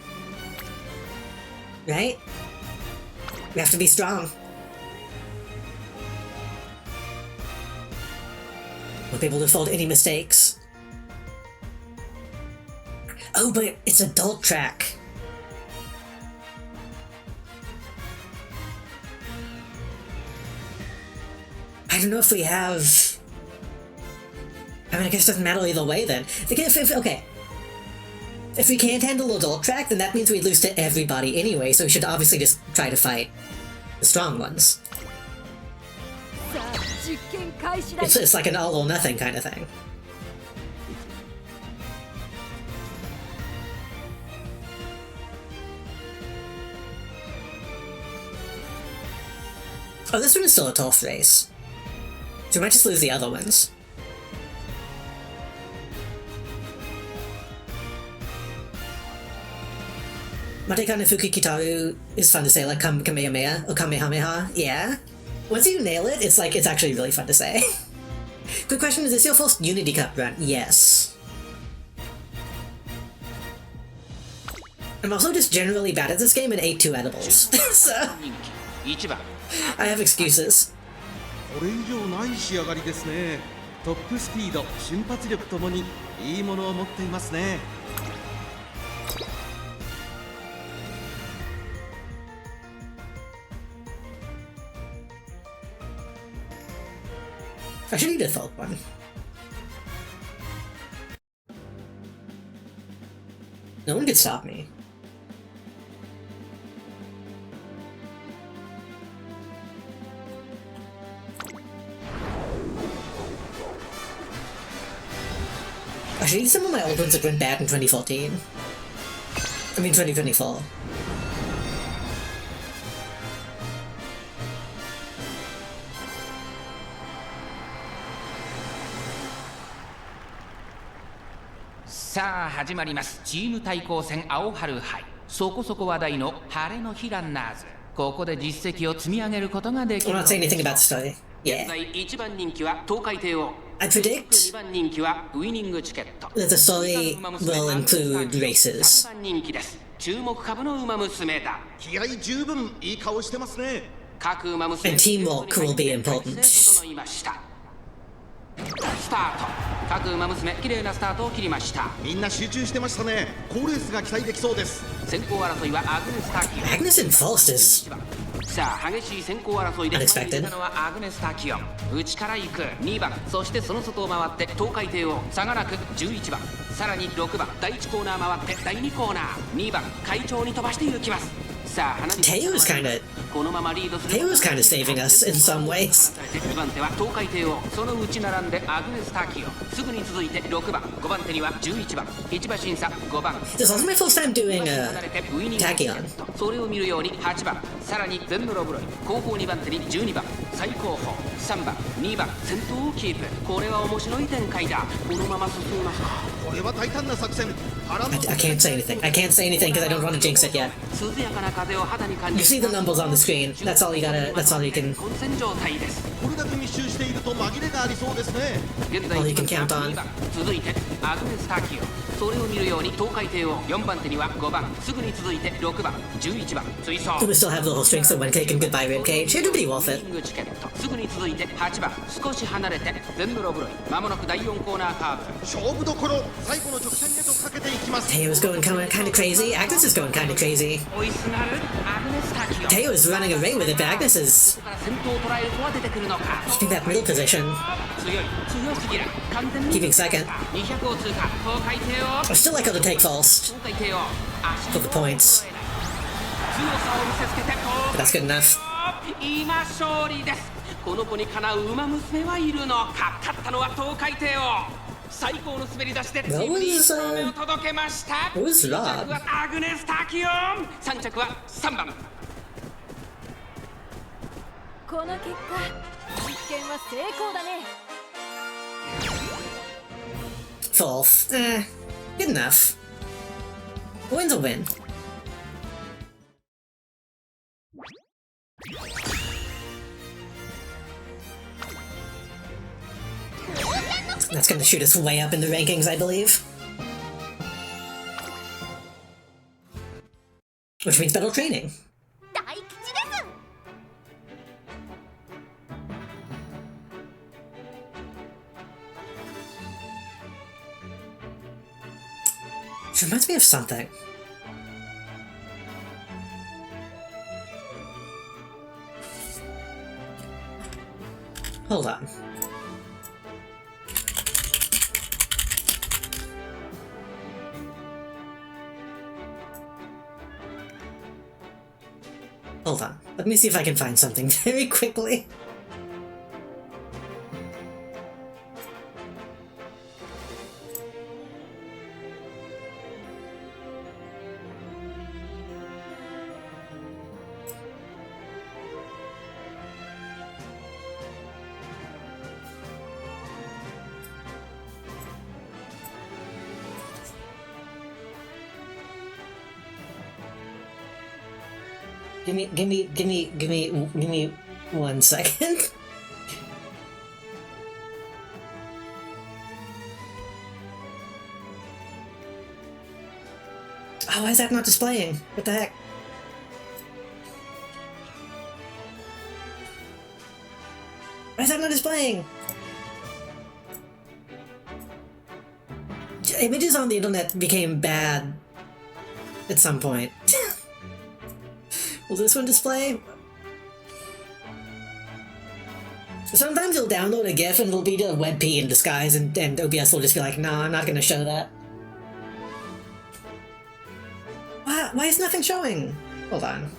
Right? We have to be strong. Won't be able to afford any mistakes. Oh, but it's adult track. I don't know if we have... I mean, I guess it doesn't matter either way then. Okay. If we can't handle adult track, then that means we lose to everybody anyway, so we should obviously just try to fight the strong ones. It's like an all or nothing kind of thing. Oh, this one is still a tough race. So we might just lose the other ones. Matekane Fukikitaru is fun to say, like Kamehameha or Kamehameha. Yeah. Once you nail it, it's actually really fun to say. Good question, is this your first Unity Cup run? Yes. I'm also just generally bad at this game and ate 2 edibles. So, I have excuses. これ以上ない仕上がりですね。トップスピード、瞬発力ともにいいものを持っていますね。 I should eat a third one. No one could stop me. I should eat some of my old ones that went bad in 2014. I mean 2024.さあ始まります。チーム対抗戦青春杯。そこそこ話題の晴れの日ランナーズ。ここで実績を積み上げることができる。I'm not saying anything about the story. 現 Yeah. 在1番人気は東海帝王。 I predict 2番人気はウイニングチケット。 that the story will include races. 3番人気です。注目株の馬娘だ。気合十分いい顔してますね。各馬娘 And teamwork will be important. 整いました。スタート。各馬娘綺麗なスタートを切りました。みんな集中してましたね。好レースが期待できそうです。先行争いはアグネス・タキオ。 Agnes and Faust is さあ激しい先行争いで前に Unexpected. 出たのはアグネス・タキオ。内から行く2番、そしてその外を回って東海帝王差がなく11番、さらに6番第1コーナー回って第2コーナー2番会長に飛ばして行きます。さあ花道 Teo is kinda このままリードする Teo is kinda saving us in some ways. 2番手は東海帝王、その内並んでアグネス・タキオ。すぐに続いて6番、5番手には11番、1馬審査5番。 This was my first time doing 離れてウイニング Tachyon. それを見るように8番、さらにゼンノロブロイ、後方2番手に12番、最後方3番、2番、先頭をキープ。これは面白い展開だ。このまま進みますか。これは大胆な作戦。波乱 I の can't say anything. I can't say anything because I don't want to jinx it yet. 涼やかな風を肌に感 You じ see the numbers on the screen. That's all you can 混戦状態です。これだけ密集していると紛れがありそうですね。現在 All you 1 can 番 count on. 2番、続いてアグネス・タキオ。それを見るように東海帝王4番手には5番、すぐに続いて6番、11番、追走。 Do we still have the whole strength of one cake and goodbye ribcage? It'll be worth ウイ it. ニングチケット。すぐに続いて8番、少し離れてゼンノロブロイ。まもなく第4コーナーカーブ。勝負どころ、最後の直線へとかけていきます。 Teo's going kinda crazy. Agnes is going kinda crazy. 追いすがるアグネス・タキオ。 Teo is running away with it, but Agnes is ここから先頭を捉える子は出てくるのか。 keeping that middle position. 強すぎる。完全に Keeping second. 200を通過。東海帝王 I still like how to take Faust 東海帝王足 for the points. 強さを見せつけて But that's good enough. 今勝利です。この子にかなう馬娘はいるのか。勝ったのは東海帝王。最高の滑り出しでチ That ームに was, 1勝目を届けました。 It was 2着 Rob. はアグネス・タキオン、3着は3番。この結果実験は成功だね。 Fourth. Good enough. Win's a win. That's gonna shoot us way up in the rankings, I believe. Which means better training. 大吉です。 Which reminds me of something. Hold on. Hold on. Let me see if I can find something very quickly. Give me 1 second. Oh, why is that not displaying? What the heck? Why is that not displaying? Images on the internet became bad at some point. Will this one display? Sometimes you'll download a GIF and it'll be a WebP in disguise, and OBS will just be like, no, I'm not gonna show that. Why is nothing showing? Hold on.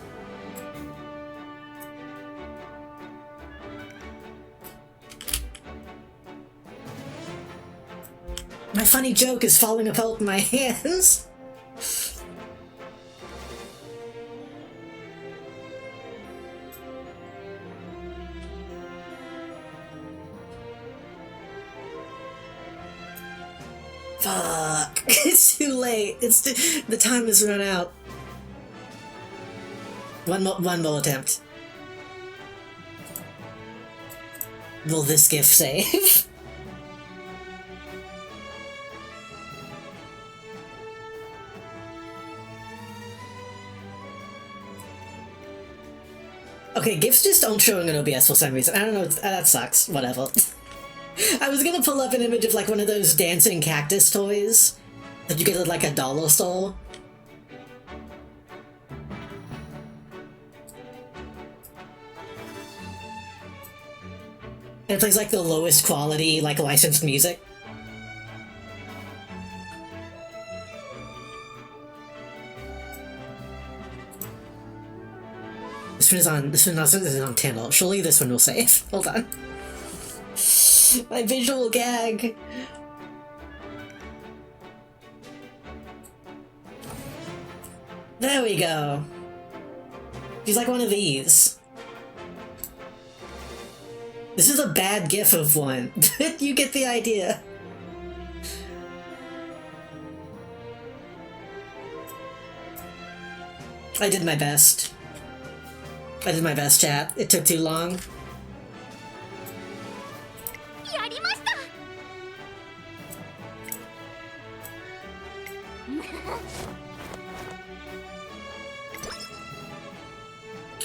My funny joke is falling apart in my hands. Fuck. It's too late. The time has run out. One more attempt. Will this GIF save? Okay, GIFs just aren't showing in OBS for some reason. I don't know, that sucks. Whatever. I was gonna pull up an image of like one of those dancing cactus toys that you get at like a dollar store. And it plays like the lowest quality, like licensed music. This one is on Tandle. Surely this one will save. Hold on. My visual gag. There we go. She's like one of these. This is a bad GIF of one. You get the idea. I did my best. I did my best, chat. It took too long. やりました。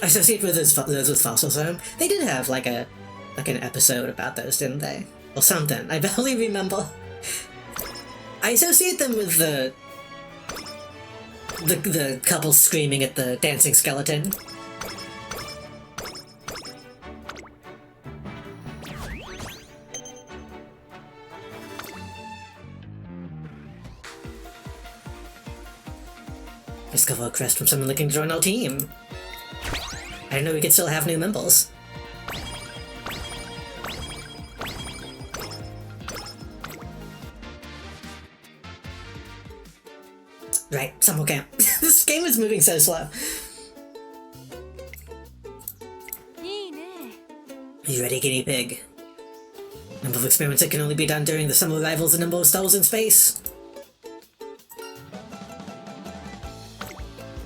I associate with those with Fossil Zone. They did have like an episode about those, didn't they? Or something. I barely remember. I associate them with the couple screaming at the dancing skeleton. Discover a crest from someone looking to join our team. I didn't know we could still have new members. Right, summer camp. This game is moving so slow. いいね。 Are you ready, guinea pig? Number of experiments that can only be done during the summer arrivals and number of stars in space.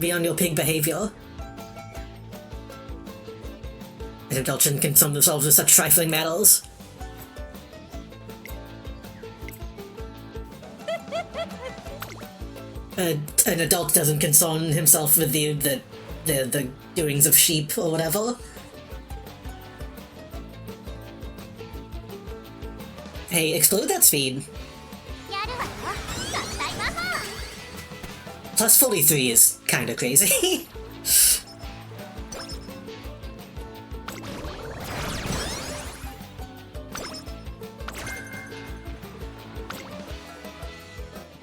Beyond your pig behavior. An adult shouldn't concern themselves with such trifling matters. An adult doesn't concern himself with the doings of sheep or whatever. Hey, explode that speed. やるわよ合体魔法 Plus 43 is kinda crazy.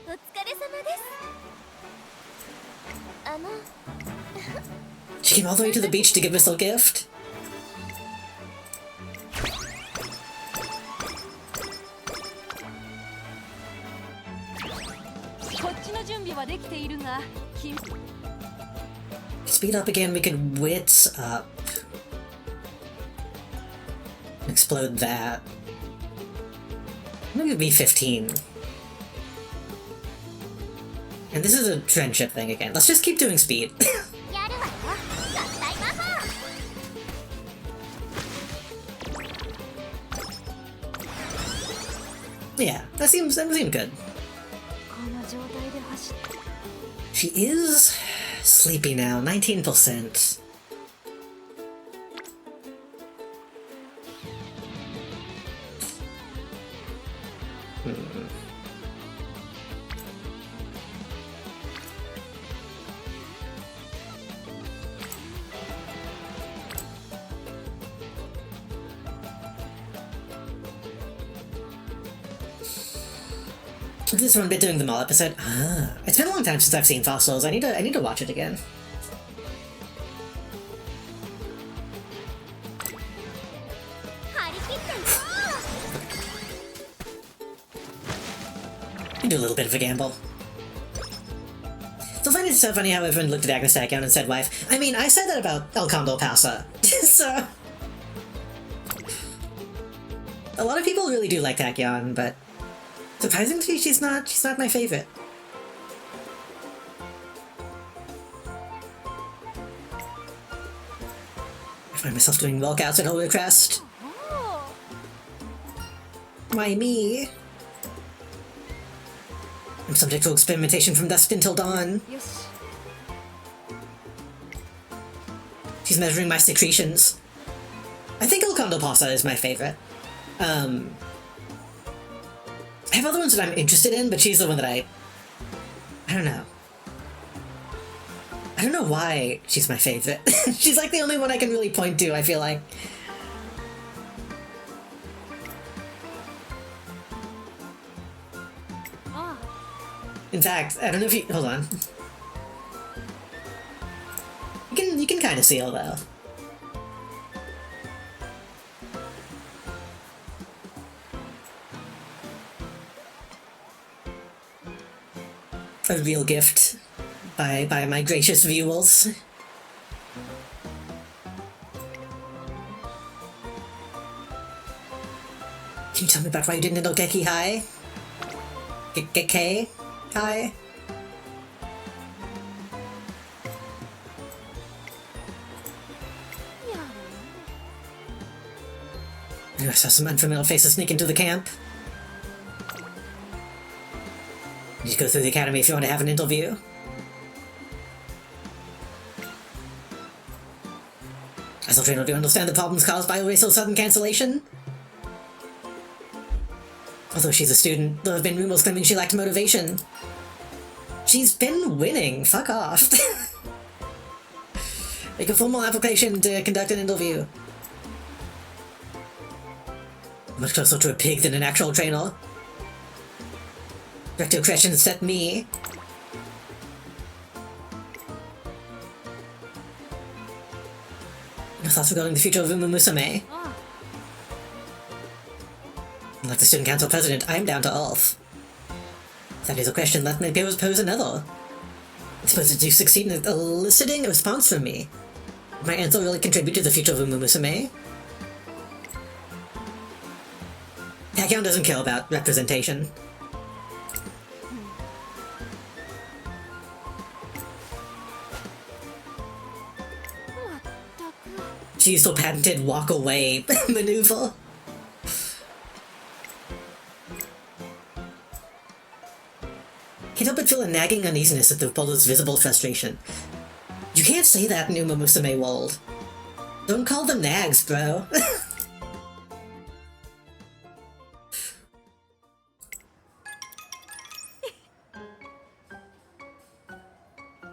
お疲れ様ですあの She came all the way to the beach to give us a gift. こっちの準備はできているが、君 Speed up again, we could wits up. Explode that. Maybe be 15. And this is a friendship thing again. Let's just keep doing speed. やるわよ合体魔法 Yeah, that seems good. この状態で走って She is sleepy now, 19%. This one bit doing the mall episode. Ah, it's been a long time since I've seen Fossils. I need to watch it again. 張り切っていこ You do a little bit of a gamble. So I find it so funny how everyone looked at Agnes Tachyon and said wife. I mean, I said that about El Condor Pasa. So a lot of people really do like Tachyon, but surprisingly she's not my favorite. I find myself doing walkouts at Holy Crest. お Why me? I'm subject to experimentation from dusk until dawn. ーよし She's measuring my secretions. I think El Condor Pasa is my favorite. I have other ones that I'm interested in, but she's the one that I don't know. I don't know why she's my favorite. She's like the only one I can really point to, I feel like. In fact, I don't know if you... Hold on. You can kind of see her, though. A real gift by my gracious viewers. Can you tell me about why you didn't know Geki High? Geki High? I saw some unfamiliar faces sneak into the camp. You just go through the academy if you want to have an interview. As a trainer, do you understand the problems caused by racial sudden cancellation? Although she's a student, there have been rumors claiming she lacked motivation. She's been winning, fuck off. Make a formal application to conduct an interview. Much closer to a pig than an actual trainer. Direct your questions set me. No thoughts regarding the future of Umamusume. あ Like the student council president, I'm down to earth. If that is a question, let me pose another. Suppose you succeed in eliciting a response from me. Did my answer really contribute to the future of Umamusume? Tachyon doesn't care about representation. She used her patented walk away maneuver. Can't help but feel a nagging uneasiness at the Polo's visible frustration. You can't say that in Umamusume world. Don't call them nags, bro.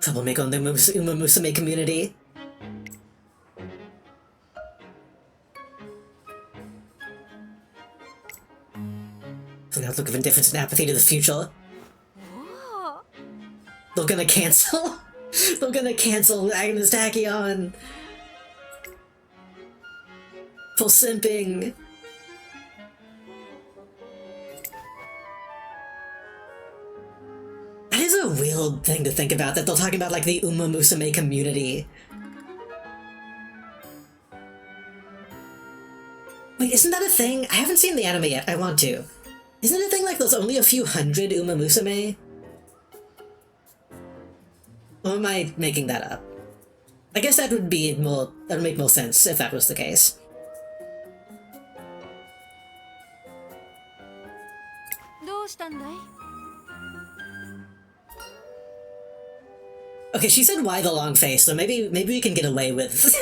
Troublemaker in the Umamusume community. An outlook of indifference and apathy to the future. They're gonna cancel. They're gonna cancel Agnes Tachyon for simping. That is a weird thing to think about, that they're talking about like the Umamusume community. Wait, isn't that a thing? I haven't seen the anime yet, I want to. Isn't it a thing like there's only a few hundred Umamusume? Or am I making that up? I guess that would be more, that would make more sense if that was the case. Okay, she said why the long face, so maybe we can get away with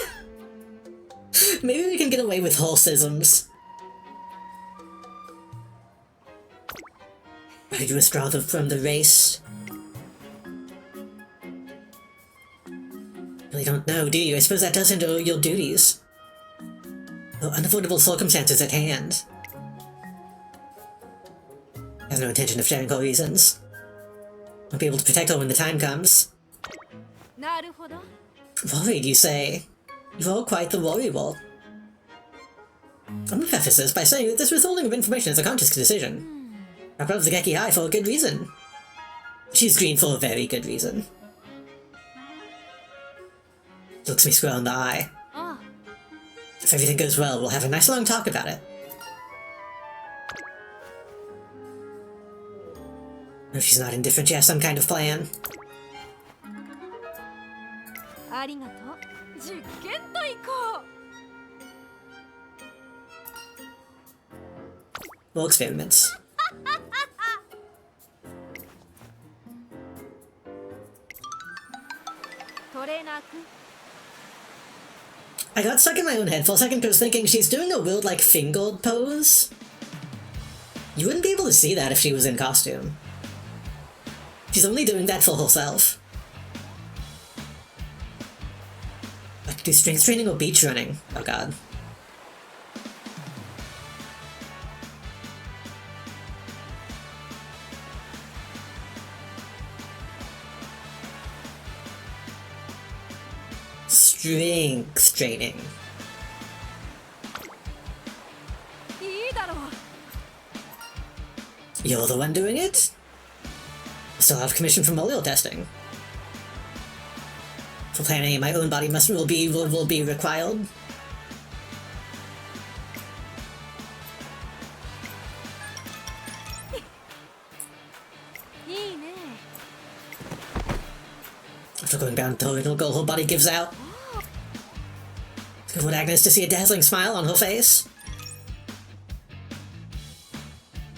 maybe we can get away with horseisms. Ready to withdraw from the race? Really don't know, do you? I suppose that does hinder your duties. Oh, unavoidable circumstances at hand. Has no intention of sharing her reasons. Won't be able to protect her when the time comes. Worried, you say? You're all quite the worrywart. I'm gonna preface this by saying that this withholding of information is a conscious decision. I brought the Geki High for a good reason. She's green for a very good reason. Looks me square in the eye. If everything goes well, we'll have a nice long talk about it. If she's not indifferent, she has some kind of plan. More experiments. I got stuck in my own head for a second because I was thinking she's doing a weird, like, fingered pose. You wouldn't be able to see that if she was in costume. She's only doing that for herself. I could do strength training or beach running. Oh god. Strength training. You're the one doing it? Still have commission from oil testing. For planning, my own body will be required. After going down to her little girl, her body gives out. I want Agnes to see a dazzling smile on her face.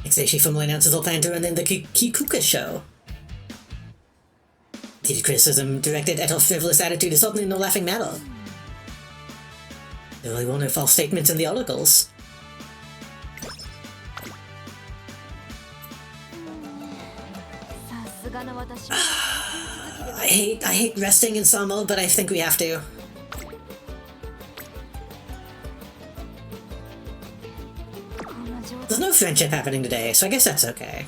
Next day, she formally announces her plan to run in the Kikuka show. Heated criticism directed at her frivolous attitude is certainly no laughing matter. There really were no false statements in the articles. I hate resting in summer, but I think we have to. There's no friendship happening today, so I guess that's okay.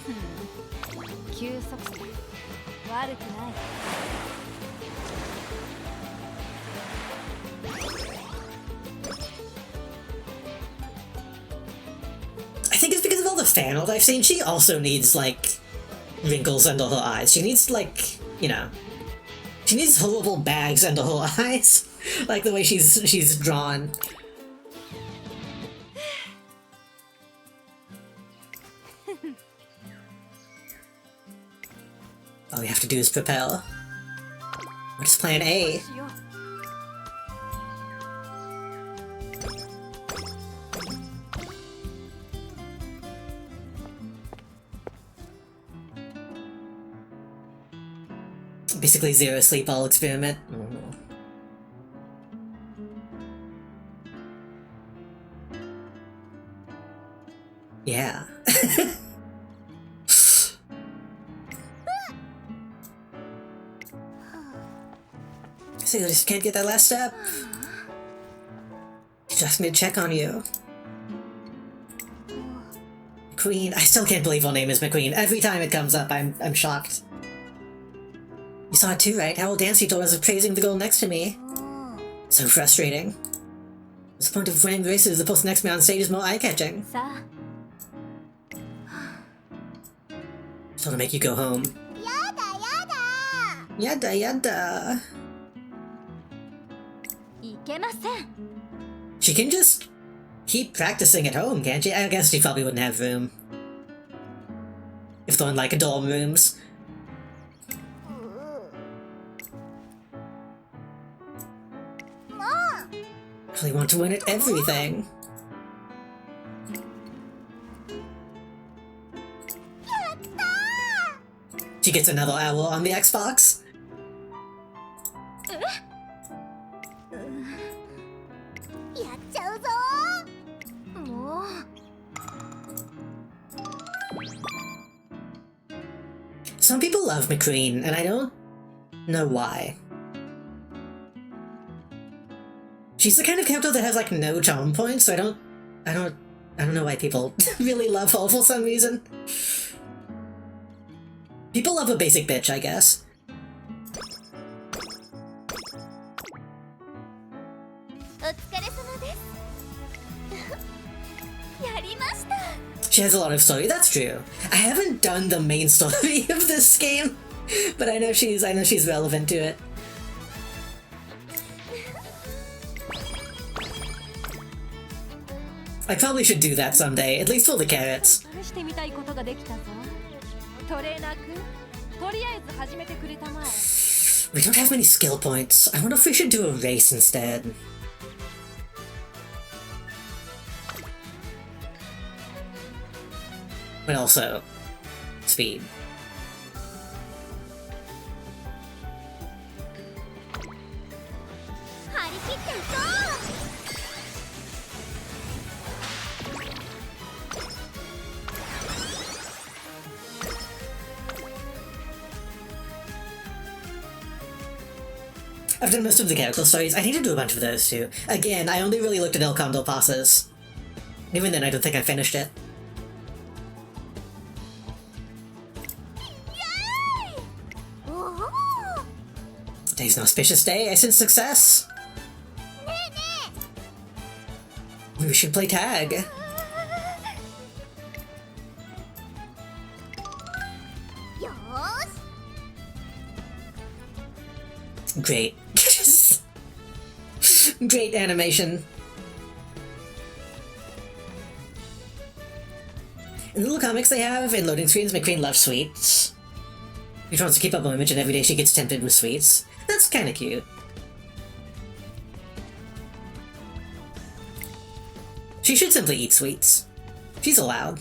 I think it's because of all the fan art I've seen. She also needs, like, wrinkles under her eyes. She needs, like, you know, She needs horrible bags under her eyes. Like the way she's drawn. All we have to do is propel. What is plan A? しよう Basically zero sleep all experiment. Yeah. So you just can't get that last step? You just made a check on you. McQueen. I still can't believe her name is McQueen. Every time it comes up, I'm shocked. You saw it too, right? How old Dancy told us of praising the girl next to me. So frustrating. What's the point of winning races? The person next to me on stage is more eye-catching. さあ Told to make you go home. やだやだ Yada yada. いけません She can just keep practicing at home, can't she? I guess she probably wouldn't have room. If they're in like dorm rooms. Really want to win at everything. She gets another hour on the Xbox. やっちゃうぞもう Some people love McQueen, and I don't know why. She's the kind of character that has like no charm points, so I don't know why people really love her for some reason. People love a basic bitch, I guess. お疲れ様ですやりました She has a lot of story, that's true. I haven't done the main story of this game, but I know she's relevant to it. I probably should do that someday, at least for the carrots. 試してみたいことができたぞトレーナー君とりあえず始めてくれたまえ We don't have many skill points. I wonder if we should do a race instead. But also, speed. I've done most of the character stories. I need to do a bunch of those too. Again, I only really looked at El Condor passes. Even then, I don't think I finished it. Today's an auspicious day. I sense success. We should play tag. Great. Great animation. In the little comics they have, in loading screens, McQueen loves sweets. She wants to keep up her image, and every day she gets tempted with sweets. That's kinda cute. She should simply eat sweets. She's allowed.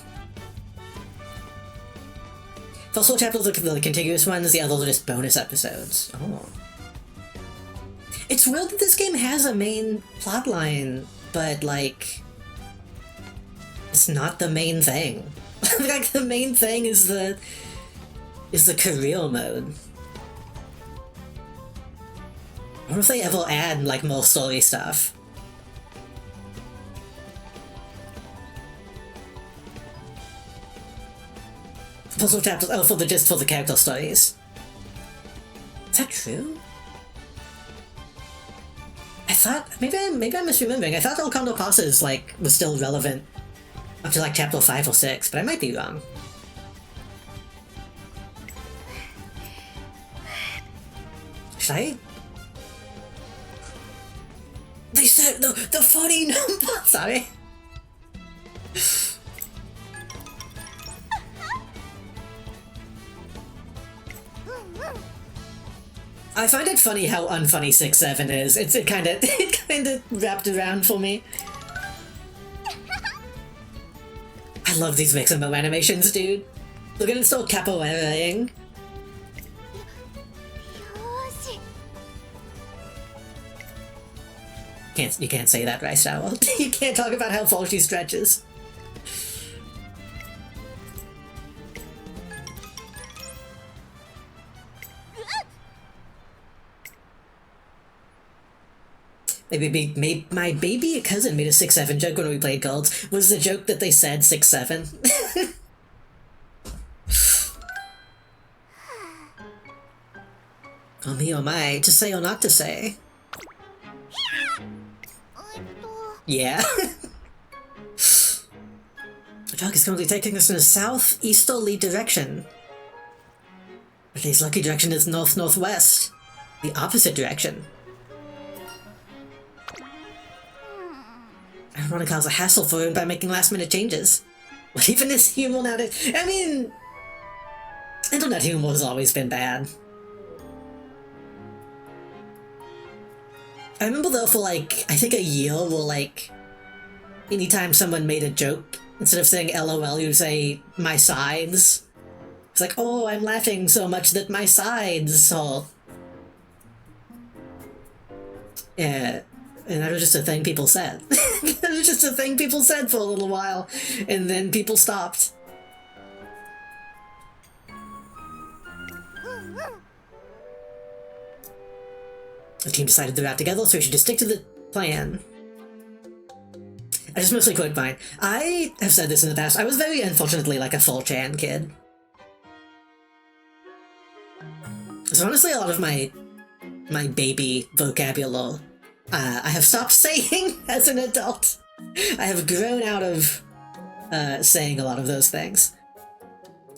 First four chapters are the contiguous ones, the others are just bonus episodes. Oh. It's weird that this game has a main plotline, but, like, it's not the main thing. Like, the main thing is the career mode. I wonder if they ever add, like, more story stuff. Puzzle chapters, oh, for the character stories. Is that true? I thought, maybe I'm misremembering. I thought El Condor Passes, like, was still relevant up to, like, chapter 5 or 6, but I might be wrong. Should I? They said the funny number. Sorry. I find it funny how unfunny 6-7 is. It kind of wrapped around for me. I love these mix-em-up animations, dude. Look at it, so capoeira-ing. You can't say that, Rice Owl. You can't talk about how full she stretches. My baby cousin made a 6-7 joke when we played Golds. Was the joke that they said 6-7? Oh me, oh my, to say or not to say. Yeah. The dog is currently taking us in a southeasterly direction. But his lucky direction is north-northwest. The opposite direction. I don't want to cause a hassle for him by making last-minute changes. What even is humor nowadays? I mean, internet humor has always been bad. I remember though for like, I think a year where like, anytime someone made a joke, instead of saying LOL, you would say, my sides. It's like, oh, I'm laughing so much that my sides hurt. Yeah, and that was just a thing people said. That was just a thing people said for a little while, and then people stopped. The team decided they're out together, so we should just stick to the plan. I just mostly quote mine. I have said this in the past. I was very unfortunately like a 4chan kid. So honestly, a lot of my baby vocabulary, I have stopped saying as an adult. I have grown out of saying a lot of those things.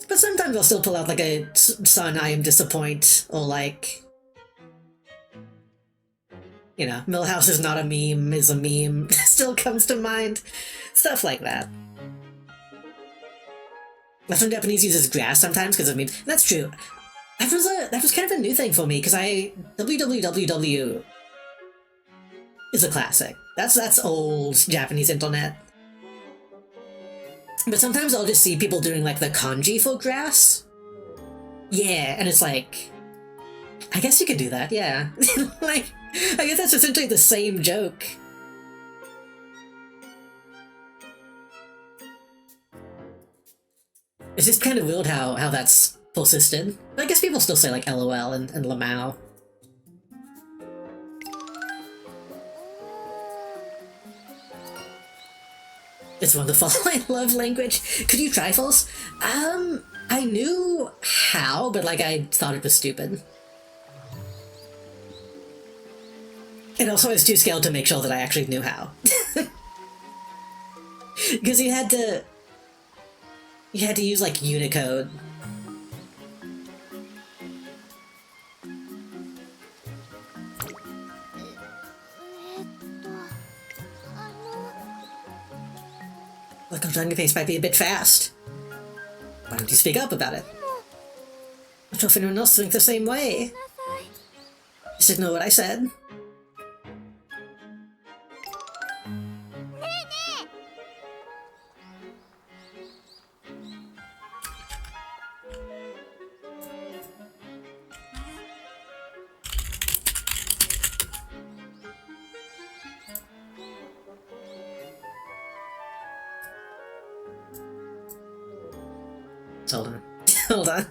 But sometimes I'll still pull out like a son, I am disappoint, or like, you know, Millhouse is not a meme, is a meme, still comes to mind. Stuff like that. Western Japanese uses grass sometimes because of memes. That's true. That was kind of a new thing for me, because www is a classic. That's old Japanese internet. But sometimes I'll just see people doing like the kanji for grass. Yeah, and it's like, I guess you could do that, yeah. Like, I guess that's essentially the same joke. It's just kind of weird how that's persisted. I guess people still say like LOL and Lamau. It's wonderful. I love language. Could you trifles? I knew how, but like I thought it was stupid. And also I was too scared to make sure that I actually knew how. Because you had to use like Unicode. Look, I'm trying to pace might be a bit fast. Why don't you speak up about it? I'm not sure if anyone else thinks the same way. Just ignore what I said. Hold on. Hold on.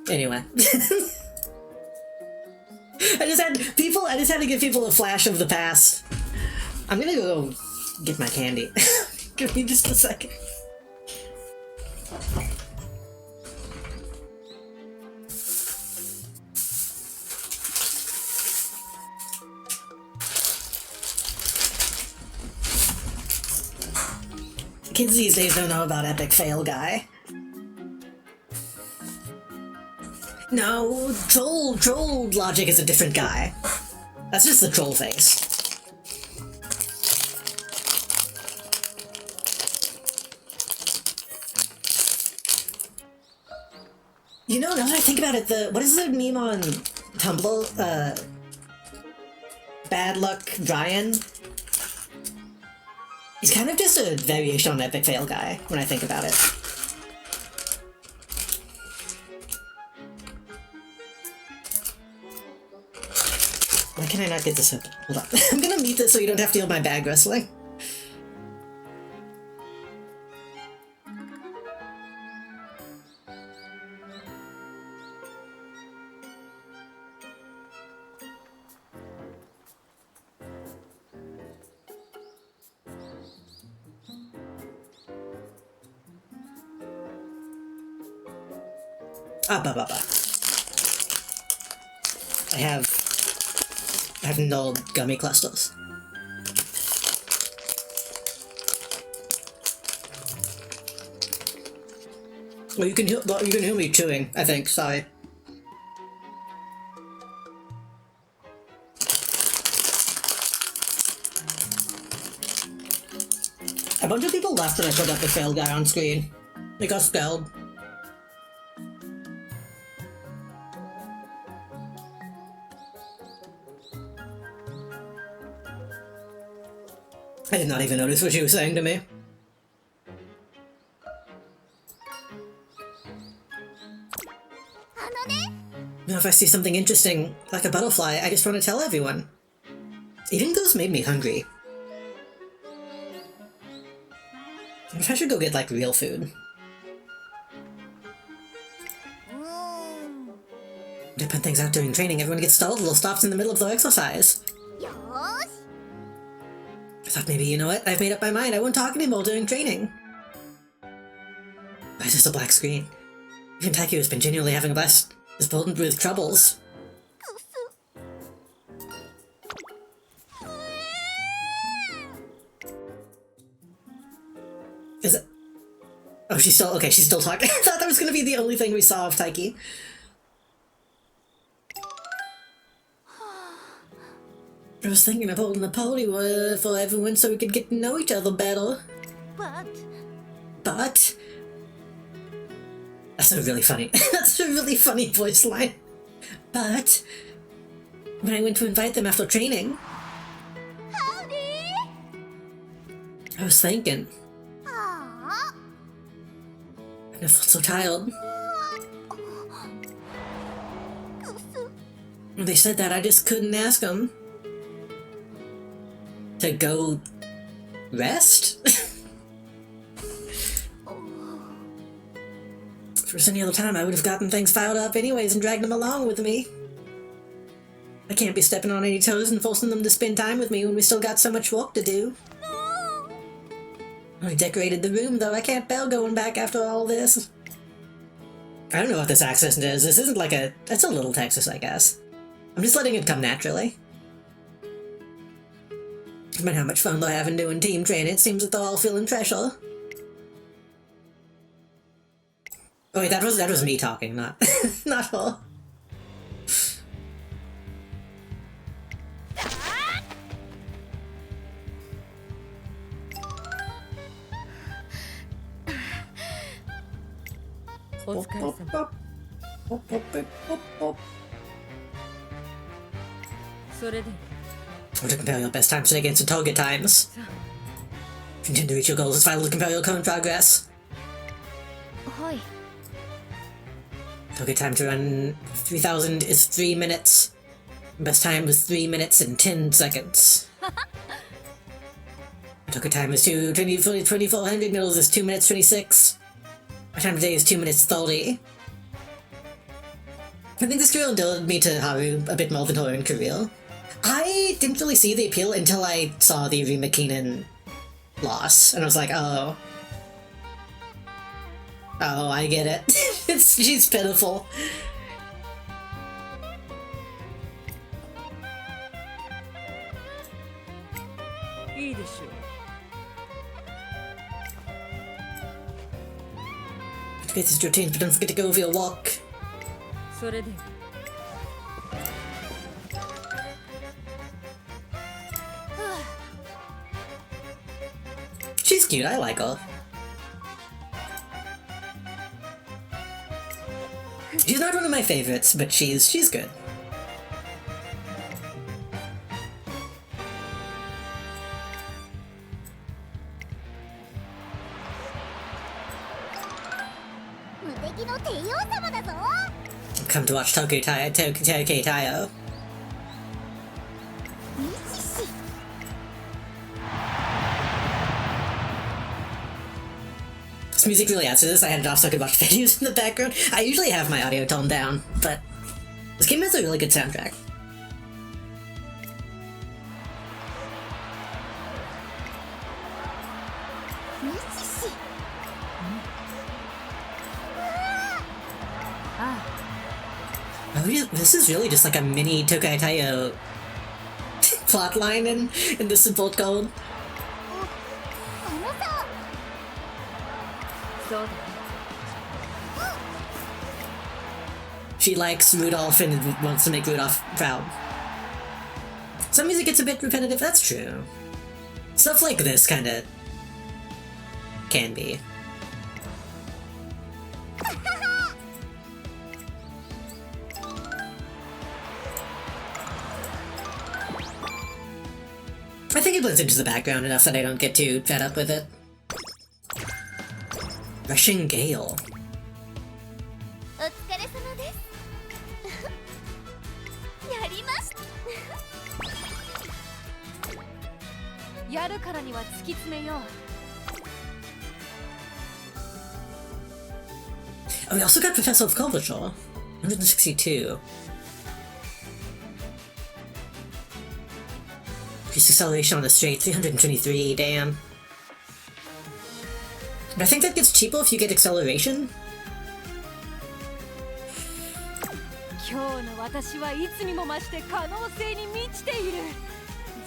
Anyway. I just had to give people a flash of the past. I'm gonna go get my candy. Give me just a second. Kids these days don't know about Epic Fail Guy. No, troll logic is a different guy. That's just the troll face. You know, now that I think about it, what is the meme on Tumblr? Bad Luck Brian? He's kind of just a variation on Epic Fail Guy, when I think about it. Why can I not get this open? Hold on. I'm gonna mute this so you don't have to hear my bag wrestling. I have no gummy clusters. Well, you can hear me chewing, I think, sorry. A bunch of people left when I put up the failed guy on screen. They got scared. I did not even notice what she was saying to me. Now if I see something interesting, like a butterfly, I just want to tell everyone. Eating those made me hungry. I should go get, like, real food. They put things out during training, everyone gets stalled, little stops in the middle of their exercise. I thought maybe, you know what, I've made up my mind, I won't talk anymore during training. Why is this a black screen? Even Taiki has been genuinely having a blast. Is burdened with troubles. Is it? Oh, she's still- okay, she's still talking. I thought that was gonna be the only thing we saw of Taiki. I was thinking of holding a party for everyone so we could get to know each other better. But... That's a really funny- that's a really funny voice line. But... when I went to invite them after training... I was thinking... and I felt so tired. When they said that, I just couldn't ask them. To go... rest? If it was any other time, I would have gotten things filed up anyways and dragged them along with me. I can't be stepping on any toes and forcing them to spend time with me when we still got so much work to do. I decorated the room, though. I can't bail going back after all this. I don't know what this accent is. This isn't like a... It's a little Texas, I guess. I'm just letting it come naturally. No matter how much fun they're having doing team training, it seems that they're all feeling pressure. Oh wait, that was me talking, not not her. Or to compare your best times today against the target times. If you intend to reach your goals, it's vital to compare your current progress. Target time to run 3000 is 3 minutes. Best time was 3 minutes and 10 seconds. Target time is 2400 mils is 2 minutes 26. My time today is 2 minutes 30. I think this girl endeared me to Haru a bit more than her own career. I didn't really see the appeal until I saw the Rima Keenan loss, and I was like, oh. Oh, I get it. She's pitiful. Get this routine, but don't forget to go over your walk. それで She's cute, I like her. She's not one of my favorites, but she's good. Come to watch Tokyo Tayo. This music really adds to this. I had it off so I could watch videos in the background. I usually have my audio toned down, but this game has a really good soundtrack. Oh, this is really just like a mini Tokai Tayo plotline in the support code. そうだ She likes Rudolph and wants to make Rudolph proud. Some music gets a bit repetitive, that's true. Stuff like this kinda can be. I think it blends into the background enough that I don't get too fed up with it. Rushing Gale. お疲れ様ですやりましたやるからには突き詰めよう Oh, we also got Professor of Culture. 162. Increased acceleration on the straight, 323, damn. But I think that gets cheaper if you get acceleration. 今日の私はいつにも増して可能性に満ちている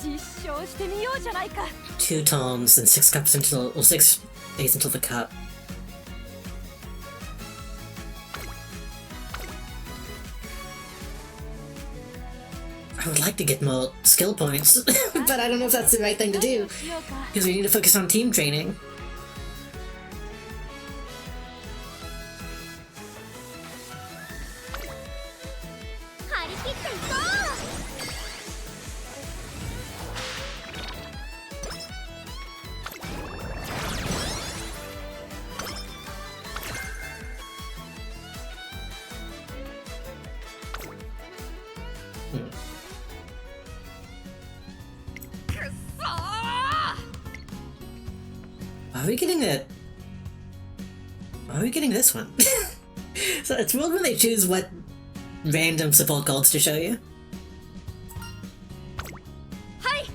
実証してみようじゃないか 2 tones and 6 cups until, or 6 days until the cup. I would like to get more skill points, but I don't know if that's the right thing to do, しようか because we need to focus on team training. 張り切っていこうくっそー Are we getting it? Are we getting this one? So it's weird when they choose what random support codes to show you. はい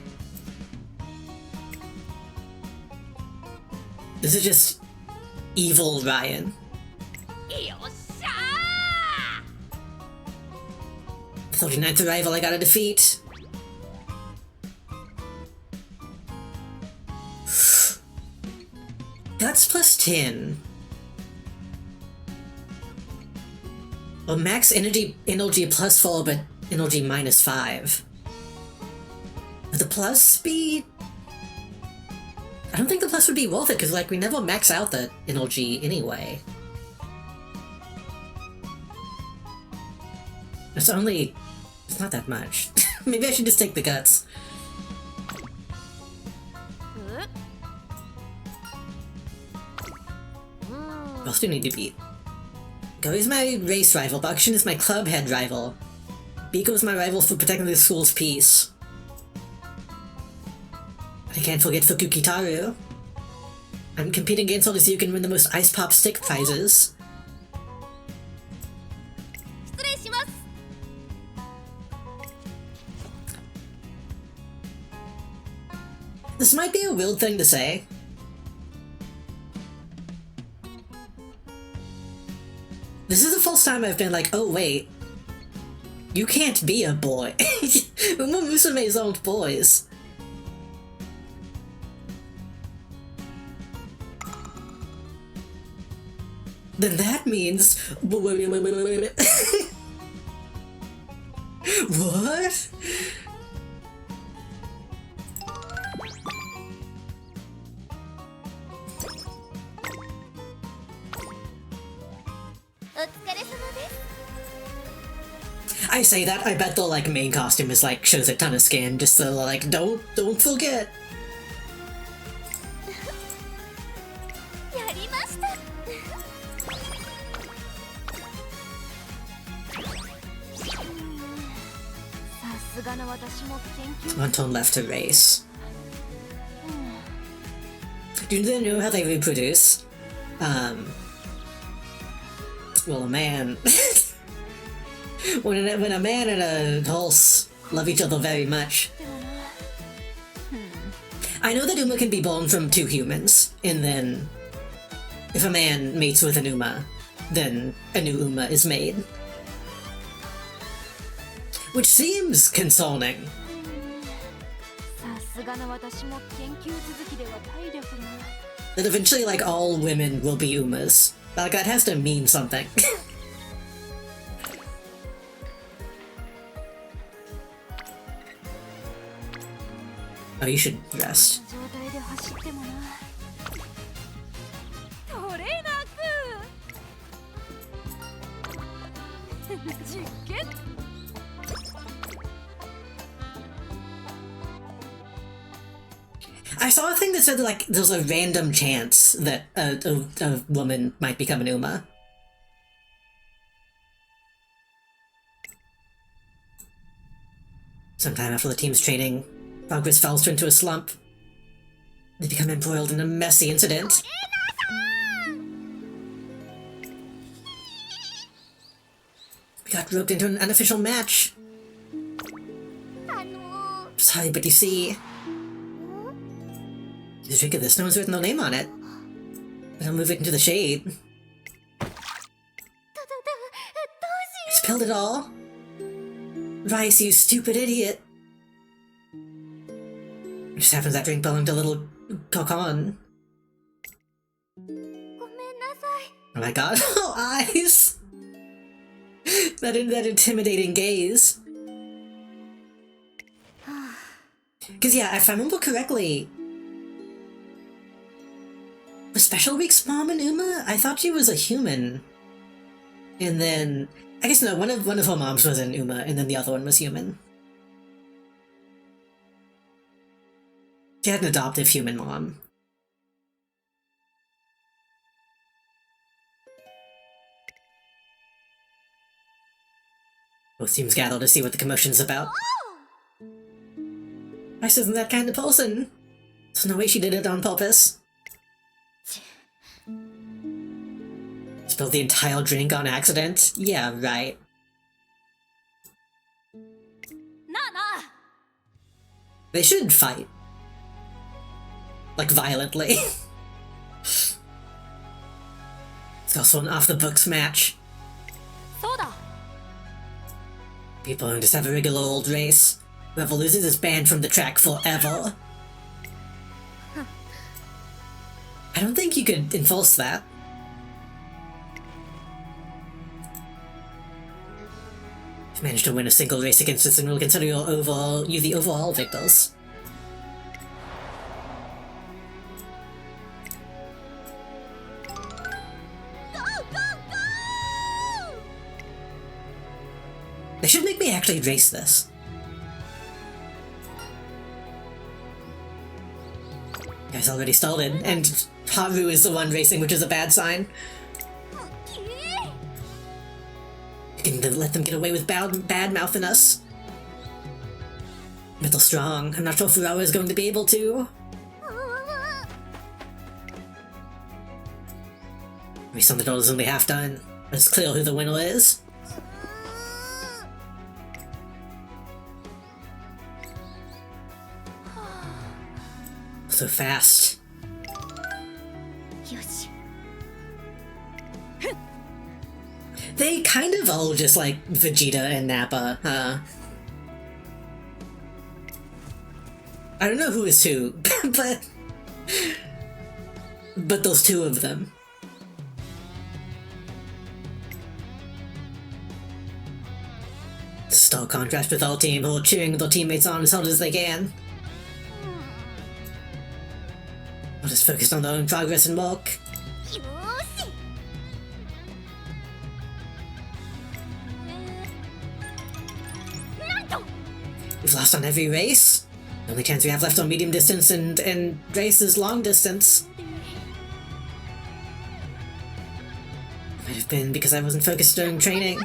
This is just evil Ryan. よっしゃ 39th arrival I gotta defeat. That's plus 10. Well, max energy plus 4, but energy minus 5. Would the plus be... I don't think the plus would be worth it, because, like, we never max out the energy anyway. It's only... It's not that much. Maybe I should just take the guts. ー What else do you need to beat? Go is my race rival, Bakushin is my club head rival. Biko is my rival for protecting the school's peace. I can't forget Fukukitaru. I'm competing against all to see who can win the most Ice Pop stick prizes. 失礼します This might be a weird thing to say. This is the first time I've been like, oh wait, you can't be a boy. Umamusume's owned boys. then that means... Wait. What? I say that, I bet the like main costume is like shows a ton of skin, just so like don't forget. やりました。さすがの私も研究。 One tone left to race. Do they know how they reproduce? Well, a man. when a man and a horse love each other very much. I know that Uma can be born from two humans, and then if a man mates with an Uma, then a new Uma is made. Which seems consoling. さすがの私も研究続きでは体力が。 That eventually, like, all women will be Umas. Like, that has to mean something. Oh, you should rest. 状態で走ってもな。トレーナーく実験。 I saw a thing that said, like, there's a random chance that a woman might become an Uma. Sometime after the team's training, progress falls into a slump. They become embroiled in a messy incident. We got roped into an unofficial match. Sorry, but you see... The trick of this, no one's written their name on it. But I'll move it into the shade. Spilled it all? Rice, you stupid idiot. It just happens that drink belonged to little Kokon. Oh my god. Oh, eyes! that intimidating gaze. Because yeah, if I remember correctly... Was Special Week's mom an Uma? I thought she was a human. And then... I guess no, one of her moms was an Uma, and then the other one was human. She had an adoptive human mom. Both teams gather to see what the commotion's about. Rice isn't that kind of person. There's no way she did it on purpose. Spilled the entire drink on accident? Yeah, right. They should fight. Like, violently. It's also an off-the-books match. People don't just have a regular old race. Whoever loses is banned from the track forever. I don't think you could enforce that. If you manage to win a single race against us, then we'll consider you the overall victors. They should make me actually race this. You guys already started, and Haru is the one racing, which is a bad sign. You can let them get away with bad-mouthing us. But they're strong. I'm not sure Furawa is going to be able to. Maybe some of the doors only half done. It's clear who the winner is. So fast. They kind of all just like Vegeta and Nappa, huh? I don't know who is who, but those two of them. Stark contrast with our team who are cheering their teammates on as hard as they can. Or just focused on their own progress and work. よーし なんと We've lost on every race. The only chance we have left on medium distance and race is long distance. Might have been because I wasn't focused during training.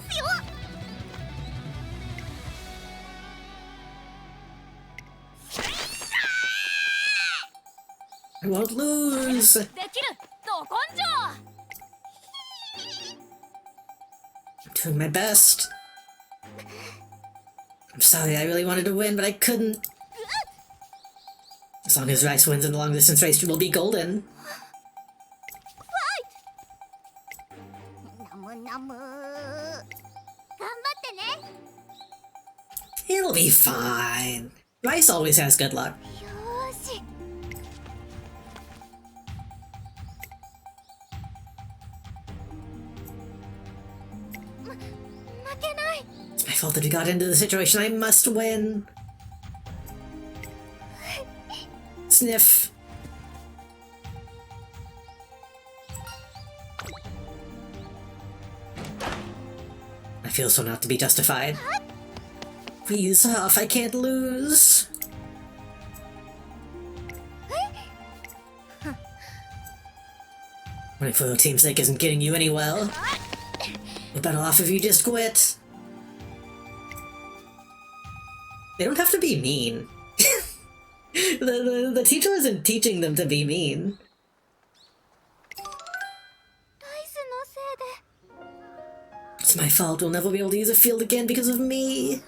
I won't lose! できるど根性 I'm doing my best. I'm sorry, I really wanted to win, but I couldn't. As long as Rice wins in the long distance race, we'll be golden. ナムナム頑張ってね It'll be fine. Rice always has good luck. よーし 負けない It's my fault that we got into the situation. I must win. Sniff. I feel so not to be justified. Please, off. I can't lose. Running for your team's sake isn't getting you anywhere. We're better off if you just quit. They don't have to be mean. The teacher isn't teaching them to be mean. ダイスのせいで It's my fault. We'll never be able to use a field again because of me.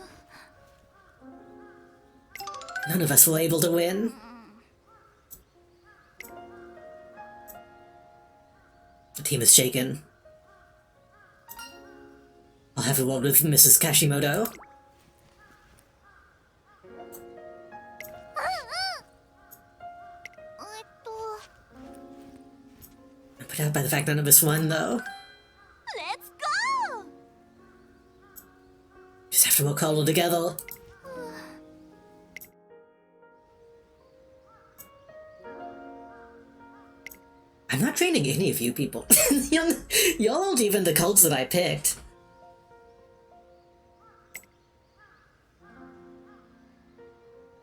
None of us were able to win. The team is shaken. I'll have a word with Mrs. Kashimoto. I'm put out by the fact none of us won, though. Let's go! Just have to work all together. I'm not training any of you people. Y'all aren't even the cults that I picked.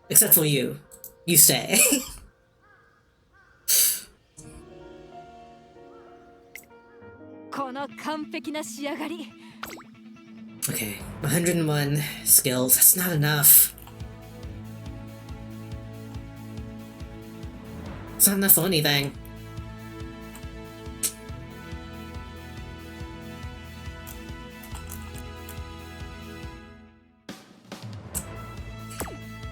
Except for you. You stay. この完璧な仕上がり Okay, 101 skills. That's not enough. It's not enough for anything.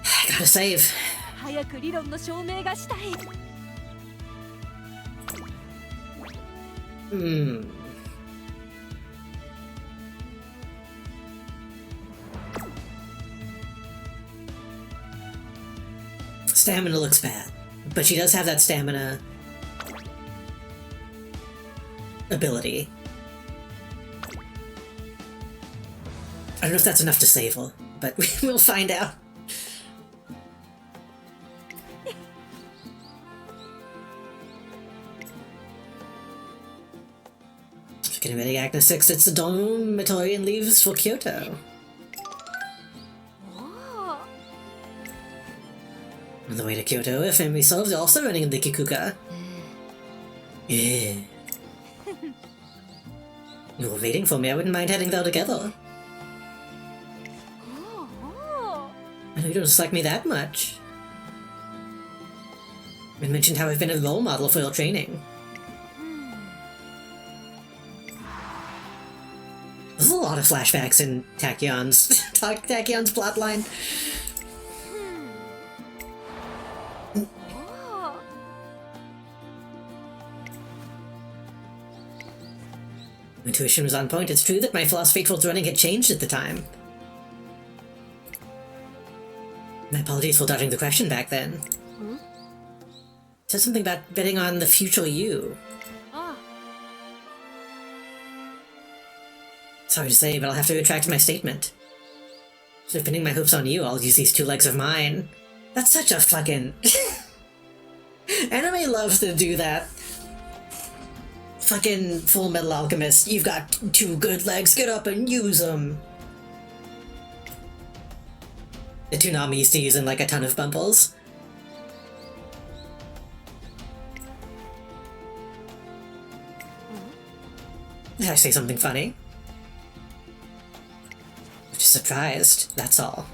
I gotta save. 早く理論の証明がしたい Stamina looks bad, but she does have that stamina ability. I don't know if that's enough to save her, but we'll find out. Getting ready, Agnes 6 sits the dormitory and leaves for Kyoto. On the way to Kyoto, if memory serves, they're also running in the Kikuka. Yeah. You were waiting for me, I wouldn't mind heading there together. I know you don't dislike me that much. You mentioned how I've been a role model for your training. There's a lot of flashbacks in Tachyon's plotline. Intuition was on point. It's true that my philosophy towards running had changed at the time. My apologies for dodging the question back then. Said something about betting on the future you. Sorry to say, but I'll have to retract my statement. So pinning my hopes on you, I'll use these 2 legs of mine. That's such a fucking... Anime loves to do that. Fucking Full Metal Alchemist, you've got 2 good legs, get up and use them. The Toonami used to use in like a ton of Bumbles. Did I say something funny? I'm just surprised, that's all.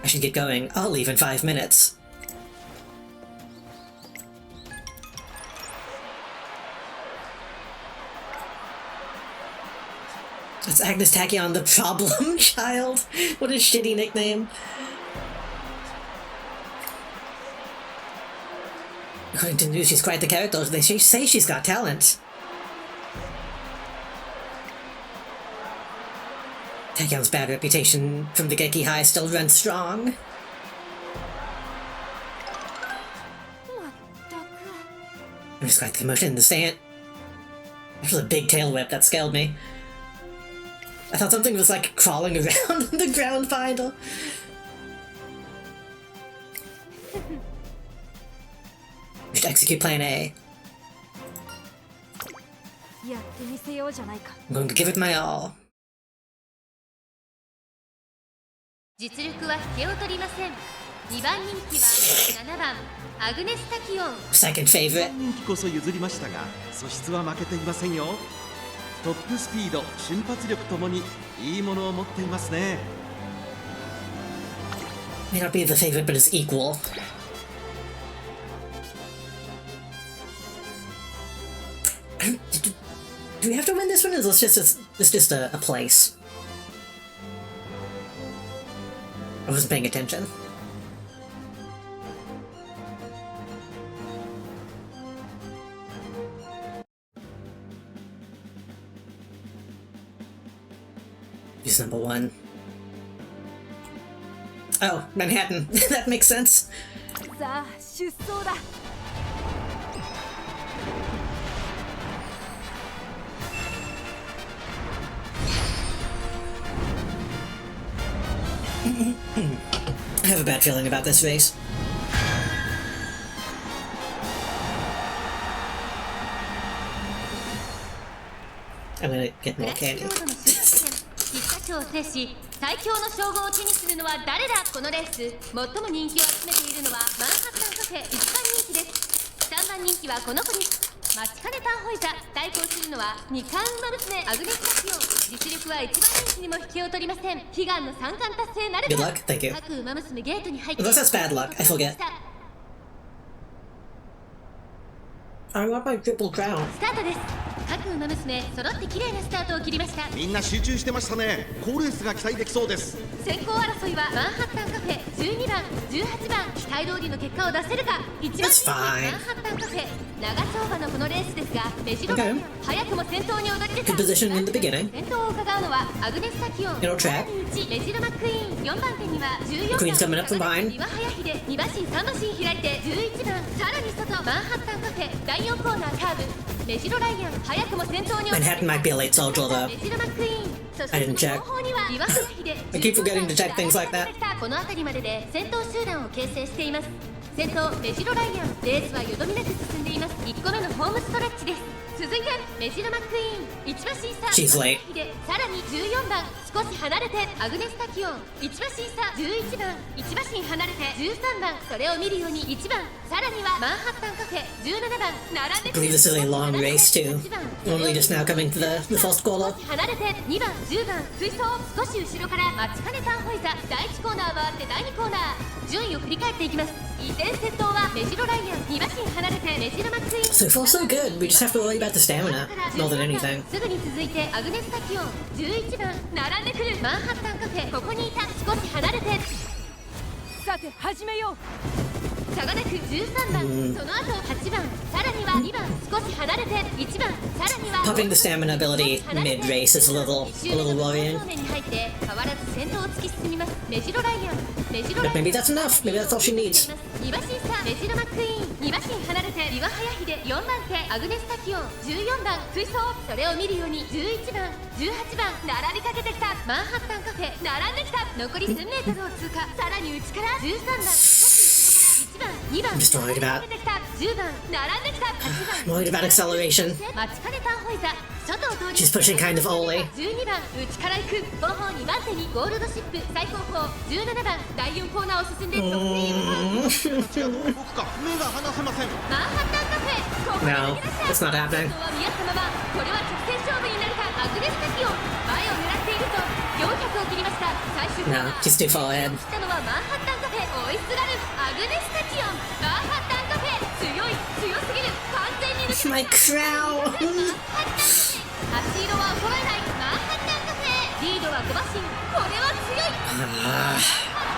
I should get going. I'll leave in 5 minutes. It's Agnes Tachyon, the problem child. What a shitty nickname. According to news, she's quite the character. They say she's got talent. Tachyon's bad reputation from the Geki High still runs strong. There's quite the commotion in the stand. It was a big tail whip that scared me. I thought something was like crawling around on the ground final. We should execute plan A. I'm going to give it my all. 実力は引けを取りません。2番人気は7番アグネス・タキオン。 Second favorite. 人気こそ譲りましたが素質は負けていませんよ。トップスピード、瞬発力ともにいいものを持っていますね。 May not be the favorite, but is equal. Do we have to win this one, or is this just a place? I wasn't paying attention. Use number 1. Oh, Manhattan. That makes sense. さあ出走だ。I have a bad feeling about this race. I'm gonna get more candy. 菊花賞を制し最強の称号を手にするのは誰だ。このレース最も人気を集めているのはマンハッタンカフェ1番人気です。3番人気はこの子です。待ちかねたホイザ。対抗するのは2冠馬娘アグネス・タキオン。実力は1番人気にも引けを取りません。悲願の3冠達成なるか。 Good luck, thank you. 各馬娘ゲートに入って Unless that's bad luck, I forget. I want my triple crown. スタートです。各馬娘揃って綺麗なスタートを切りました。みんな集中してましたね。好レースが期待できそうです。先行争いはマンハッタンカフェ12番18番期待通りの結果を出せるか。1番人気マンハッタンカフェ長丁場のこのレースですが目白ライン早くも先頭に躍り出た。 Good position in the beginning. 先頭を伺うのはアグネス・タキオン。 It'll track. メジロマックイーン4番手には14番 Queen's coming up from behind. 岩早秀2馬身3馬身開いて11番さらに外マンハッタンカフェ第4コーナーカーブメジロライアン早くも先頭に Manhattan might be a late soldier though. メジロマックイーンそして I didn't check. 後方には岩早秀 I keep forgetting to check things like that. この辺りまでで先頭集団を形成しています。先頭メジロライアンレースはよどみなく進んでいます。1個目のホームストレッチです。続いてメジロマックイーン1馬身差 She's late. さらに14番少し離れてアグネス・タキオン1馬身差11番1馬身離れて13番それを見るように1番さらにはマンハッタンカフェ17番並んで I believe this is a long race too. Only just now coming to the first quarter. 離れて2番10番追走少し後ろから待ちかねたホイザ第1コーナー回って第2コーナー順位を振り返っていきます。依然先頭はメジロライアン2馬身離れてメジロマックイーン So far so good. We just have to worry about the stamina more than anything. すぐに続いてアグネス・タキオン11番並んでくるマンハッタンカフェここにいた少し離れてさて始めよう。差がなく13番、その後8番さらには2番少し離れて1番さらには Popping the stamina ability mid-race is a little worrying. に入って変わらず先頭を突き進みます。メジロライアンメジロライ But アン maybe that's enough. Maybe that's all she needs. 2馬身差メジロマックイーン2 2馬身離れて岩早秀4番手アグネスタキオン14番追走それを見るように11番18番並びかけてきたマンハッタンカフェ並んできた残り1000メートルを通過さらに内から13番1番2番 I'm just worried about 10番並んできた8番 worried about acceleration. 待ちかねたホイザ外を通り She's pushing kind of Ollie. 12番内から行く後方2番手にゴールドシップ最高峰17番第4コーナーを進んで得点を僕か目が離せません。マンハッタンカフェここ No, it's not happening. は見合ったままこれは直線勝負になるかアグネスタキオン前を狙っていると400を切りました最終コー No, ナー she's too far ahead. 来たのはマンハッタンカフェ追いすがるアグネスタキオンマンハッタンカフェ強すぎる完全に抜け My crown. 足色は衰えないマンハッタンカフェリードは5馬身これは強いマンハッ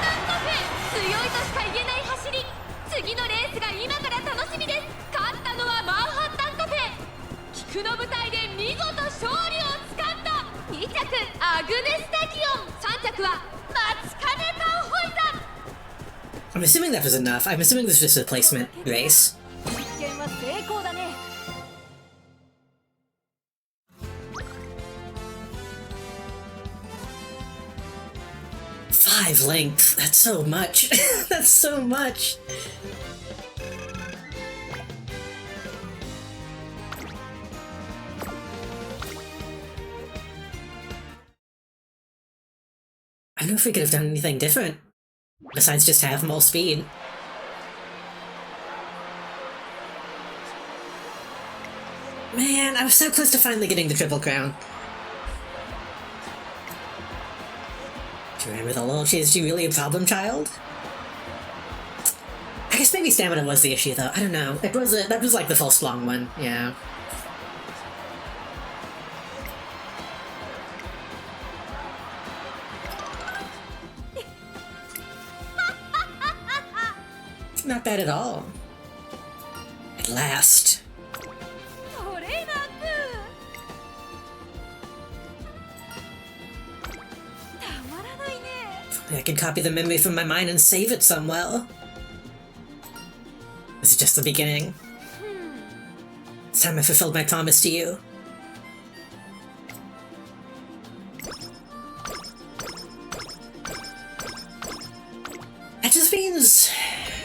タンカフェ強いとしか言えない走り次のレースが今から楽しみです勝ったのはマンハッタンカフェ菊の舞台で見事勝利をつかんだ2着アグネスタキオン3着はマツカネタンホイザ I'm assuming that was enough. I'm assuming this was just a placement race. 実験は成功だね。5 length. That's so much. That's so much. I don't know if we could have done anything different besides just have more speed. Man, I was so close to finally getting the Triple Crown. She ran with a little. Is she really a problem child? I guess maybe stamina was the issue, though. I don't know. That was like the first long one. Yeah. Not bad at all. At last. トレーナーたまらないね。 I can copy the memory from my mind and save it somewhere. This is just the beginning. It's time I fulfilled my promise to you.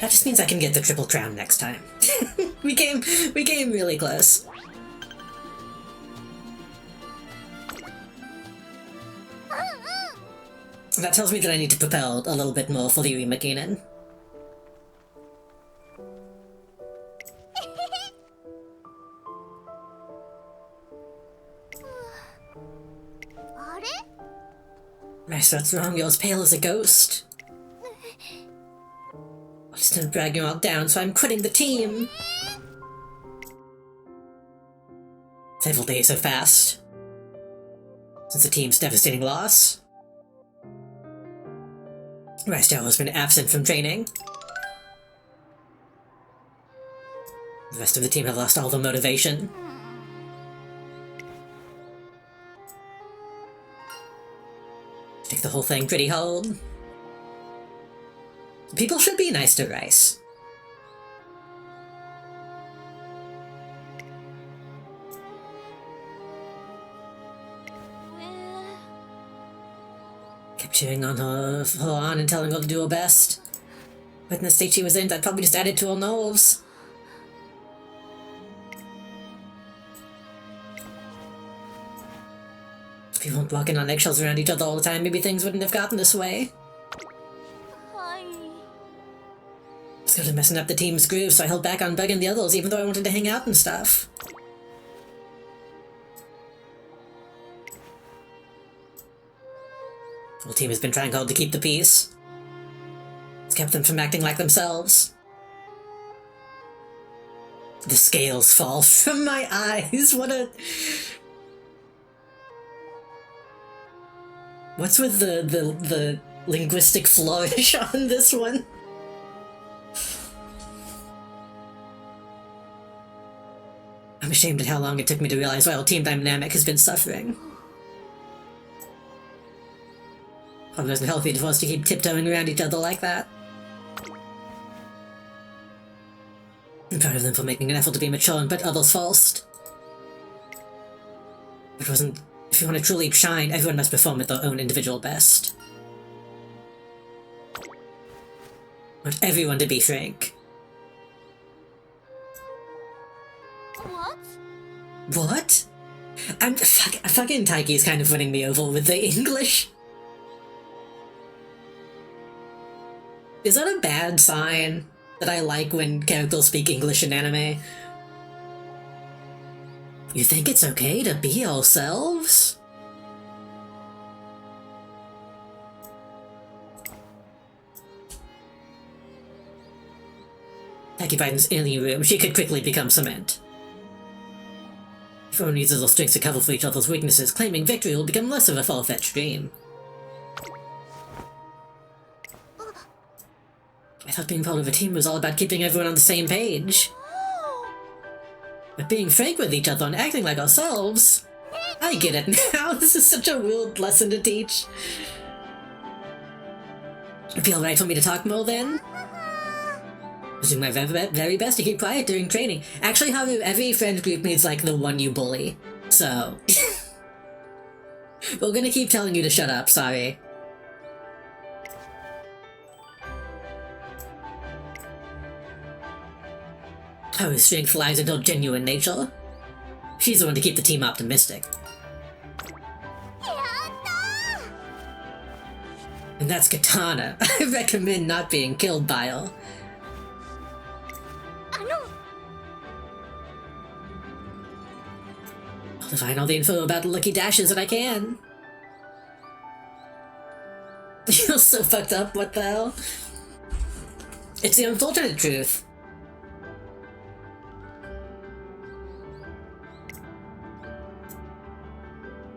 That just means I can get the Triple Crown next time. we came really close. That tells me that I need to propel a little bit more for the Umamusume. あれ Master, what's wrong? You're as pale as a ghost. I'll just don't drag you all down, so I'm quitting the team. Several days have passed since the team's devastating loss. Master has been absent from training. The rest of the team have lost all their motivation. Take the whole thing pretty hard. People should be nice to Rice. Kept cheering on her on and telling her to do her best. But in the state she was in, that probably just added to her nerves. If we weren't walking on eggshells around each other all the time, maybe things wouldn't have gotten this way. はい It's kind of messing up the team's groove, so I held back on bugging the others, even though I wanted to hang out and stuff. The whole team has been trying hard to keep the peace. It's kept them from acting like themselves. The scales fall from my eyes. What a... What's with the linguistic flourish on this one? I'm ashamed at how long it took me to realize why our team dynamic has been suffering. Probably wasn't healthy for us to keep tiptoeing around each other like that. I'm proud of them for making an effort to be mature and put others first. If you want to truly shine, everyone must perform at their own individual best. I want everyone to be frank. What? What? Fucking Taiki's kind of winning me over with the English. Is that a bad sign that I like when characters speak English in anime? You think it's okay to be ourselves? Taiki Biden's alien room, she could quickly become cement. If everyone uses their strengths to cover for each other's weaknesses, claiming victory will become less of a far-fetched dream. I thought being part of a team was all about keeping everyone on the same page. But being frank with each other and acting like ourselves... I get it now, this is such a weird lesson to teach. It'd be alright for me to talk more then? I was doing my very best to keep quiet during training. Actually, Haru, every friend group needs like the one you bully. So... we're gonna keep telling you to shut up, sorry. Haru's strength lies in her genuine nature. She's the one to keep the team optimistic. And that's Katana. I recommend not being killed by her. I'll find all the info about Lucky Dashes that I can. You're so fucked up, what the hell? It's the unfortunate truth.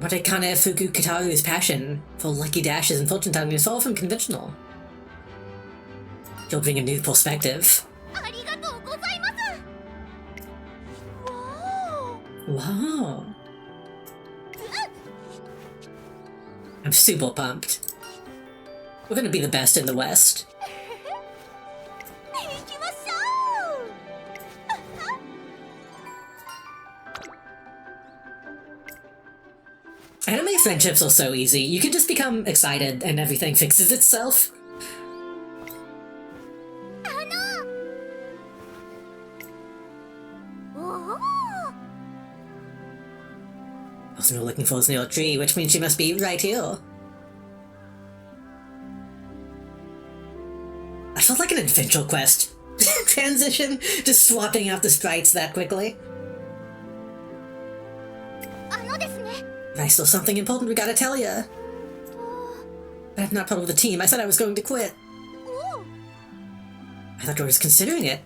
But I can't have Fuku Kitaru's passion for Lucky Dashes and fortune telling is far from conventional. You'll bring a new perspective. Wow. I'm super pumped. We're gonna be the best in the West. Anime friendships are so easy. You can just become excited and everything fixes itself. Person we're looking for is near a tree, which means she must be right here. I felt like an adventure quest. Transition, just swapping out the sprites that quickly. Right, still something important we gotta tell ya. But I'm not part of the team. I said I was going to quit. I thought I was considering it.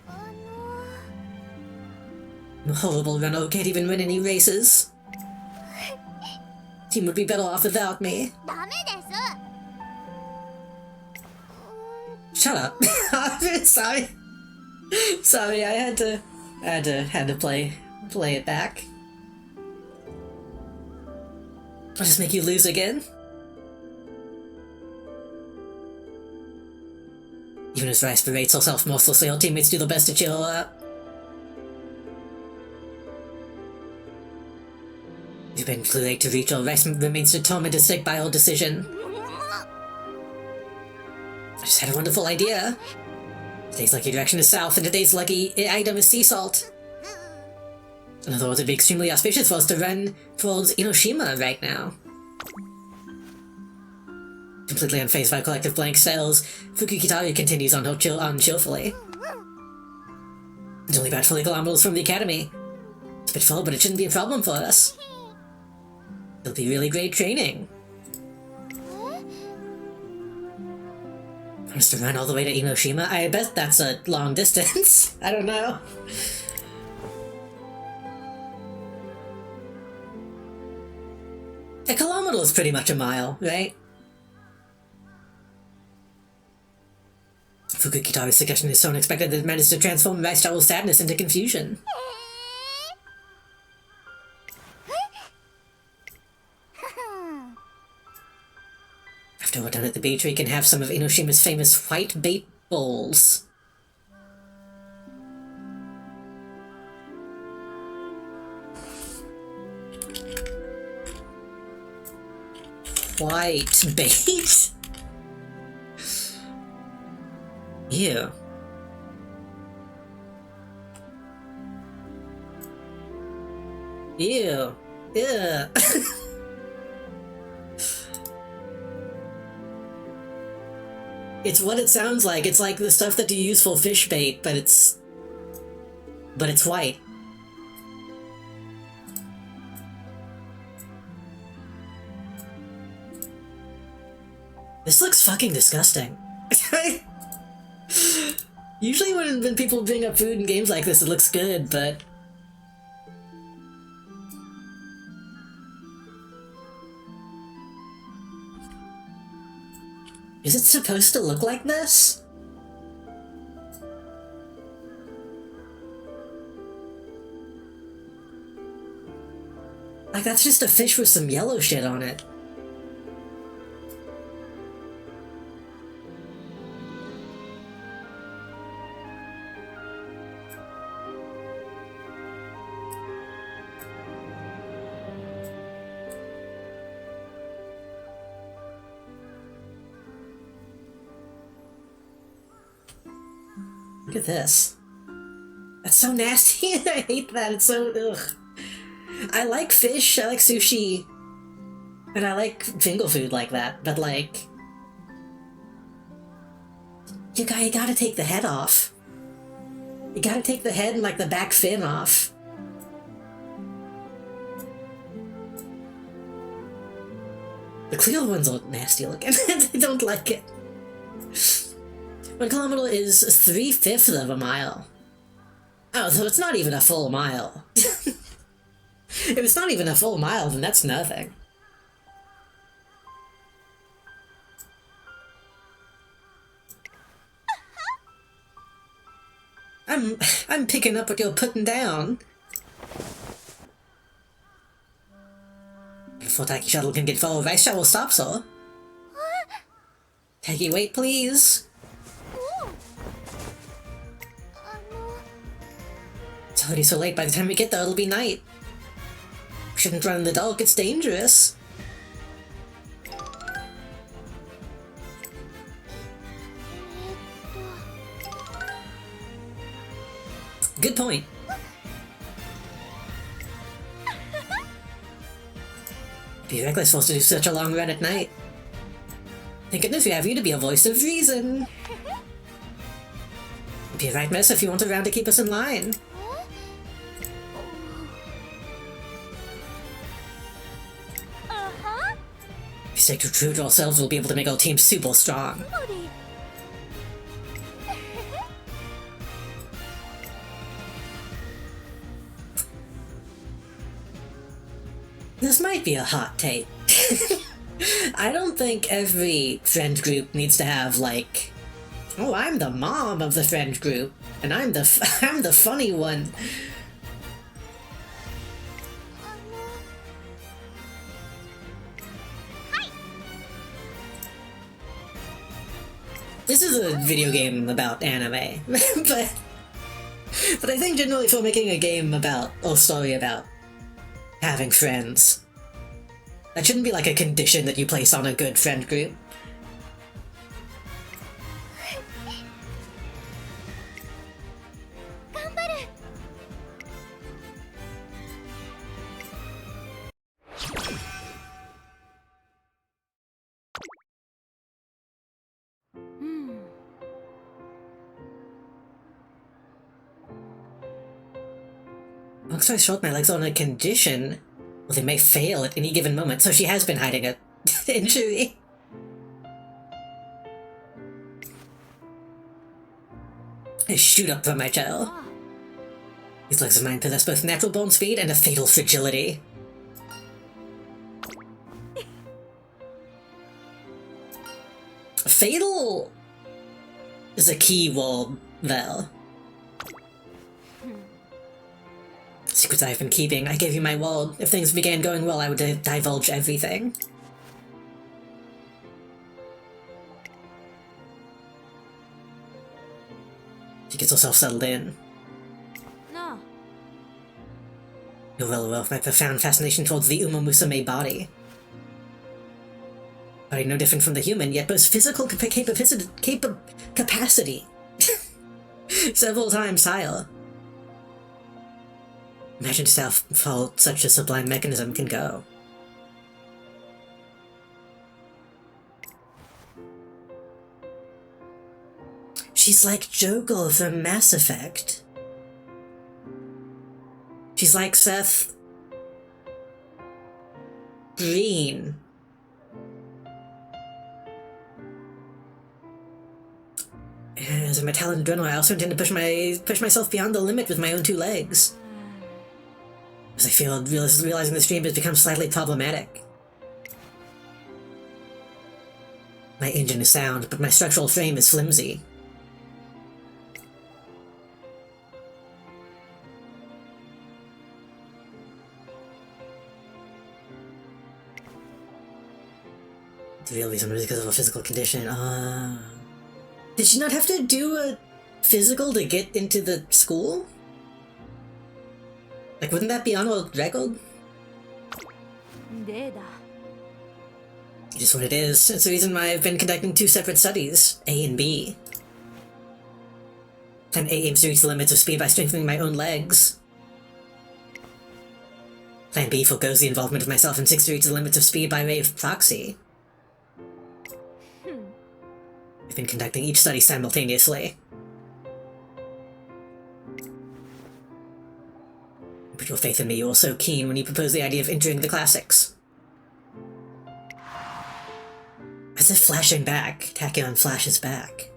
I'm a horrible runner, can't even win any races. Team would be better off without me. Shut up. Sorry. Sorry, I had to play it back. I'll just make you lose again. Even as Rice berates herself mercilessly, her teammates do their best to cheer her up. It's been too late to reach her. Rice remains determined to stick by her decision. I just had a wonderful idea. Today's lucky direction is south, and today's lucky item is sea salt. In other words, it'd be extremely auspicious for us to run towards Inoshima right now. Completely unfazed by collective blank sails, Fukukitaru continues on cheerfully. It's only about 40 kilometers from the academy. It's a bit far, but it shouldn't be a problem for us. It'll be really great training. For us to run all the way to Inoshima? I bet that's a long distance. I don't know. A kilometer is pretty much a mile, right? Fukukitaru's suggestion is so unexpected that it managed to transform Rice-Towel's sadness into confusion. After we're done at the beach, we can have some of Inoshima's famous white bait bowls. quite bait. Ew. Ew. Ew. It's what it sounds like. It's like the stuff that you use for fish bait, but it's white. This looks fucking disgusting. Usually when people bring up food in games like this, it looks good, but... Is it supposed to look like this? Like, that's just a fish with some yellow shit on it. Look at this. That's so nasty. I hate that. It's so ugh. I like fish, I like sushi, and I like finger food like that, but like... You gotta take the head off. You gotta take the head and like the back fin off. The clear ones are nasty looking. I don't like it. 1 kilometer is 3/5 of a mile. Oh, so it's not even a full mile. If it's not even a full mile, then that's nothing. I'm picking up what you're putting down. Before Taiki Shuttle can get forward, Ice Shuttle stop, sir. Taiki, wait, please. It's already so late. By the time we get there, it'll be night. We shouldn't run in the dark. It's dangerous. Good point. Be reckless forced to do such a long run at night. Thank goodness we have you to be a voice of reason. Be a right mess if you want around to keep us in line. If we stay true to ourselves, we'll be able to make our team super strong. This might be a hot take. I don't think every friend group needs to have, like, oh, I'm the mom of the friend group, and I'm the funny one. This is a video game about anime, but I think generally for making a game about, or story about, having friends, that shouldn't be like a condition that you place on a good friend group. Long story short, my legs are on a condition. Well, they may fail at any given moment, so she has been hiding an injury. I shoot up from my tail. These legs of mine possess both natural born speed and a fatal fragility. Fatal is a key word there. Secrets I've been keeping. I gave you my word. If things began going well, I would divulge everything. She gets herself settled in. No. You're well aware of my profound fascination towards the Umamusume body. body no different from the human, yet boasts physical capacity several times higher. Imagine just how far such a sublime mechanism can go. She's like Jokel from Mass Effect. She's like Seth Green. As a Metallic Adrenaline, I also intend to push myself beyond the limit with my own 2 legs. As I feel realizing the stream has become slightly problematic. My engine is sound, but my structural frame is flimsy. The real reason was because of a physical condition. Did she not have to do a physical to get into the school? Like, wouldn't that be on a record? It is what it is. It's the reason why I've been conducting 2 separate studies, A and B. Plan A aims to reach the limits of speed by strengthening my own legs. Plan B forgoes the involvement of myself and seeks to reach the limits of speed by way of proxy. I've been conducting each study simultaneously. But your faith in me, you were so keen when you proposed the idea of entering the classics. As if flashing back, Tachyon flashes back.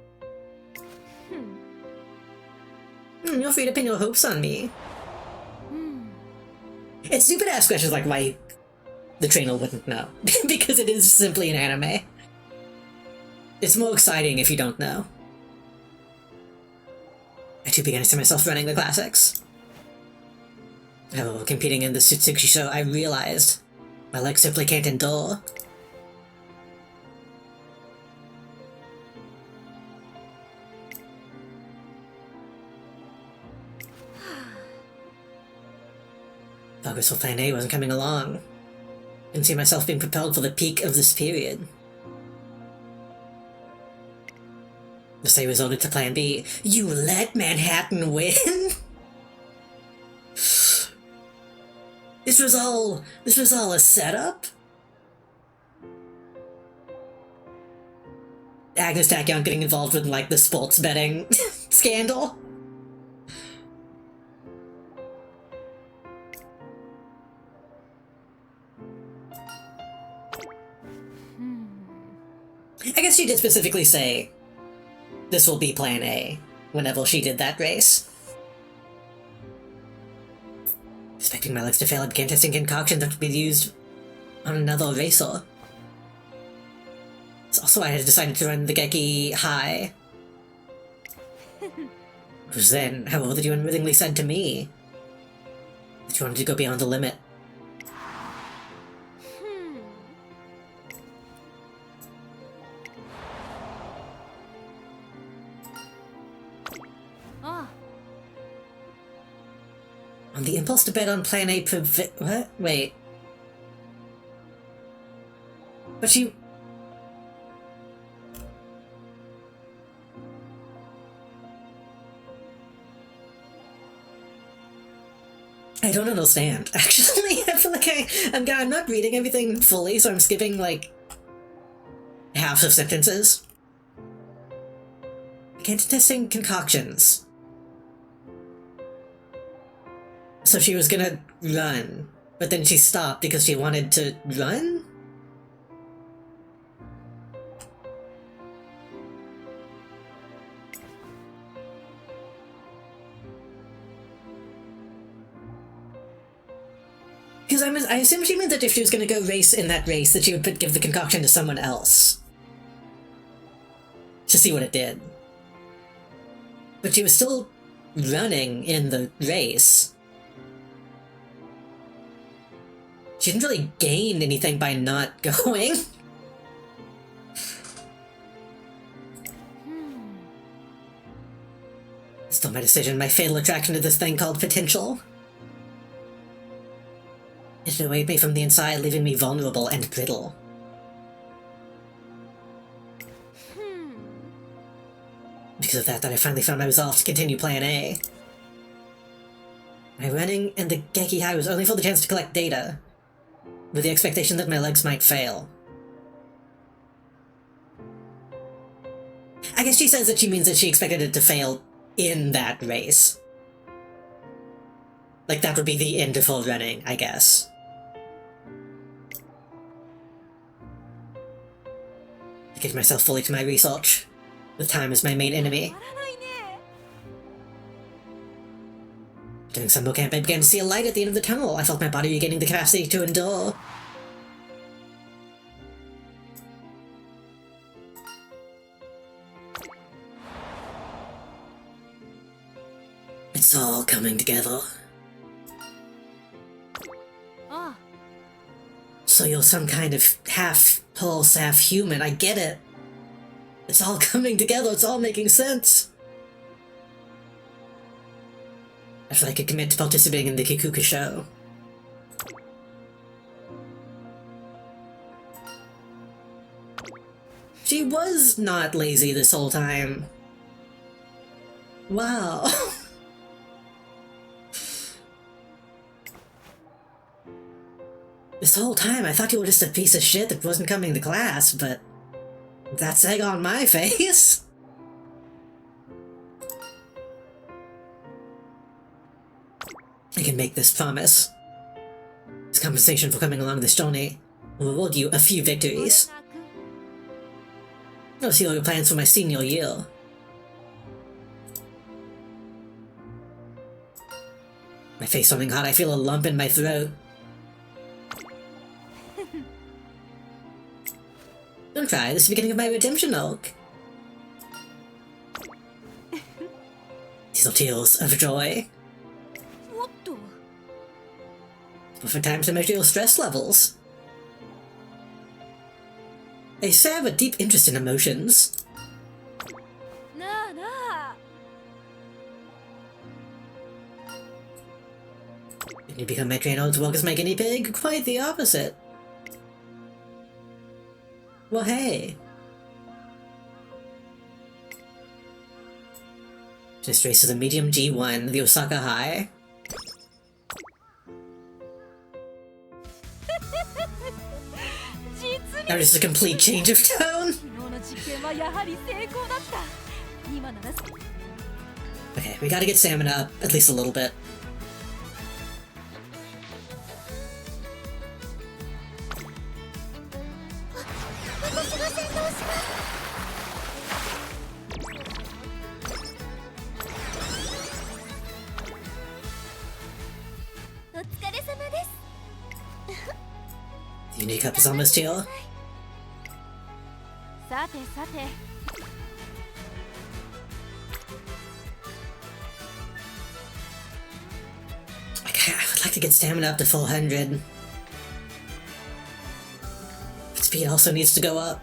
You're free to pin your hopes on me. It's stupid to ask questions like why the trainer wouldn't know. Because it is simply an anime. It's more exciting if you don't know. I too began to see myself running the classics. However, competing in the Sutsuki show, I realized my legs simply can't endure. Progress for Plan A wasn't coming along. Didn't see myself being propelled for the peak of this period. Thus I resorted to Plan B. You let Manhattan win? This was all a setup? Agnes Tachyon getting involved with, like, the sports betting scandal? I guess she did specifically say, this will be Plan A, whenever she did that race. Expecting my legs to fail, I began testing concoctions that would be used on another racer. It's also why I had decided to run the Geki high. It was then, however, that you unwittingly said to me that you wanted to go beyond the limit. On the impulse to bet on Plan A what? Wait. But she... I don't understand, actually. I feel like I'm not reading everything fully, so I'm skipping, like, half of sentences. Began testing concoctions. So she was gonna run, but then she stopped because she wanted to run? Because I assume she meant that if she was gonna go race in that race, that she would give the concoction to someone else. To see what it did. But she was still running in the race. She didn't really gain anything by not going. Still my decision, my fatal attraction to this thing called potential. It annoyed me from the inside, leaving me vulnerable and brittle. because of that I finally found my resolve to continue Plan A. My running and the Geki High was only for the chance to collect data, with the expectation that my legs might fail. I guess she says that she means that she expected it to fail in that race. Like, that would be the end of her running, I guess. I give myself fully to my research, with time as my main enemy. During summer camp, I began to see a light at the end of the tunnel. I felt my body regaining the capacity to endure. It's all coming together. Ah, So you're some kind of half-pulse, half-human, I get it. It's all coming together, it's all making sense. I feel like I could commit to participating in the Kikuka show. She was not lazy this whole time. Wow. This whole time I thought you were just a piece of shit that wasn't coming to class, but that's egg on my face. I can make this promise. As compensation for coming along this journey, I'll reward you a few victories. I'll see all your plans for my senior year. My face something hot, I feel a lump in my throat. Don't cry, this is the beginning of my redemption arc. These are tears of joy. what the? Perfect time to measure your stress levels. I say I have a deep interest in emotions. Na na. When you become my trainer to work as my guinea pig, quite the opposite. Well, hey. Just race to the medium G1, the Osaka High. That is a complete change of tone. 昨日の実験はやはり成功だった。今なら Okay, we gotta get stamina up, at least a little bit. The unique up is almost here. さてさて。 I would like to get stamina up to 400. But speed also needs to go up.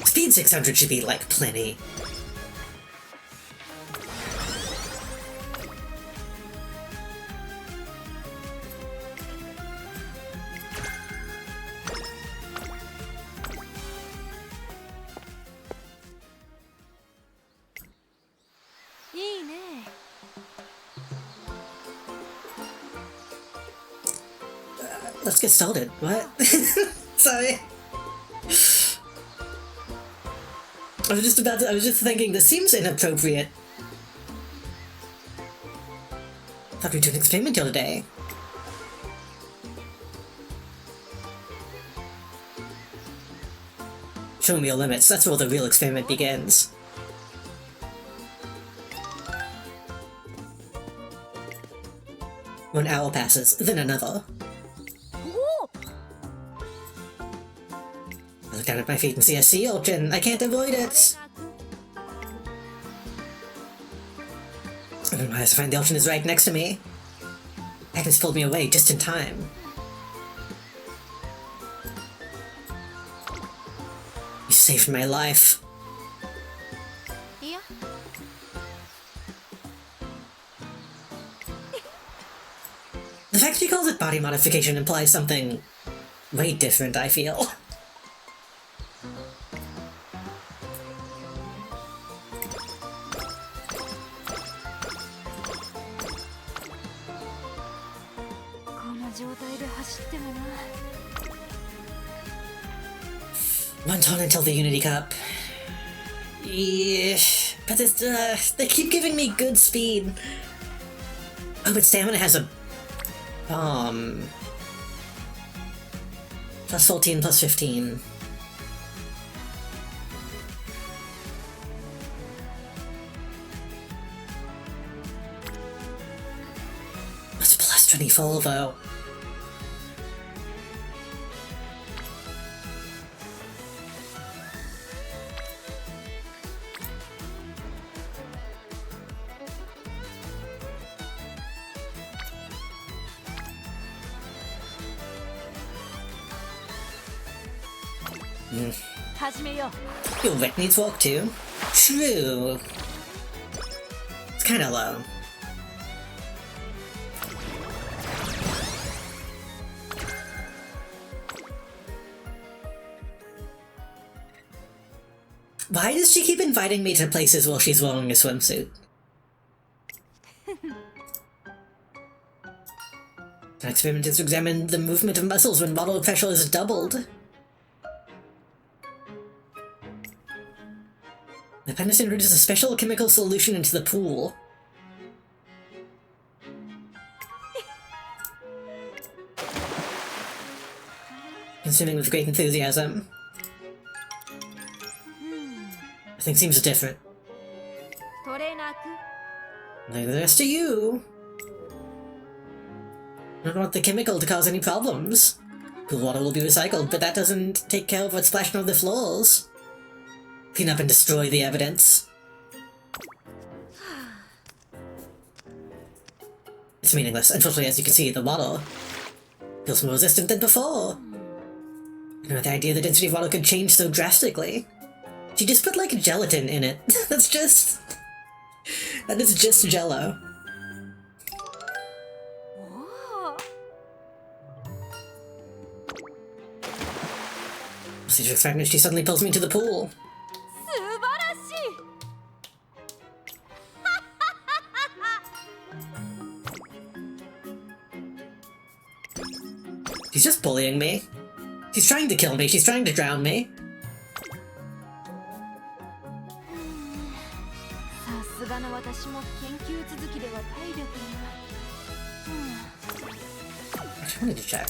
Speed 600 should be like plenty. Let's get started. What? Sorry. I was just thinking, this seems inappropriate. Thought we'd do an experiment the other day. Show me your limits, that's where the real experiment begins. One hour passes, then another. I look down at my feet and see a sea urchin. I can't avoid it! I don't know how to find the urchin is right next to me. Agnes pulled me away just in time. You saved my life. Yeah. The fact she calls it body modification implies something way different, I feel. One ton until the Unity Cup. Yeah, but they keep giving me good speed. Oh, but stamina has a bomb. Plus 14, plus 15. That's plus 24 though. Your Rick needs walk too? True. It's kinda low. Why does she keep inviting me to places while she's wearing a swimsuit? An experiment is to examine the movement of muscles when bottle pressure is doubled. The appendix introduces a special chemical solution into the pool. Consuming with great enthusiasm. Everything seems different. Like the rest of you. I don't want the chemical to cause any problems. Pool water will be recycled, but that doesn't take care of what's splashing on the floors. Clean up and destroy the evidence. It's meaningless. Unfortunately, as you can see, the water feels more resistant than before. I don't know the idea the density of water could change so drastically. She just put, like, gelatin in it. That is just Jello. She's expecting she suddenly pulls me into the pool. She's just bullying me. She's trying to kill me. She's trying to drown me. I just wanted to check.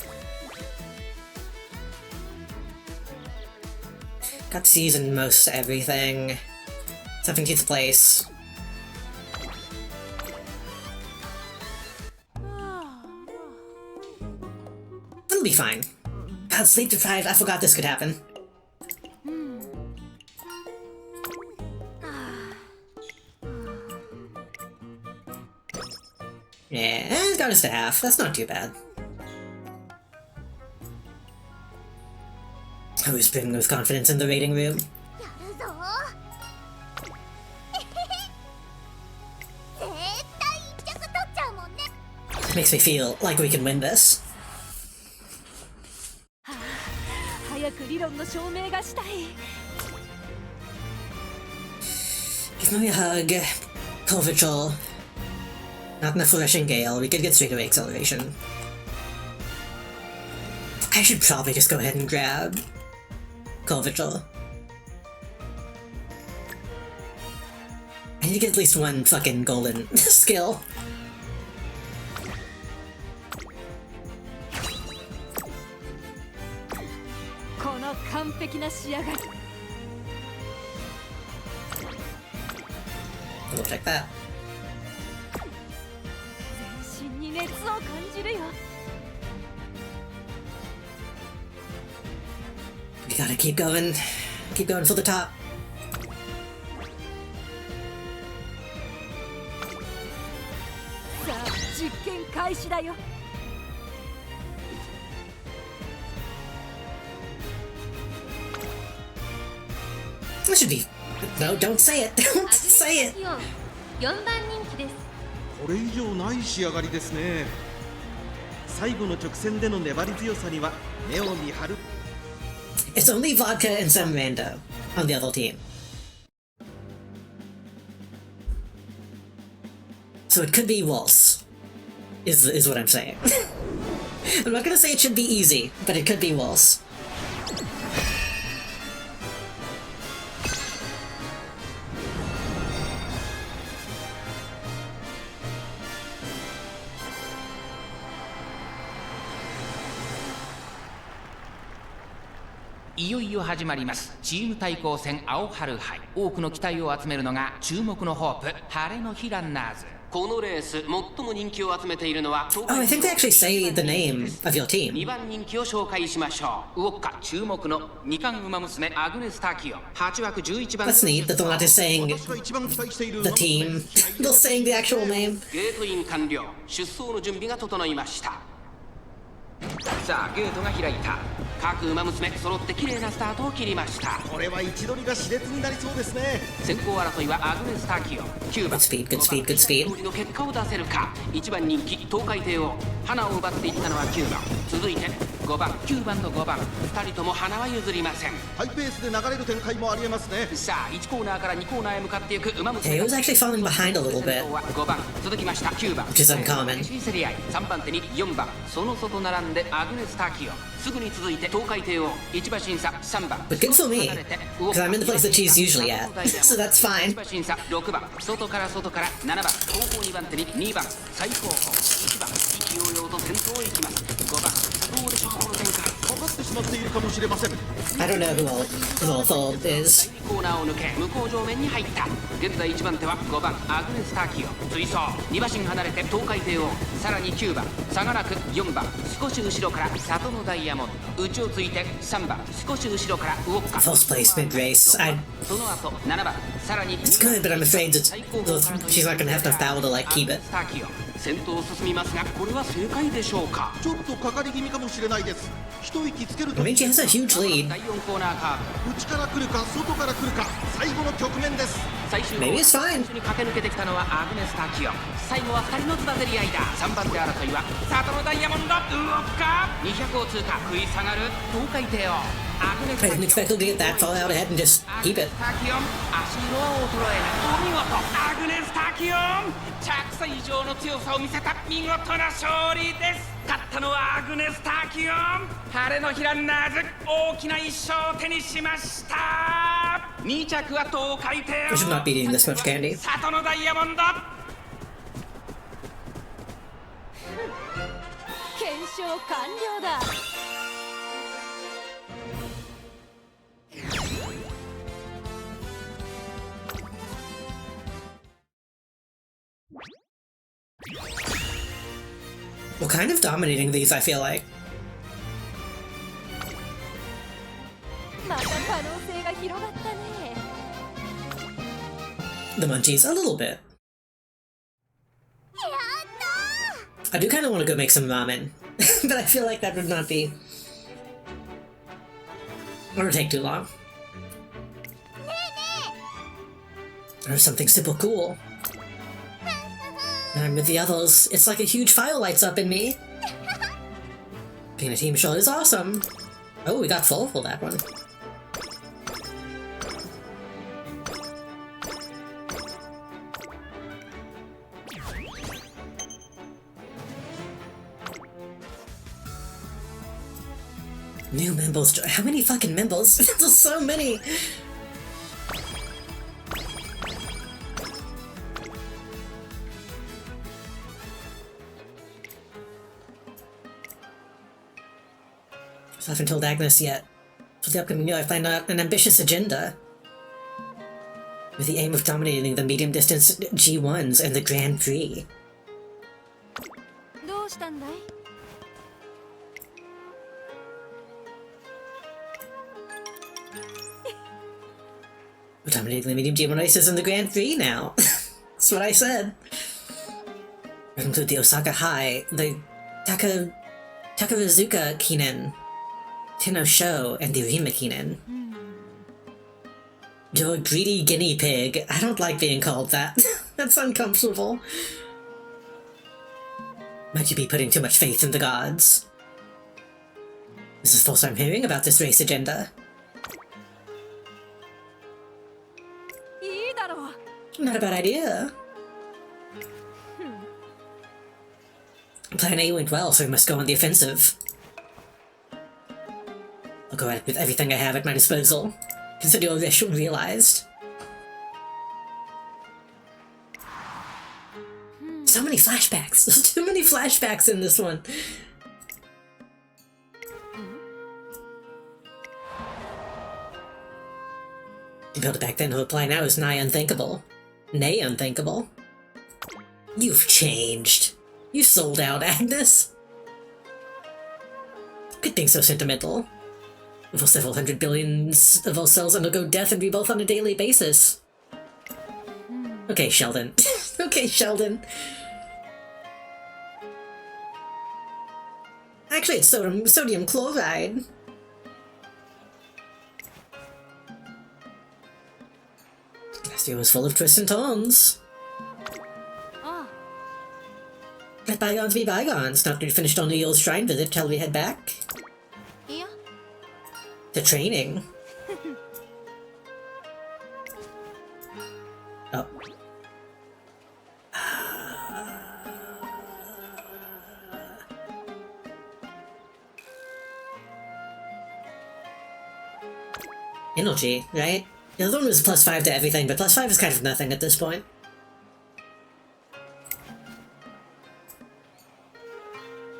Got C's in most everything. Something takes place. It'll be fine. God, sleep deprived. I forgot this could happen. Yeah, it's got us to half. That's not too bad. I was brimming with confidence in the rating room. It makes me feel like we can win this. Give me a hug, Corvichol. Not enough rushing gale, we could get straight away acceleration. I should probably just go ahead and grab Corvichol. I need to get at least one fucking golden skill. We'll check that. We gotta keep going for the top. This should be... No, don't say it! Don't say it! 4番人気です。これ以上ない仕上がりですね。最後の直線での粘り強さには目を見張る。 It's only vodka and some rando on the other team. So it could be Waltz, is what I'm saying. I'm not gonna say it should be easy, but it could be Waltz.「いよいよ始まりますチーム対抗戦青春杯」多くの期待を集めるのが注目のホープ晴れの日ランナーズ。このレース最も人気を集めているのは Oh, I think they actually say the name of your team. 2番人気を紹介しましょう。ウォッカ注目の2冠馬娘アグネス・タキオ8枠11番 That's neat that they're not just saying 私が一番期待している the team. They're saying the actual name. ゲートイン完了。出走の準備が整いました。さあゲートが開いた。各馬娘揃って綺麗なスタートを切りました。これは位置取りが熾烈になりそうですね。先行争いはアグネス・タキオ9番 Good speed, good speed, good speed. 通りの結果を出せるか。1番人気東海帝王花を奪っていったのは9番。続いて5番9番の5番2人とも花は譲りません。ハイペースで流れる展開もありえますね。さあ1コーナーから2コーナーへ向かっていく馬娘 Hey, it was actually falling behind a little 先 bit. 頭は5番続きました9番 Which is uncommon. 激しい競り合い3番手に4番その外並んでアグネス・タキオすぐに続いて東海帝王1馬審査3番 But good for me, because I'm in the place that she's usually at, so that's 1 fine. 馬審査6番外から7番後方2番手に2番最後方1番勢いよと先頭へ行きます5番どうでしょうこの展開かかってしまっているかもしれません。 I don't know who Volfold is. コーナーを抜け向こう上面に入った現在1番手は5番アグネス・タキオ追走2馬身離れて東海帝王さらに9番差がなく4番少し後ろから里のダイヤモンド内をついて3番少し後ろからウォッカ False placement race. その後7番さらに It's good, but I'm afraid that she's not gonna have enough power to like keep it. タキオ先頭を進みますがこれは正解でしょうか。ちょっとかかり気味かもしれないです。一息つける I と mean, she has a huge lead. 第4コーナーカーブ内から来るか外から来るか最後の局面です。最終 Maybe it's fine. 最初に駆け抜けてきたのはアグネス・タキオ最後は2人のつばぜり合いだ。3番手争いは里のダイヤモンドウォッカ200を通過食い下がる東海帝王アグネス・ I タ didn't キオ expect her to get that far out ahead and just keep it. タキオン足色は衰えないお見事アグネス・タキオン着差以上の強さを見せた見事な勝利です。勝ったのはアグネス・タキオン晴れの日ランナーズ大きな1勝を手にしました。2着は東海帝 I should not be eating this much candy. 里のダイヤモンド検証完了だ。We're kind of dominating these, I feel like. また可能性が広がったね。 The munchies, a little bit. I do kind of want to go make some ramen, but I feel like that would not be... Or take too long. Or something super cool. And I'm with the others. It's like a huge fire lights up in me. Being a team shot is awesome. Oh, we got full for that one. New members. How many fucking members? There's so many. So I haven't told Agnes yet. For the upcoming year, I plan out an ambitious agenda. With the aim of dominating the medium distance G1s and the Grand Prix. どうしたんだい？ We're dominating the medium G1 races and the Grand Prix now. That's what I said. That include the Osaka High, the Takarazuka Kinen, Tenno Sho, and the Rima Kinen. You're a greedy guinea pig. I don't like being called that. That's uncomfortable. Might you be putting too much faith in the gods? This is the first time hearing about this race agenda. いいだろう。 Not a bad idea. Plan A went well, so we must go on the offensive. I'll go at it with everything I have at my disposal. Consider your wish realized. So many flashbacks. There's too many flashbacks in this one. To build it back then to apply now is nigh unthinkable. Nay unthinkable. You've changed. You sold out, Agnes. Quit being so sentimental. For several hundred billions of our cells undergo death and rebirth on a daily basis. Okay, Sheldon. Okay, Sheldon. Actually, it's sodium chloride. Last year was full of twists and turns. Let bygones be bygones. Not to be finished on the old shrine visit till we head back. いや To training. Oh. Energy, right? The other one was +5 to everything, but +5 is kind of nothing at this point.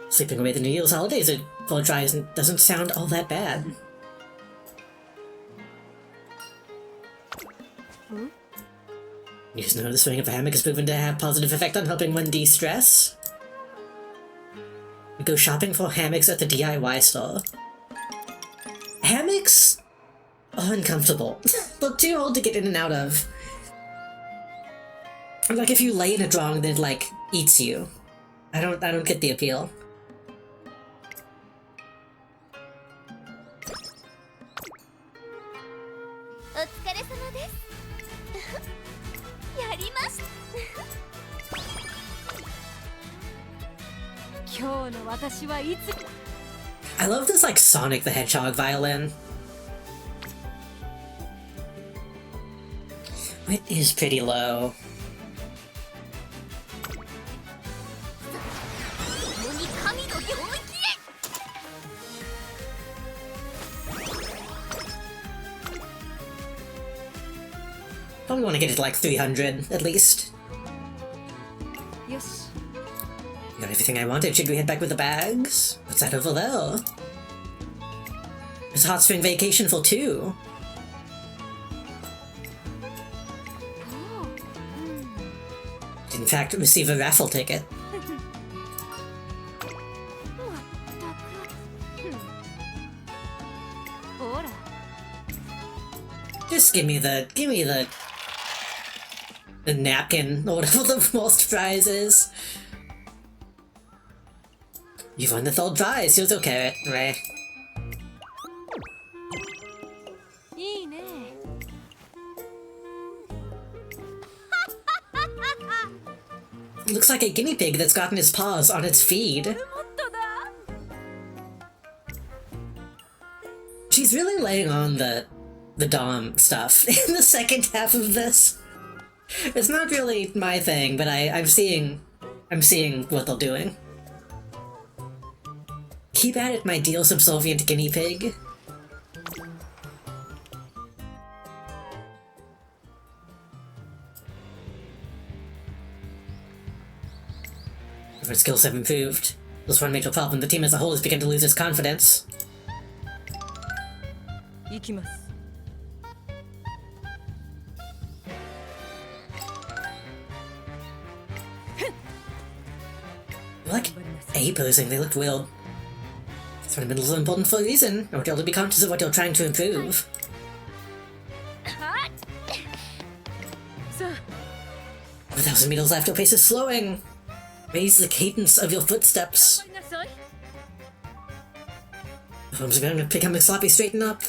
Sleeping away the New Year's holidays at full dries doesn't sound all that bad. You just know the swing of a hammock has proven to have positive effect on helping one de-stress. We go shopping for hammocks at the DIY store. Hammocks are uncomfortable. They're too old to get in and out of. Like if you lay in it wrong, then it like eats you. I don't get the appeal. I love this like Sonic the Hedgehog violin. It is pretty low. Probably want to get it to like 300 at least. Yes. Got everything I wanted. Should we head back with the bags? What's that over there? It's a hot spring vacation for two. Did in fact receive a raffle ticket. Just give me the napkin or whatever the most prize is. You've won the third prize. Here's your carrot, right? Looks like a guinea pig that's gotten his paws on its feed. She's really laying on the Dom stuff in the second half of this. It's not really my thing, but I'm seeing what they're doing. Keep at it, my deal subservient guinea pig. Our skills have improved. This one major problem, the team as a whole has begun to lose its confidence. Like A-posing, they looked weird. Fundamentals are important for a reason. I want you all to be conscious of what you're trying to improve. 1,000 meters left, your pace is slowing. Raise the cadence of your footsteps. The arms are going to become sloppy, straighten up.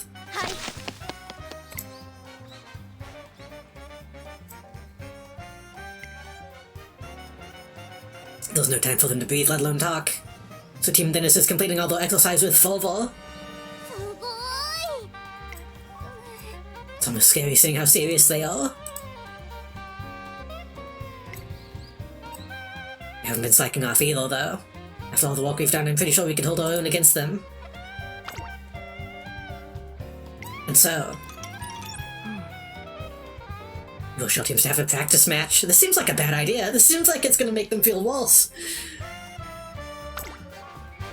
There's no time for them to breathe, let alone talk. So Team Dennis is completing all their exercise with fervor. すごい It's almost scary seeing how serious they are. We haven't been slacking off either, though. After all the work we've done, I'm pretty sure we can hold our own against them. And so... We'll show teams to have a practice match. This seems like a bad idea. This seems like it's gonna make them feel worse.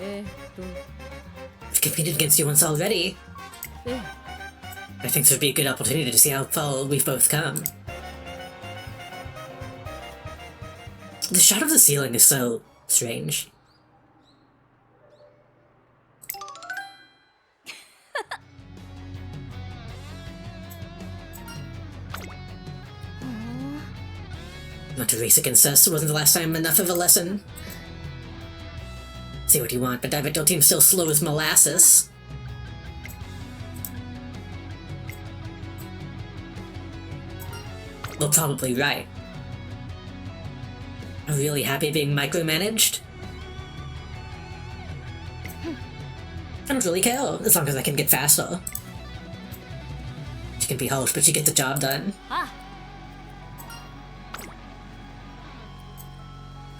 We've competed against you once already. I think this would be a good opportunity to see how far we've both come. The shot of the ceiling is so strange. Not to race against us, wasn't the last time enough of a lesson? Say what you want, but I bet your team's still slow as molasses. Well, probably right. I'm really happy being micromanaged. I don't really care, as long as I can get faster. She can be harsh, but she gets the job done.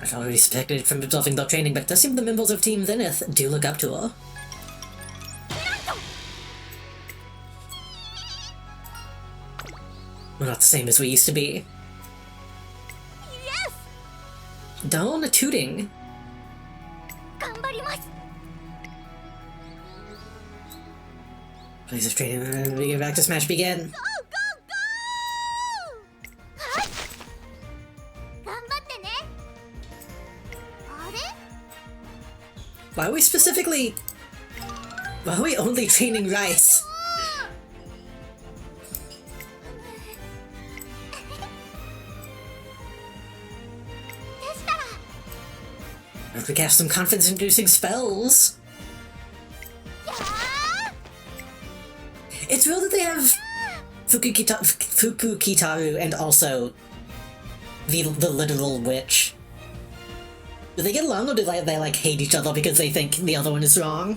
I've already suspected from observing their training, but it does seem the members of Team Zenith do look up to her. We're not the same as we used to be. Yes! Darn, a tooting. 頑張ります Please, if training, we get back to Smash begin. はい頑張ってねあれ Why are we specifically... Why are we only training Rice? If we cast some confidence-inducing spells. It's real that they have Fukukitaru and also the literal witch. Do they get along, or do they like hate each other because they think the other one is wrong?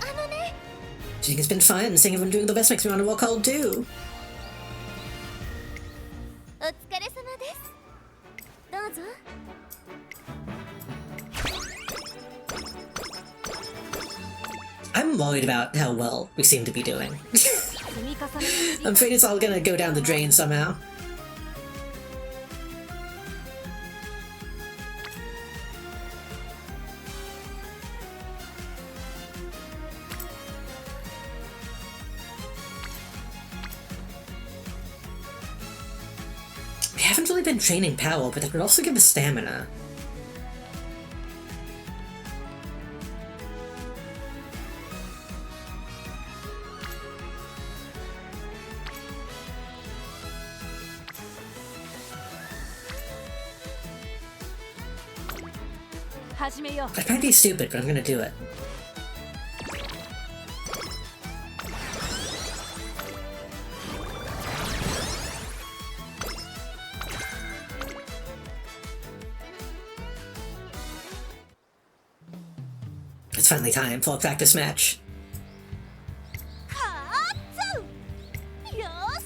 I think it's been fun. Seeing everyone doing the best makes me want to work hard too. お疲れ様ですどうぞ I'm worried about how well we seem to be doing. 積み重ね I'm afraid it's all gonna go down the drain somehow. We haven't really been training power, but that would also give us stamina. That might be stupid, but I'm gonna do it. It's finally time for a practice match. 勝つよし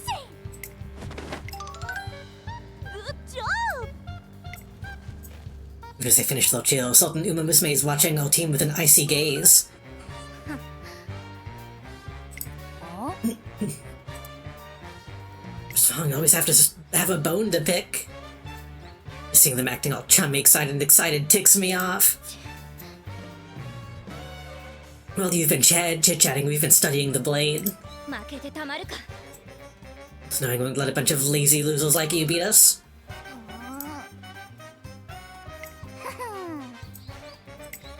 Good job As they finish their chill, Sultan Umamusume is watching our team with an icy gaze. Song always have to have a bone to pick. Seeing them acting all chummy, excited ticks me off. Well, you've been chit-chatting, we've been studying the blade. 負けてたまるか It's knowing we won't let a bunch of lazy losers like you beat us.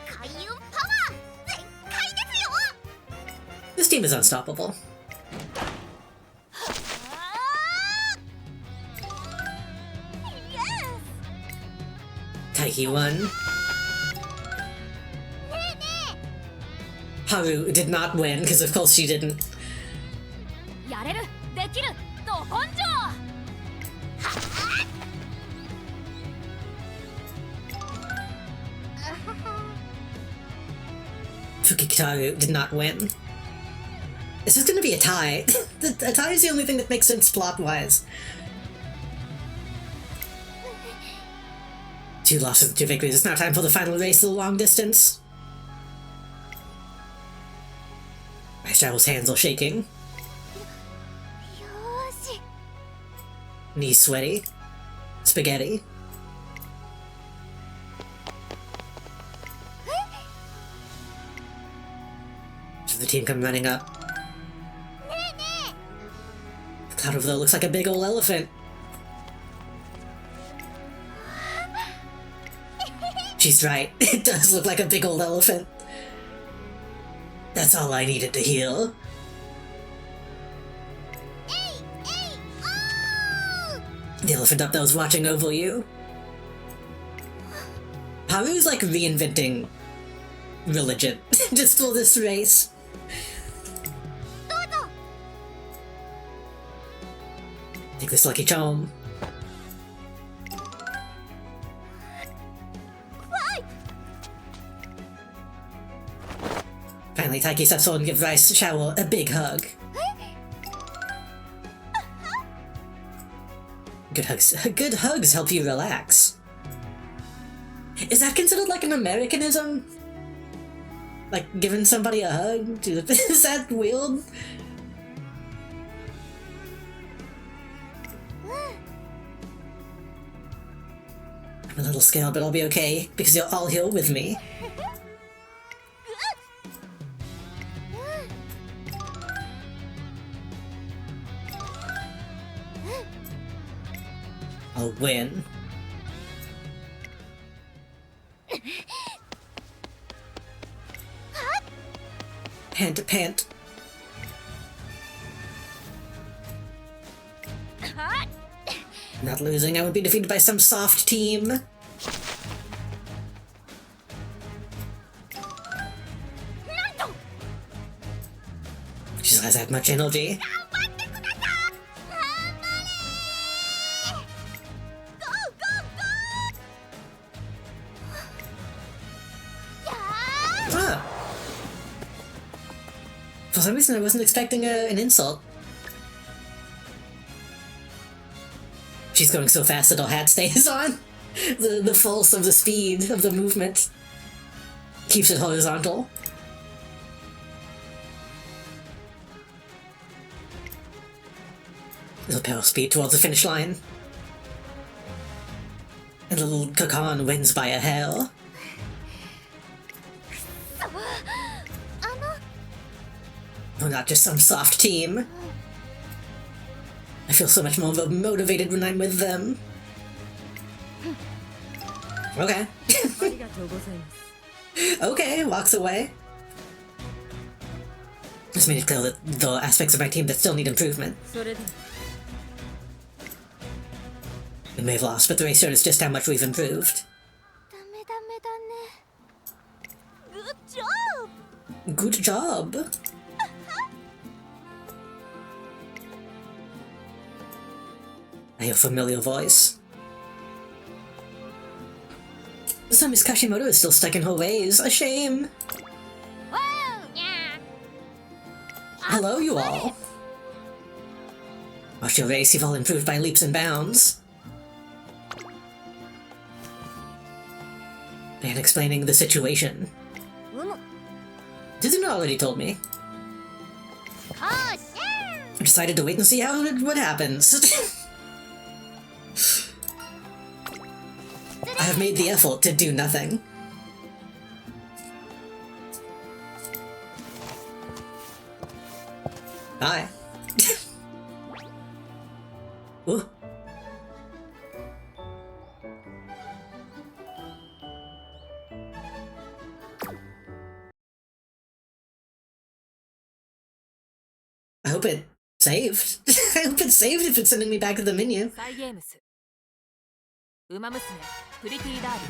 開運パワー全開ですよ This team is unstoppable. Yes Taiki won. Haru did not win, because of course she didn't. やれるできるど根性 Fukikitaru did not win. This is gonna be a tie. A tie is the only thing that makes sense plot-wise. 2 losses, 2 victories. It's now time for the final race of the long distance. My Shadow's hands are shaking. よーし Knees sweaty. Spaghetti. So the team come running up. The cloud over there looks like a big old elephant. She's right. It does look like a big old elephant. That's all I needed to hear. The elephant up there was watching over you. Haru's like reinventing religion just for this race. Take this lucky charm. Finally, Taiki steps forward and gives Rice Shower a big hug. Good hugs help you relax. Is that considered like an Americanism? Like giving somebody a hug? Is that weird? I'm a little scared, but I'll be okay because you're all here with me. I'll win. Hand to pant. Not losing, I won't be defeated by some soft team. She has that much energy. For some reason I wasn't expecting an insult. She's going so fast that her hat stays on. The force of the speed of the movement keeps it horizontal. Little power speed towards the finish line. And little Kakan wins by a hair. We're not just some soft team. I feel so much more motivated when I'm with them. Okay. Okay, walks away. Just made it clear that the aspects of my team that still need improvement. We may have lost, but the race showed us just how much we've improved. ダメダメだね Good job! Good job! I hear a familiar voice. So Miss Kashimoto is still stuck in her ways. A shame. Whoa, yeah. Hello, you all. Watch your race, you've all improved by leaps and bounds. And explaining the situation. Didn't already told me. I decided to wait and see what happens. I have made the effort to do nothing. Bye. Ooh. I hope it saved. I hope it saved if it's sending me back to the menu. サイゲームスウマ娘プリティダービ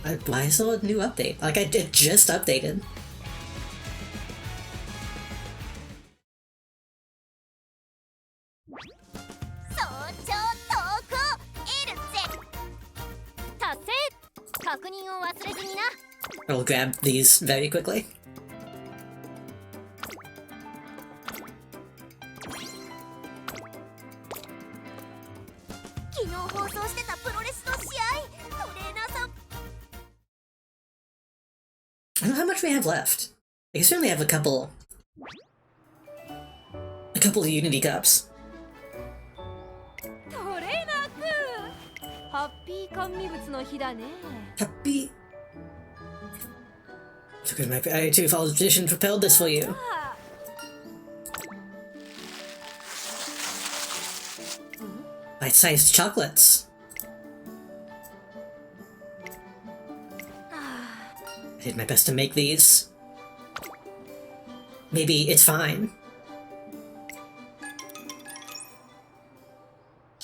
ー Why is there a new update? Like, it just updated. 早朝投稿エルゼ達成確認を忘れずにな I'll grab these very quickly. 昨日放送してたプロレスの試合トレーナーさん I don't know how much we have left. I guess we only have a couple of Unity Cups. トレーナーくんハッピー甘味物の日だね Happy. Look at my I too follow the tradition prepared this for you. Bite-sized chocolates. I did my best to make these. Maybe it's fine.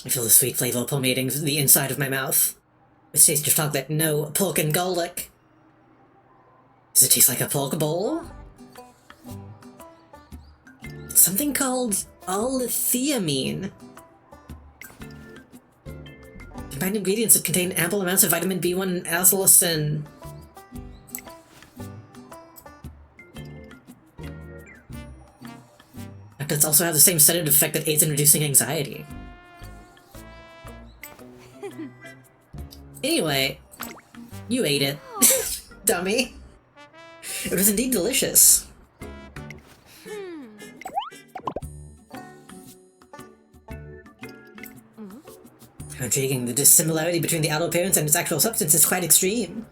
I feel the sweet flavor permeating the inside of my mouth. With taste of chocolate, no pork and garlic. Does it taste like a pork bowl? It's something called all-lithiamine. Combined ingredients that contain ample amounts of vitamin B1 and azelaisin. Chocolates also have the same sedative effect that aids in reducing anxiety. Anyway, you ate it, dummy. It was indeed delicious. Intriguing, the dissimilarity between the outer appearance and its actual substance is quite extreme.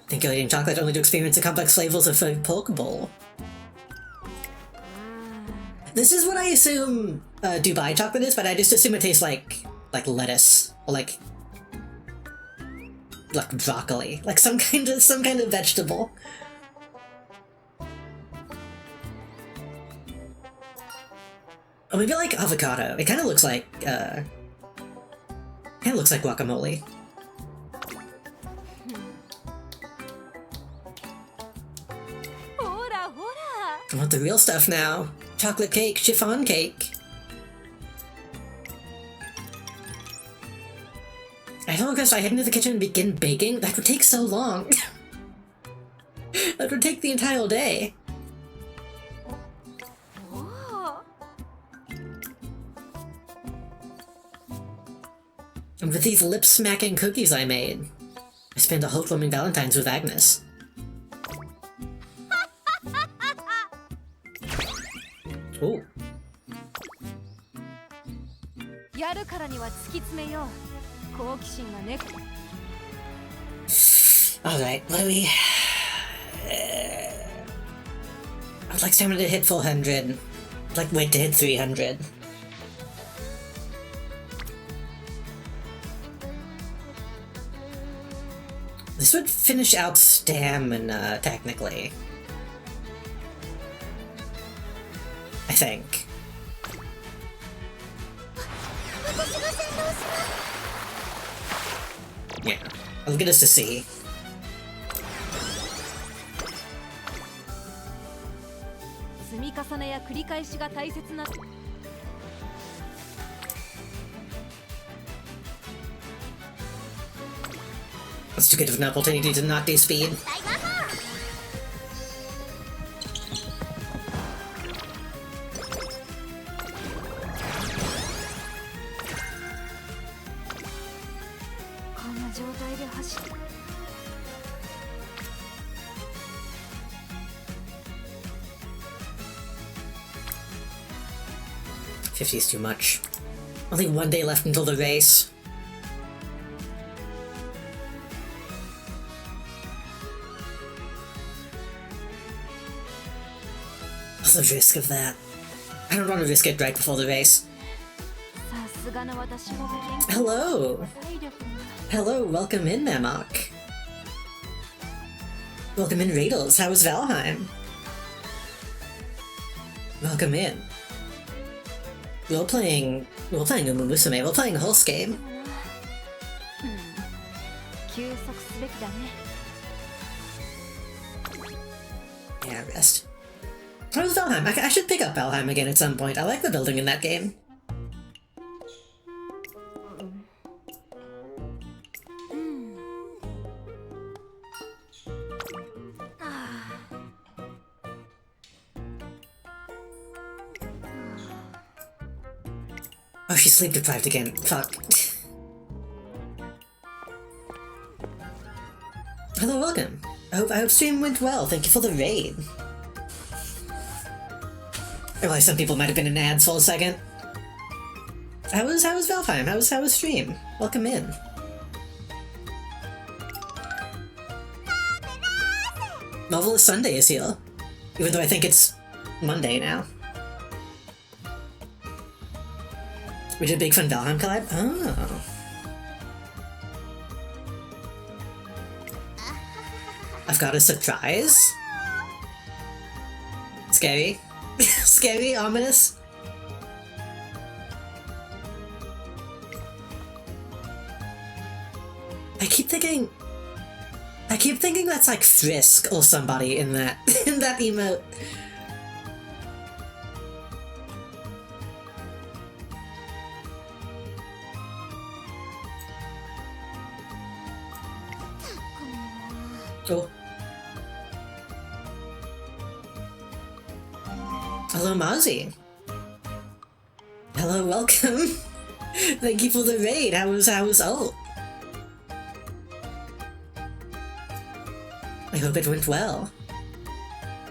Think you're eating chocolate only to experience the complex flavors of a pork bowl. This is what I assume Dubai chocolate is, but I just assume it tastes like lettuce or like broccoli, like some kind of vegetable. Or maybe like avocado. It kind of looks like guacamole. I want the real stuff now. Chocolate cake, chiffon cake. I don't know if I head into the kitchen and begin baking. That would take so long. That would take the entire day. And with these lip-smacking cookies I made, I spent a heartwarming Valentine's with Agnes. Ooh. やるからには突き詰めよう好奇心がね Alright, let me... I'd like someone to hit 400. I'd like wait to hit 300. This would finish out stamina, technically. I think. Yeah, I'll get us to see. That's too good of an opportunity to not do speed. $50 is too much. Only one day left until the race. What's the risk of that? I don't want to risk it right before the race. Hello! Hello, welcome in, Mamok. Welcome in, Radels. How was Valheim? Welcome in. We're playing Umamusume. We're playing a horse game. Yeah, rest. How was Valheim? I should pick up Valheim again at some point. I like the building in that game. Oh, she's sleep deprived again. Fuck. Hello, welcome. I hope stream went well. Thank you for the raid. I realize some people might have been in ads for a second. How was Valheim? How was stream? Welcome in. Marvelous Sunday is here. Even though I think it's Monday now. We did a big fun Valheim collab? Oh. I've got a surprise. Scary. Scary, ominous. I keep thinking that's like Frisk or somebody in that in that emote. Oh. Hello, Mozzie. Hello, welcome. Thank you for the raid. How was ult? I hope it went well.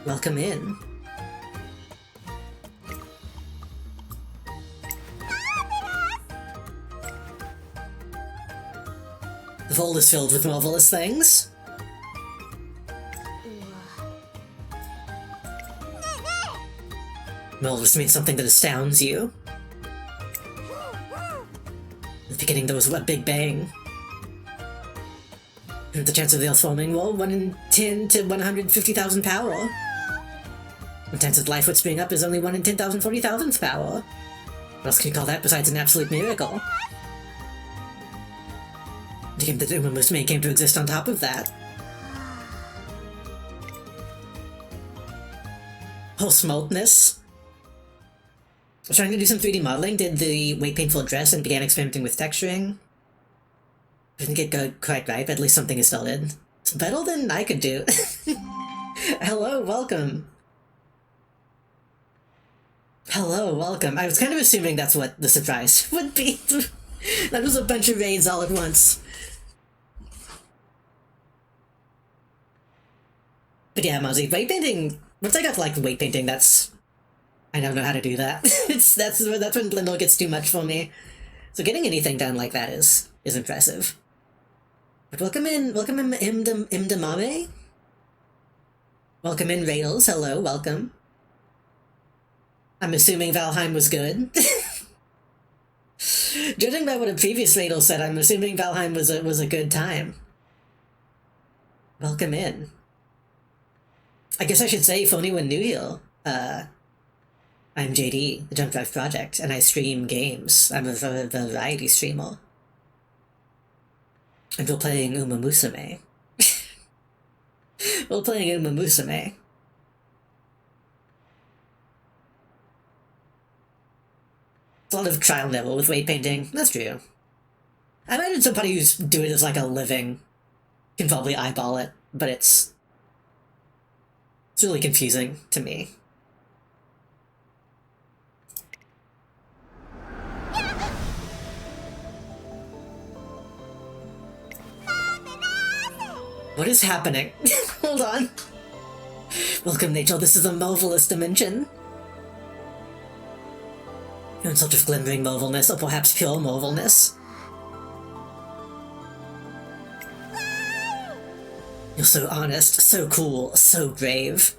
Welcome in. The vault is filled with marvelous things. Marvelous means something that astounds you. At the beginning there was a big bang. And the chance of the Earth forming, well, 1 in 10 to 150,000 power. The chance of life would spring up is only 1 in 10,000 40,000th power. What else can you call that besides an absolute miracle? The game that Umamusume came to exist on top of that. Whole smaltness. I was trying to do some 3D modeling, did the weight painful dress, and began experimenting with texturing. Didn't get quite right, but at least something is started. It's better than I could do. Hello, welcome. Hello, welcome. I was kind of assuming that's what the surprise would be. That was a bunch of raids all at once. But yeah, Mozzie, weight painting, once I got like weight painting, I don't know how to do that. That's when Blindle gets too much for me. So getting anything done like that is impressive. But welcome in Imdamame. Welcome in Rails, hello, welcome. I'm assuming Valheim was good. Judging by what a previous Raidel said, I'm assuming Valheim was a good time. Welcome in. I guess I should say, for anyone new here, I'm JD, the Jump Drive Project, and I stream games. I'm a variety streamer. And we're playing Umamusume. We're playing Umamusume. It's a lot of trial and error with weight painting, that's true. I imagine somebody who's doing it as like a living can probably eyeball it, but it's really confusing to me. What is happening? Hold on. Welcome, Nature. This is a marvelous dimension. You're in search of glimmering marvelness, or perhaps pure marvelness. You're so honest, so cool, so brave.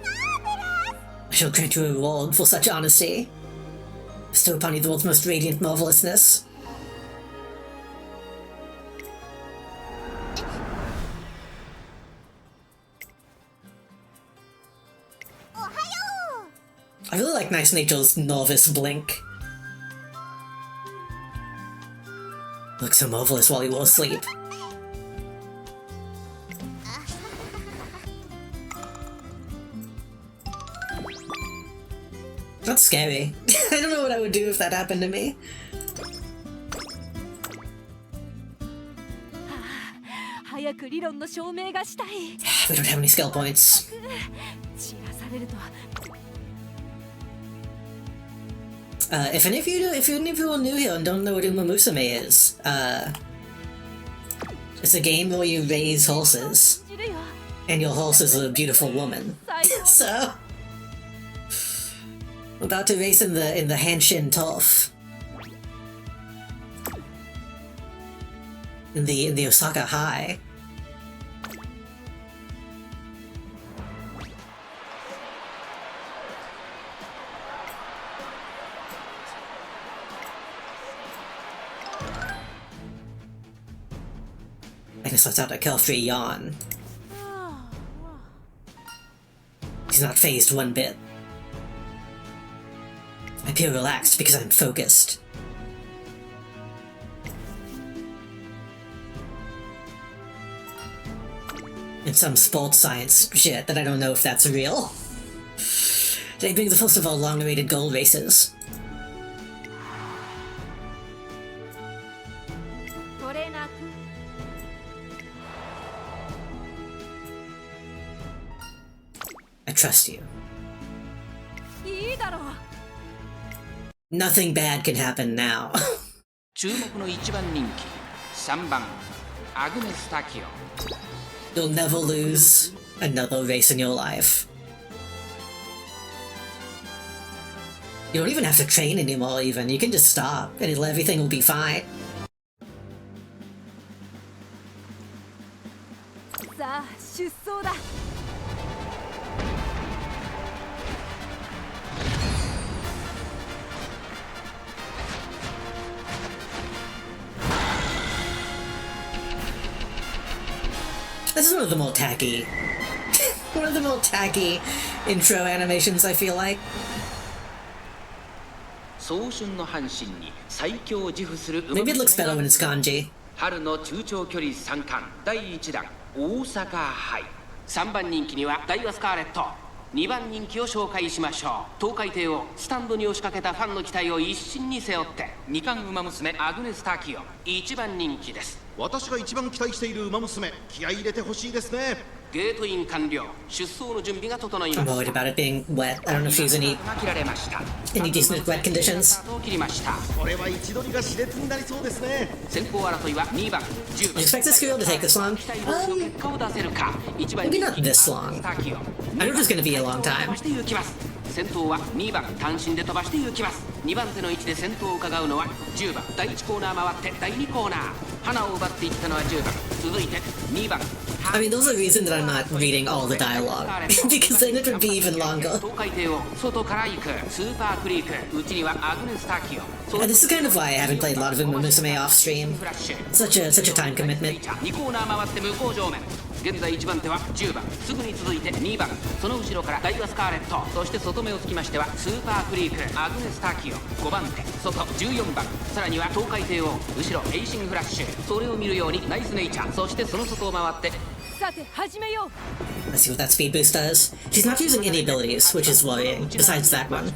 I shall grant you a reward for such honesty. Bestow upon you the world's most radiant marvelousness. I really like Nice Nature's novice blink. Looked so marvelous while he was asleep. That's scary. I don't know what I would do if that happened to me. We don't have any skill points. if any of you are new here and don't know what Umamusume is, it's a game where you raise horses, and your horse is a beautiful woman. So, we're about to race in the Hanshin Turf. In the Osaka High. I guess let's out a kill-free yawn. He's not phased one bit. I feel relaxed because I'm focused. And some sports science shit that I don't know if that's real. They bring the first of all long-awaited goal races. I trust you. Nothing bad can happen now. 注目の1番人気3番アグネス・タキオ You'll never lose another race in your life. You don't even have to train anymore even, you can just stop and everything will be fine. さあ出走だ This is one of the more tacky intro animations, I feel like. 早春の阪神に最強を自負する Maybe it looks better when it's kanji. 春の中長距離三冠第1弾大阪杯3番人気にはダイワスカーレット2番人気を紹介しましょう東海帝をスタンドに押しかけたファンの期待を一身に背負って2冠馬娘アグネス・タキオ1番人気です。私が一番期待している馬娘、気合い入れてほしいですね。ゲートイン完了出走の準備が整いま I'm す worried about it being wet. I don't know if there's any 切られました decent wet conditions. スタートを切りましたこれは位置取りが熾烈になりそうですね。先行争いは2番10 I 番 expect this girl to take this long. 期待通りの結果を出せるか1番 maybe 人 not 気 this long. タキオ I know it's gonna be a long time. 飛ばして行きます先頭は2番単身で飛ばして行きます2番手の位置で先頭を伺うのは10番第1コーナー回って第2コーナー花を奪っていったのは10番続いて2番 I mean, there's a reason that I'm not reading all the dialogue. Because then it would be even longer. 東海帝を外から行くスーパークリーク内にはアグネス・タキオ And this is kind of why I haven't played a lot of Umamusume off stream. フラッシュ Such a time commitment. 2コーナー回って向こう上面現在1番手は10番すぐに続いて2番その後ろからダイワスカーレットそして外目をつきましてはスーパークリークアグネス・タキオ5番手外14番さらには東海帝王後ろエイシングフラッシュそれを見るようにナイスネイチャーそしてその外を回ってさて始めよう Let's see what that speed boost does. She's not using any abilities, which is worrying, besides that one.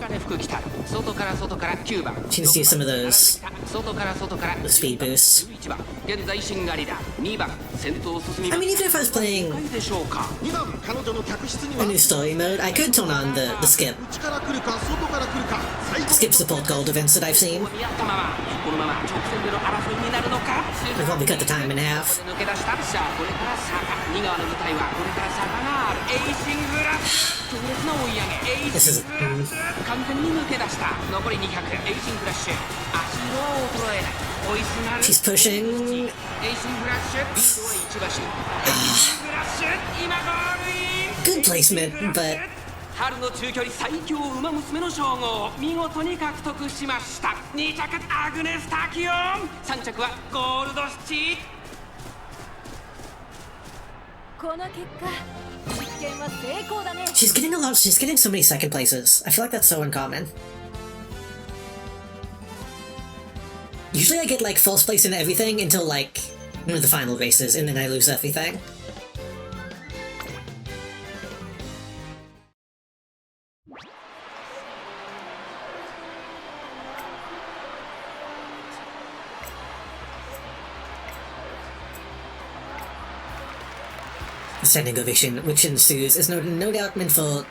外から9番 She needs to use some of those 外から the speed boosts. 11番現在シンガリラ2番先頭を進み I ま mean, す even if I was playing いでしょうか2番彼女の客室に a は new story mode, I could turn on the skip 内から来るか外から来るか最後 skip support gold events that I've seen. 見合ったままこのまま直線での争いになるのか I'd probably cut the time in half. 抜け出したさあこれから坂2側の舞台はこれから坂があるエイシングラッシュ強烈な追い上げエイ This シ is ングラッシュ完全に抜け出した残り200エイシングラッシュ足色は衰えない追いすがる She's pushing. エイシングラッシュリードは1馬身エイシングラッシュ今ゴールイン Good placement, but 春の中距離最強馬娘の称号を見事に獲得しました2着アグネス・タキオン3着はゴールドシチこの結果実験は成功だね she's getting so many second places. I feel like that's so uncommon. Usually I get like first place in everything until like one of the final races, and then I lose everything. The standing ovation which ensues is no doubt meant for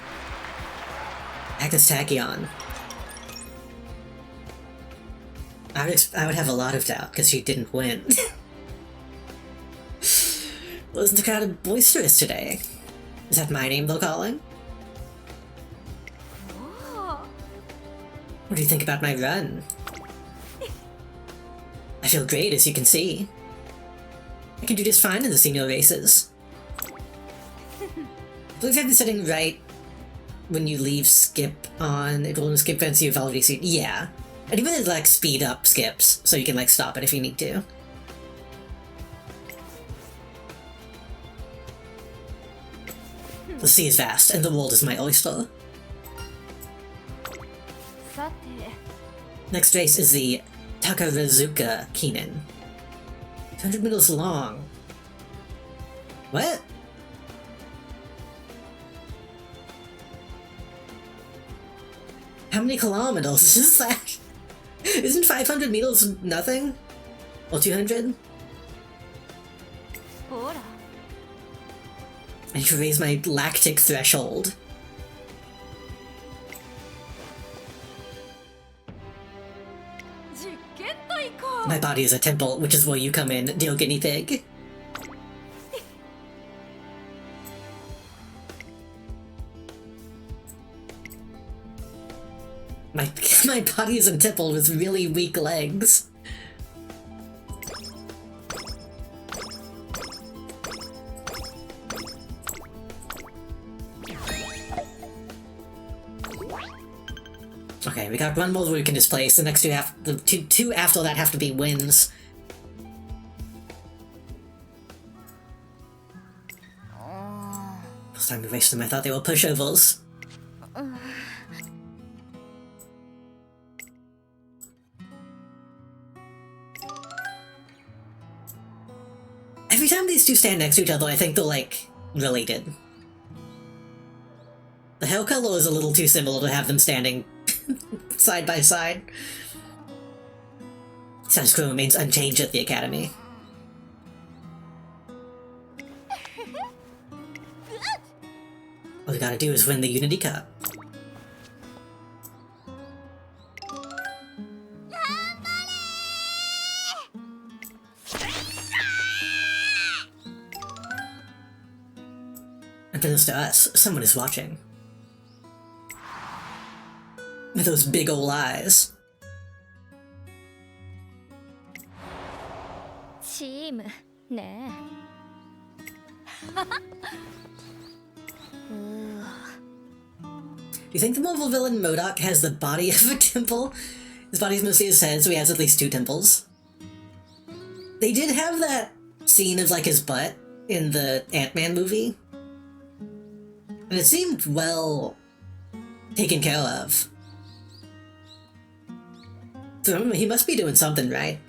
Agnes Tachyon. I would have a lot of doubt, because she didn't win. Wasn't the crowd boisterous today? Is that my name they're calling? What do you think about my run? I feel great, as you can see. I can do just fine in the senior races. I believe I have the setting right when you leave skip on. It will skip events you've already seen. Yeah. And even like speed up skips, so you can like stop it if you need to. The sea is vast, and the world is my oyster. Next race is the Takarazuka Kinen. 200 meters long. What? How many kilometers is that? Isn't 500 meters nothing? Or 200? I need to raise my lactic threshold. My body is a temple, which is where you come in, dear guinea pig. My body is a temple with really weak legs. Okay, we got one more we can displace. The next two after that have to be wins. First time we raced them, I thought they were pushovers. Every time these two stand next to each other, I think they're, like, related. The hair color is a little too similar to have them standing side by side. Status quo remains unchanged at the Academy. All we gotta do is win the Unity Cup. Unbeknownst to us, someone is watching. With those big ol' eyes. チームねえ Do you think the Marvel villain MODOK has the body of a temple? His body's mostly his head, so he has at least 2 temples. They did have that scene of, like, his butt in the Ant-Man movie. And it seemed well taken care of. So he must be doing something right.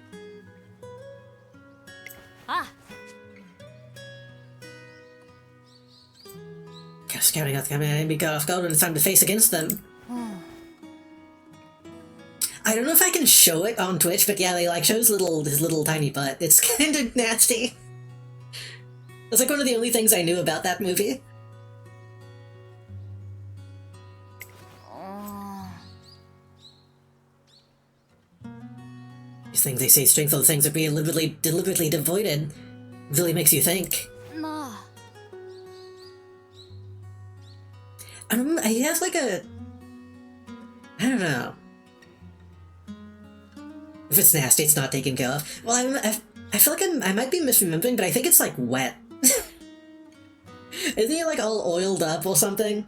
Scouting out the coming enemy got off guard when it's time to face against them. I don't know if I can show it on Twitch, but yeah, they like shows his little tiny butt. It's kind of nasty. That's like one of the only things I knew about that movie. These things they say strength of the things are being deliberately devoided. Really makes you think. He has like a... I don't know. If it's nasty, it's not taken care of. Well, I feel like I might be misremembering, but I think it's like wet. Isn't he like all oiled up or something?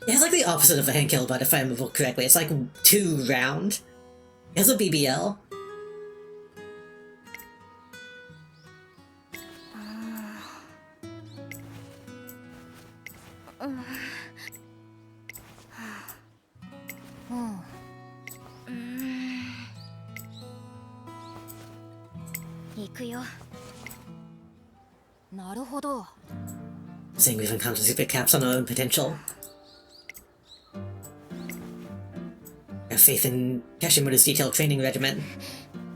It has like the opposite of a hand kill butt, if I remember correctly. It's like too round. It has a BBL. Saying we've encountered super caps on our own potential. I have faith in Kashimoto's detailed training regimen.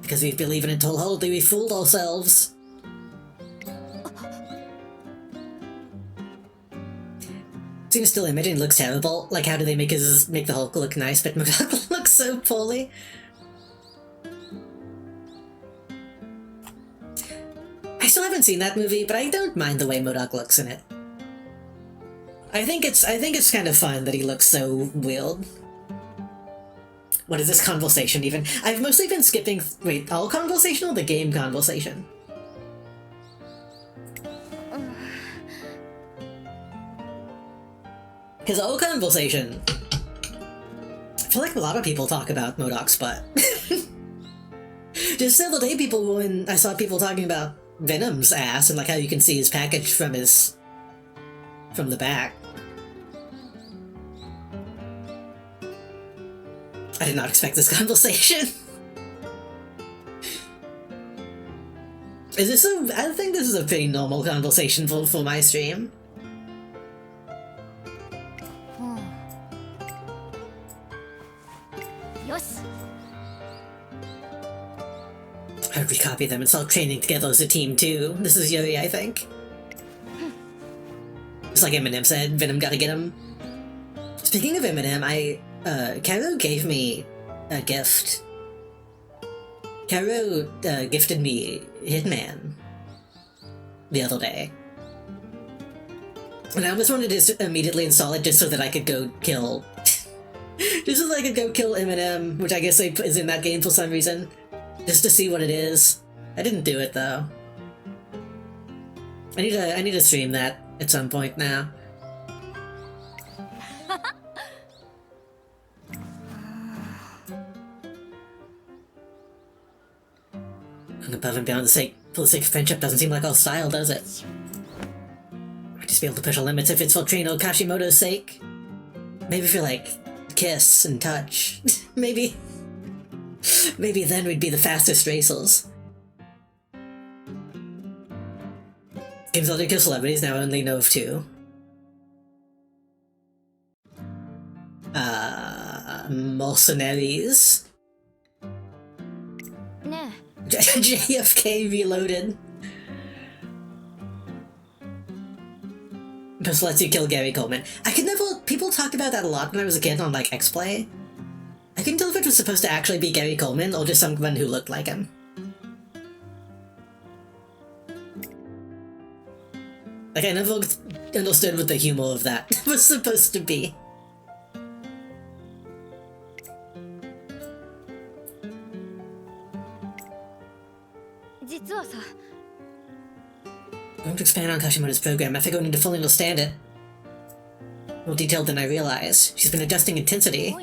Because we believe in it wholeheartedly, we fooled ourselves. See, seen a still image and he looks terrible. Like, how do they make the Hulk look nice, but MODOK looks so poorly? I still haven't seen that movie, but I don't mind the way MODOK looks in it. I think it's kind of fun that he looks so weird. What is this conversation even? I've mostly been skipping. Wait, all conversation or the game conversation? Because all conversation. I feel like a lot of people talk about MODOK's butt. Just the other day, I saw people talking about Venom's ass and like how you can see his package from the back. I did not expect this conversation. I think this is a pretty normal conversation for my stream. I would recopy them and start training together as a team too. This is Yuri, I think. Just like Eminem said, Venom gotta get him. Speaking of Eminem, Caro gave me a gift. Caro gifted me Hitman the other day. And I almost wanted to immediately install it just so that I could go kill... just so that I could go kill Eminem, which I guess is in that game for some reason. Just to see what it is. I didn't do it though. I need to stream that at some point now. And above and beyond for the sake of friendship doesn't seem like our style, does it? Might just be able to push our limits if it's for Trino Kashimoto's sake. Maybe for like kiss and touch. Maybe then we'd be the fastest racers. Games other kill celebrities now only know of two. Mercenaries. Nah. JFK Reloaded. Just lets you kill Gary Coleman. People talked about that a lot when I was a kid on like X-Play. I couldn't tell if it was supposed to actually be Gary Coleman or just someone who looked like him. Like, I never understood what the humor of that was supposed to be. I'm going to expand on Kashimoto's program. I think I need to fully understand it. More detailed than I realized. She's been adjusting intensity.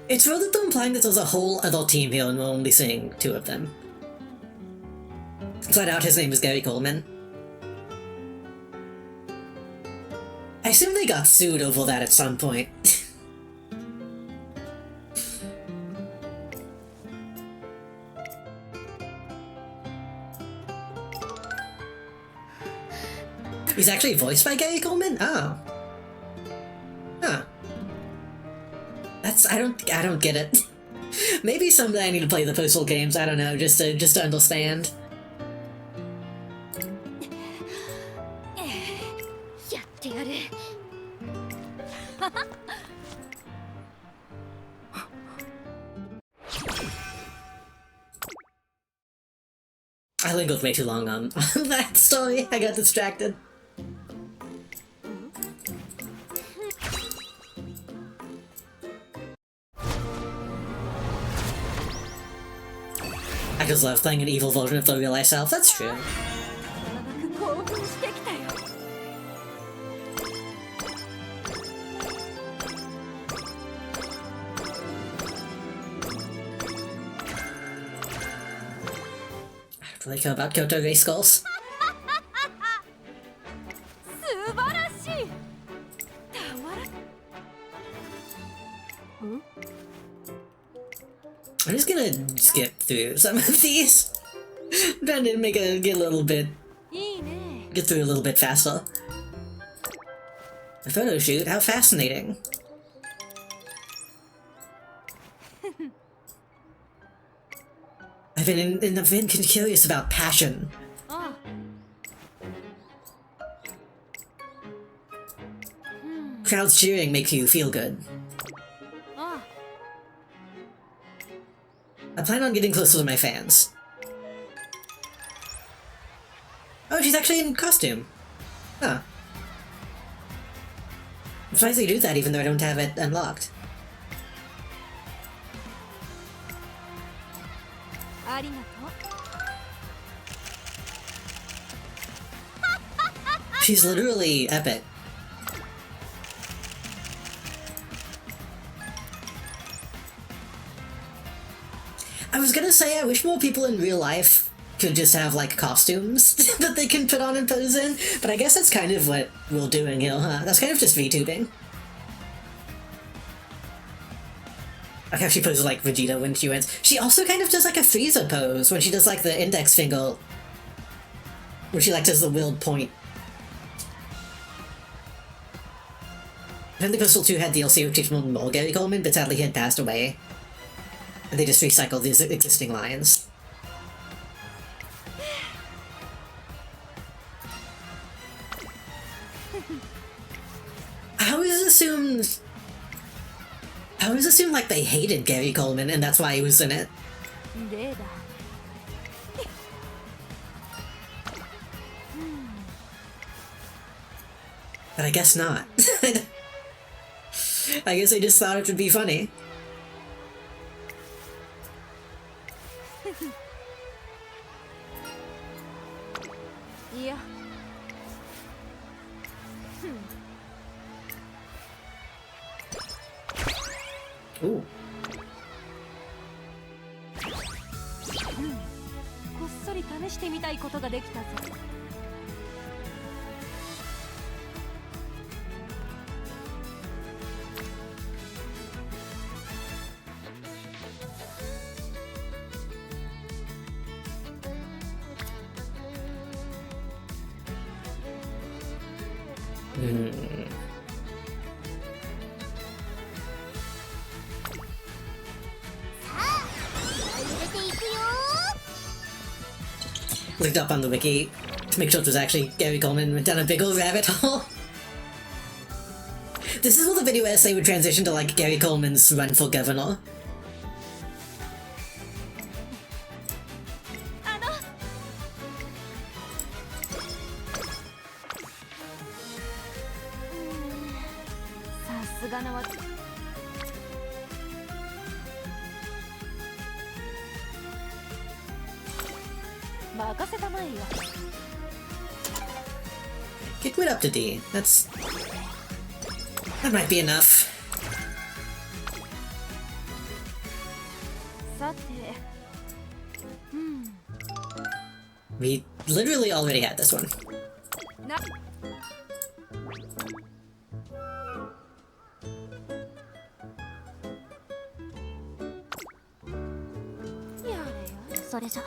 It's rather than implying that there's a whole other team here and we're only seeing two of them. Flat out, his name is Gary Coleman. I assume they got sued over that at some point. He's actually voiced by Gary Coleman? Oh. Huh. I don't get it. Maybe someday I need to play the Postal games, I don't know, just to understand. I lingered way too long on that story. I got distracted. I just love playing an evil version of the real life self, that's true. I really care about Kyoto Gray Skulls. I'm just gonna skip through some of these. I'm trying to get through a little bit faster. A photo shoot? How fascinating. I've been curious about passion. ああ Crowds cheering make you feel good. あ I plan on getting closer to my fans. Oh, she's actually in costume. Huh. I'm surprised they do that even though I don't have it unlocked. ありがとう She's literally epic. I was gonna say, I wish more people in real life could just have, like, costumes that they can put on and pose in, but I guess that's kind of what we're doing here, huh? That's kind of just VTubing. Like how she poses like Vegeta when she wins. She also kind of does like a Frieza pose when she does like the index finger, where she like does the willed point. I think the Crystal 2 had DLC with Teachable more Gary Coleman, but sadly he had passed away. And they just recycled these existing lines. I always assumed like they hated Gary Coleman and that's why he was in it. 例だ But I guess not. I guess I just thought it would be funny. Yeah. Ooh. こっそり試してみたいことができたぞ Looked up on the wiki to make sure it was actually Gary Coleman went down a big old rabbit hole. This is what the video essay would transition to like Gary Coleman's run for governor. あのさすがのわ任せたまえよ Get rid up to D. That might be enough. さて We literally already had this one. なやれよそれじゃ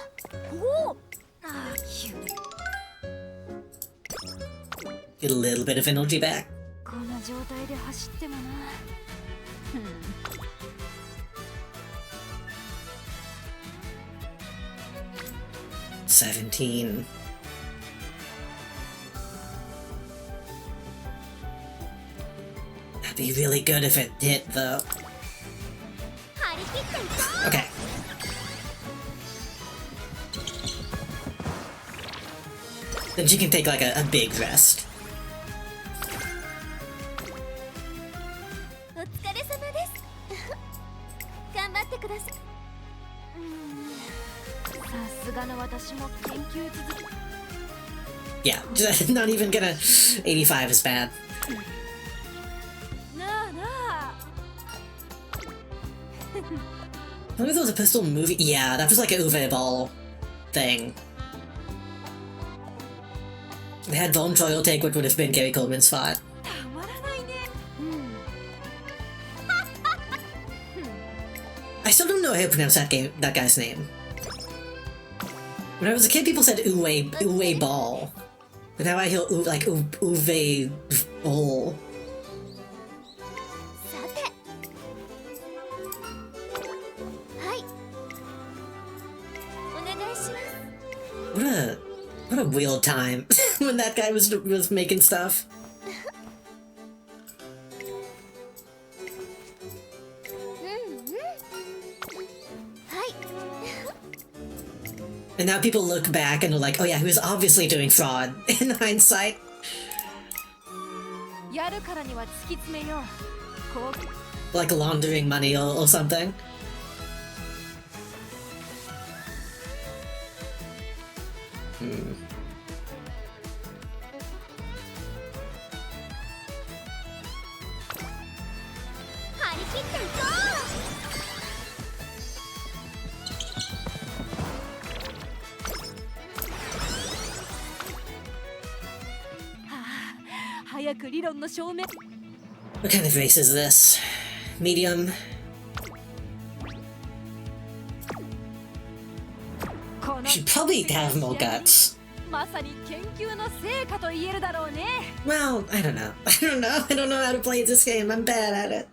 おおあーキュ Get a little bit of energy back. こんな状態で走ってもな 17. That'd be really good if it hit though. 張り切っていこう Okay. Then she can take like a big rest. お疲れ様です頑張ってくださいさすがの私も研究続き Yeah, just not even gonna. 85 is bad. なあなあ I wonder if there was a pistol movie. Yeah, that was like a Uwe Ball thing. They had Von Troil take what would have been Gary Coleman's spot. たまらないね I still don't know how to pronounce that guy's name. When I was a kid, people said Uwe Ball. But now I hear like Uwe Ball. さて What a weird time when that guy was making stuff. And now people look back and are like, oh yeah, he was obviously doing fraud in hindsight. やるからには突き詰めよう。こう Like laundering money or something. Hmm. 張り切っていこ早く理論の証明。 What kind of race is this? Medium? この Should probably have more guts. まさに研究の成果と言えるだろうね。 Well, I don't know. I don't know how to play this game. I'm bad at it.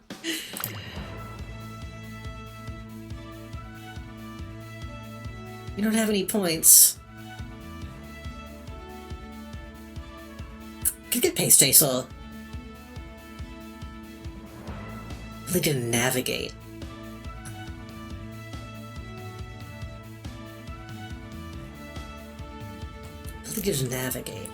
You don't have any points. Could get Pace Chaser. Really didn't navigate. Really didn't navigate.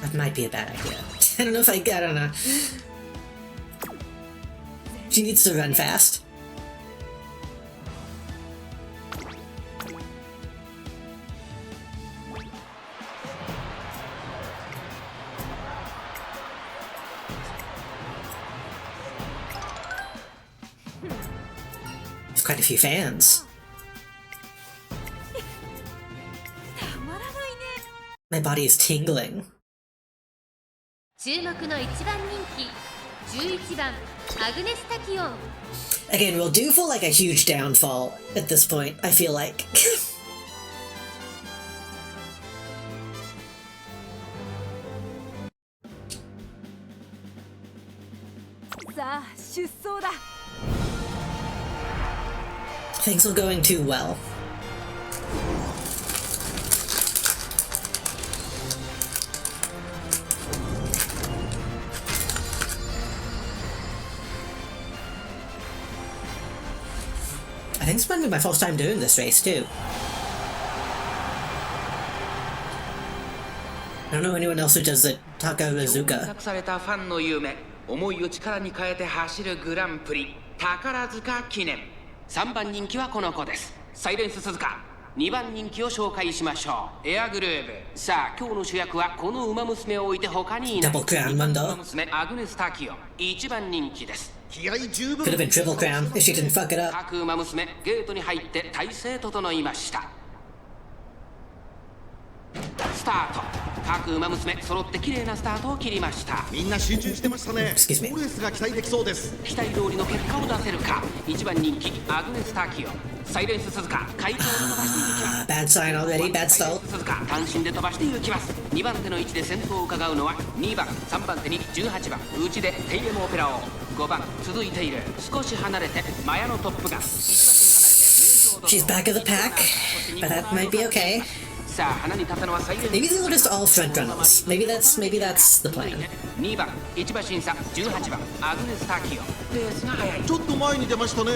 That might be a bad idea. I don't know if I don't know. She needs to run fast. There's quite a few fans. たまらないね。 My body is tingling. 注目の1番人気11番アグネスタキオン Again, we'll do for like a huge downfall at this point, I feel like. さあ出走だ。 Things are going too well. I think this might be my first time doing this race too. I don't know anyone else who does it. Takarazuka. 託されたファンの夢、思いを力に変えて走るグランプリ宝塚記念。3番人気はこの子です。サイレンス鈴鹿。2番人気を紹介しましょう。エアグルーヴ。さあ今日の主役はこの馬娘を置いて他にいない。 Double crown, Mundo. 馬娘アグネスタキオン1番人気です。気合十分 Could have been triple crown if she didn't fuck it up. 各馬娘ゲートに入って体勢整いました。スタート。各馬娘揃って綺麗なスタートを切りました。みんな集中してましたね。 Excuse me. 好レースが期待できそうです。期待通りの結果を出せるか。1番人気アグネスタキオンサイレンス鈴鹿快調に飛ばしていきます。 Bad sign already, bad サイレ stall. ンス鈴鹿単身で飛ばしていきます。2番手の位置で先頭を伺うのは2番3番手に18番内でテイエムオペラを5番続いている。少し離れてマヤのトップが She's back of the pack, but that might be okay. さあ花に立ったのはサイレンス Maybe these are just all front runners. Maybe that's the plan. 2番1馬審査18番アグネスタキオンレースが速い。ちょっと前に出ましたね。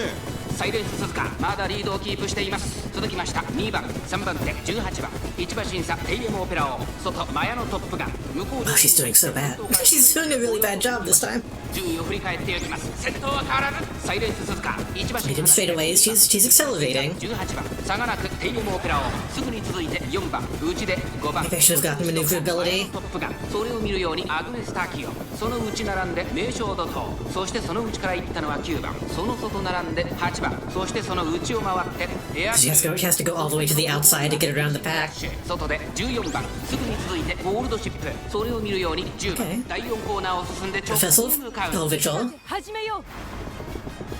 サイレンス鈴鹿まだリードをキープしています。続きました2番3番手18番1馬審査テイエムオペラを外マヤのトップが向こう Oh, she's doing so bad. She's doing a really bad job this time. 順位を振り返っていきます。先頭は変わらずサイレンス鈴鹿1馬審 Medium 査 straightaways. She's accelerating. 18番差がなくテイエムオペラをすぐに続いて4番内で5番 Maybe I should have gotten maneuverability. トップがそれを見るようにアグネスタキオンその内並んで名将怒涛そしてその内から行ったのは9番その外並んで8番そしてその内を回ってエア She has to go all the way to the outside to get around the pack. 外で14番すぐに続いてゴールドシップそれを見るように10番 Okay. 第4コーナーを進んで直 Professor 線に向かう Velvichol. 始めよ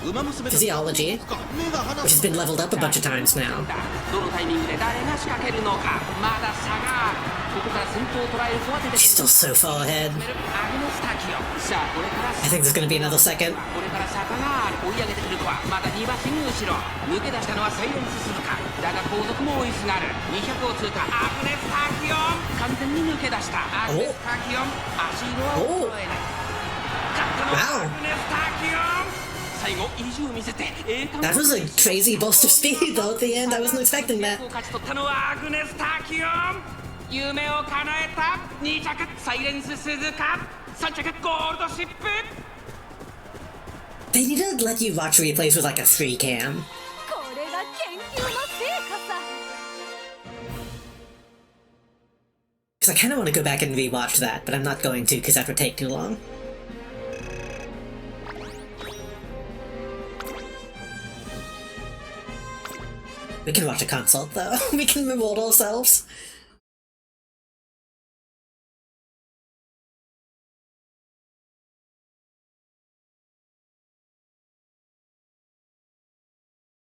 う。physiology, which has been leveled up a bunch of times now. どのタイミングで誰が仕掛けるのかまだ差があるここから先頭を捉える子は出てくる She's still so far ahead. アグネスタキオさあこれから I think there's gonna be another second. これから坂がある追い上げてくる子はまだ2馬身後ろ抜け出したのはサイレンス鈴鹿だが後続も追いすがる200を通過アグネスタキオン完全に抜け出したアグネスタキオン足色は衰えない勝ったのはアグネスタキオン That was a crazy burst of speed though at the end. I wasn't expecting that. 夢を叶えた2着サイレンス鈴鹿3着ゴールドシップ They need to let you watch replays with like a 3 cam. これが研究の成果さ Because I kind of want to go back and rewatch that, but I'm not going to because that would take too long. We can watch a consult though. We can reward ourselves.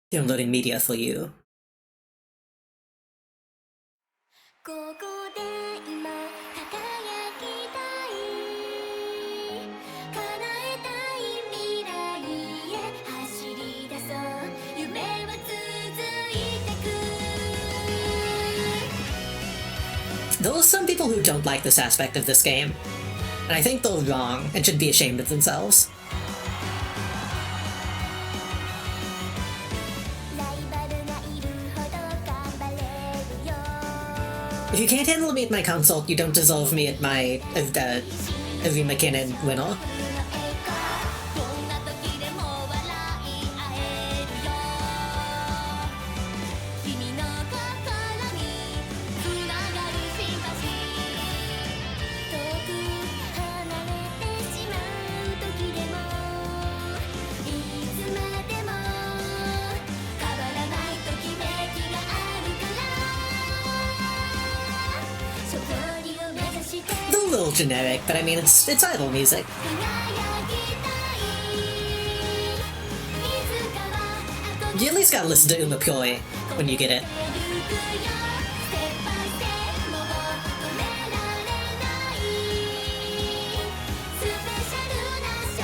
Downloading media for you. ここで今輝きたい叶えたい未来へ走り出そう夢は続いてく There are some people who don't like this aspect of this game, and I think they're wrong and should be ashamed of themselves. ライバルがいるほど頑張れるよ If you can't handle me at my consult, you don't deserve me at my Every McKinnon winner. どんな時でも笑い合えるよ君の心につながるシンパシー遠く離れてしまう時でもいつまでも変わらないときめきがあるから勝利を目指して They're a little generic, but I mean it's idle music. 輝きたいいつかは後 You at least gotta listen to Umamusume when you get it. ステップバイステップも止められないスペシャルな勝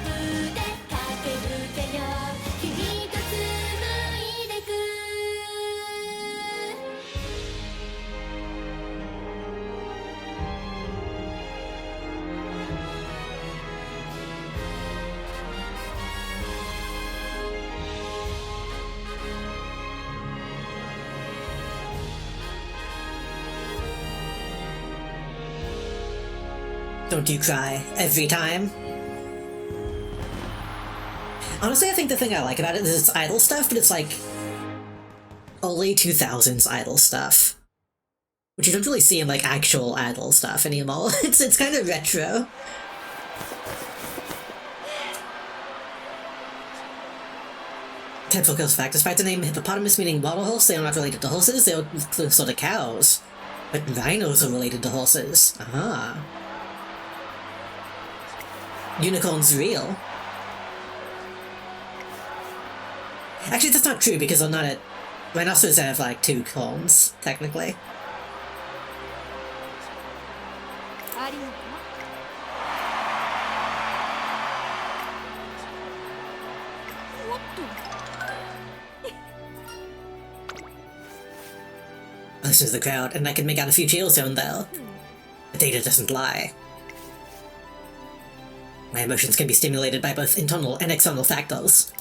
負で駆け抜けよう君と紡いでく Don't you cry every time? Honestly, I think the thing I like about it is it's idle stuff, but it's like early 2000s idle stuff, which you don't really see in like actual idle stuff anymore. It's kind of retro. Typical fact, despite the name hippopotamus meaning water horse, they are not related to horses, they are sort of cows. But rhinos are related to horses. Aha. Unicorn's real. Actually, that's not true because they're not at... Rhinoceros have like 2 horns, technically. ありがとう おっと Listen to the crowd, and I can make out a few cheers here and there. The data doesn't lie. My emotions can be stimulated by both internal and external factors.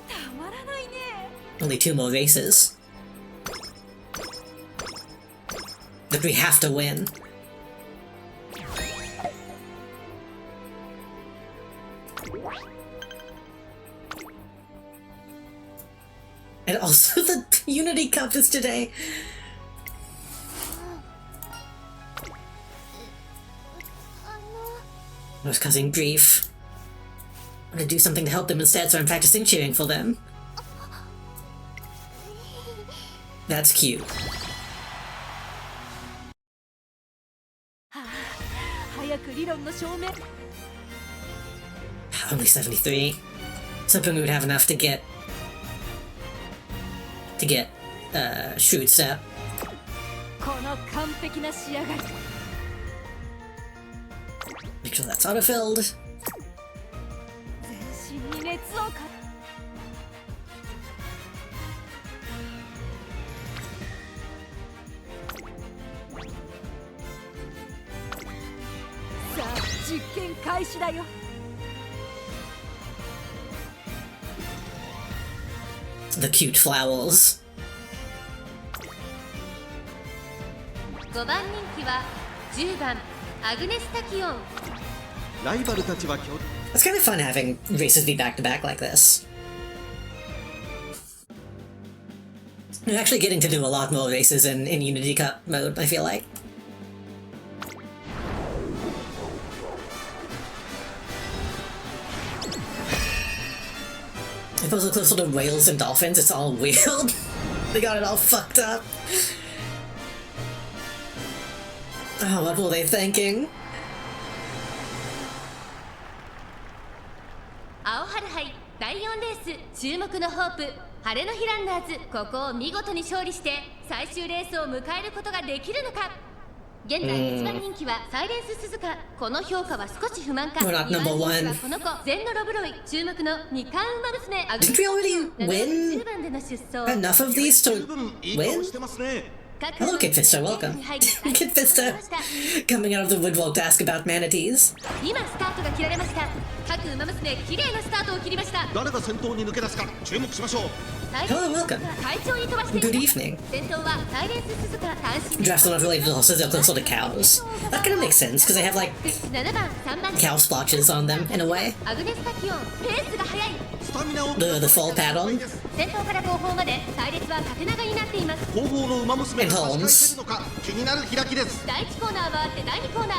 たまらないね Only 2 more races. But we have to win. And also the Unity Cup is today. I was causing grief. I want to do something to help them instead, so I'm practicing cheering for them. That's cute. 早くリ論の証明。 Only 73. I was hoping we would have enough to get shrewd step. この完璧な仕上がり。 Make sure that's autofilled. 全身に熱をか。さあ実験開始だよ。 The cute flowers. 5番人気は10番アグネスタキオン。ライバルたちは It's kind of fun having races be back to back like this. We're actually getting to do a lot more races in Unity Cup mode, I feel like. If those are close to whales and dolphins, it's all weird. They got it all fucked up. Oh, what were they thinking? 青春杯第4レース、注目のホープ晴れの日ランナーズ。ここを見事に勝利して最終レースを迎えることができるのか。現在1番人気はサイレンス鈴鹿。この評価は少し不満か。 We're not 2 番 number 人気は one. この子ゼンノロブロイ。注目の二冠ウマ娘アグ Did we already win 10番での出走。 enough of these 十 to 分いい顔 win? してますね。 Hello, Kid Fisto, welcome. Kid Fisto, coming out of the woodwork to ask about manatees. 今スタートが切られました。各ウマ娘綺麗なスタートを切りました。誰が先頭に抜け出すか注目しましょう。 Hello, welcome. 快調に飛ばしています。 Good evening. 先頭はサイレンス鈴鹿。単身 Drafts are not related to horses, they're closer to cows. That kind of makes sense, because they have, like, 7番3番 cow splotches on them, in a way. アグネスタキオン。ペースが速い。スタミナを The full paddle. 先頭から後方まで隊列は縦長になっています。後方の馬娘が And 差し替えてるのか気になる開きです。第1コーナーはあって第2コーナー。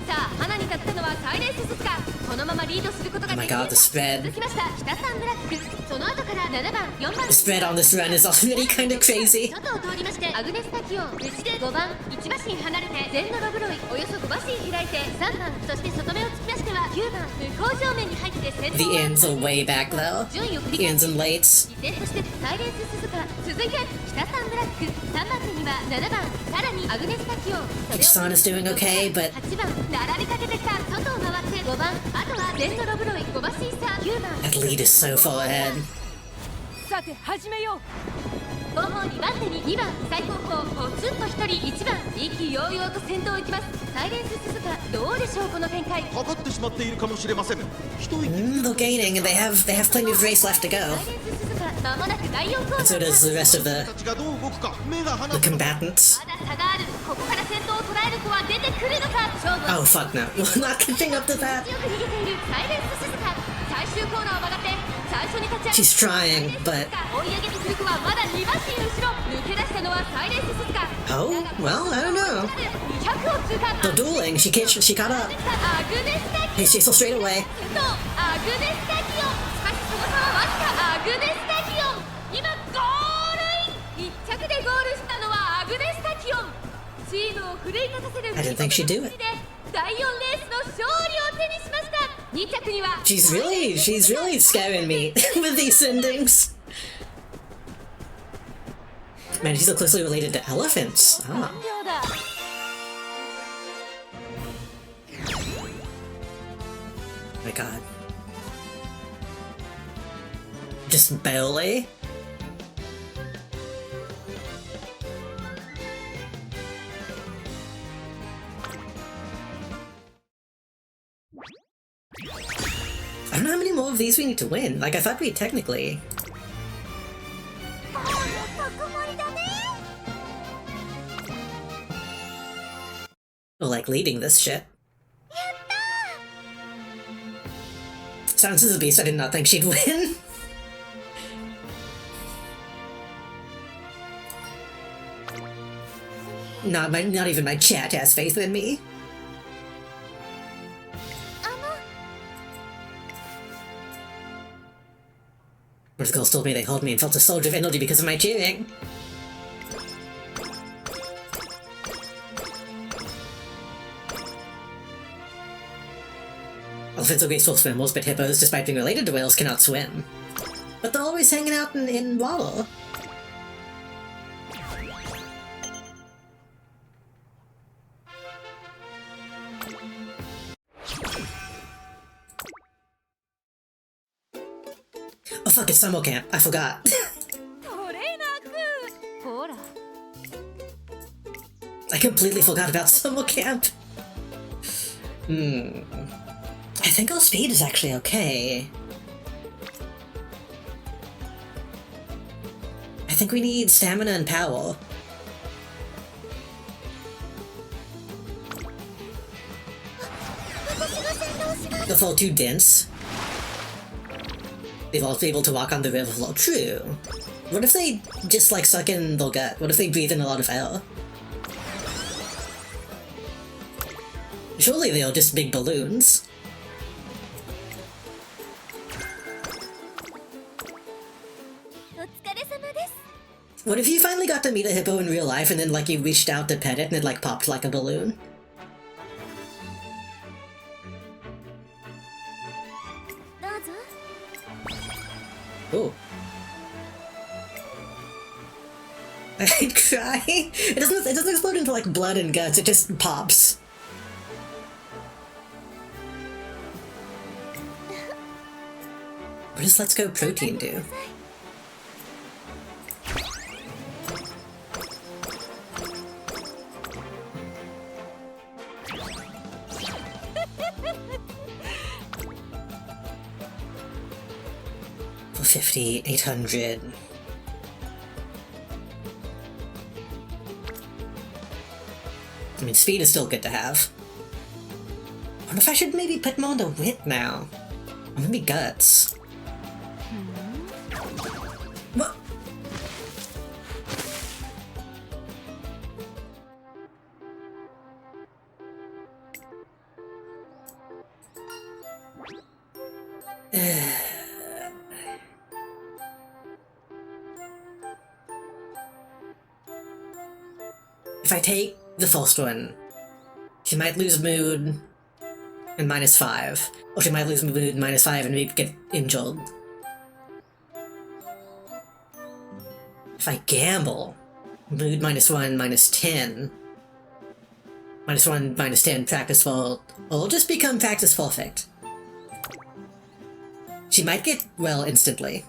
さあ花に立ったのはサイレンス鈴鹿。このままリードすることが Oh で my きる god, the spread. 続きました北サンブラック。その後から7番4番 The spread on this run is already kind of crazy. 外を通りましてアグネスタキオン。内で5番1馬身離れてゼンノロブロイ。およそ5馬身開いて3番。そして外目をつきましては9番向こう正面に入って先頭 The は ends are way back, though. 順位を振り The 返っ ends て and lates. 依然としてサイレンス鈴鹿。続いて北サンブラック。3番手には7番さらにアグネスタキオン。 Kichisan is doing okay, but 8番並びかけてきた。外を回って5番。あとはゼンノロブロイ5馬身差。9番 that lead is so far ahead. さて始めよう。後方2番手に2番最後方ポツンと1人1番意気揚々と先頭を行きます。サイレンス鈴鹿。どうでしょうこの展開。かかってしまっているかもしれません。一息 They're gaining, and they have plenty of race left to go. サイレンス鈴鹿間もなく第4コーナ And so ー。 does the rest of たちがどう動くか目が離 the せ combatants. まだ差がある。ここから先頭を捉える子は出てくるのか。勝負は Oh fuck no, we're not catching up to that. 強く逃げているサイレンス鈴鹿。最終コーナーを曲がって最初に立ち She's trying, but 追い上げてくる子はまだ2馬身後ろ。抜け出したのはサイレンス鈴鹿。 oh well, I don't know. 200を通過。 They're dueling. She caught up. アグネスタキ Hey, she's so straight away. 先頭アグネスタキオン。しかしその差はわずか。アグネスタキオン今ゴールイン。1着でゴールしたのはアグネスタキオン。チームを奮い立たせる I didn't think she'd do it. 第4レースの勝利を手にしました。2着には She's really scaring me with these endings. Man, she's so closely related to elephants. Ah. 完了だ。 My god. Just barely? I don't know how many more of these we need to win. Like, I thought we technically... 特盛りだね。 were, like, leading this shit. やったー。 Sounds as a beast, I did not think she'd win. Not even my chat has faith in me. あの Those girls told me they called me and felt a surge of energy because of my cheering. Elephants are graceful swimmers, but hippos, despite being related to whales, cannot swim. But they're always hanging out in water. Oh fuck, it's summer camp. I forgot. トレーナーくんほら I completely forgot about summer camp. I think our speed is actually okay. I think we need stamina and power. They'll fall too dense. They'll also be able to walk on the river flow. True. What if they just like suck in their gut? What if they breathe in a lot of air? Surely they're just big balloons. What if you finally got to meet a hippo in real life and then like you reached out to pet it and it like popped like a balloon? Ooh. I'd cry. It doesn't explode into like blood and guts, it just pops. What does Let's Go Protein do? For 50, 800. I mean, speed is still good to have. I wonder if I should maybe put more into wit now. Or maybe guts. What? If I take the first one, she might lose mood and -5. Or she might lose mood -5 and maybe get injured. If I gamble, mood -1, -10. -1, -10, practice full. Or just become practice perfect. She might get well instantly.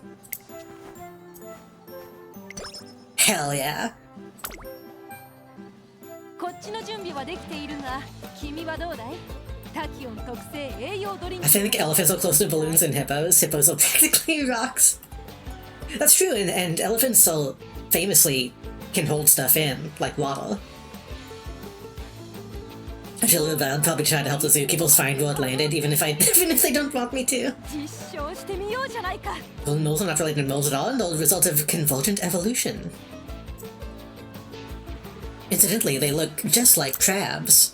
Hell yeah. こっちの準備はできているが君はどうだいタキオン特製栄養ドリンク I think elephants are close to balloons than hippos. Hippos are practically rocks. That's true, and elephants so famously can hold stuff in, like water. I feel bad. I'll probably try to help the zookeepers find where it landed, even if they don't want me to. 実証してみようじゃないか Well, moles are not related to moles at all, and they're the result of convergent evolution. Incidentally, they look just like crabs.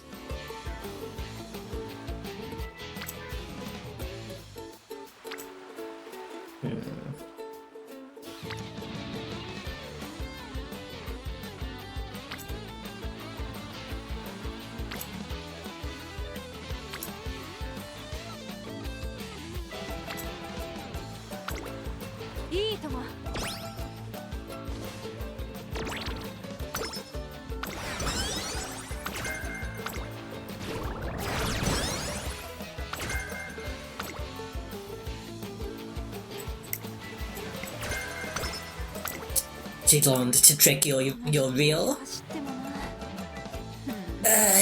いいとも She learned to trick your reel. 走ってもな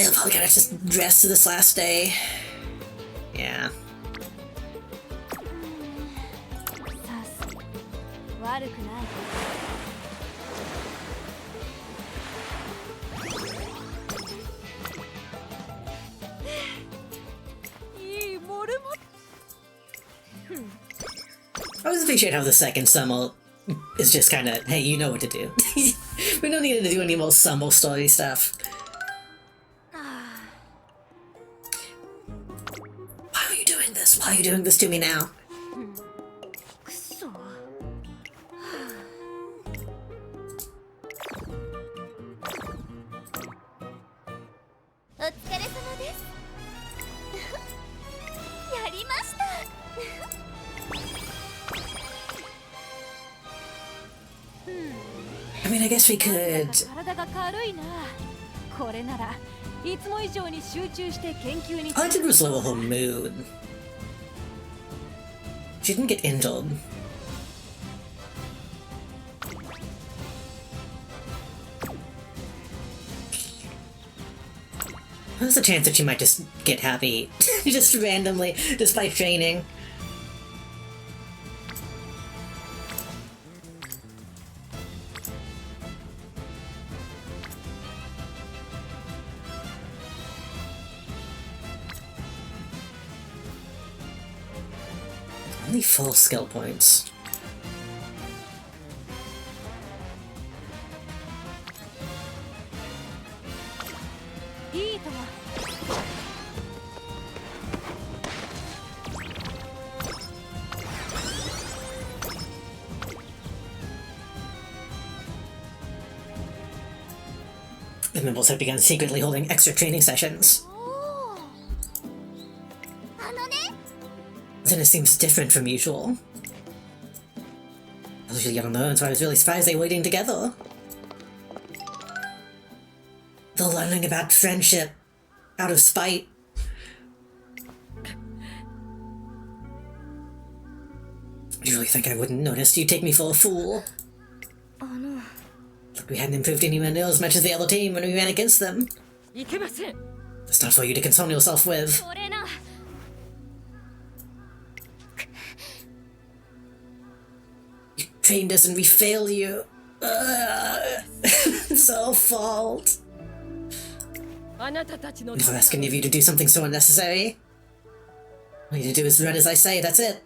You'll probably gotta just rest this last day. Yeah. さす悪くない いいモルモ I always appreciate how the second summer is just kind of, hey, you know what to do. We don't need to do any more summer story stuff. Why are you doing this? Why are you doing this to me now? くそ お疲れ様ですやりま mean, I guess we could. 体が軽いな。これならいつも以上に集中して研究に。All I did was lower her mood. She didn't get injured. There's a chance that she might just get happy, just randomly, despite training. Only 4 skill points. The Mimbles have begun secretly holding extra training sessions. Then it seems different from usual. I was usually alone, so I was really surprised they were waiting together. They're learning about friendship out of spite. You really think I wouldn't notice? You take me for a fool. Look, we hadn't improved anywhere near as much as the other team when we ran against them. That's not for you to concern yourself with. You trained us and we failed you. It's our fault. Never ask any of you to do something so unnecessary. All you need to do is run as I say, that's it.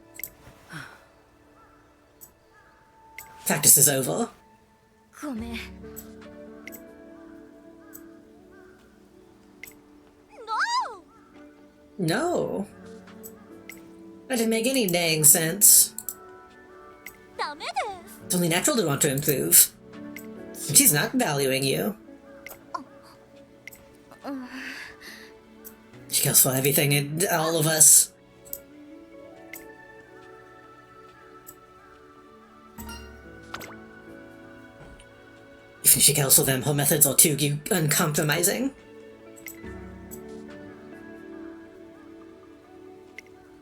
Practice is over. No! That didn't make any dang sense. It's only natural to want to improve. And she's not valuing you. She cares for everything and all of us. If she cares for them, her methods are too uncompromising.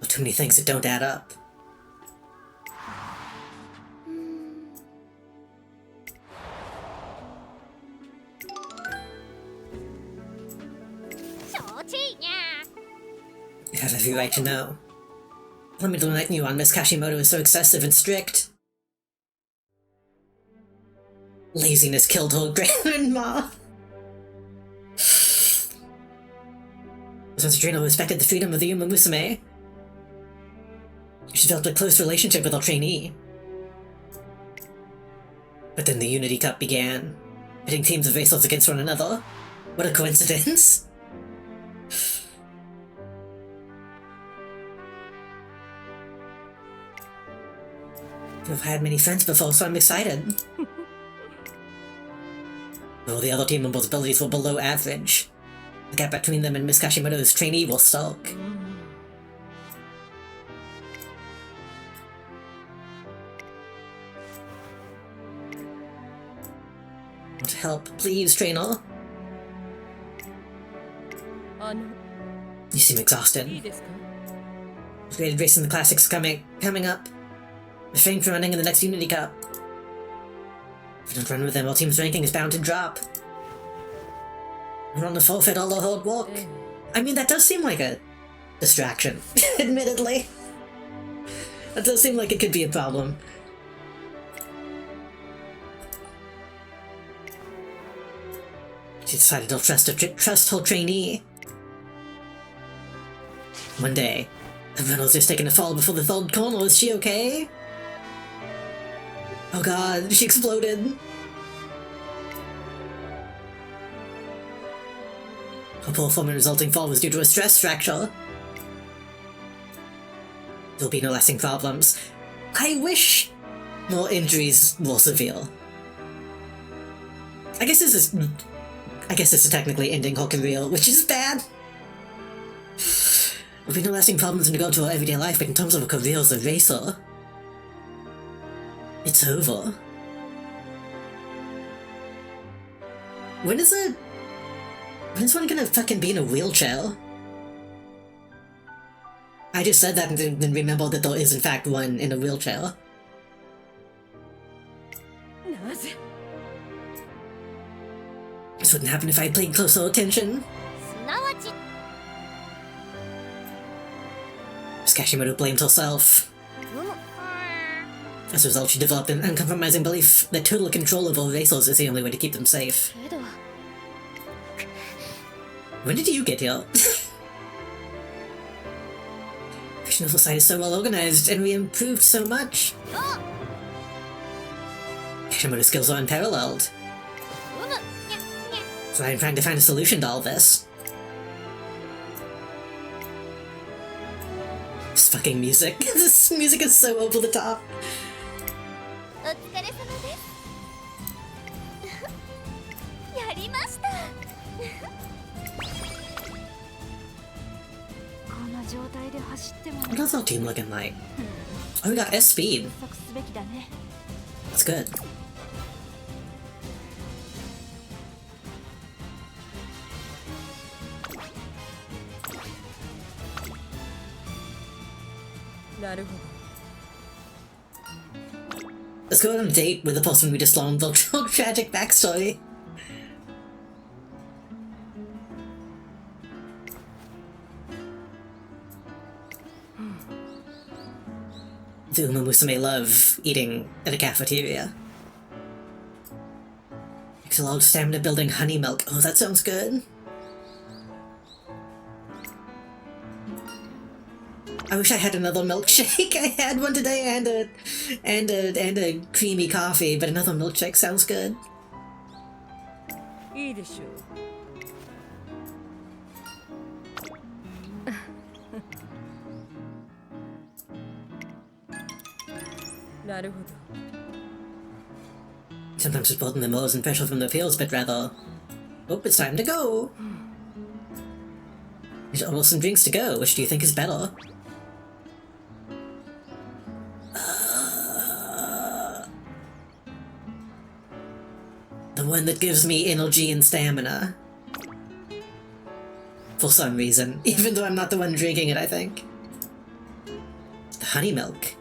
Or too many things that don't add up. You have every right to know. Let me enlighten you on Miss Kashimoto is so excessive and strict. Laziness killed her grandma. Since Adreno respected the freedom of the Umamusume, she developed a close relationship with her trainee. But then the Unity Cup began, pitting teams of racers against one another. What a coincidence! I've had many friends before, so I'm excited. Though the other team members' abilities were below average, the gap between them and Miss Kashimoto's trainee will sulk. Want help, please, trainer? You seem exhausted. Graded race in the classics coming up. Refrain from running in the next Unity Cup. If you don't run with them, our team's ranking is bound to drop. We're on the forfeit all our hard work. I mean, that does seem like a distraction, admittedly. That does seem like it could be a problem. She decided to trust her trainee. One day, everyone just taking a fall before the third corner. Is she okay? Oh god, she exploded. Her poor form and resulting fall was due to a stress fracture. There'll be no lasting problems. I wish more injuries were severe. I guess this is technically ending her career, which is bad. There'll be no lasting problems in regard to her everyday life, but in terms of a career as a racer, it's over. When is it? When's one gonna fucking be in a wheelchair? I just said that and then remember that there is in fact one in a wheelchair. This wouldn't happen if I paid closer attention. すなわち Kashimoto blamed herself. As a result, she developed an uncompromising belief that total control over racers is the only way to keep them safe. けど When did you get here? National Society is so well organized, and we improved so much. Kashimoto's skills are unparalleled. うむにゃにゃ So I'm trying to find a solution to all this. This fucking music. This music is so over the top. お疲れ様ですやりましたこんな状態で走っても What does our team looking like? Oh, we got S speed. 加速すべきだね That's good. Let's go on a date with the person we just learned the tragic backstory. The Umamusume love eating at a cafeteria. Makes a lot of stamina building honey milk. Oh, that sounds good. I wish I had another milkshake. I had one today and a creamy coffee, but another milkshake sounds good. いいでしょうなるほど Sometimes supporting the moles and pressure from the fields, but rather... Oh, it's time to go! There's almost some drinks to go. Which do you think is better? The one that gives me energy and stamina. For some reason. Even though I'm not the one drinking it, I think. The honey milk.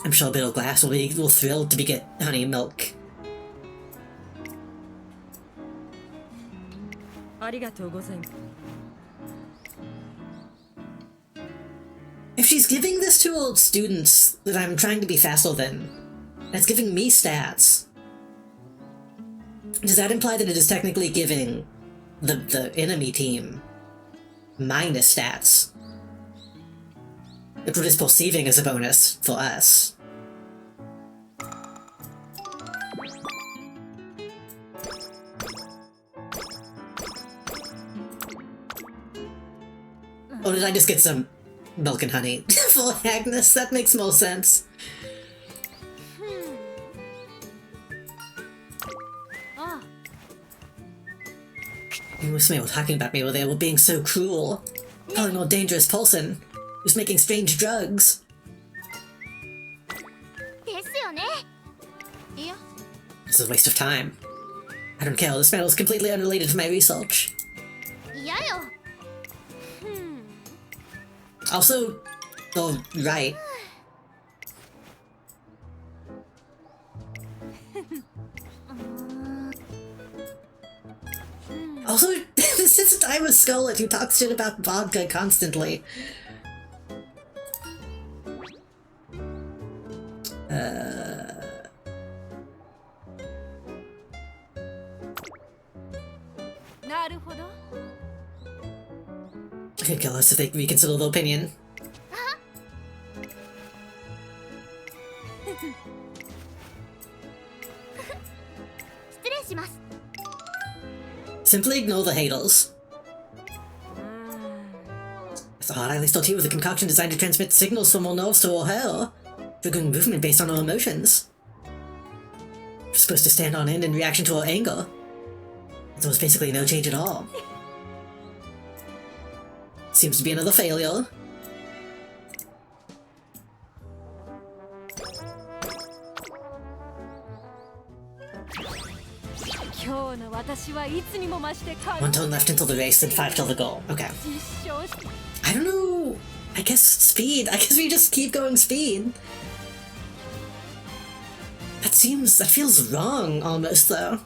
I'm sure Bill Glass will be thrilled to get honey milk. ありがとうございます If she's giving this to old students that I'm trying to be faster than, that's giving me stats. Does that imply that it is technically giving the enemy team minus stats? Which we're just perceiving as a bonus for us. Or did I just get some milk and honey for Agnes? That makes more sense. あ Umamusume were talking about me while they were being so cruel. Calling a dangerous person who's making strange drugs. ですよねいや This is a waste of time. I don't care, this battle is completely unrelated to my research. 嫌よ Also, oh, right. Also, this is a was Scarlet who talks shit about vodka constantly. I could kill us if they reconsider their opinion. Simply ignore the haters. I thought I at least thought he was a concoction designed to transmit signals from our nerves to our hair, triggering movement based on our emotions. We're supposed to stand on end in reaction to our anger. There was basically no change at all. Seems to be another failure. 私はいつにも増して 1 turn left until the race, then 5 till the goal. Okay. 実証し I don't know. I guess speed. I guess we just keep going speed. That feels wrong almost though.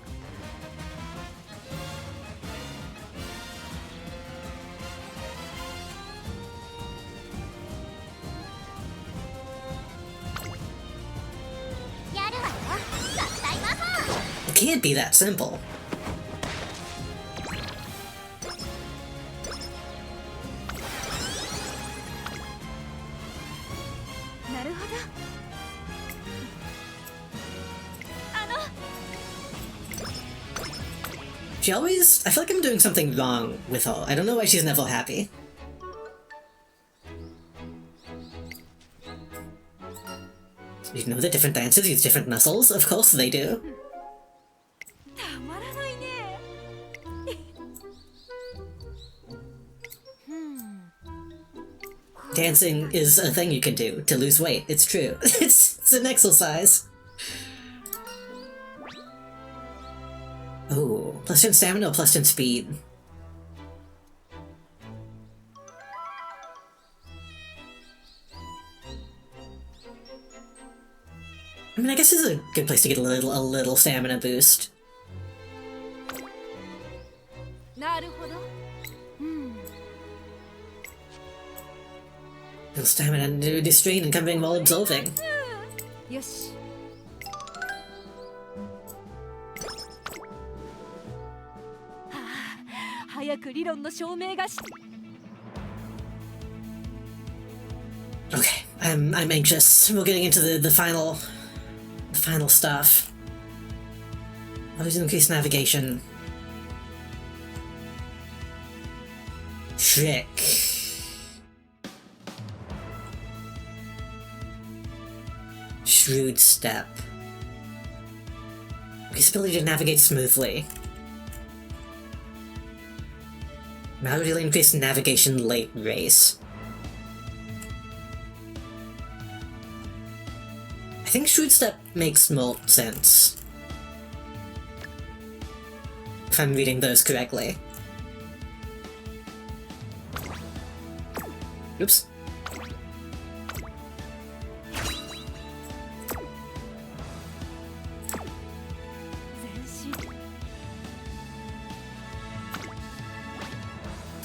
It can't be that simple. I feel like I'm doing something wrong with her. I don't know why she's never happy. You know the different dances use different muscles? Of course they do. たまらないね Dancing is a thing you can do to lose weight. It's true. It's an exercise. Oh, +10 stamina or +10 speed? I mean, I guess this is a good place to get a little stamina boost. なるほど Little stamina and do strain and coming while absolving. よし はあ早く理論の証明がし Okay, I'm anxious. We're getting into the final stuff. Always increase navigation. Trick. Shrewd step. Increase ability to navigate smoothly. Manually increase navigation late race. I think Shrewd Step makes more sense. If I'm reading those correctly. Oops.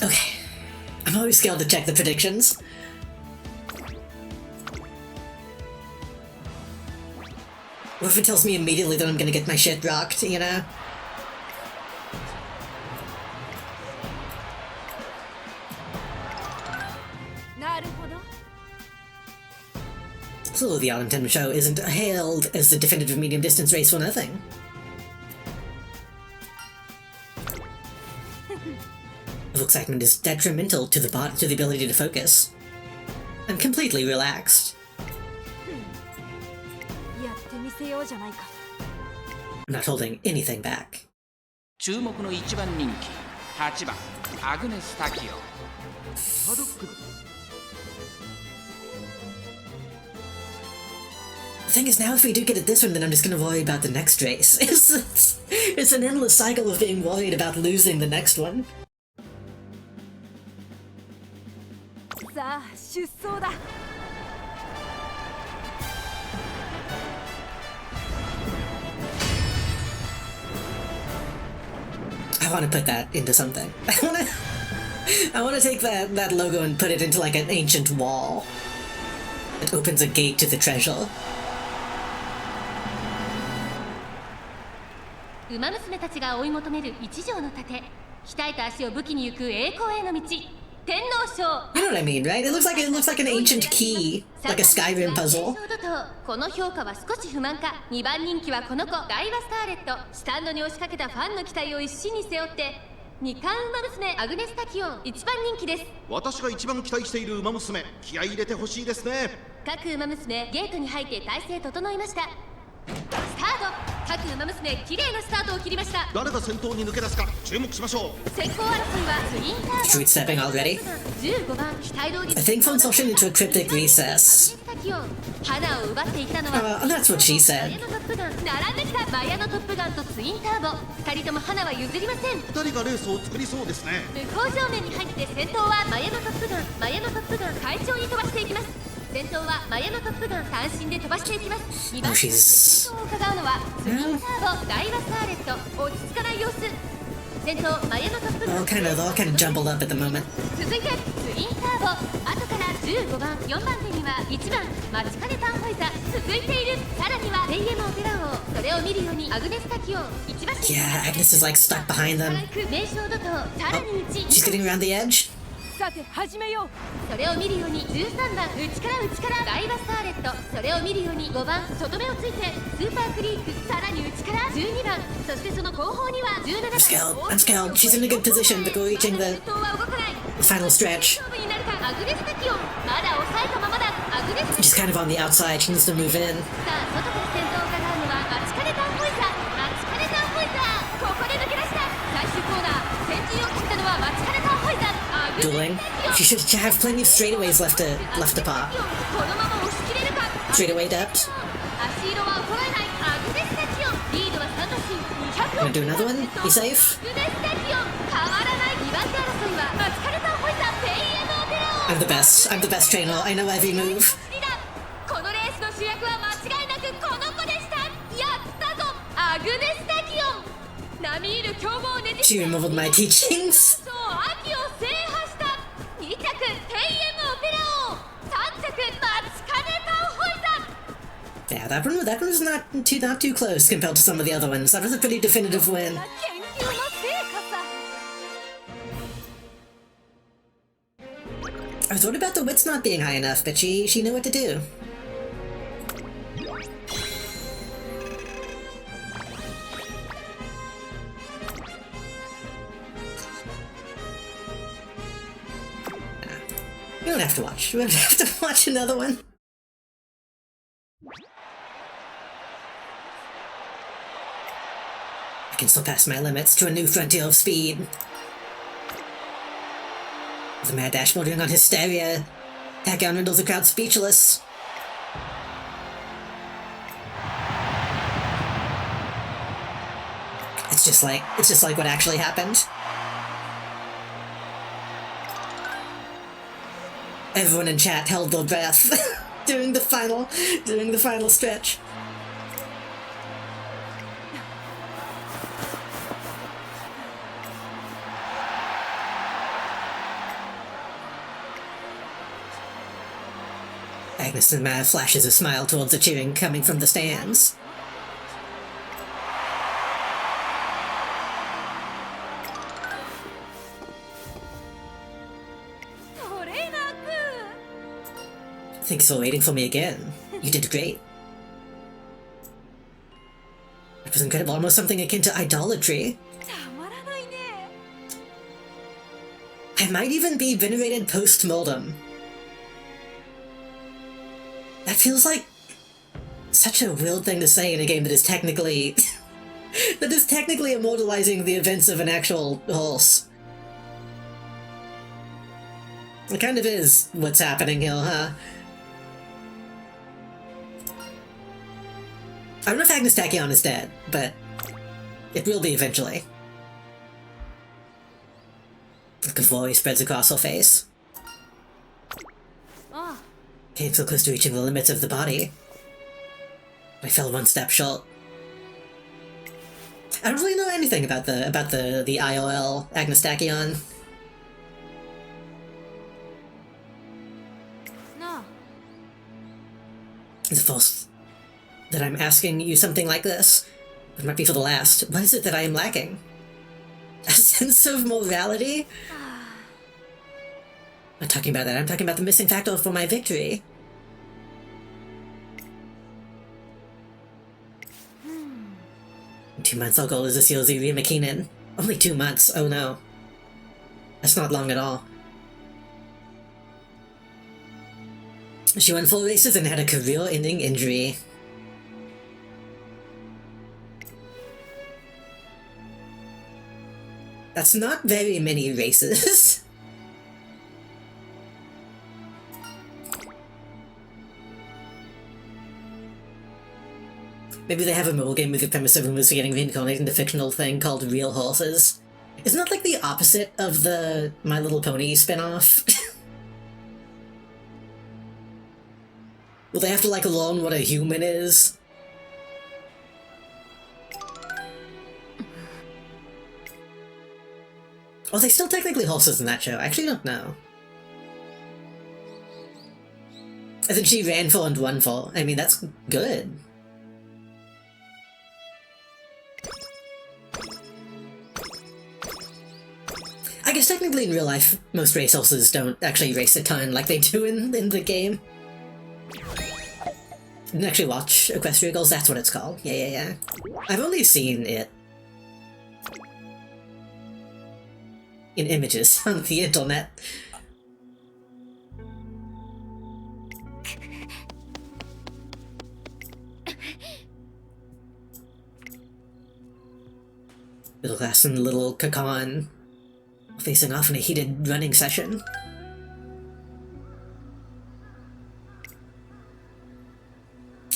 Okay. I'm always scared to check the predictions. What if it tells me immediately that I'm gonna get my shit rocked, you know? So the Arlington show isn't hailed as the definitive medium distance race for nothing. Excitement is detrimental to the ability to focus. I'm completely relaxed. I'm not holding anything back. 注目の1番人気8番アグネス・タキオ。パドック The thing is, now if we do get it this one, then I'm just gonna worry about the next race. It's an endless cycle of being worried about losing the next one. さあ出走だ I want to put that into something. I want to take that logo and put it into like an ancient wall. It opens a gate to the treasure. ウマ娘たちが追い求める一条の盾、鍛えた足を武器に行く栄光への道、天皇賞。 You know what I mean, right? It looks like an ancient key, like a Skyrim puzzle. この評価は少し不満か。2番人気はこの子、ダイワスターレット。スタンドに押しかけたファンの期待を一身に背負って、2冠ウマ娘アグネスタキオン1番人気です。私が一番期待しているウマ娘、気合い入れてほしいですね。各ウマ娘ゲートに入って体勢整いました。スタート。各馬娘綺麗なスタートを切りました。誰が先頭に抜け出すか注目しましょう。先行争いはツインターボ Street stepping already? 15番期待通り I think phone's option into a cryptic recess. 花を奪っていたのは That's what she マ said. ヤのトップガン。並んできたマヤのトップガンとツインターボ。2人とも花は譲りません。2人がレースを作りそうですね。向こう正面に入って先頭はマヤのトップガン。マヤのトップガン快調に飛ばしていきます。先頭はマヤのトップガン単身で飛ばしていきます。2番手先頭を伺うのはツインターボダイワサーレット。落ち着かない様子。先頭マヤのトップガン All kind of jumbled up at the moment. 続いてツインターボ。後から15番4番手には1番マチカネパンホイザ続いている。さらにはレイエムオペラ王。それを見るようにアグネスタキオン1番手 Yeah, Agnes is like stuck behind them. 名称怒涛さらに内 She's getting around the edge. さて始めよう。それを見るように13番内からダイワスターレット。それを見るように5番外目をついてスーパークリーク。さらに内から12番。そしてその後方には17番。 I'm scared. She's in a good position before reaching the 先頭は動かない。 final stretch. 勝負になるか。アグネスタキオンまだ抑えたままだ。アグネスタキオン She's kind of on the outside. She needs to move in. さあ外から先頭を伺うのはマチカネタンホイザマチカネタンホイザ。ここで抜け出した。最終コーナー先陣を切ったのはマチカネタンホイザ。アグネ Dueling. スタキオン She should have plenty of straightaways left to pop. このまま押し切れるか。 Straightaway depth. 足色は衰えないアグネスタキオン。リードは3馬身200 Gonna do another one? Be safe. アグネスタキオン変わらない。2番手争いはマチカネタンホイザペイエムオペラ王。 I'm the best. I'm the best trainer. I know every move. このレースの主役は間違いなくこの子でした。やったぞアグネスタキオン。並みいる強豪ネジ She remembered my teachings. そう秋を制覇した。2着ペイエムオペラ王3着マチカネタンホイザ。 Yeah, that one's not too close compared to some of the other ones. That was a pretty definitive win. 研究の成果さ。 I was worried about the wits not being high enough, but she knew what to do. You don't have to watch. You don't have to watch another one. I can surpass my limits to a new frontier of speed. The mad dash bordering on hysteria. That gun renders the crowd speechless. It's just like what actually happened. Everyone in chat held their breath during the final stretch. Agnes and Maya flashes a smile towards the cheering coming from the stands. Thanks for waiting for me again. You did great. It was incredible, almost something akin to idolatry. たまらないね。 I might even be venerated post-mortem. That feels like such a weird thing to say in a game that is technically immortalizing the events of an actual horse. It kind of is what's happening here, huh? I don't know if Agnes Tachyon is dead, but it will be eventually. Look of worry spreads across her face. Came so close to reaching the limits of the body. I fell one step short. I don't really know anything about the IOL Agnes Tachyon. なあ。 Is it false that I'm asking you something like this? It might be for the last. What is it that I am lacking? A sense of morality? I'm not talking about that. I'm talking about the missing factor for my victory. In 2 months, our goal is to seal Ziri McKinnon. Only 2 months. Oh no. That's not long at all. She won 4 races and had a career-ending injury. That's not very many races. Maybe they have a mobile game with the premise of Umamusume getting reincarnated into a fictional thing called Real Horses. Isn't that like the opposite of the My Little Pony spin-off? Will they have to like learn what a human is? Are they still technically horses in that show? I actually don't know. I think she ran for and won for. I mean, that's good. I guess technically in real life, most racehorses don't actually race a ton like they do in the game. Didn't actually watch Equestria Girls, that's what it's called. Yeah. I've only seen it in images on the internet. Little Glass and Little Kakan facing off in a heated running session.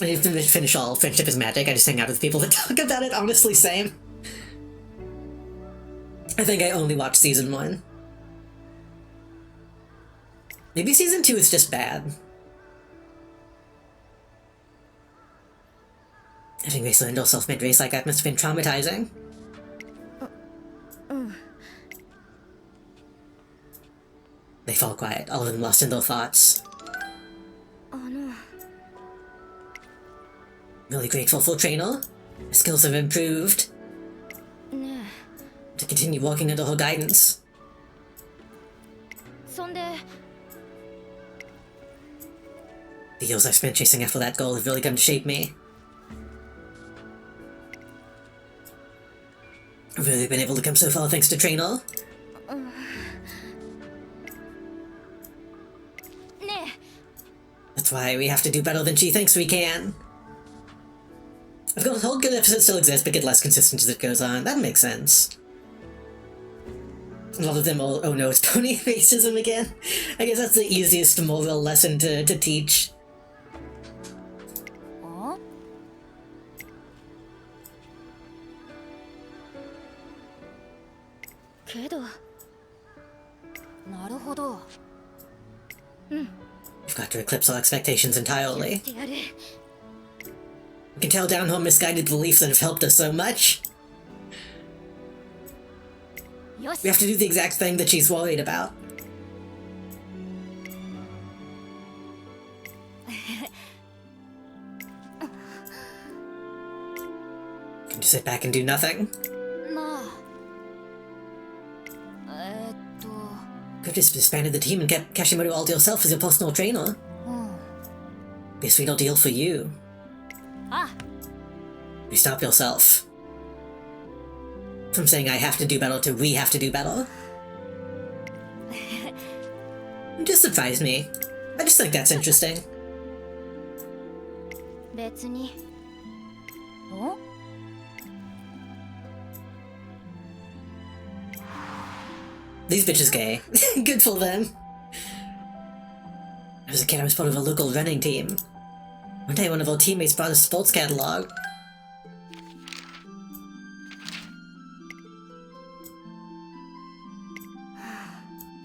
I need to finish all Friendship is Magic. I just hang out with people that talk about it, honestly, same. I think I only watched season 1. Maybe season 2 is just bad. Having Raceland or self-made race like that must have been traumatizing. They fall quiet, all of them lost in their thoughts. Really grateful for Trainer. Her skills have improved. To continue walking under her guidance. The years I've spent chasing after that goal have really come to shape me. I've really been able to come so far thanks to Trainer. That's why we have to do better than she thinks we can. Of course, whole good episodes still exist, but get less consistent as it goes on. That makes sense. A lot of them all, oh no, it's pony racism again. I guess that's the easiest moral lesson to teach. We've got to eclipse all expectations entirely. We can tell down her misguided beliefs that have helped us so much. We have to do the exact thing that she's worried about. Can you sit back and do nothing? Could have just disbanded the team and kept Kashimoto all to yourself as your personal trainer. Be a sweet ordeal for you. You stop yourself. From saying I have to do better to we have to do better. It just surprised me. I just think that's interesting. These bitches gay. Good for them. As a kid, I was part of a local running team. One day, one of our teammates brought a sports catalog.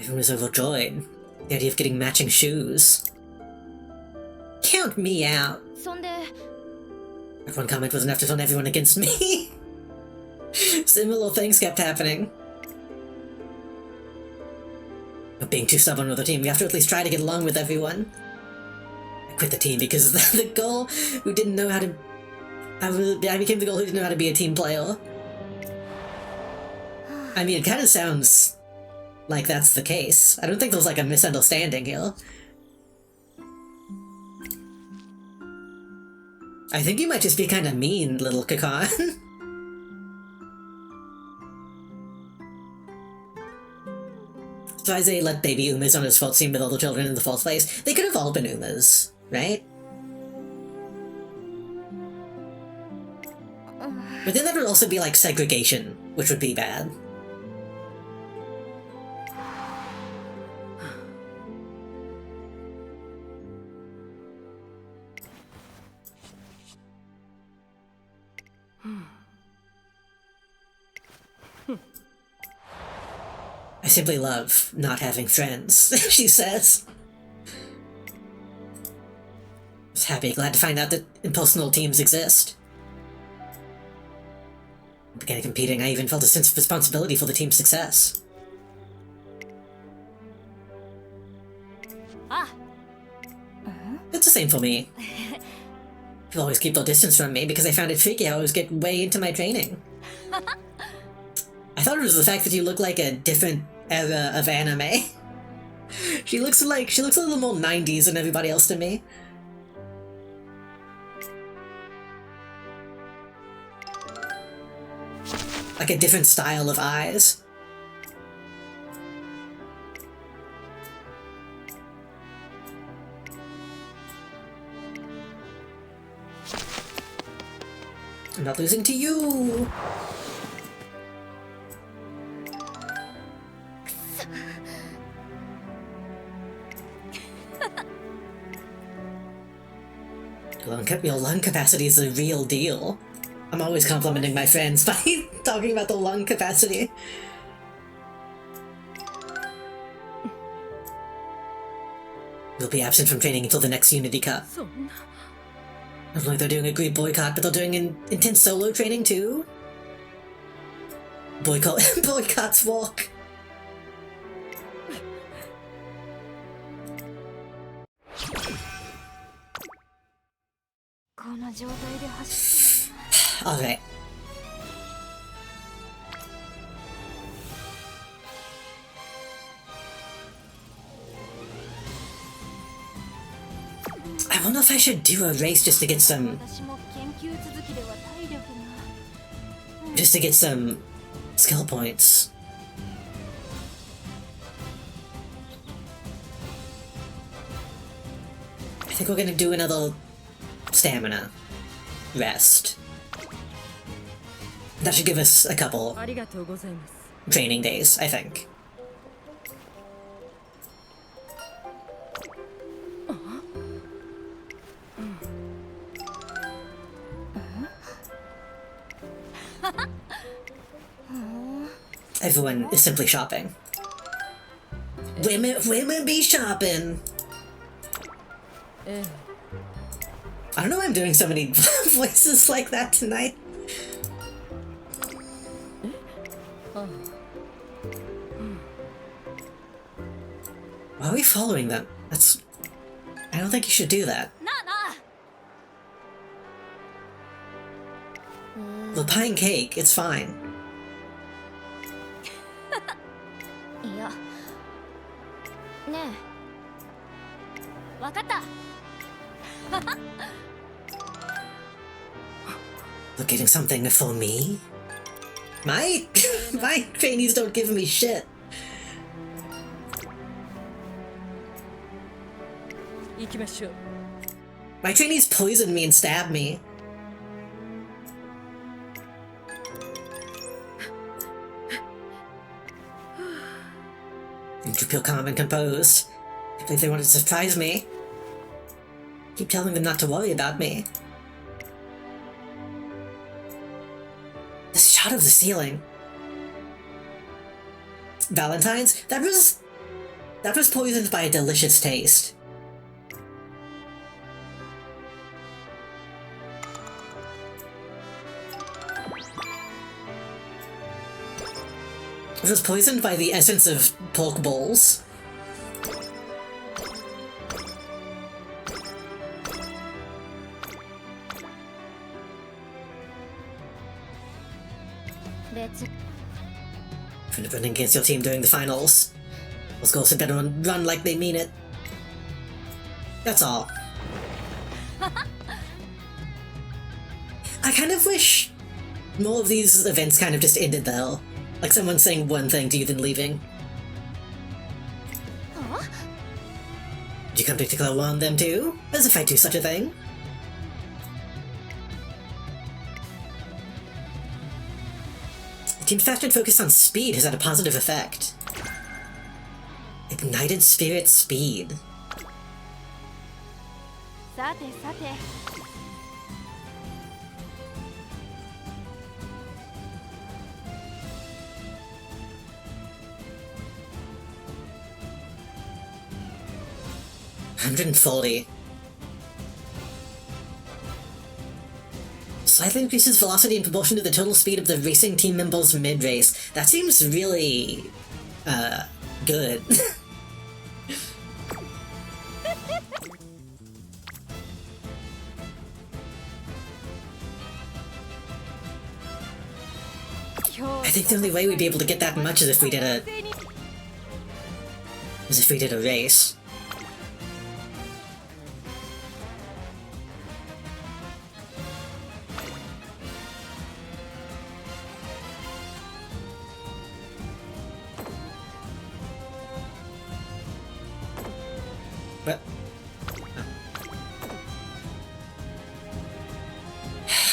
Everyone was overjoyed. The idea of getting matching shoes. Count me out. That one comment was enough to turn everyone against me. Similar things kept happening. But being too stubborn with the team, we have to at least try to get along with everyone. I quit the team because the girl who didn't know how to... I became the girl who didn't know how to be a team player. I mean, it kind of sounds like that's the case. I don't think there's like a misunderstanding here. I think you might just be kind of mean, little Kakan. So as they let baby Umas on his sports team with all the children in the first place, they could have all been Umas, right? But then there would also be like segregation, which would be bad. I simply love not having friends, she says. Just happy, glad to find out that impersonal teams exist. Began competing, I even felt a sense of responsibility for the team's success. It's the same for me. People always keep their distance from me because I found it freaky how I always get way into my training. I thought it was the fact that you look like a different era of anime. She looks a little more 90s than everybody else to me. Like a different style of eyes. I'm not losing to you! Your lung capacity is the real deal. I'm always complimenting my friends by talking about the lung capacity. You'll be absent from training until the next Unity Cup. Not only they're doing a great boycott, but they're doing an intense solo training too. Boycotts walk. Alright. I wonder if I should do a race just to get some skill points. I think we're gonna do another stamina rest. That should give us a couple training days, I think. Everyone is simply shopping. Women be shopping! I don't know why I'm doing so many voices like that tonight. Why are we following them? I don't think you should do that. The pie and cake, it's fine. They're getting something for me? My trainees don't give me shit. My trainees poisoned me and stabbed me. Need to feel calm and composed. I believe they wanted to surprise me. Keep telling them not to worry about me. The shot of the ceiling. Valentine's? That was poisoned by a delicious taste. It was poisoned by the essence of pork balls. From the running against your team during the finals. Those girls had better run like they mean it. That's all. I kind of wish more of these events kind of just ended though. Like someone saying one thing to you then leaving. Did you come to declare war on them too? As if I'd do such a thing. The team's faster focus on speed has had a positive effect. Ignited spirit speed. 140. Slightly increases velocity in proportion to the total speed of the racing team members mid-race. That seems really, good. I think the only way we'd be able to get that much is if we did a race. What?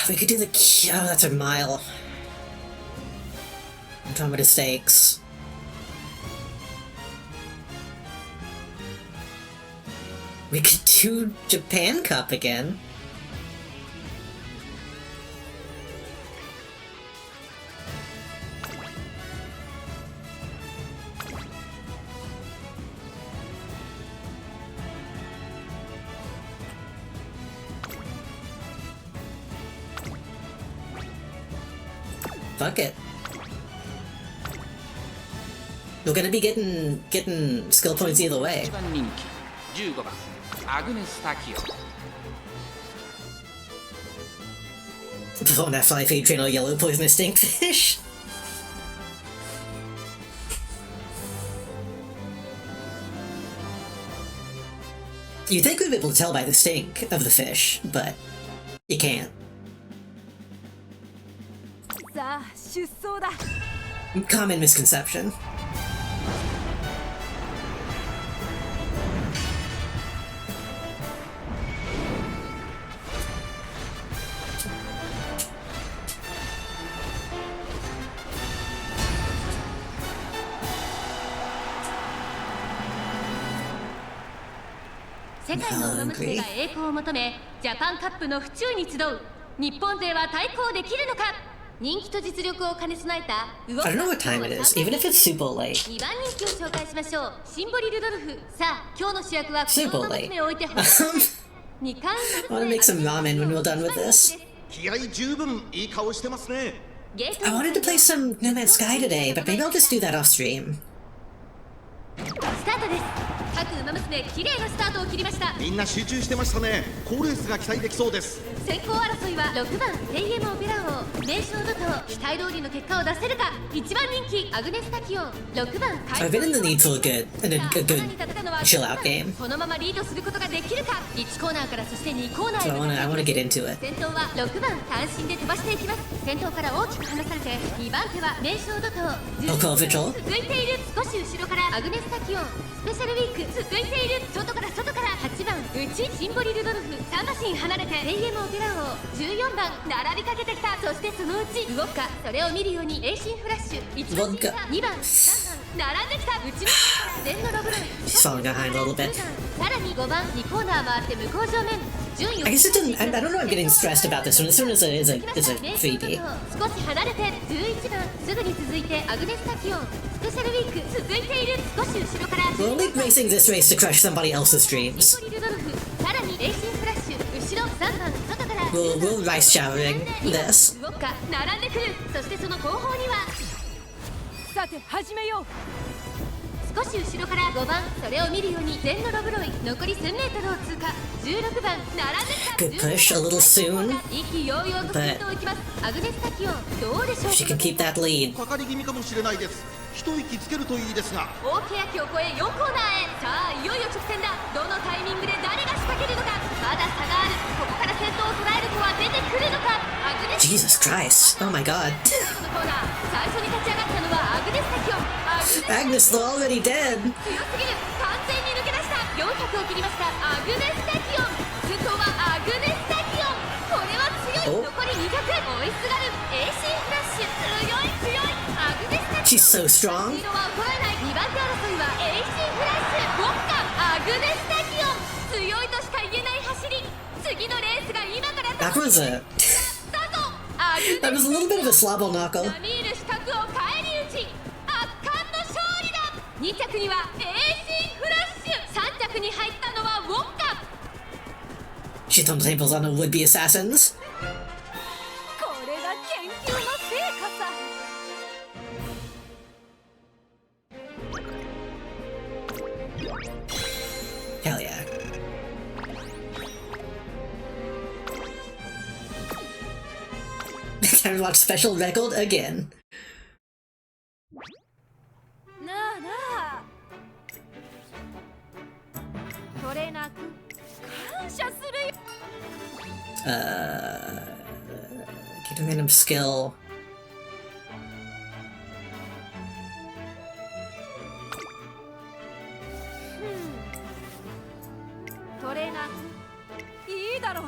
We could do the... Oh, that's a mile. Andromeda Stakes. We could do Japan Cup again. Fuck it. We're gonna be getting skill points either way. 1番人気15番アグネス・タキオ Before that fly feed train or yellow poisonous stinkfish. You'd think we'd be able to tell by the stink of the fish, but you can't. さあ出走だ。 Common misconception. Hungry. 世界の馬娘が栄光を求めジャパンカップの府中に集う日本勢は対抗できるのか。人気と実力を兼ね備えた I don't know what time it is, even if it's super late. 2番人気を紹介しましょう。シンボリ・ルドルフ。さあ今日の主役はこ Super の馬 late. 娘を置いてほしい。2冠 I wanna make some ramen when we're done with this. 気合十分いい顔してますね。 I wanted to play some No Man's Sky today, but maybe I'll just do that off stream. スタートです。各馬娘綺麗なスタートを切りました。みんな集中してましたね。好レースが期待できそうです。先行争いは6番テイエムオペラ王名称怒涛期待通りの結果を出せるか。1番人気アグネスタキオン6番 I've been in the need for a good chill out game. このままリードすることができるか。1コーナーからそして2コーナー So I wanna get into it. 先頭は6番単身で飛ばしていきます。先頭から大きく離されて2番手は名称怒涛 Local Vigil. 続いている。少し後ろからアグネスタキオンスペシャルウィーク続いている。外から8番内シンボリルドルフ3馬身離れてテイエムオペラ王14番並びかけてきた。そしてそのうち動くか。それを見るようにエイシンフラッシュ1番審査2番3番並んできた。内の全のロブロイ She's falling behind a little bit. さらに5番2コーナー回って向こう正面順位を I guess it didn't. I don't know. I'm getting stressed about this one. This one is a freebie. 少し離れて11番すぐに続いてアグネスタキオンスペシャルウィーク続いている。少し後ろから We're only racing this race to crush somebody else's dreams. シンボリルドルフさらにエイシンフラッシュ後ろ3番外から We'll rice showering this. 動くか並んでくる。そしてその後方にはさて始めよう。少し後ろから5番それを見るように全のロブロイ残り 1000m を通過16番並んできた。 Good push, a little soon. 意気揚々とスピードをいきます。アグネスタキオンどうでしょう If she can keep that lead. かかり気味かもしれないです。一息つけるといいですが。大欅を越え4コーナーへ。さあいよいよ直線だ。どのタイミングで誰が仕掛けるのか。まだ差がある。ここから先頭を捉える子は出てくるのか。アグネス Jesus Christ. Oh my god. のコーナー最初に立ち上がったのはアグネスタキオン。 Agnes, they're already dead. 強すぎる。完全に抜け出した。400を切りました。アグネスタキオン先頭はアグネスタキオン。これは強い。お残り200追いすがる。エイシンフラッシュ強いアグネスタキオン She's so strong. スピードは衰えない。2番手争いはエイシンフラッシュウォッカアグネスタキオン強いとしか言えない走り。次のレースが今から That was a スタート。アグ that ネ was ス a little bit of a slobble knuckle. 並みいる死角を返り討ち圧巻の勝利だ。2着にはエイシンフラッシュ3着に入ったのはウォッ She tumbles on would-be assassins. これが研究の成果さ。 Hell yeah. Time to watch special record again. なあなあ。トレーナー君、感謝するよ。Get a random skill. トレーナー君、いいだろう。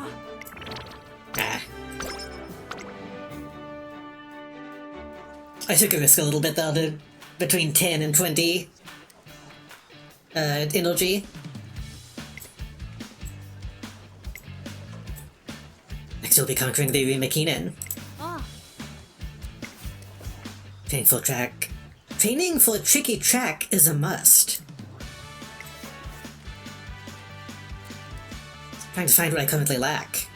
Ah. I took a risk a little bit though, between 10 and 20 energy. Next we'll be conquering the Umamusume. ああ、 Painful track. Training for a tricky track is a must. Trying to find what I currently lack.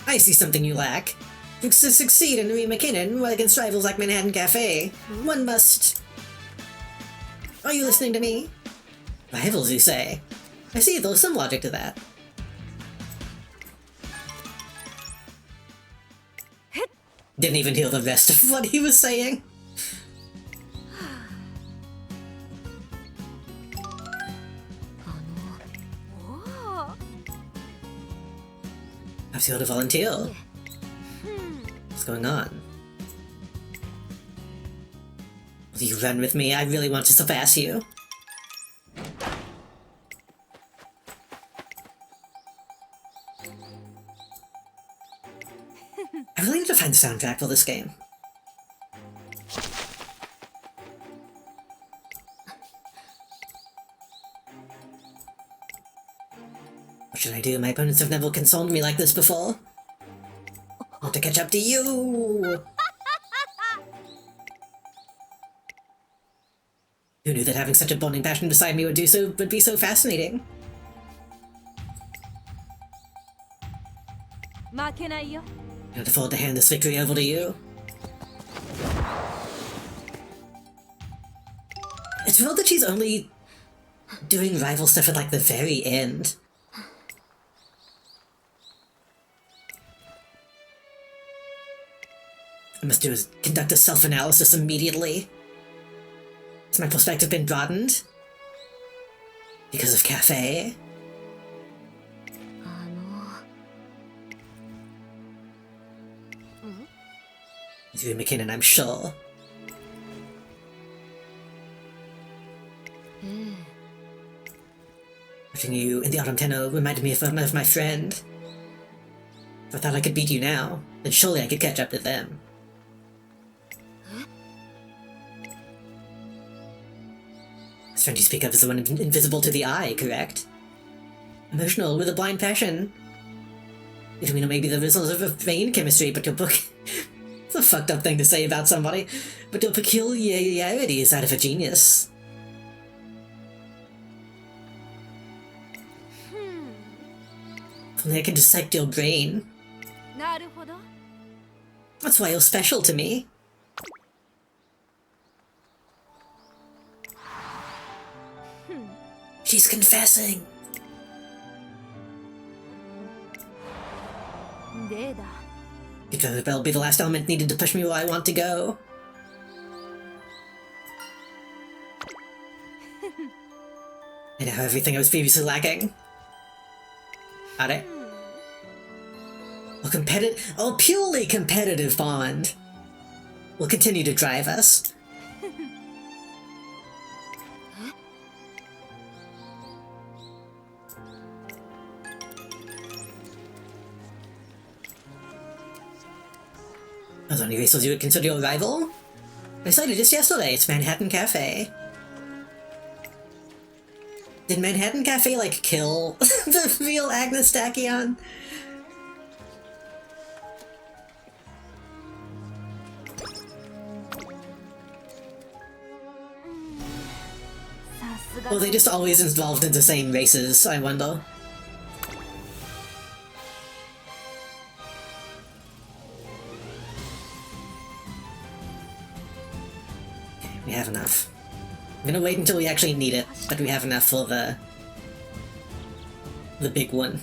I see something you lack. To succeed in Umamusume against rivals like Manhattan Cafe, one must... Are you listening to me? Rivals, you say? I see there's some logic to that. Didn't even hear the rest of what he was saying. I've here to volunteer. What's going on? Will you run with me? I really want to surpass you. I really need to find the soundtrack for this game. What should I do? My opponents have never consoled me like this before. I want to catch up to you! Who knew that having such a burning passion beside me would be so fascinating? 負けないよ。 I can't afford to hand this victory over to you. It's real that she's only doing rival stuff at like the very end. I must do is conduct a self-analysis immediately. Has my perspective been broadened? Because of Cafe? Yui McKinnon, I'm sure. Watching you in the Autumn Tenno reminded me of my friend. If I thought I could beat you now, then surely I could catch up to them. This friend you speak of is the one invisible to the eye, correct? Emotional with a blind passion. You know, maybe the result of a vein chemistry, but your book... It's a fucked up thing to say about somebody, but your peculiarity is that of a genius. If only I can dissect your brain. なるほど。 That's why you're special to me. She's confessing. でだ。 Because that'll be the last element needed to push me where I want to go. I now have everything I was previously lacking. Got it? A purely competitive bond will continue to drive us. Those only races you would consider your rival? I decided just yesterday, it's Manhattan Cafe. Did Manhattan Cafe, like, kill the real Agnes Tachyon? Or are they just always involved in the same races, I wonder? have enough. I'm gonna wait until we actually need it, but we have enough for the big one.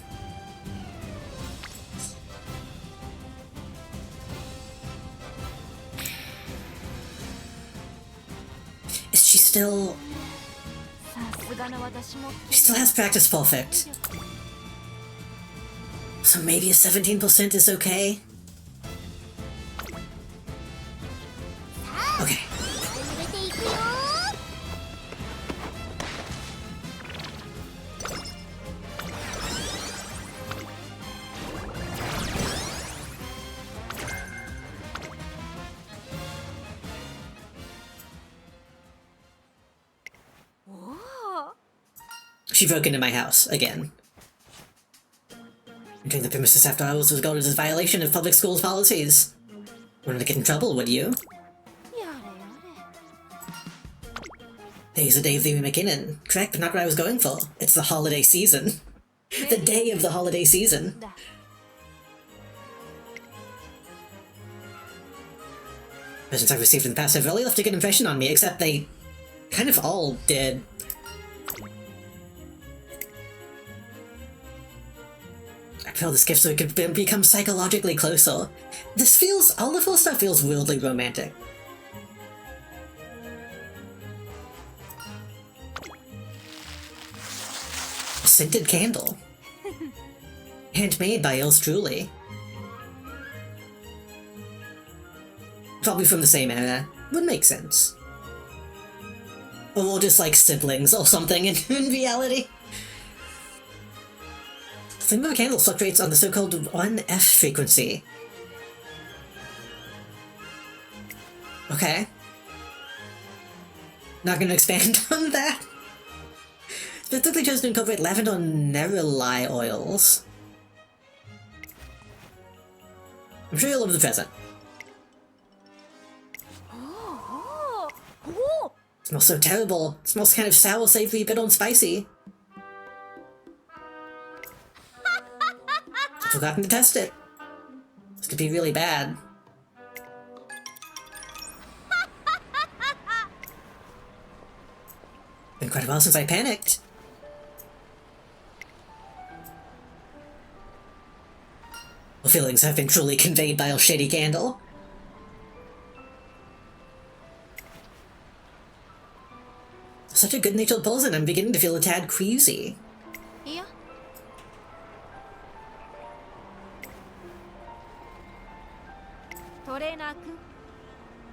Is she still... さすがの私も She still has practice perfect. So maybe a 17% is okay? Okay. 入れていくよ。She broke into my house, again. Entering the premises after hours was regarded as a violation of public schools policies. Wouldn't to get in trouble, would you? やれや Today's the day of the McKinnon. Correct, but not what I was going for. It's the holiday season. The day of the holiday season. れだ Presents I've received in the past have really left a good impression on me, except they kind of all did. I feel this gift so we could become psychologically closer. This feels... all the full stuff feels weirdly romantic. A scented candle. Handmade by yours truly. Probably from the same era. Would make sense. Or just like siblings or something in reality. The flame of a candle fluctuates on the so-called 1F frequency. Okay. Not gonna expand on that. Specifically chose to incorporate lavender and neroli oils. I'm sure you'll love the present. Smells so terrible. It smells kind of sour, savory, bitter, and spicy. I've forgotten to test it. This could be really bad. Been quite a while since I panicked. Well, feelings have been truly conveyed by a shady candle. Such a good-natured person, I'm beginning to feel a tad queasy. いや トレーナー君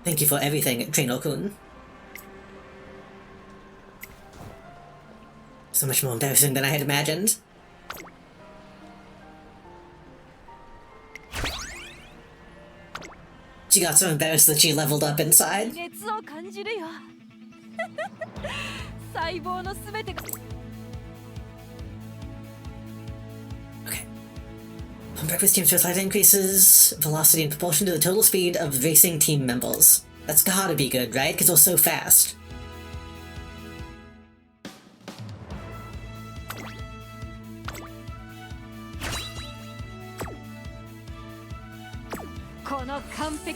Thank you for everything, Trainer-kun. So much more embarrassing than I had imagined. She got so embarrassed that she leveled up inside. 熱を感じるよ細胞のすべてが Okay. On breakfast team slight increases velocity in proportion to the total speed of racing team members. That's gotta be good, right? Because we're so fast.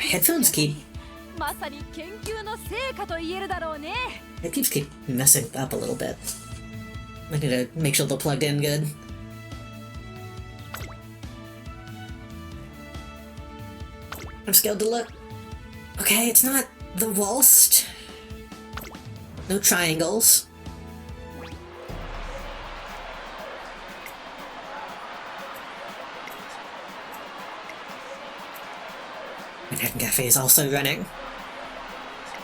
Headphones keep... まさに研究の成果と言えるだろうね It keep messing up a little bit. I need to make sure they're plugged in good. I'm scared to look. Okay, it's not the worst. No triangles. Manhattan Cafe is also running.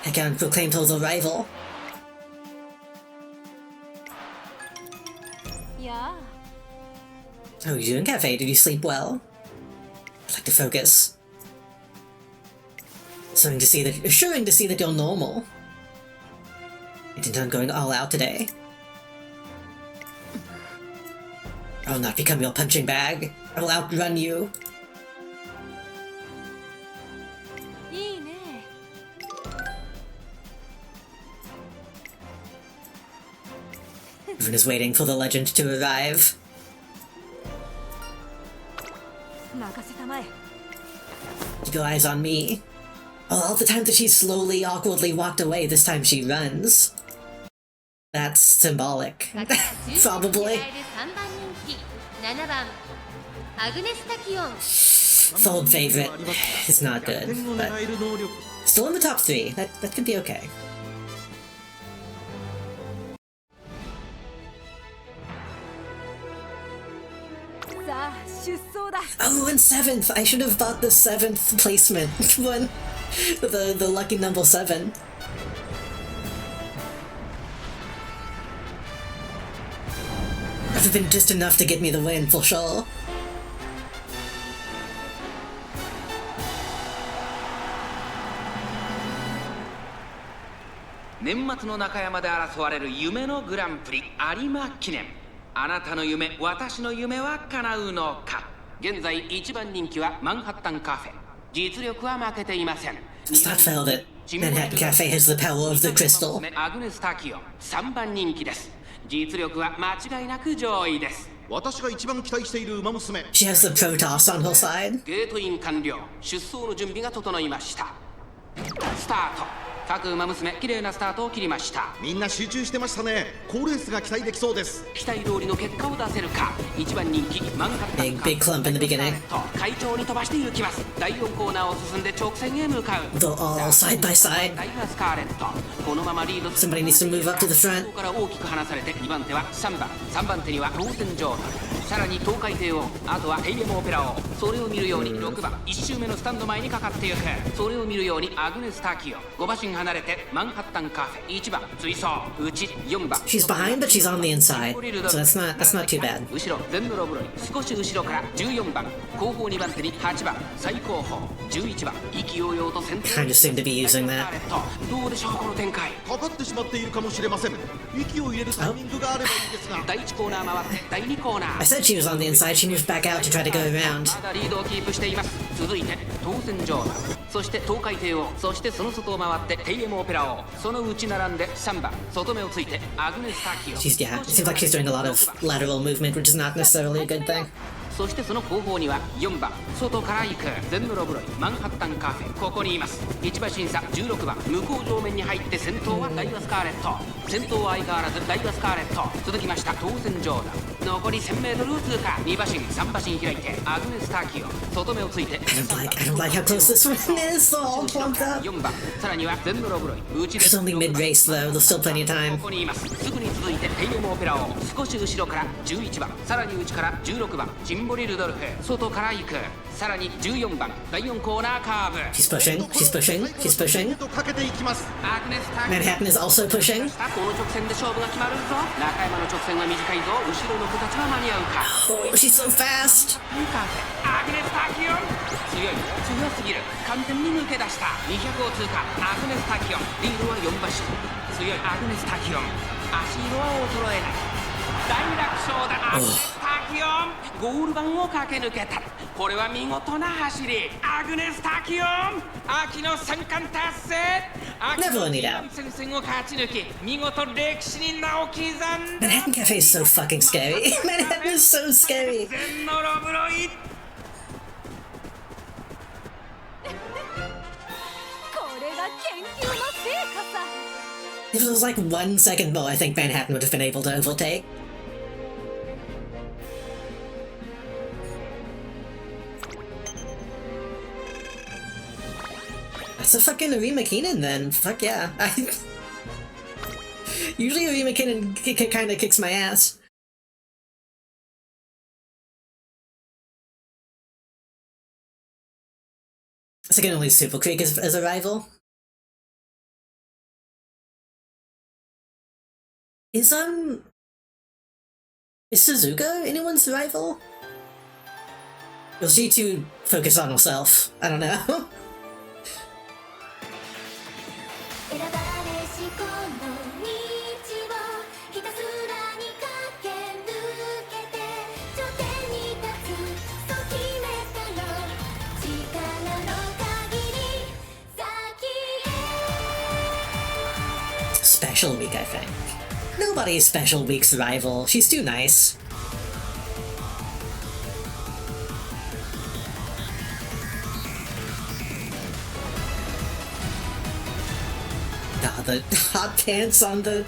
I can proclaim total rival. いや Oh, you doing, Cafe? Did you sleep well? I'd like to focus. Assuring to see that you're normal. I intend on going all out today. I will not become your punching bag. I will outrun you. いいね Everyone is waiting for the legend to arrive. 任せたまえ Keep your eyes on me. all the time that she slowly, awkwardly walked away, this time she runs. That's symbolic. 勝ちは10 Probably. 狙える3番人気7番アグネス・タキオン Fold favorite is not 逆 good, 転を but 狙える能力 still in the top 3. That could be okay. さあ出走だ。 Oh, and 7th! I should have bought the 7th placement one. The lucky number 7. That would have been just enough to get me the win, for sure. 年末の中山で争われる夢のグランプリ有馬記念。あなたの夢、私の夢は叶うのか。現在1番人気はマンハッタンカフェ。実力は負けていません。 It's not fair that Manhattan Cafe has the power of the crystal. アグネス・タキオン3番人気です。実力は間違いなく上位です。私が一番期待している馬娘 She has the Protoss on her side. ゲートイン完了。出走の準備が整いました。スタート。各馬娘、綺麗なスタートを切りました。みんな集中してましたね好レースが期待できそうです期待通りの結果を出せるか。1番人気マンハッタン Big clump in the beginning. 快調に飛ばして行きます。第4コーナーを進んで直線へ向かう。 They're all side by side. ダイワスカーレット。このままリード Somebody needs to move up to the front. ここから大きく離されて2番手は3番3番手には当選状態。さらに東海帝王、あとはヘイエムオペラ王。それを見るように6番1周目のスタンド前にかかっていく。それを見るようにアグネス・タキオ5馬身離れてマンハッタンカフェ1番追走内4番 She's behind, but she's on the inside, so that's not too bad. 後ろゼンノロブロイ少し後ろから14番後方2番手に8番最後方11番意気揚々と先頭 Kind of seem to be using that. どうでしょうこの展開。かかってしまっているかもしれません息を入れるタイミングがあればいいですが第1コーナー回って第2コーナ I ー said she was on the inside, she moved back out to try to go around. まだリードをキープしています。続いて当選状態そして東海帝王そしてその外を回ってヘイエムオペラ王その内並んで3番外目をついてアグネス・タキオ Yeah, it seems like she's doing a lot of lateral movement, which is not necessarily a good thing. そしてその後方には4番外から行くゼンノロブロイマンハッタンカフェここにいます。1馬審査16番向こう上面に入って先頭はダイワスカーレット先頭は相変わらずダイワスカーレット続きました当選ジョーダン残り 1000m を通過2馬身3馬身開いてアグネス・タキオ外目をついて I don't like how close this one is. They're all clumped up. 4番さらにはゼンノロブロイ内で It's only mid-race though, there's still plenty of こ time. こにいます。すぐに続いてヘイエムオペラを少し後ろから11番さらに内から16番シンボリ・ルドルフ外から行くさらに14番第4コーナーカーブ She's pushing, she's pushing, she's pushing. とかけていきますアグネス・タキオ Manhattan is also pushing. この直線で勝負が決まるぞ。中山の直線は短いぞ。後ろの子たちは間に合うか。 Oh, she's so fast. いいカーフェアグネス・タキオン強すぎる完全に抜け出した200を通過アグネス・タキオンリードは4馬身強いアグネス・タキオン足色は衰えない大楽勝だアグネス・タキオンゴール板を駆け抜けたこれは見事な走りアグネス・タキオン秋の三冠達成秋 Never の need out. 戦線を勝ち抜き見事歴史に名を刻んだ Manhattan Cafe is so fucking scary. Manhattan is so scary. 全のロブロイこれが研究の成果さ。 If it was like 1 second more, I think Manhattan would have been able to overtake. That's a fucking Arima Keenan then. Fuck yeah. Usually Arima Keenan kind of kicks my ass. So I can only Super Creek as a rival. Is Suzuka anyone's rival? Or is she too focused on herself? I don't know. 選ばれしこの道をひたすらに駆け抜けて頂点に立つそう決めたよ力の限り先へ Special Week, I think. Nobody's Special Week's rival. She's too nice. the hot pants on the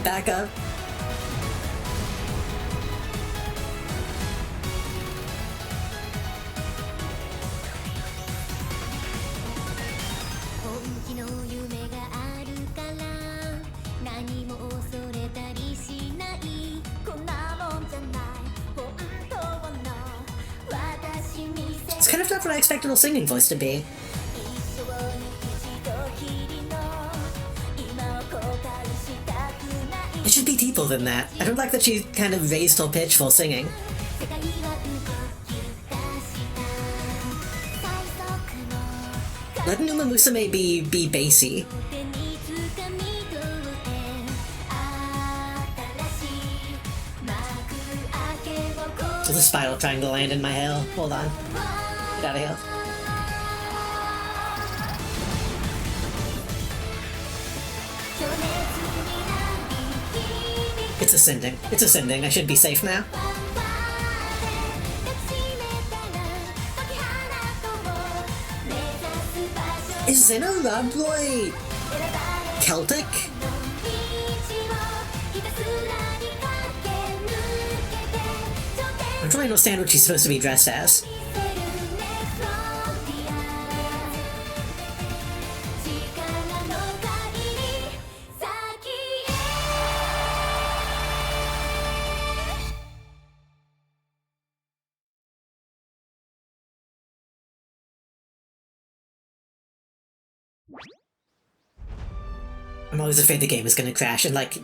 backup. It's kind of not what I expected her singing voice to be. It should be deeper than that. I don't like that she kind of raised her pitch while singing. Let Umamusume be bassy. There's a spiral trying to land in my hair. Hold on. Get out of here. It's ascending. It's ascending. I should be safe now. Is Zeno Robroy Celtic? I'm trying to understand what she's supposed to be dressed as. I'm always afraid the game is gonna crash and, like,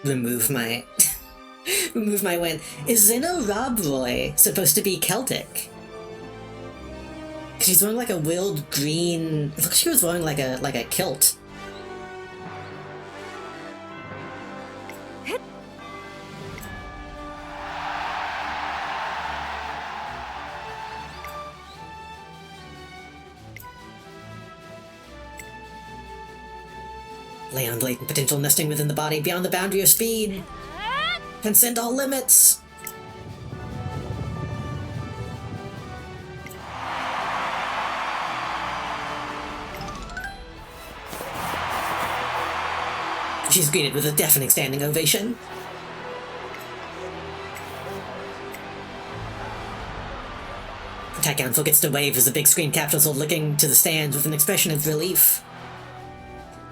remove my... remove my win. Is Zeno Robroy supposed to be Celtic? She's wearing, like, a wild green... It looks like she was wearing, like a kilt. Lay on latent potential nesting within the body beyond the boundary of speed. Transcend all limits. She's greeted with a deafening standing ovation. Takanfo gets to wave as the big screen captures her looking to the stands with an expression of relief.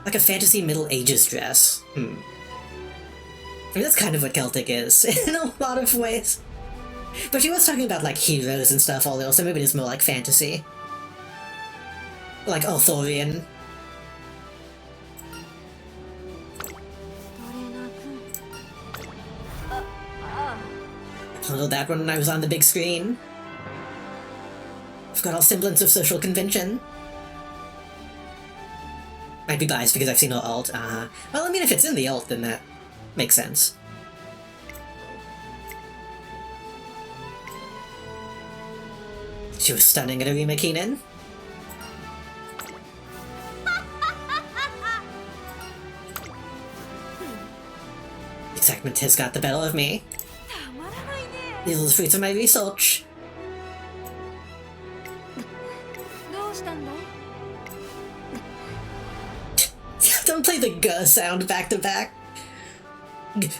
Like a fantasy Middle Ages dress. I mean, that's kind of what Celtic is, in a lot of ways. But she was talking about, like, heroes and stuff, although, so maybe it's more like fantasy. Like Arthurian. I handled that one when I was on the big screen. I've got all semblance of social convention. Might be biased because I've seen her alt, Well, I mean, if it's in the alt, then that makes sense. She was stunning at Arima Keenan. Excitement has got the better of me. These are the fruits of my research. Don't play the G sound back to back. I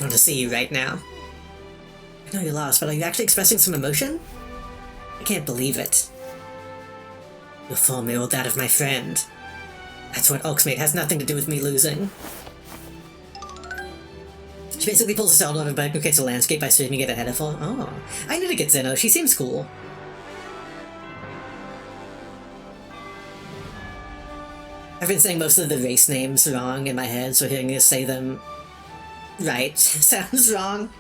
want to see you right now. I know you're lost, but are you actually expressing some emotion? I can't believe it. Your form mirrored that of my friend. That's what Oaksmate has nothing to do with me losing. She basically pulls a out of a bike and creates a landscape by streaming it ahead of her. Oh, I need to get Zeno. She seems cool. I've been saying most of the race names wrong in my head, so hearing you say them right sounds wrong.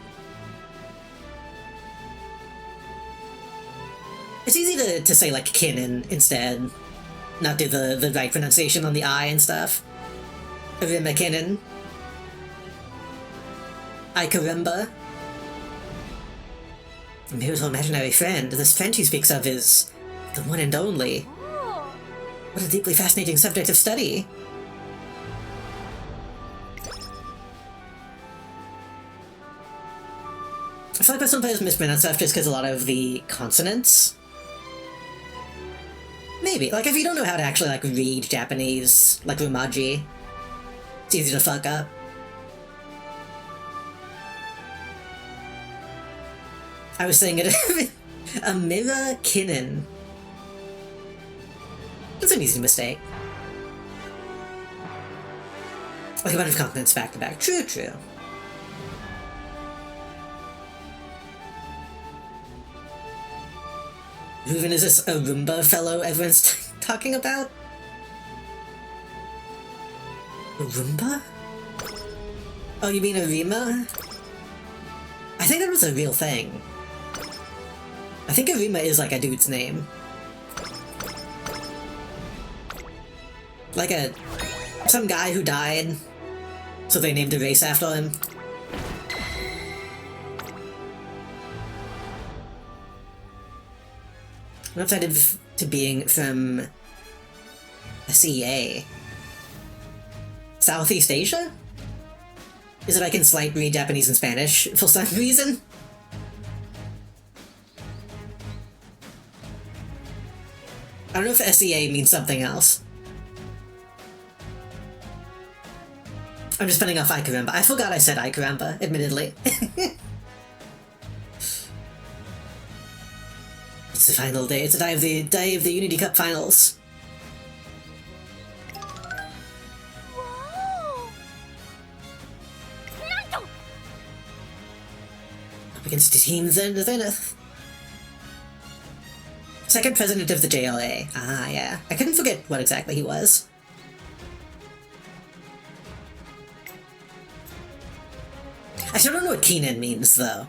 It's easy to say, like, Kinnan instead. Not do the right pronunciation on the I and stuff. Arima Kinnan. I Karimba. I'm here with her imaginary friend. This friend she speaks of is the one and only. What a deeply fascinating subject of study. I feel like I sometimes mispronounce stuff just because a lot of the consonants maybe. Like, if you don't know how to actually, like, read Japanese, like Romaji, it's easy to fuck up. I was saying it. Amira Kinnan. That's an easy mistake. Like a bunch of continents back to back. True, true. Who even is this a Roomba fellow everyone's talking about? A Roomba? Oh, you mean Arima? I think that was a real thing. I think Arima is like a dude's name. Like some guy who died, so they named a race after him. I'm outside to being from SEA. Southeast Asia? Is it I can slight read Japanese and Spanish for some reason? I don't know if SEA means something else. I'm just spinning off Ikaramba. I forgot I said Ikaramba, admittedly. It's the final day. It's the day of the Unity Cup finals. Up against the team Zenith. Second president of the JLA. Ah, yeah. I couldn't forget what exactly he was. I still don't know what Keenan means, though.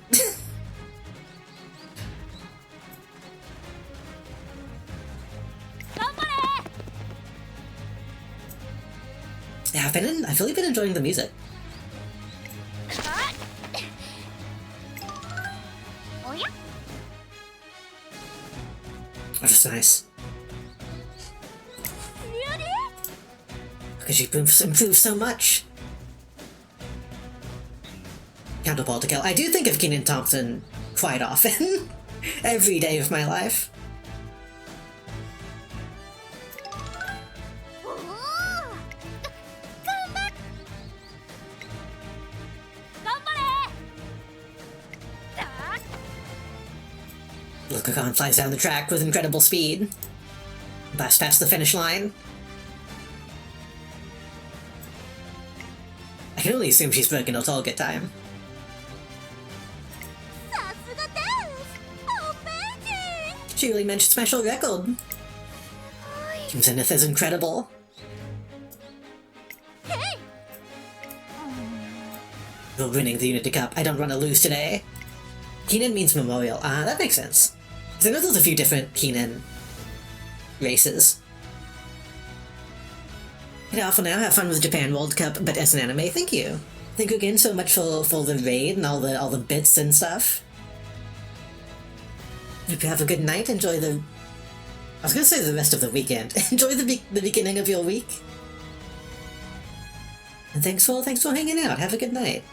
Yeah, I've really been enjoying the music. Oh, that's nice. Because you've improved so much. Counterball to kill. I do think of Kenan Thompson quite often. Every day of my life. Lukakan flies down the track with incredible speed. Blasts past the finish line. I can only assume she's broken her target time. She really mentioned special record. Team Zenith is incredible. We're winning the Unity Cup. I don't want to lose today. Keenan means memorial. Ah, that makes sense. Because I know there's a few different Keenan races. For now, have fun with Japan World Cup, but as an anime, thank you. Thank you again so much for the raid and all the bits and stuff. Hope you have a good night. Enjoy the... I was gonna say the rest of the weekend. Enjoy the beginning of your week. And thanks for hanging out. Have a good night.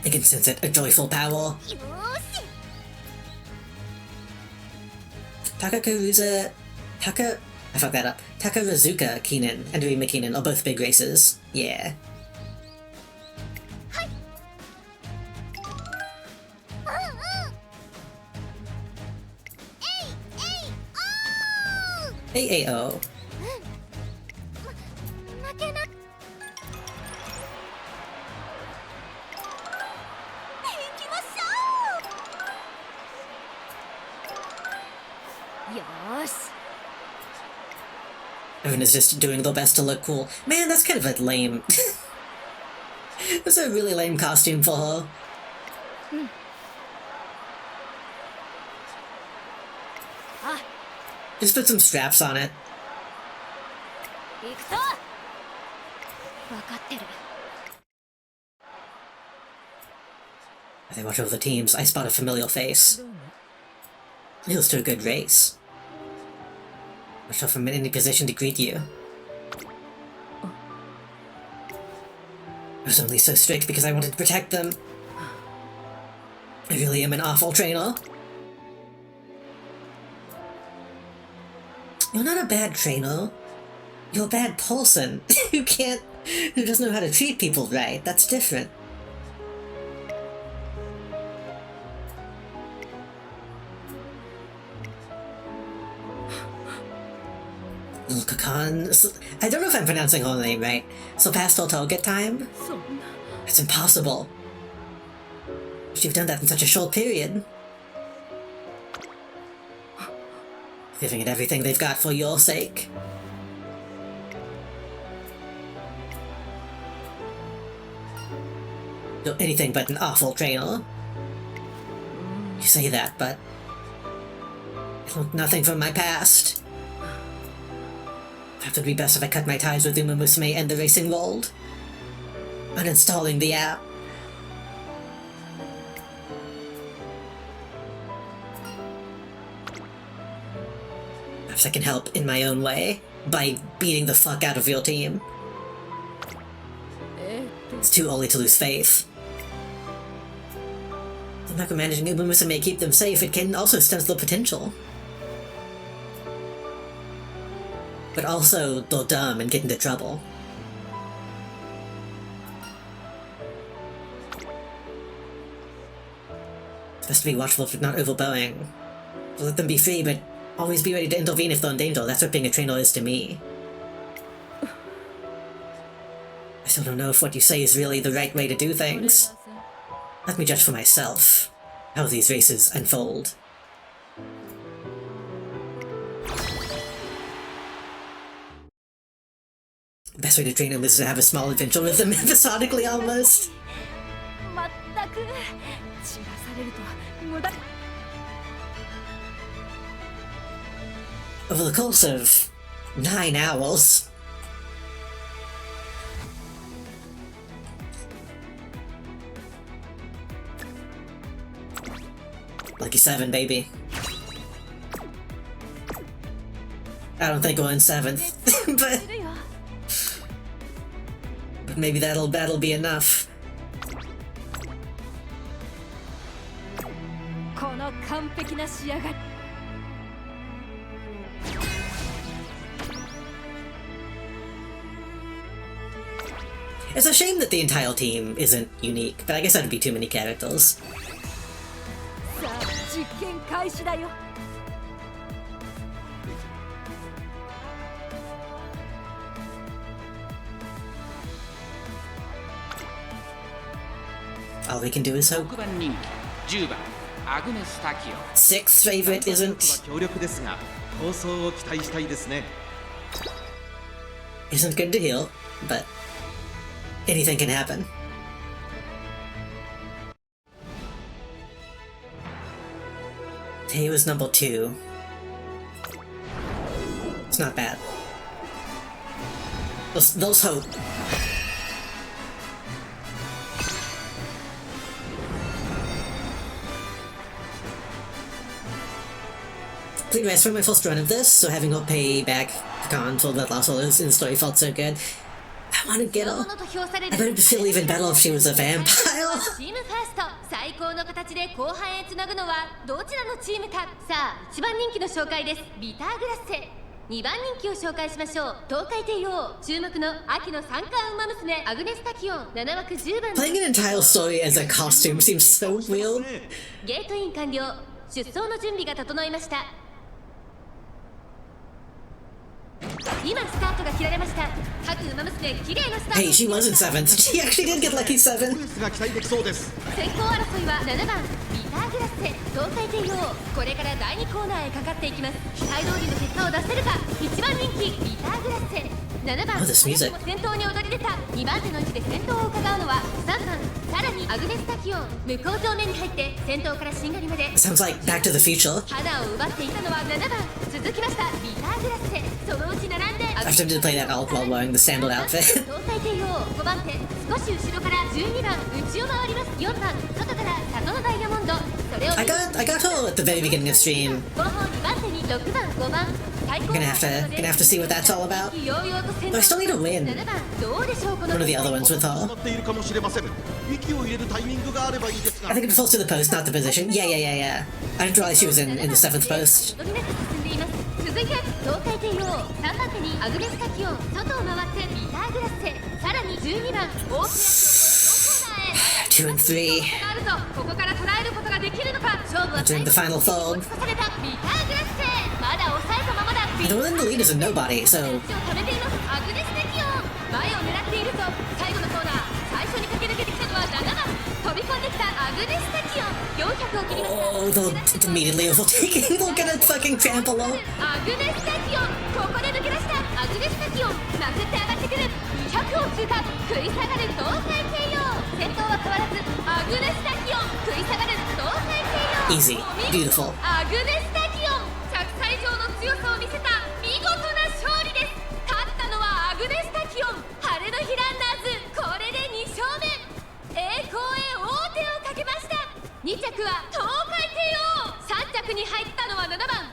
I can sense it, a joyful power. I fucked that up. Takarazuka Keenan and Rima Keenan are both big races. Yeah. AAO. Everyone is just doing their best to look cool. Man, that's kind of a lame... That's a really lame costume for her. Just put some straps on it. As I watch over the teams, I spot a familiar face. Here's to a good race. Myself from any position to greet you. I was only so strict because I wanted to protect them. I really am an awful trainer. You're not a bad trainer. You're a bad person who doesn't know how to treat people right. That's different. Little Kakan. I don't know if I'm pronouncing her name right. So past all target time? It's impossible. You've done that in such a short period. Giving it everything they've got for your sake. You're anything but an awful trainer. You say that, but I learned nothing from my past. Perhaps it'd be best if I cut my ties with Umamusume and the racing world. Uninstalling the app. Perhaps I can help in my own way by beating the fuck out of your team. It's too early to lose faith. The micromanaging Umamusume may keep them safe, it can also stencil potential. But also, they're dumb and get into trouble. It's best to be watchful for not overbowing. So let them be free, but always be ready to intervene if they're in danger. That's what being a trainer is to me. I still don't know if what you say is really the right way to do things. Let me judge for myself how these races unfold. The best way to train him is to have a small adventure with him episodically almost. Over the course of 9 hours. Lucky 7, baby. I don't think we're in 7th, but maybe that'll be enough. It's a shame that the entire team isn't unique, but I guess that'd be too many characters. All we can do is hope. 6th favorite isn't good to heal, but anything can happen. He was number 2. It's not bad. Those hope. Pretty nice for my first run of this, so having her pay back Pecan for that last solo's in the story felt so good. I want to get her. I bet it'd feel even better if she was a vampire. チームファースト最高の形で後半へつなぐのはどちらのチームか。さあ1番人気の紹介です。ビターグラッセ。2番人気を紹介しましょう。東海帝王注目の秋の三冠馬娘アグネスタキオン7枠10番。 Playing an entire story as a costume seems so weird. ゲートイン完了。出走の準備が整いました。今スタートが切られました。各馬娘綺麗なスタート。 Hey, she was in 7th. She actually did get lucky 7. 先行争いは7番ビターグラッセ東海帝王。これから第2コーナーへかかっていきます。期待通りの結果を出せるか。1番人気ビターグラッセ。7番 Oh, this music. 先頭に躍り出た。2番手の位置で先頭を伺うのは3番さらにアグネスタキオン。向こう正面に入って先頭からしんがりまで Sounds like Back to the Future. 花を奪っていたのは7番。続きましたビターグラッセ。そのうち並んで I've tempted to play that alt while wearing the sandaled outfit. 東海帝王5番手少し後ろから12番内を回ります。4番外から里のダイヤモンド。それを I got her at the very beginning of stream. 後方2番手に6番5番 Gonna have to see what that's all about. But I still need to win one of the other ones with her. っているかもしれません。息を入れるタイミングがあればいいですが。 I think it falls to the post, not the position. Yeah. I didn't realize she was in the 7th post. 続いて東海帝王3番手にアグネスタキオン外を回ってビターグラッセさらに12番大きな2 and 3. があるぞここから捉えることができるのか勝負は During the final fold. さされたビターグラッセまだ抑えたままだ The one in the lead is a nobody, so を貯めていますアグネスタキオン前を狙っていると最後のコーナー最初に駆け抜けてきたのは7番飛び込んできたアグネスタキオン400を切りました oh, they'll immediately overtaking. They're gonna fucking trample her. アグネスタキオンここで抜け出したアグネスタキオンまくって上がってくる200を通過食い下がる東海帝王先頭は変わらずアグネスタキオン食い下がる東海帝王 Easy. Beautiful. アグネスタキオン着彩上の強さを見せた見事な勝利です勝ったのはアグネスタキオン晴れの日ランナーズこれで2勝目栄光へ王手をかけました2着は東海帝王3着に入ったのは7番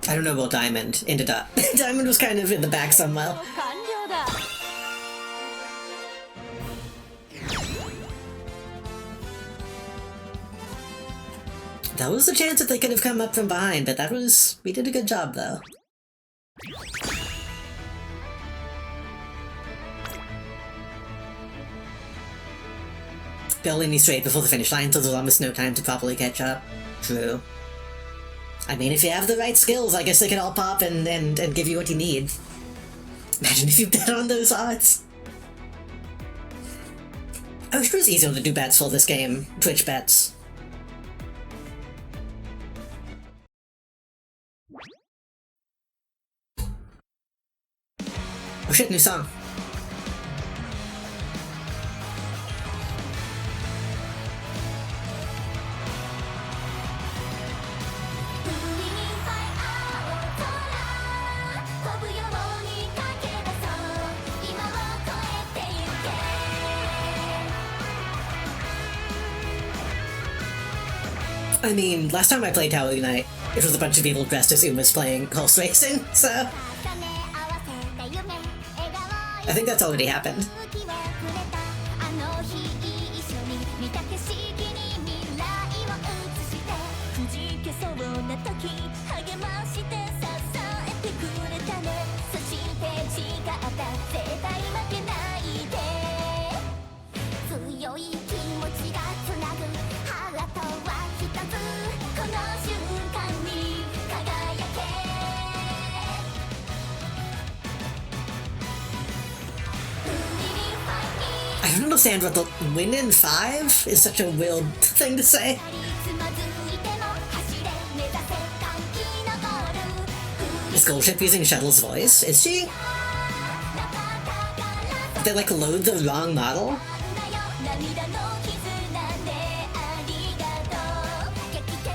I don't know about Diamond. Ended up. Diamond was kind of in the back somewhere. 完了だ That was a chance that they could have come up from behind, but we did a good job though. Barely straight before the finish line, so there's almost no time to properly catch up. True. I mean, if you have the right skills, I guess they can all pop and give you what you need. Imagine if you bet on those odds. I wish it was easier to do bets for this game. Twitch bets. Oh shit, new song. I mean, last time I played Tower Unite, it was a bunch of people dressed as Umas playing horse racing, so... I think that's already happened. I don't understand what the win in 5 is such a weird thing to say. Is Goldship using Shuttle's voice? Is she? Did they like load the wrong model?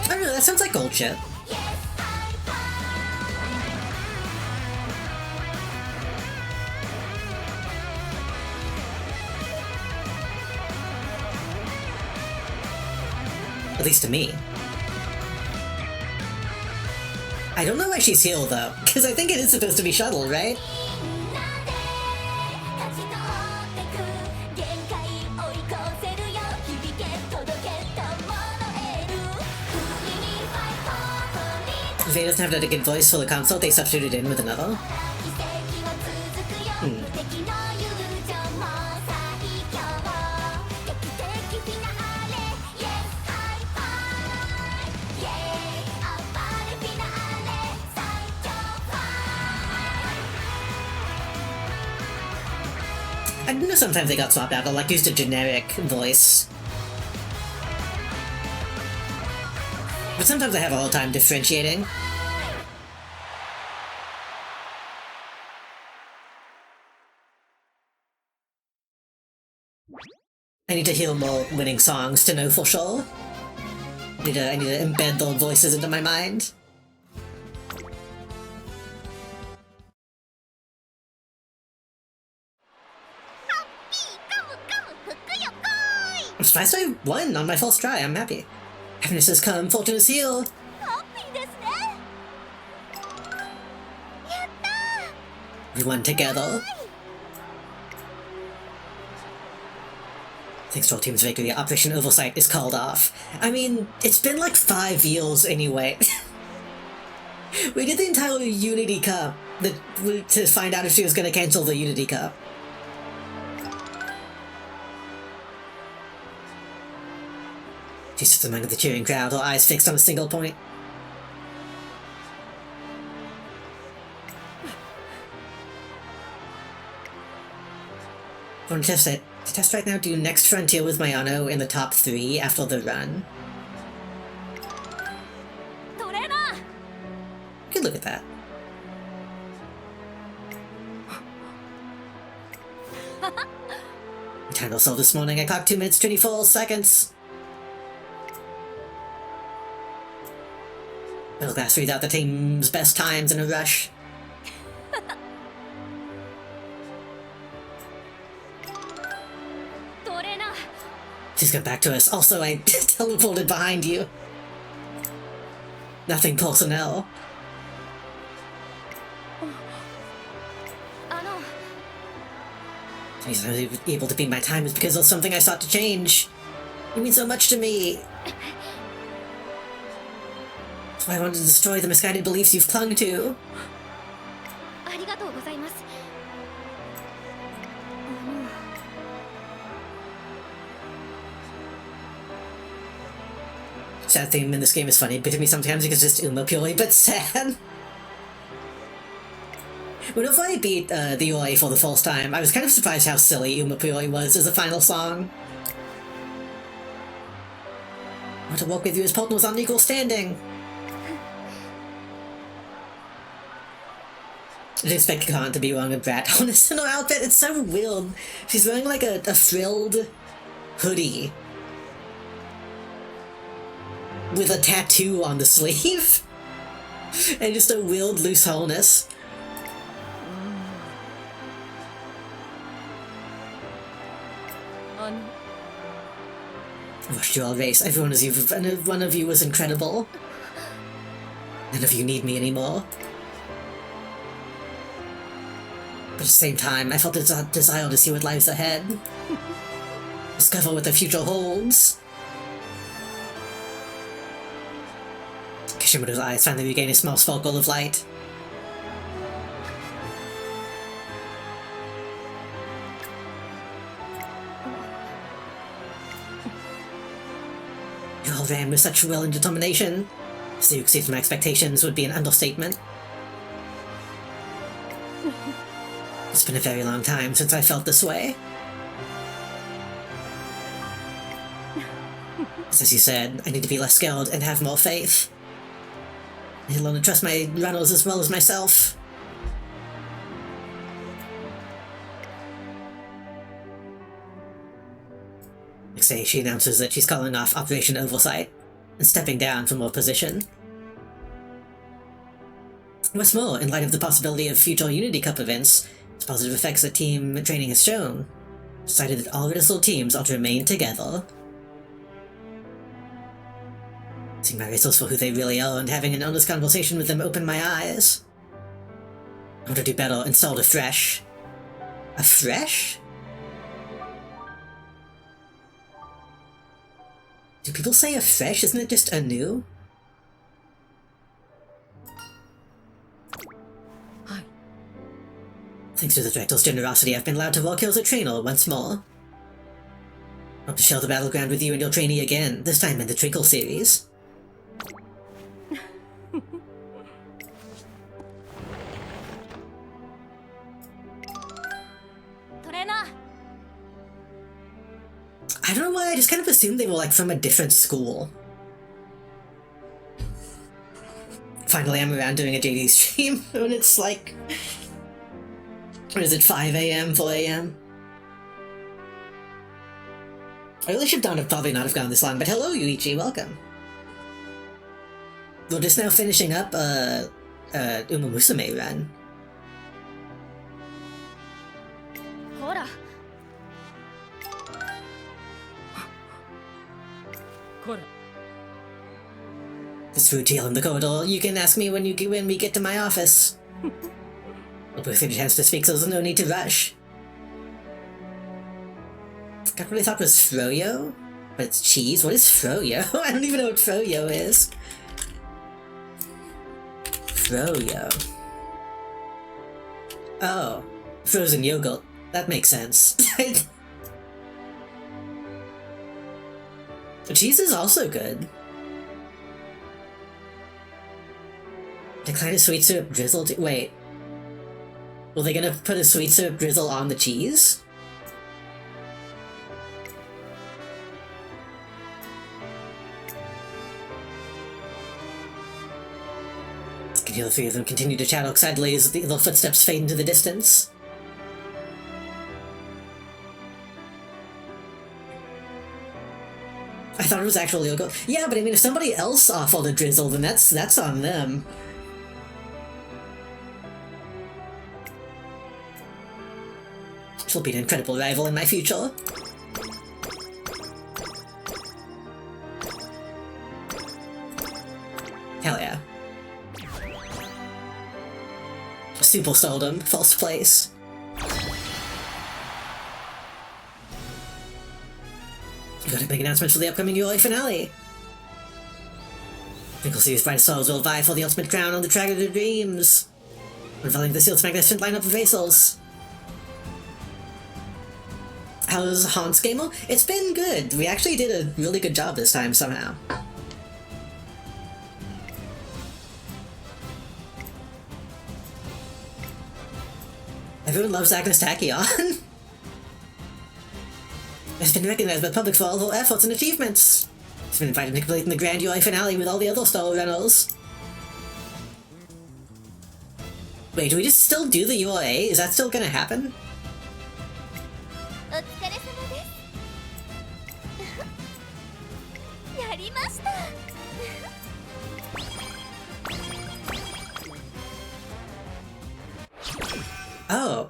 I don't know, that sounds like Goldship. At least to me. I don't know why she's healed though, because I think it is supposed to be Shuttle, right? Vay doesn't have a good voice for the console, they substituted in with another. I know sometimes they got swapped out or like used a generic voice. But sometimes I have a hard time differentiating. I need to hear more winning songs to know for sure. I need to embed their voices into my mind. I'm surprised I won on my first try, I'm happy. Happiness has come, fortune is here. Everyone together. Thanks to our team's victory, Operation Oversight is called off. I mean, it's been like 5 years anyway. We did the entire Unity Cup to find out if she was going to cancel the Unity Cup. She sits among the cheering crowd, her eyes fixed on a single point. Want to test right now, do Next Frontier with Mayano in the top 3 after the run. Good look at that. Title sold this morning, I clocked 2 minutes 24 seconds. Middle class reads out the team's best times in a rush. She's got back to us. Also, I teleported behind you. Nothing personnel. The reason I was able to beat my time is because of something I sought to change. You mean so much to me. That's why I wanted to destroy the misguided beliefs you've clung to. Sad theme in this game is funny, but to me sometimes because it's just Uma purely, but sad. Whenever I beat the UI for the first time, I was kind of surprised how silly Uma Purely was as a final song. I want to walk with you as partners on equal standing. I didn't expect Khan to be wearing a Brat on a Sinnoh outfit, it's so weird. She's wearing like a frilled hoodie with a tattoo on the sleeve and just a weird loose wholeness. I watched you all race. Every one of you was incredible. None of you need me anymore. But at the same time, I felt a desire to see what lies ahead. Discover what the future holds. Kishimoto's eyes finally regain a small sparkle of light. You all ran with such will and determination. So you exceeded my expectations would be an understatement. It's been a very long time since I felt this way. As you said, I need to be less skilled and have more faith. I need to learn to trust my runners as well as myself. Next day, she announces that she's calling off Operation Oversight and stepping down from her position. What's more, in light of the possibility of future Unity Cup events, its positive effects that team training has shown, decided that all wrestle teams ought to remain together. Seeing my wrestlers for who they really are and having an honest conversation with them opened my eyes. I want to do better and start afresh. Afresh? Do people say afresh? Isn't it just anew? Hi. Thanks to the director's generosity, I've been allowed to work here as a trainer once more. I want to share the battleground with you and your trainee again, this time in the Trickle series. I don't know why, I just kind of assumed they were like from a different school. Finally, I'm around doing a JD stream when it's like... What is it, 5 AM, 4 AM? I really should probably not have gone this long, but hello, Yuichi, welcome. We're just now finishing up Umamusume run. This food deal in the corridor. You can ask me when we get to my office. We'll both get a chance to speak, so there's no need to rush. I really thought it was froyo, but it's cheese. What is froyo? I don't even know what froyo is. Froyo. Oh, frozen yogurt. That makes sense. The cheese is also good. Decline a sweet syrup drizzle. Wait. Were they gonna put a sweet syrup drizzle on the cheese? Can hear the three of them continue to chat excitedly as the footsteps fade into the distance. I thought it was actual yogurt. Yeah, but I mean, if somebody else offered a drizzle, then that's on them. She'll be an incredible rival in my future. Hell yeah. Super stardom, false place. You got a big announcement for the upcoming UA finale. Twinkle Series Bright Stars will vie for the ultimate crown on the track of their dreams, unveiling the sealed magnificent lineup of vassals. How's Hans Gamer? It's been good. We actually did a really good job this time somehow. Everyone loves Agnes Tachyon. It's been recognized by the public for all her efforts and achievements. It's been invited to complete in the grand UI finale with all the other star runners. Wait, do we just still do the UA? Is that still gonna happen? お疲れ様ですやりました Oh.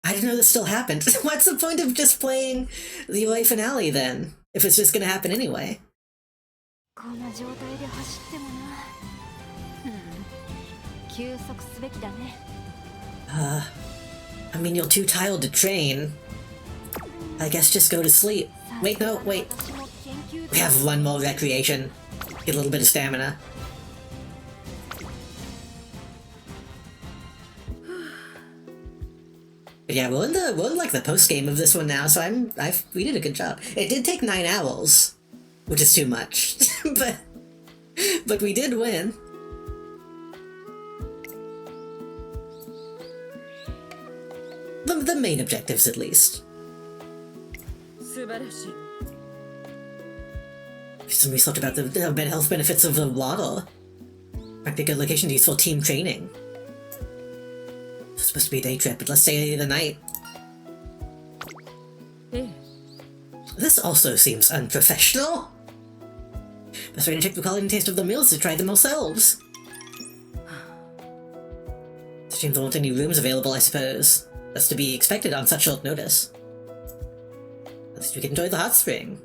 I didn't know this still happened. What's the point of just playing the UA finale then? If it's just gonna happen anyway. こんな状態で走ってもな休息すべきだね I mean, you're too tired to train. I guess just go to sleep. Wait, no, wait. We have one more recreation. Get a little bit of stamina. But yeah, we're in like the post game of this one now, so we did a good job. It did take 9 hours, which is too much, but we did win. The main objectives, at least. Some research about the health benefits of the water. Might be a good location to use for team training. It's supposed to be a day trip, but let's stay the night. This also seems unprofessional. Best way to check the quality and taste of the meals is to try them ourselves. It's a shame there weren't any rooms available, I suppose. That's to be expected on such short notice. At least we can enjoy the hot spring.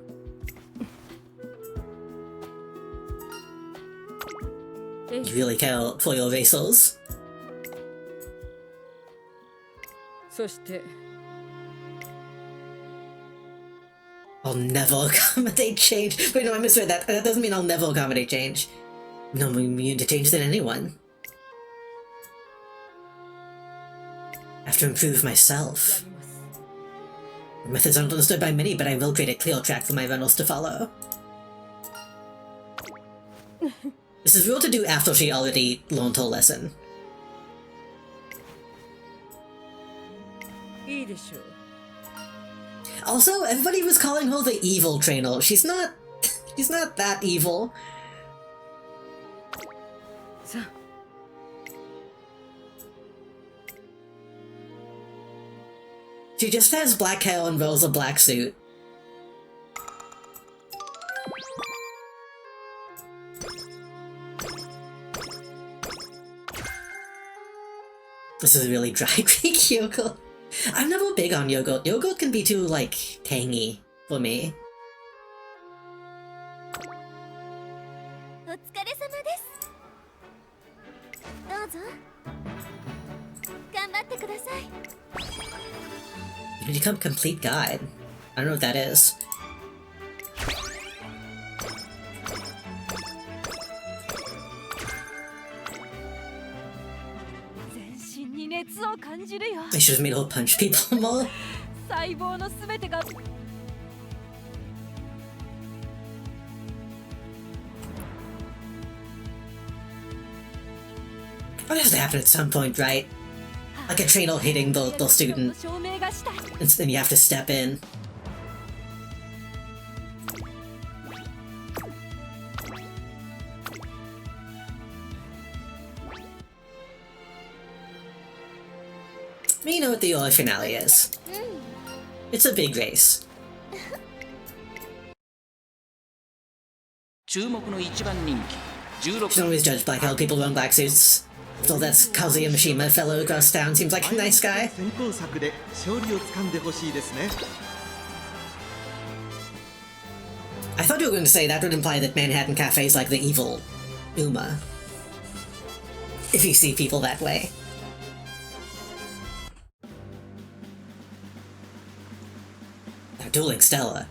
You really care for your vassals. I'll never accommodate change. Wait, no, I misread that. That doesn't mean I'll never accommodate change. No more immune to change than anyone. I have to improve myself. The methods aren't understood by many, but I will create a clear track for my runners to follow. This is real to do after she already learned her lesson. Also, everybody was calling her the evil trainer. She's not that evil. She just has black hair and wears a black suit. This is a really dry Greek yogurt. I'm never big on yogurt. Yogurt can be too, like, tangy for me. お疲れ様ですどうぞ頑張ってください。 You become complete guide. I don't know what that is. 全身に熱を感じるよ。 I should have made her punch people more. 細胞のすべてが That has to happen at some point, right? Like a trainer hitting the student, 証明がしたい。 and then you have to step in. But you know what the Oi finale is. It's a big race. 注目の一番人気16 You can always judge black-haired people wearing black suits. So that's Kazuya Mishima, fellow across town, seems like a nice guy. 先行策で勝利をつかんでほしいですね。 I thought you were going to say that would imply that Manhattan Cafe is like the evil Uma. If you see people that way. Now, Dueling Stella.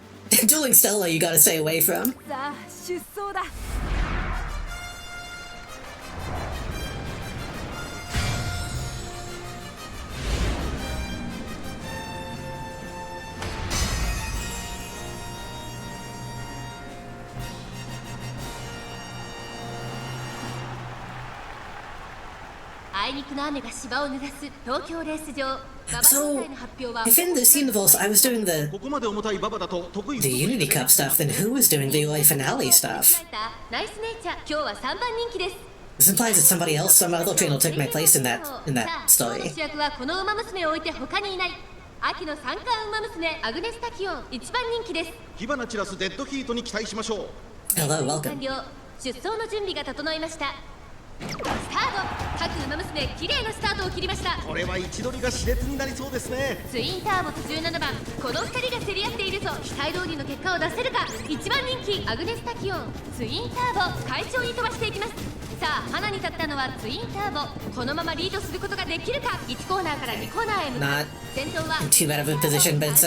Dueling Stella you gotta stay away from. さあ出走だ。 あいにくの雨が芝を濡らす東京レース場。 So, if in this universe I was doing ここまで重たい馬場だと得意 the Unity Cup stuff, then who was doing the OI finale stuff? ナイスネイチャー、今日は3番人気です。 This implies that somebody else, some other trainer took my place in that さあ、今日 story. の主役はこの馬娘を置いて他にいない。秋の三冠馬娘アグネスタキオン一番人気です。火花散らすデッドヒートに期待しましょう。 Hello, 完 welcome. 了。出走の準備が整いました。スタート。各馬娘綺麗なスタートを切りました。これは位置取りが熾烈になりそうですね。ツインターボと17番、この2人が競り合っているぞ。期待通りの結果を出せるか。1番人気アグネスタキオンツインターボ快調に飛ばしていきます。さあ花に立ったのはツインターボ。このままリードすることができるか。1コーナーから2コーナーへ向かう。 Not 先頭は in too bad of a position, but it's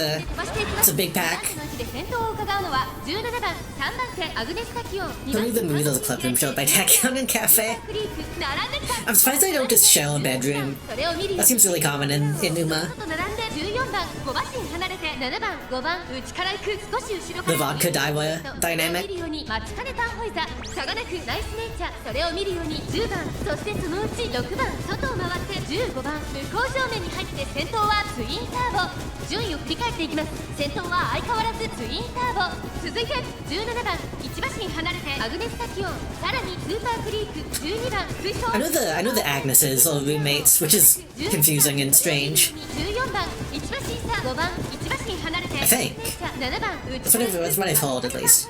a big pack. の位置で先頭を伺うのは17番3番手アグネスタキオン。 Don't leave the movie, there's a club room showed by Tachyon and Cafe. クリーク並んできた。 I'm surprised they don't just show a bedroom. それを見るよ That seems really common in Uma. と並んで14番5馬身離れて7番5番内から行く少し後ろか The ら vodka Daiwa それを dynamic. 見るように待ちかねタンホイザ差がなくナイスネイチャー。それを見るように10番そしてそのうち6番外を回って15番向こう正面に入って先頭はツインターボ。順位を振り返っていきます。先頭は相変わらずツインターボ。続いて17番1馬身離れてアグネスタキオン。さらにスーパークリーク12番水槽 I know the Agneses are roommates, which is confusing and strange. 14番1馬身差5番1馬身離れて I think. 7番 That's what I've heard, at least.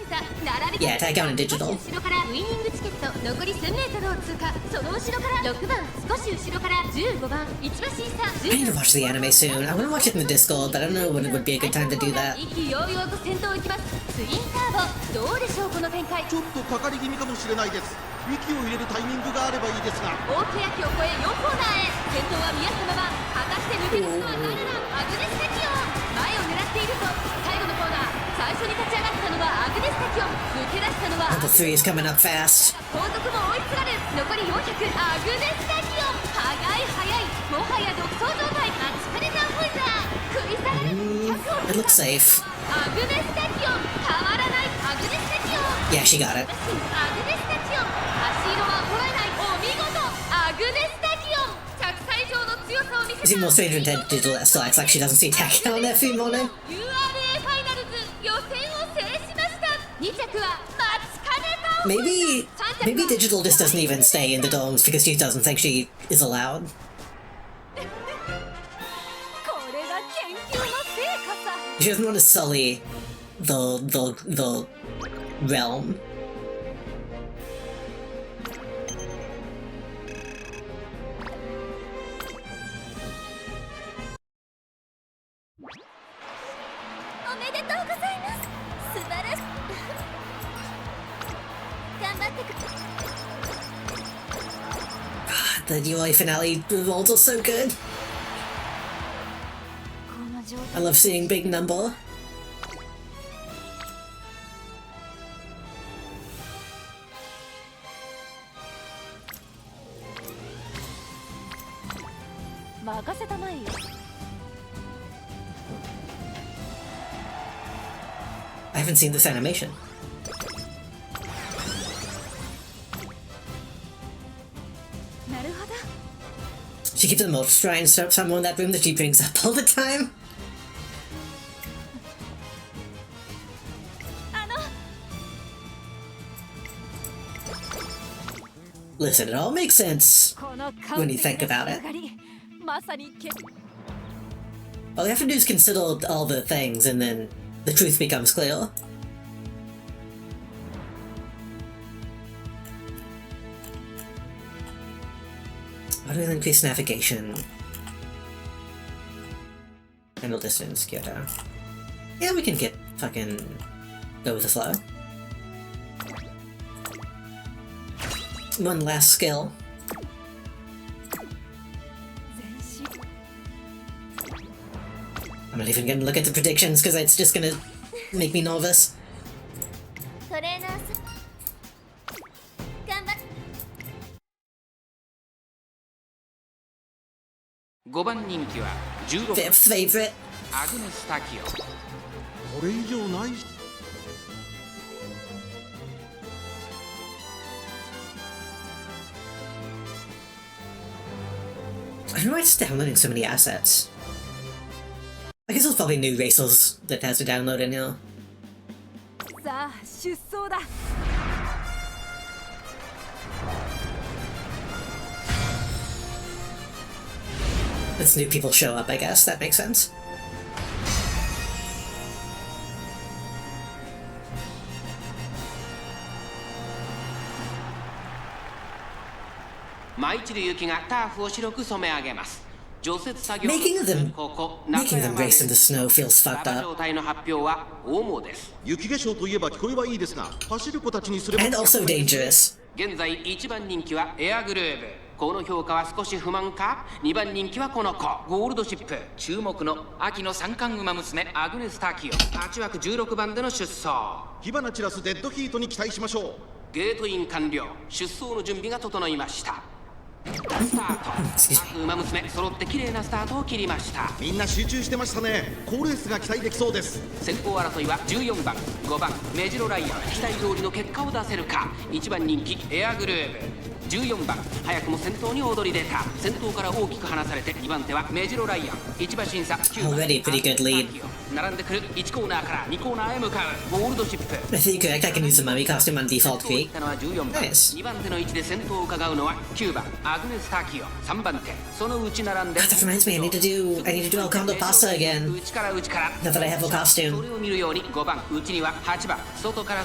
Yeah, Tachyon and Digital. 後ろからウイニングチケット残り 1000m を通過。その後ろから6番少し後ろから15番1馬身差 I need to watch the anime soon. I want to watch it in the Discord, but I don't know when it would be a good time to do that. 意気揚々と先頭を行きます。ツインターボどうでしょうこの展開。ちょっとかかり気味かもしれないです。息を入れるタイミングがあればいいですが。大欅を越え4コーナーへ。先頭は宮下ママ。果たして抜け出すのは誰だ。アグネスタキオン前を狙っているぞ。最後のコーナー最初に立ち上がったのはアグネスタキオン。抜け出したのは Number 3 is coming up fast. 後続も追いすがる。残り400アグネスタキオン速い速いもはや独走状態。待ちかねたホイザー食い去られる100 It looks safe. アグネスタキオン変わらないアグネスタキオン。 Yeah, she got it. アグネスタキオン足色は衰えないお見事アグネスタキオン着差以上の強さを見 It's せ even た。 more strange when Digital still acts like she doesn't see Tachyon every morning. URA ファイナルズ予選を制しました。2着は待ちかねた Maybe Digital just doesn't even stay in the domes because she doesn't think she is allowed. これが研究の成果さ。 She doesn't want to sully the realm. おめでとうございます素晴らしい頑張ってく The UI finale revolts are so good. この状 I love seeing big number. 任せたまえよ。I haven't seen this animation. なるほど。 She keeps a mulch try and stop someone in that room that she brings up all the time. あの Listen, it all makes sense. この When you think about it. 上がりまさにけ All you have to do is consider all the things, and then the truth becomes clear. How do we increase navigation? Handle distance, get down. Yeah, we can get fucking go with the flow. One last skill. 全身 I'm not even gonna look at the predictions because it's just gonna make me nervous. トレーナーさん頑張っ5番人気は16 Fifth favorite. アグネス・タキオ。これ以上ない。 I don't know why it's downloading so many assets. I guess it's probably new racers that has to download it now. さあ出走だ。 As new people show up, I guess. That makes sense. 舞い散る雪がターフを白く染め上げます。除雪作業 Making them ここ making them race in the snow feels fucked 馬 up. 状態の発表は主です。雪化粧といえば聞こえはいいですが、走る子たちにすれば And also dangerous. 現在1番人気はエアグルーブ。この評価は少し不満か。2番人気はこの子ゴールドシップ。注目の秋の三冠馬娘アグネス・タキオ。8枠16番での出走。火花散らすデッドヒートに期待しましょう。ゲートイン完了。出走の準備が整いました。スタート。各馬娘揃って綺麗なスタートを切りました。みんな集中してましたね。好レースが期待できそうです。先行争いは14番5番メジロライアン。期待通りの結果を出せるか。1番人気エアグルーブ。14番早くも先頭に躍り出た。先頭から大きく離されて2番手はメジロライアン。1馬審査9番 Already pretty good lead. 並んでくる1コーナーから2コーナーへ向かうゴールドシップ。 I think correct. I can use the mummy costume on default 先頭を feet. 行ったのは14番 Nice. 2番手の位置で先頭を伺うのは9番アグネス・タキオ。3番手その内並んで Ah, that reminds me. I need to do Alcando pasta again. 内から内から Now that I have a そ costume. れを見るように5番内には8番外から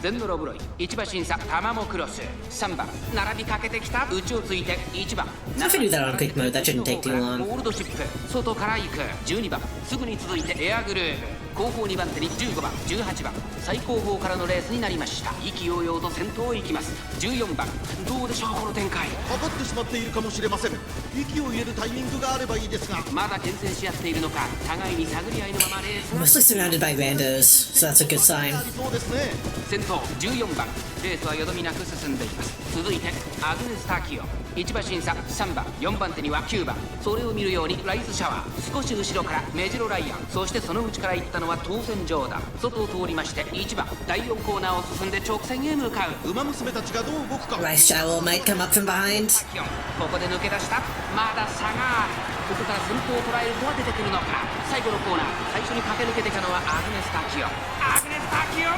全のロブロイ。1馬審査タマモクロス。3番並びかけてきた内をついて1番 So if I do that on quick mode, that shouldn't take too ゴ long. ールドシップ外から行く12番すぐに続いてエアグルーブ。後方2番手に15番18番最後方からのレースになりました。意気揚々と先頭を行きます。14番どうでしょうこの展開。かかってしまっているかもしれません。息を入れるタイミングがあればいいですが。まだ牽制し合っているのか。互いに探り合いのままレースが Mostly surrounded by randos, so that's a good sign. ありそうですね。先頭14番レースはよどみなく進んでいます。続いてアグネス・タキオ。1馬審査3番4番手には9番それを見るようにライズシャワー。少し後ろからメジロライアン。そしてその内から行ったのは当選ジョーダン。外を通りまして1番第4コーナーを進んで直線へ向かう。馬娘たちがどう動くか。 Rice shower might come up from behind. タキオここで抜け出した。まだ差がある。ここから先頭を捉える子は出てくるのか。最後のコーナー最初に駆け抜けてきたのはアグネス・タキオ。アグネス・タキオ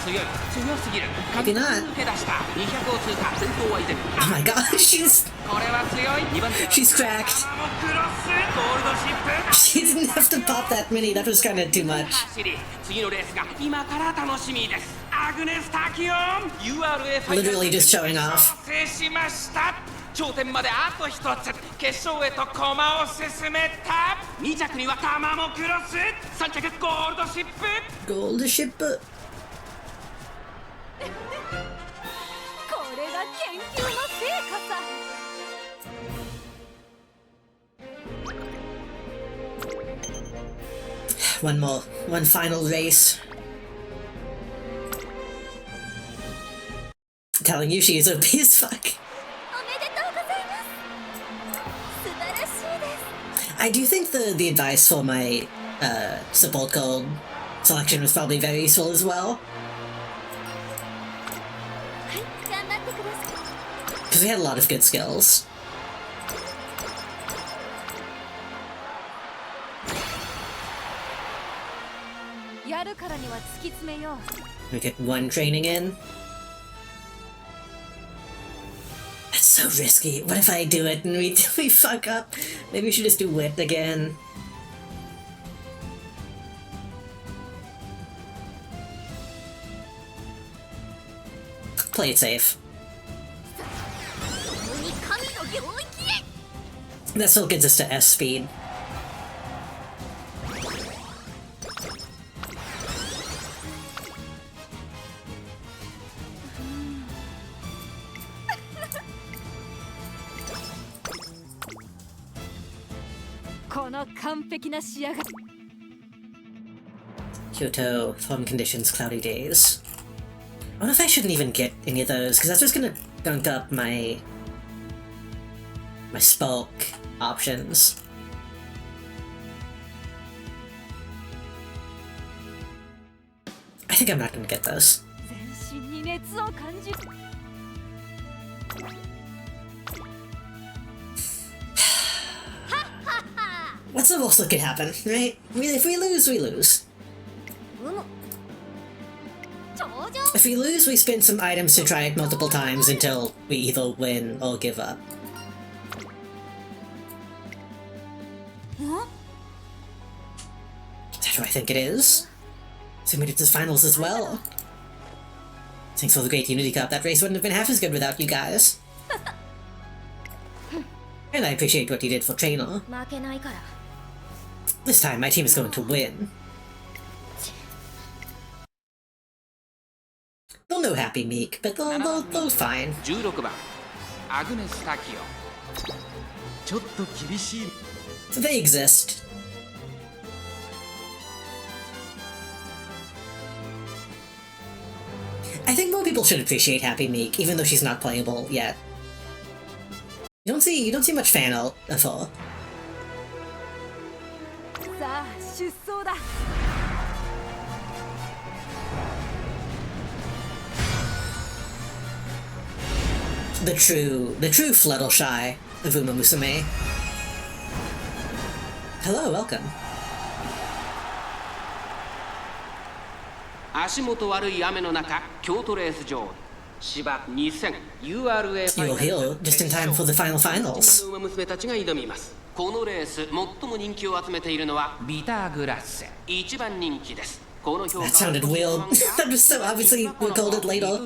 強すぎる。 Maybe not. 抜け出した200を通過。先頭は依然 Oh my god, she's これは強い。2番手 she's cracked. タマモクロスゴールドシップ She didn't have to pop that many. That was kind of too much. 走り次のレースが今から楽しみです。アグネス・タキオン URA ファイナル Literally just showing off. 制しました。頂点まであと一つ。決勝へと駒を進めた。2着にはタマモクロス。3着ゴールドシップ。 Gold ship. これが研究の成果さ。One more. One final race. Telling you she is OP as fuck. おめでとうございます素晴らしいです I do think the advice for my support gold selection was probably very useful as well. はい頑張ってください Because we had a lot of good skills. やるからには突き詰めよう We get one training in. That's so risky. What if I do it and we fuck up? Maybe we should just do wit again. Play it safe. 共に神の領域へ That still gets us to S speed. この完璧な仕上がり Kyoto, farm conditions, cloudy days. I wonder if I shouldn't even get any of those, because that's just gonna gunk up my spoke options. I think I'm not gonna get those. 全身に熱を感じる What's the worst that could happen, right? If we lose, we lose. うむ頂上 If we lose, we spend some items to try it multiple times until we either win or give up. ん That's what I think it is. So we made it to the finals as well. Thanks for the great Unity Cup. That race wouldn't have been half as good without you guys. And I appreciate what you did for Trainer. 負けないから This time, my team is going to win. They'll know Happy Meek, but they'll fine. 16番アグネス・タキオちょっと厳しい They exist. I think more people should appreciate Happy Meek, even though she's not playable yet. You don't see much fan art of her. さあ出走だ The true Fluttershy of Umamusume. Hello, welcome. 足元悪い雨の中京都レース場芝 2000URA You're here just in time for the final finals. 馬娘たちが挑みますこのレース最も人気を集めているのはビターグラッセ一番人気ですこの評価 That sounded weird. That was so obviously recorded later.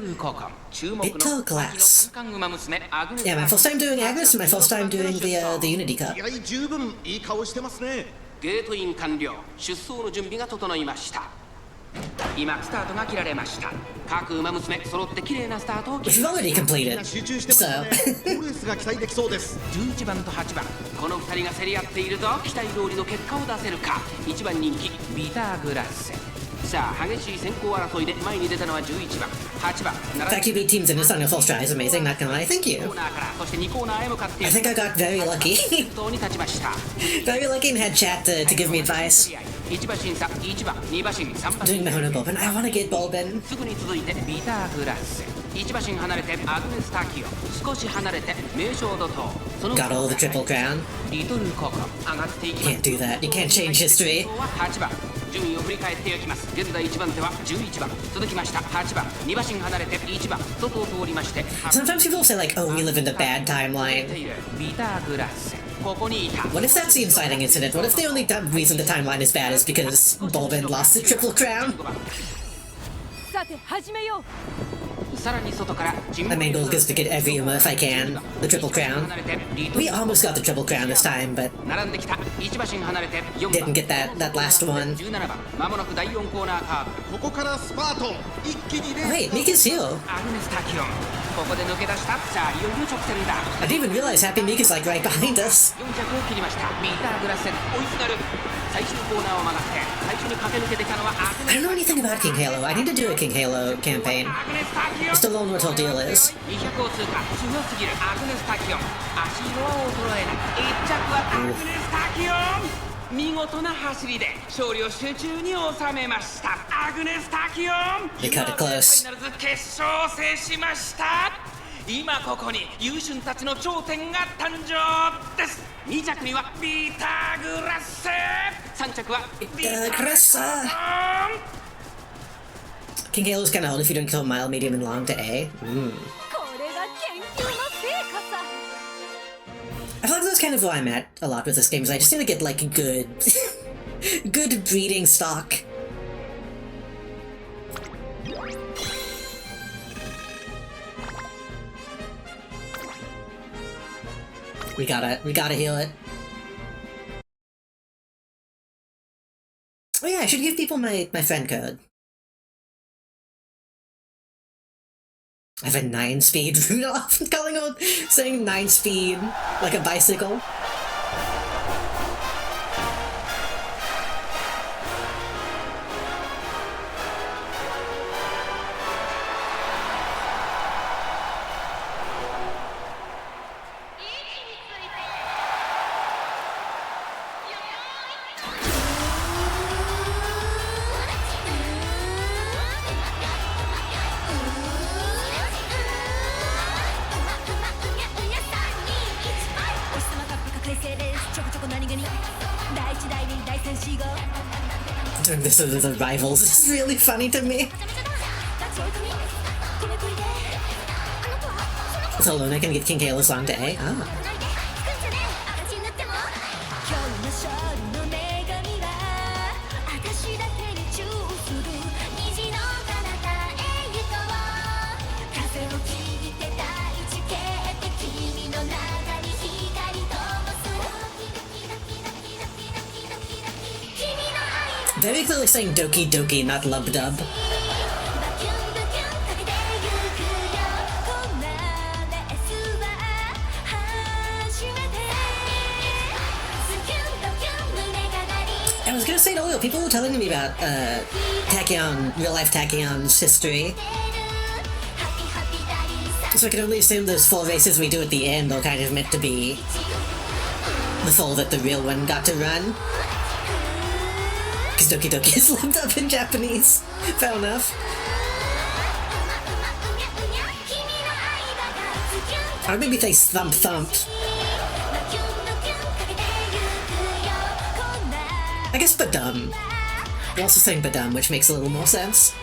注目の Bitter Glass. 三冠馬娘アグネス Yeah, my first time doing Agnes and my first time doing the Unity Cup. 気合十分いい顔してますねゲートイン完了出走の準備が整いました今スタートが切られました各馬娘揃って綺麗なスタートを切 Which り we've already completed. 集中してますね好レースが期待できそうです11番と8番この2人が競り合っているぞ期待通りの結果を出せるか1番人気ビターグラッセさあ激しい先行争いで前に出たのは11番8番 The fact you beat teams in this on your first try is amazing, not gonna lie, thank コ you. ーナーからそして2コーナーへ向かって I think I got very lucky. 先頭に立ちました Very lucky and had chat to give me advice. 1馬審査1番2馬審3馬 Doing my own Bulbin. I wanna get Bulbin. すぐに続いてビターグラッセ1馬身離れてアグネス・タキオ少し離れて名称怒涛その Got all the triple crown. リトルココ上がっていきます Can't do that. You can't change history. 8番順位を振り返っていきます現在1番手は11番続きました8番2馬身離れて1番外を通りまして Sometimes people say like, oh, we live in a bad timeline. ビターグラッセここにいた What if that's the inciting incident? What if the only reason the timeline is bad is because Bulbin lost the triple crown? さて始めようさらに外から My main goal is to get every Uma if I can. The triple crown. We almost got the triple crown this time, but 並んできた1馬身離れて4 didn't 番 get that last one. 17番まもなく第4コーナーカーブここからスパート一気にレー Wait, ス Mika's here. アグネス・タキオンここで抜け出したさあいよいよ直線だ I didn't even realize Happy Mika's like right behind us. 4着を切りましたビターグラッセン追いすがる最終コーナーを曲がって最初に駆け抜けてきたのはアグ I ネ don't know anything about King Halo. I need to do a King Halo campaign. アグネス・タキオン Just to learn what whole deal is. 200を通過強すぎるアグネス・タキオン足色は衰えない1着はアグネス・タキオン見事な走りで勝利を手中に収めましたアグネス・タキオン They cut it close. ファイナルズ決勝を制しました今ここに優秀たちの頂点が誕生です2着にはビーター・グラッセ3着はビーター・グラッセ King Halo's kind of old if you don't kill mild, medium, and long to A. これが研究の成果さ I feel like that's kind of where I'm at a lot with this game, is I just need to get, like, good... good breeding stock. We gotta heal it. Oh yeah, I should give people my friend code. I have a 9-speed Rudolph saying 9-speed like a bicycle. Doing this with the rivals is really funny to me. So Luna can get King Halo song to A? Ah. 今日の勝利の女神は私だけにチューする虹の彼方へ行こう風を切って大地形って君の中に光灯す君の愛が Very clearly saying Doki Doki, not Lub Dub. バキュンバキュンかけてゆくよこんなレースは初めてズキュンドキュン胸が鳴り I was gonna say to Oil, people were telling me about Tachyon, real life Tachyon's history. ハピハピダリーさ So I can only assume those 4 races we do at the end are kind of meant to be the 4 that the real one got to run. Because Doki Doki is lumped up in Japanese. Fair enough. Or maybe they thump thump. I guess Badum. We're also saying Badum, which makes a little more sense.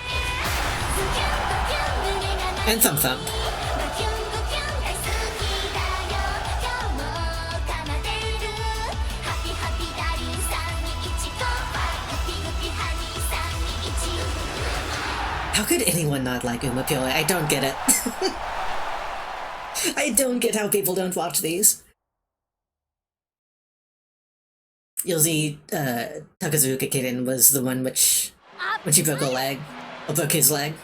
And Thump Thump. How could anyone not like Umamusume? I don't get it. I don't get how people don't watch these. You'll see Takazuka Kiden was the one when she broke a leg. Or broke his leg.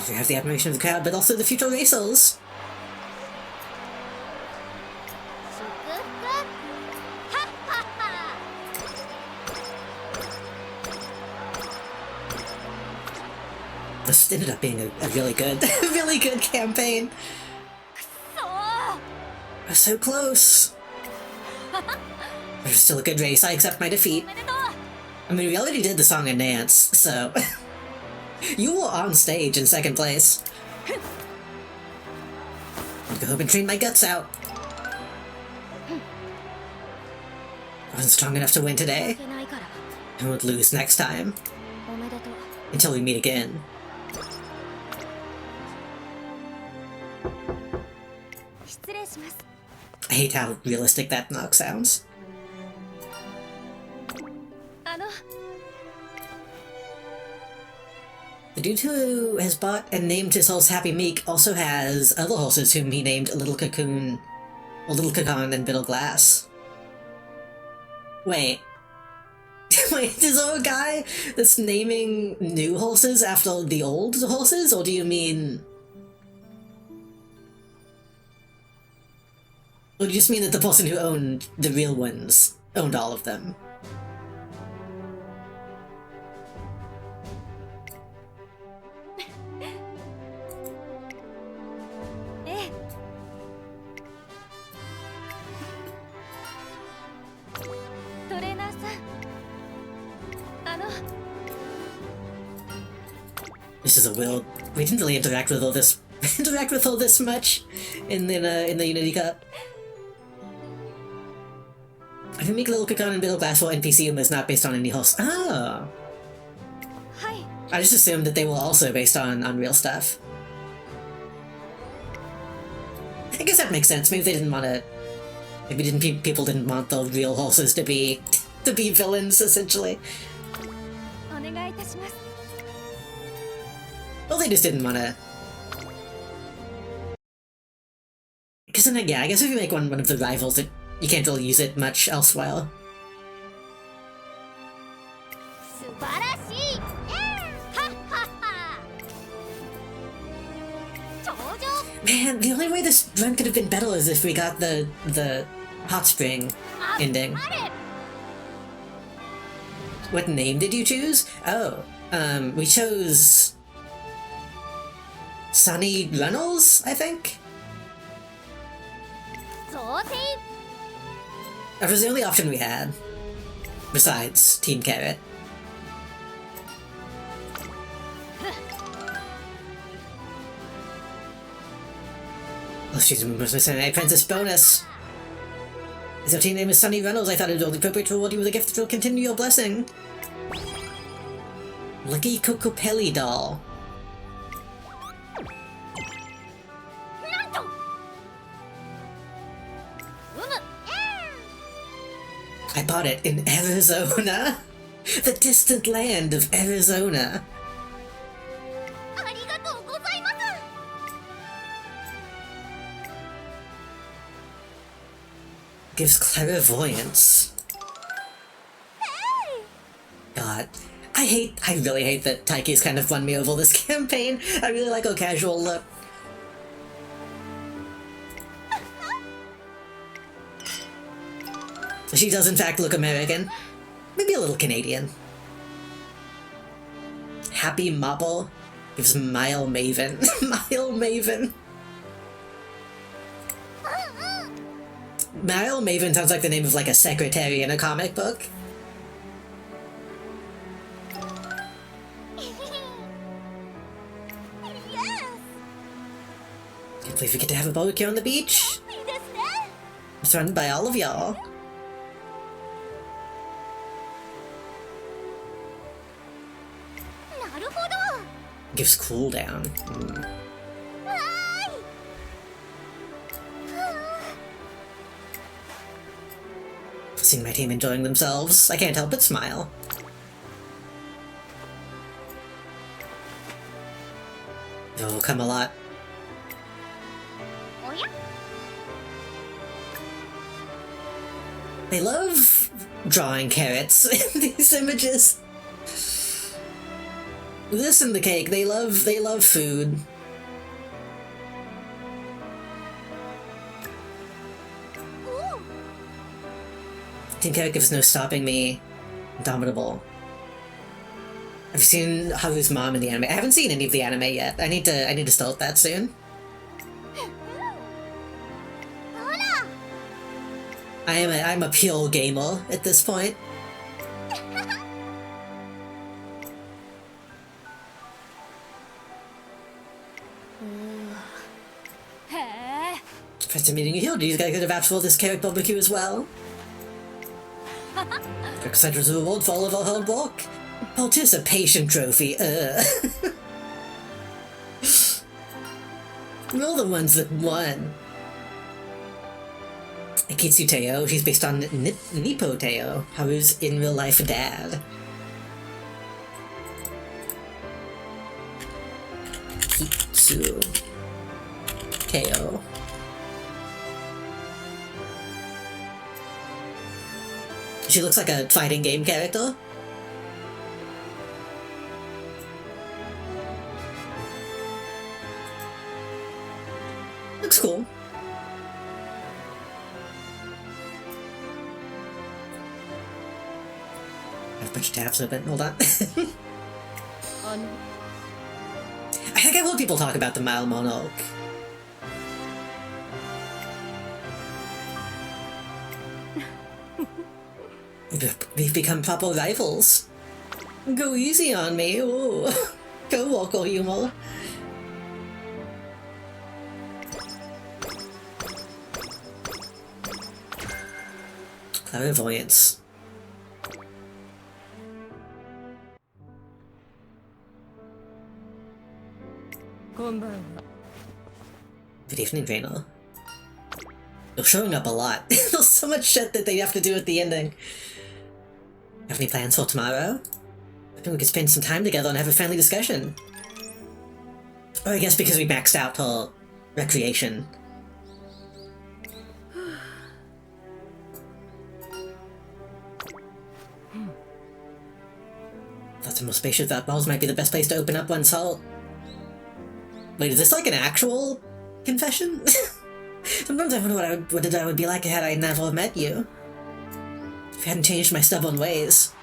You have the admiration of the crowd, but also the future racers. This ended up being a really good, really good campaign. We're so close. But it's still a good race. I accept my defeat. I mean, we already did the song and dance, so... You were on stage in 2nd place. I'll go home and train my guts out. I wasn't strong enough to win today. I won't lose next time. Until we meet again. I hate how realistic that knock sounds. The dude who has bought and named his horse Happy Meek also has other horses whom he named Little Cocoon, or Little Cocoon and Biddle Glass. Wait. Wait, is there a guy that's naming new horses after the old horses, or do you mean... Or do you just mean that the person who owned the real ones owned all of them? Eh. トレーナーさん、This is a will. We didn't really interact with all this much in the Unity Cup. I think make Little Cocoon and Middle Glass for NPC is not based on any host. Ah! はい。 I just assumed that they were also based on real stuff. I guess that makes sense. Maybe they didn't want to. Maybe people didn't want the real horses to be villains, essentially. お願いいたします。 Well, they just didn't want to. Because then, yeah, I guess if you make one of the rivals, you can't really use it much elsewhere. 素晴らしい。はっはっは。頂上。 Man, the only way this run could have been better is if we got the hot spring ending. What name did you choose? Oh, we chose Sonny Reynolds, I think? 贈呈。 That was the only option we had. Besides Team Carrot. Oh, she's a Princess bonus. As your team name is Sonny Reynolds, I thought it was only appropriate to reward you with a gift that will continue your blessing. Lucky Cocopelli doll. なんと。I bought it in Arizona. The distant land of Arizona. ありがとうございます。 Gives clairvoyance. God. I really hate that Taiki's kind of won me over this campaign. I really like her casual look. She does in fact look American. Maybe a little Canadian. Happy Mobble gives Mile Maven. Mile Maven. Mile Maven sounds like the name of like a secretary in a comic book. Yes. Can't believe we get to have a barbecue on the beach. いいですね。 It's run by all of y'all. なるほど。 Gives cooldown. わーい。 Seeing my team enjoying themselves, I can't help but smile. Oh, Camelot. おや。 They love drawing carrots in these images. This and the cake, they love food. Team Carrot gives no stopping me. Indomitable. I've seen Haru's mom in the anime. I haven't seen any of the anime yet. I need to start that soon. ほら。 I'm a pure gamer at this point. After meeting you here, do you guys get a vouch for this carrot barbecue as well? Consider the reward for all of our hard work. Participation trophy, We're the ones that won. Akitsu Teo, she's based on Nippo Teo, Haru's in real life dad. Kitsu Teo. She looks like a fighting game character. Looks cool. Bunch of tabs open. Hold on. On I think I've heard people talk about the Mile Monarch. We've become proper rivals. Go easy on me. Ooh. Go walk or humor. Clairvoyance. Good evening, Raynor. You're showing up a lot. There's so much shit that they have to do at the ending. Have any plans for tomorrow? I think we could spend some time together and have a friendly discussion. Or I guess because we maxed out her recreation. Thought the most spacious outballs might be the best place to open up one's soul. Wait, is this like an actual confession? Sometimes I wonder what I would be like had I never met you. If I hadn't changed my stubborn ways.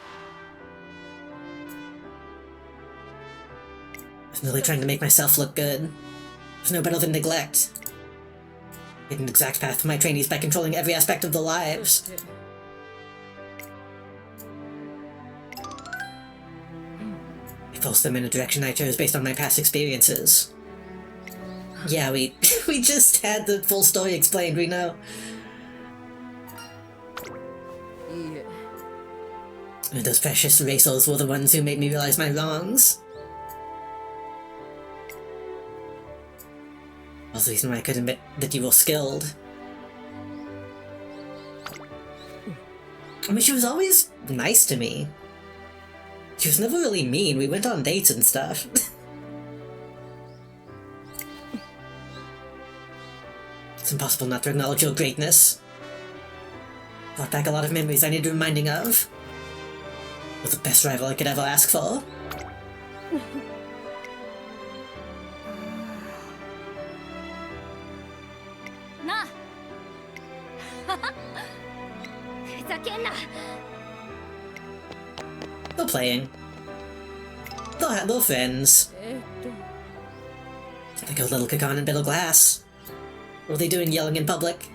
I was merely trying to make myself look good. It was no better than neglect. I made an exact path for my trainees by controlling every aspect of their lives. I forced them in a direction I chose based on my past experiences. Yeah, we just had the full story explained, we know. And those precious racers were the ones who made me realize my wrongs. Was the reason why I could admit that you were skilled. I mean, she was always nice to me. She was never really mean. We went on dates and stuff. It's impossible not to acknowledge your greatness. Brought back a lot of memories I need reminding of. Was the best rival I could ever ask for. Na. They're playing. They're friends. Like a little Kakan and Bitter Glass. What are they doing yelling in public?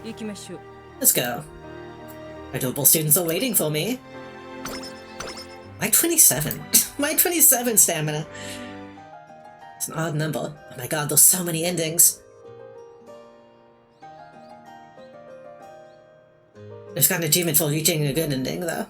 Let's go. My global students are waiting for me. My 27. My 27 stamina. It's an odd number. Oh my god, there's so many endings. There's got an achievement for reaching a good ending, though.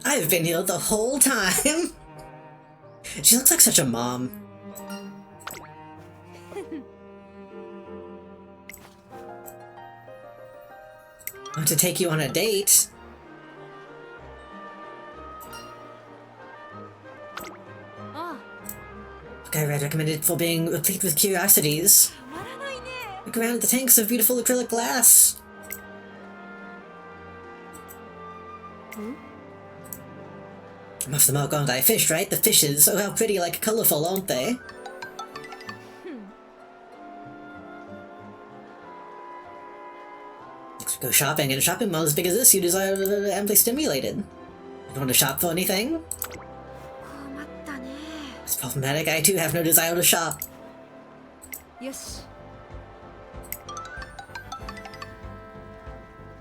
I've been here the whole time. She looks like such a mom. I want to take you on a date. Book I read recommended for being replete with curiosities. Look around at the tanks of beautiful acrylic glass. I'm off the mark, aren't I? Fish, right? The fishes. Oh, how pretty, like, colourful, aren't they? Let's go shopping. In a shopping mall as big as this, you desire amply stimulated. You don't want to shop for anything? It's problematic. I, too, have no desire to shop. Yes.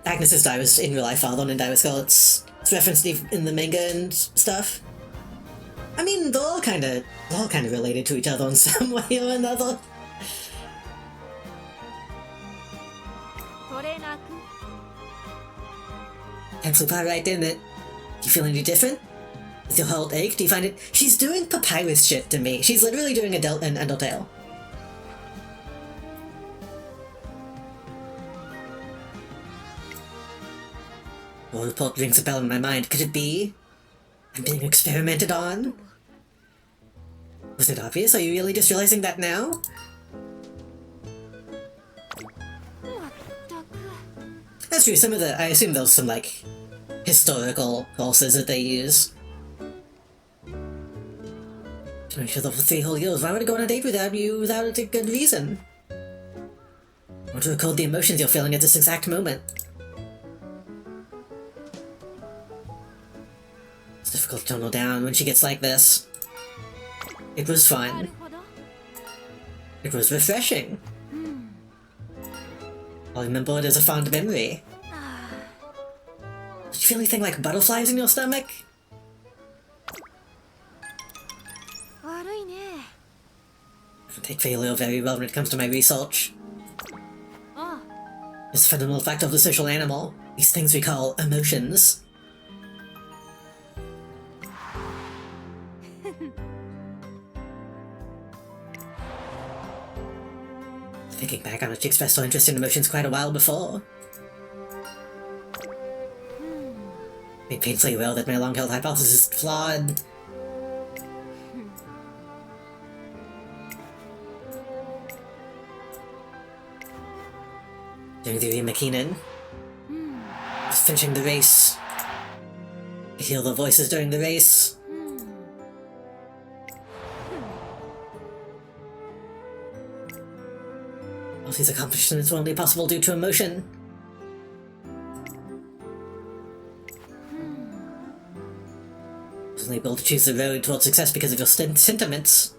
Agnes's dye was in real life father and dye was Scarlet's. It's referenced in the manga and stuff. I mean, they're all kind of related to each other in some way or another. Time flew by right, didn't it? Do you feel any different? Does your heart ache? Do you find it? She's doing papyrus shit to me. She's literally doing an Undertale. Well, the report rings a bell in my mind. Could it be? I'm being experimented on? Was it obvious? Are you really just realizing that now? That's true, some of the... I assume there's some, like, historical pulses that they use. Don't you love 3 whole years? Why would I go on a date without you without a good reason? I want to record the emotions you're feeling at this exact moment. It's difficult to tone her down when she gets like this. It was fun. It was refreshing. I'll remember it as a fond memory. Did you feel anything like butterflies in your stomach? I take failure very well when it comes to my research. It's a fundamental fact of the social animal. These things we call emotions. Thinking back on it, she expressed her interest in emotions quite a while before. Made painfully aware that my long-held hypothesis is flawed. During the McKinnon. Just finishing the race. I hear the voices during the race. All these accomplishments were only possible due to emotion. I was only able to choose the road towards success because of your sentiments.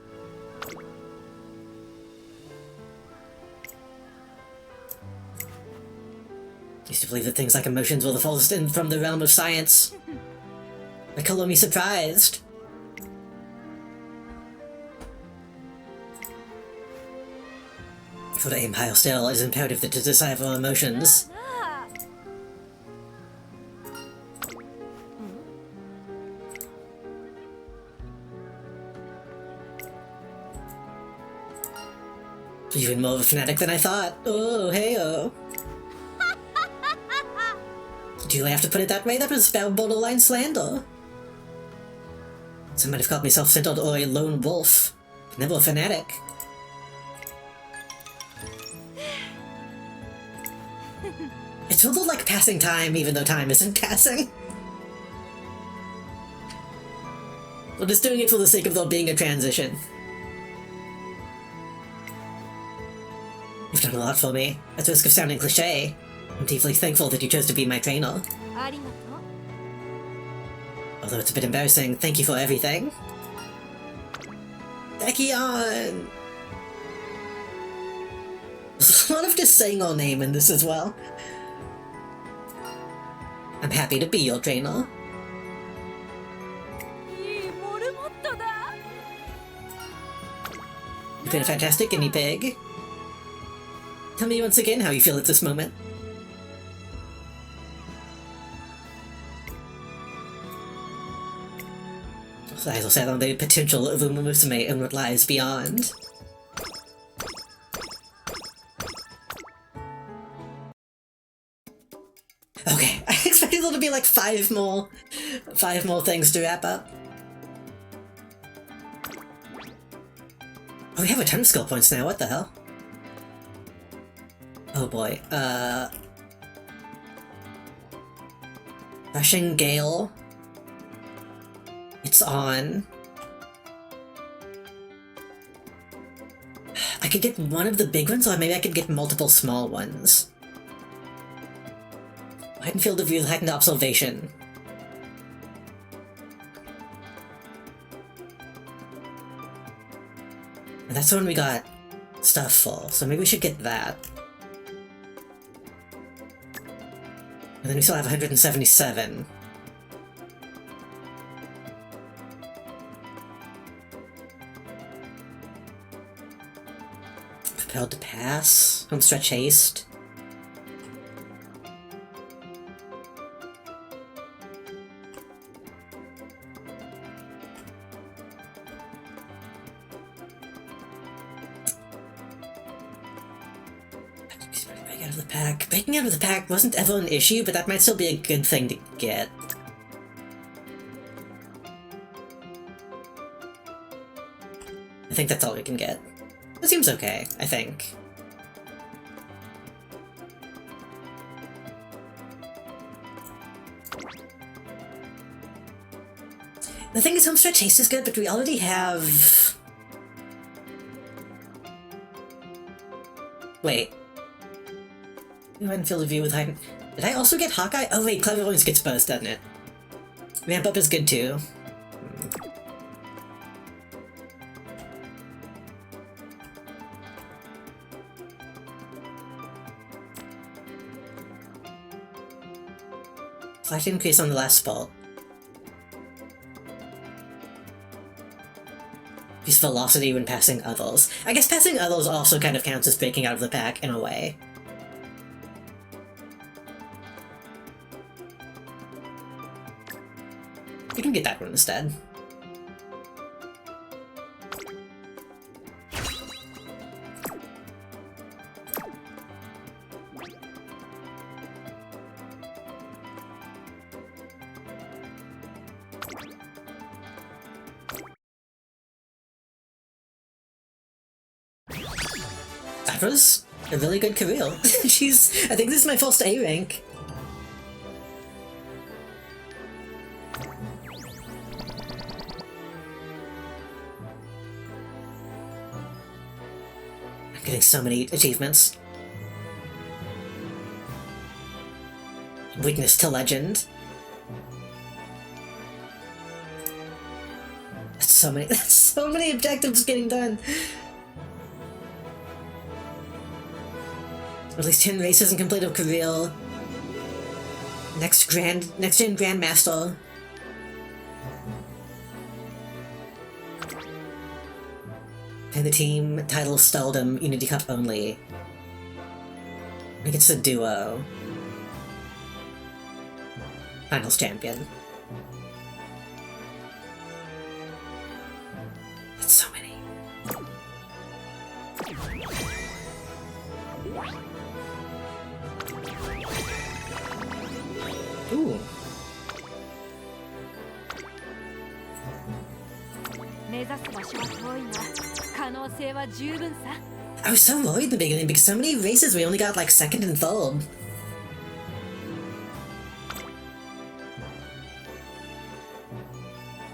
I used to believe that things like emotions were the furthest in from the realm of science. They color me surprised. For to aim higher still, it is imperative that to decipher emotions. Even more of a fanatic than I thought. Oh, hey-oh. Do you have to put it that way? That was borderline slander. Some might have called me self-centered or a lone wolf. Never a fanatic. It's a little like passing time, even though time isn't passing. We're just doing it for the sake of there being a transition. You've done a lot for me. At the risk of sounding cliché, I'm deeply thankful that you chose to be my trainer. Although it's a bit embarrassing, thank you for everything. Dekion! There's a lot of just saying our name in this as well. I'm happy to be your trainer. You've been a fantastic guinea pig. Tell me once again how you feel at this moment. Eyes are set on the potential of Umamusume and what lies beyond. Okay, I expected there to be like five more things to wrap up. Oh, we have a ton of skill points now, what the hell? Oh boy, Rushing Gale. It's on. I could get one of the big ones, or maybe I could get multiple small ones. Heightened field of view, heightened observation. And that's the one we got stuff for, so maybe we should get that. And then we still have 177. Propelled to pass. Homestretch haste. Break out of the pack. Breaking out of the pack wasn't ever an issue, but that might still be a good thing to get. I think that's all we can get. That seems okay, I think. The thing is, Homestretch Haste is good, but we already have Wait. Go ahead and fill the view with high... Did I also get Hawkeye? Oh wait, Clever always gets both, doesn't it? Ramp Up is good too. Slight increase on the last spot. Use velocity when passing others. I guess passing others also kind of counts as breaking out of the pack in a way. You can get that one instead. That was a really good career. I think this is my first A rank. I'm getting so many achievements. Witness to Legend. That's so many objectives getting done. At least 10 races and complete a career. Next gen Grandmaster. And the team title Stardom Unity Cup only. I think it's a duo. Finals champion. That's so many. Ooh. I was so worried in the beginning because so many races we only got like second and third.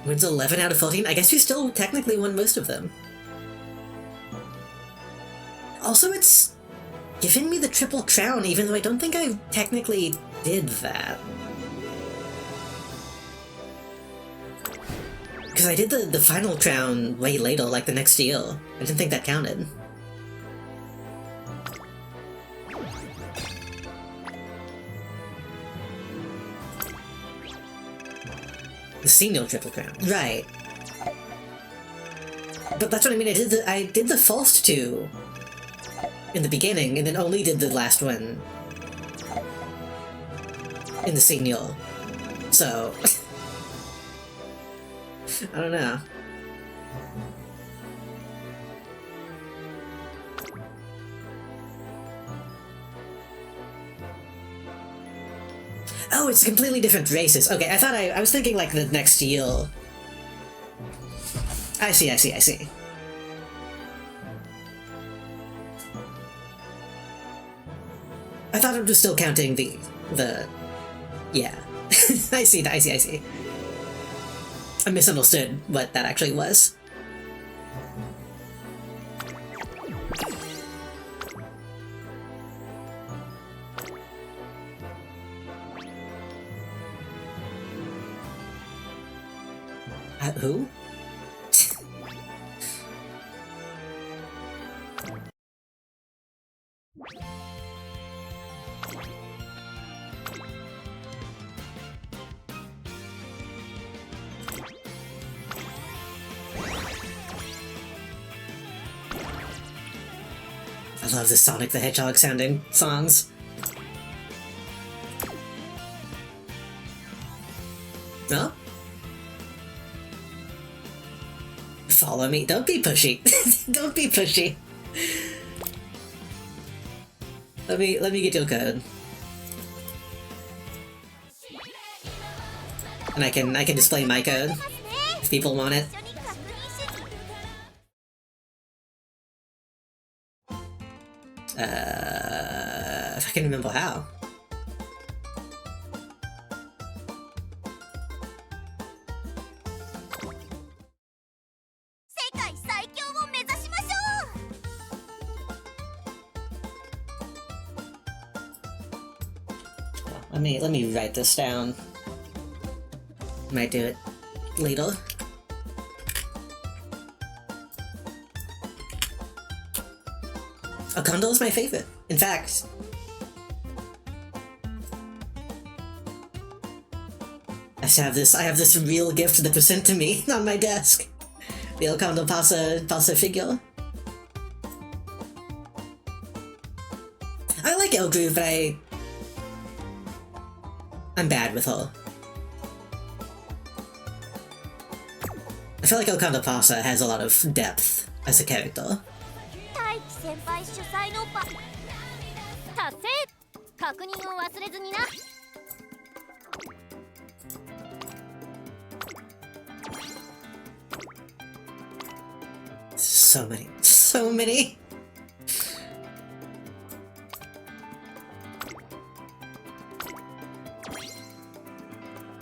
Wins 11 out of 14? I guess we still technically won most of them. Also, it's giving me the Triple Crown even though I don't think I technically did that. Because I did the final crown way later, like the next year. I didn't think that counted. The senior Triple Crown. Right. But that's what I mean, I did the first two in the beginning, and then only did the last one in the senior. So... I don't know. Oh, it's completely different races. Okay, I thought I was thinking like the next year. I see. I thought it was still counting the yeah. I see. I misunderstood what that actually was. Who? I love the Sonic the Hedgehog sounding songs. No? Follow me. Don't be pushy. Don't be pushy. Let me get your code. And I can display my code if people want it. If I can remember how. Let me write this down. Might do it later. Okondo is my favorite. In fact, I have this real gift that was sent to me on my desk. The Okondo Pasa figure. I like Elgroove, but I'm bad with her. I feel like Okondo Pasa has a lot of depth as a character. 大輝先輩主催の達成確認を忘れずにな So many.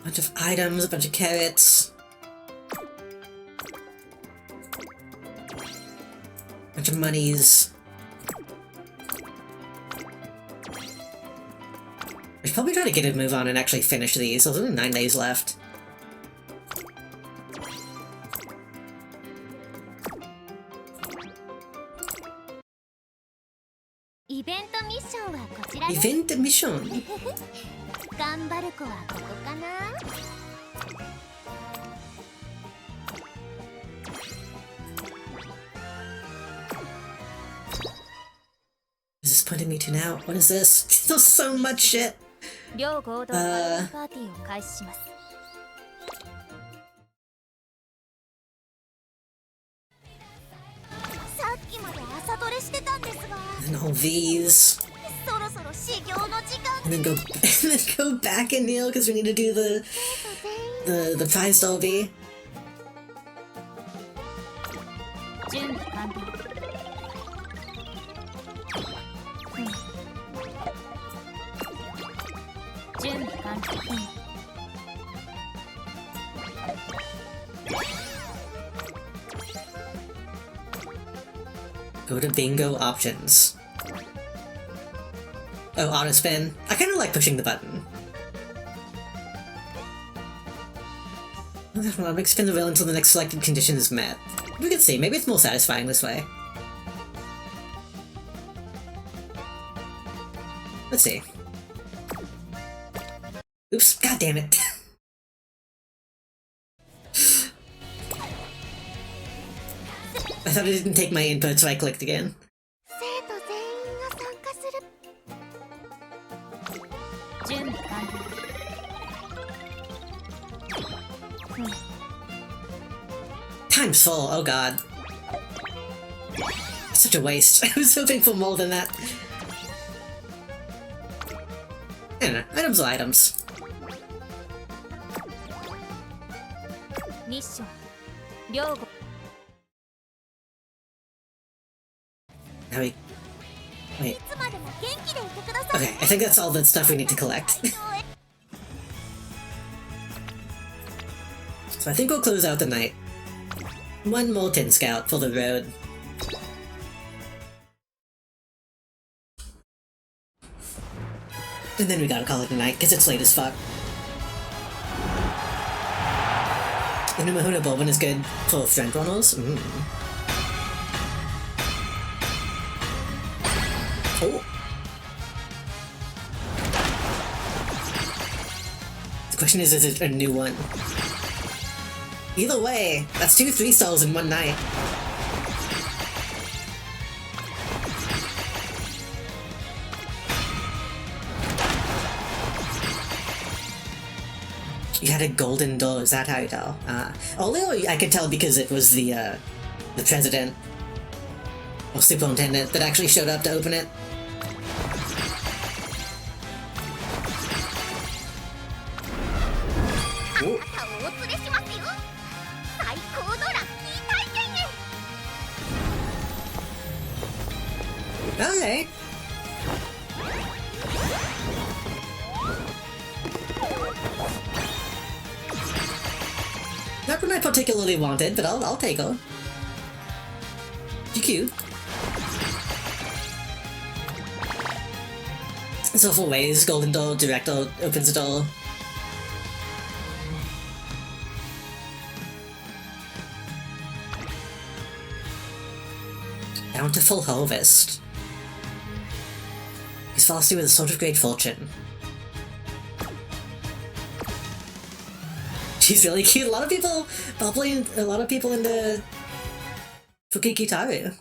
Bunch of items, a bunch of carrots. Bunch of monies. I should probably try to get a move on and actually finish these. There's only 9 days left. Event mission はこちらです Event mission. 頑張る子はここかな Is this pointing me to now? What is this? There's so much shit. 両合同ハロウィンパーティーを開始します さっきまで朝トレしてたんですが And all these. そろそろ修行の時間 And then go back and kneel because we need to do the prize derby. 準備完了準備完了 Go to bingo options. Oh, auto spin. I kind of like pushing the button. Well, make spin the wheel until the next selected condition is met. We can see. Maybe it's more satisfying this way. Let's see. Oops! God damn it! I thought it didn't take my input, so I clicked again. 生徒全員が参加する準備完了 Time's full, oh god. Such a waste. I was hoping for more than that. I don't know, items are items. ミッション両合 Now we... Wait. いつまでも元気でいてください Okay, I think that's all the stuff we need to collect. So I think we'll close out the night. One more Tin Scout for the road. And then we gotta call it a night, because it's late as fuck. The Umamusume Bourbon is good for strength runners. Oh! The question is it a new one? Either way, that's 2 3-stars in one night. You had a golden door, is that how you tell? Although I could tell because it was the president or superintendent that actually showed up to open it. Ooh. あなたをお連れしますよ最高のラッキー体験へ Alright. Not one I particularly wanted, but I'll take her. She's cute. It's awful ways, golden door, direct door, opens the door. Bountiful harvest. He's fasting with a sort of great fortune. She's really cute. A lot of people into Fukiki Taru.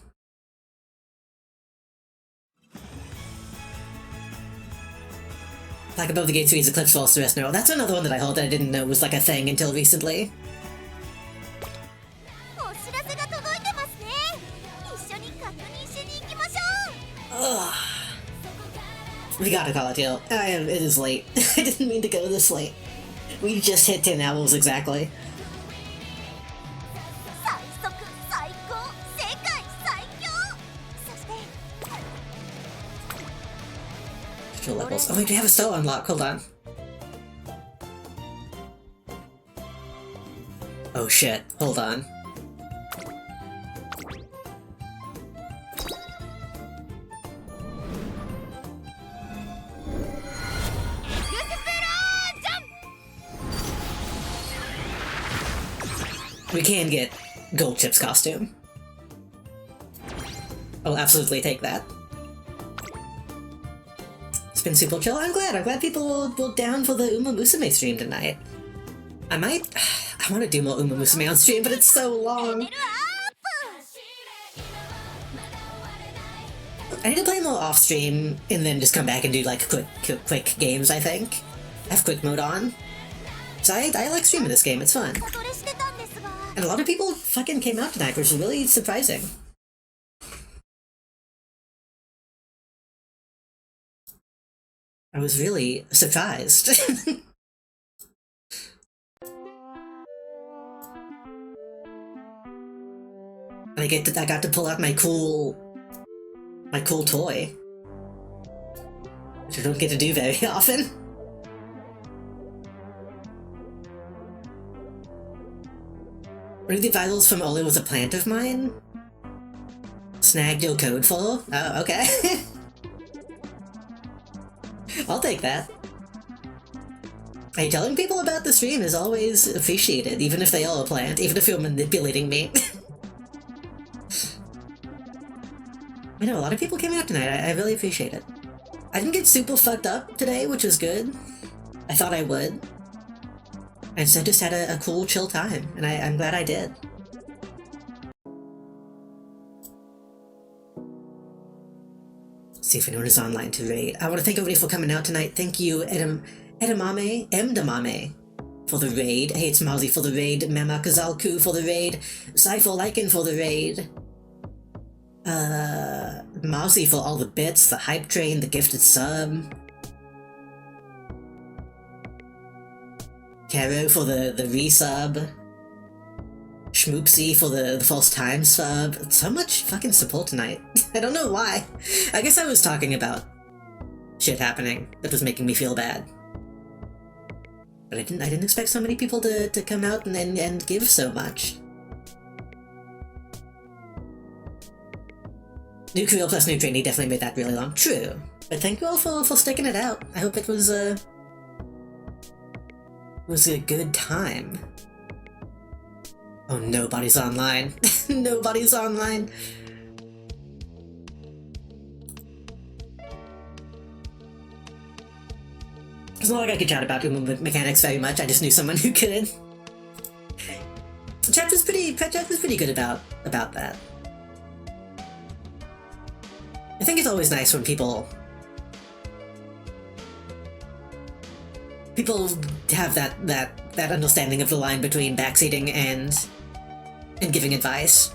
Like above the gates reads Eclipse Falls to Rest. No, that's another one that I heard that I didn't know was like a thing until recently. Ugh. We gotta call it, yo. It is late. I didn't mean to go this late. We just hit 10 hours exactly. Levels. Oh wait, we have a star unlock, hold on. Oh shit, hold on. We can get Gold Chip's costume. I'll absolutely take that. It's been super chill. I'm glad people will down for the Umamusume stream tonight. I want to do more Umamusume on stream, but it's so long. I need to play more off stream and then just come back and do like quick games, I think. I have quick mode on. So I like streaming this game, it's fun. And a lot of people fucking came out tonight, which is really surprising. I was really surprised. I got to pull out my cool toy, which I don't get to do very often. One of the vitals from Oli was a plant of mine. Snagged your code for? Oh, okay. I'll take that. Hey, telling people about the stream is always appreciated, even if they are a plant, even if you're manipulating me. I know, a lot of people came out tonight, I really appreciate it. I didn't get super fucked up today, which was good. I thought I would. And so I just had a cool, chill time, and I'm glad I did. See if anyone is online to raid. I want to thank everybody for coming out tonight. Thank you, Edamame, for the raid. Hey, it's Mauzi for the raid. Memakazalku for the raid. Cypher Lycan for the raid. Mauzi for all the bits, the hype train, the gifted sub. Caro for the resub. Schmoopsy for the false time sub. So much fucking support tonight. I don't know why. I guess I was talking about shit happening that was making me feel bad. But I didn't expect so many people to come out and give so much. New career plus new trainee definitely made that really long. True. But thank you all for sticking it out. I hope it was a good time. Oh, nobody's online. Nobody's online. It's not like I could chat about mechanics very much, I just knew someone who could. Chat was pretty good about that. I think it's always nice when people have that understanding of the line between backseating and giving advice.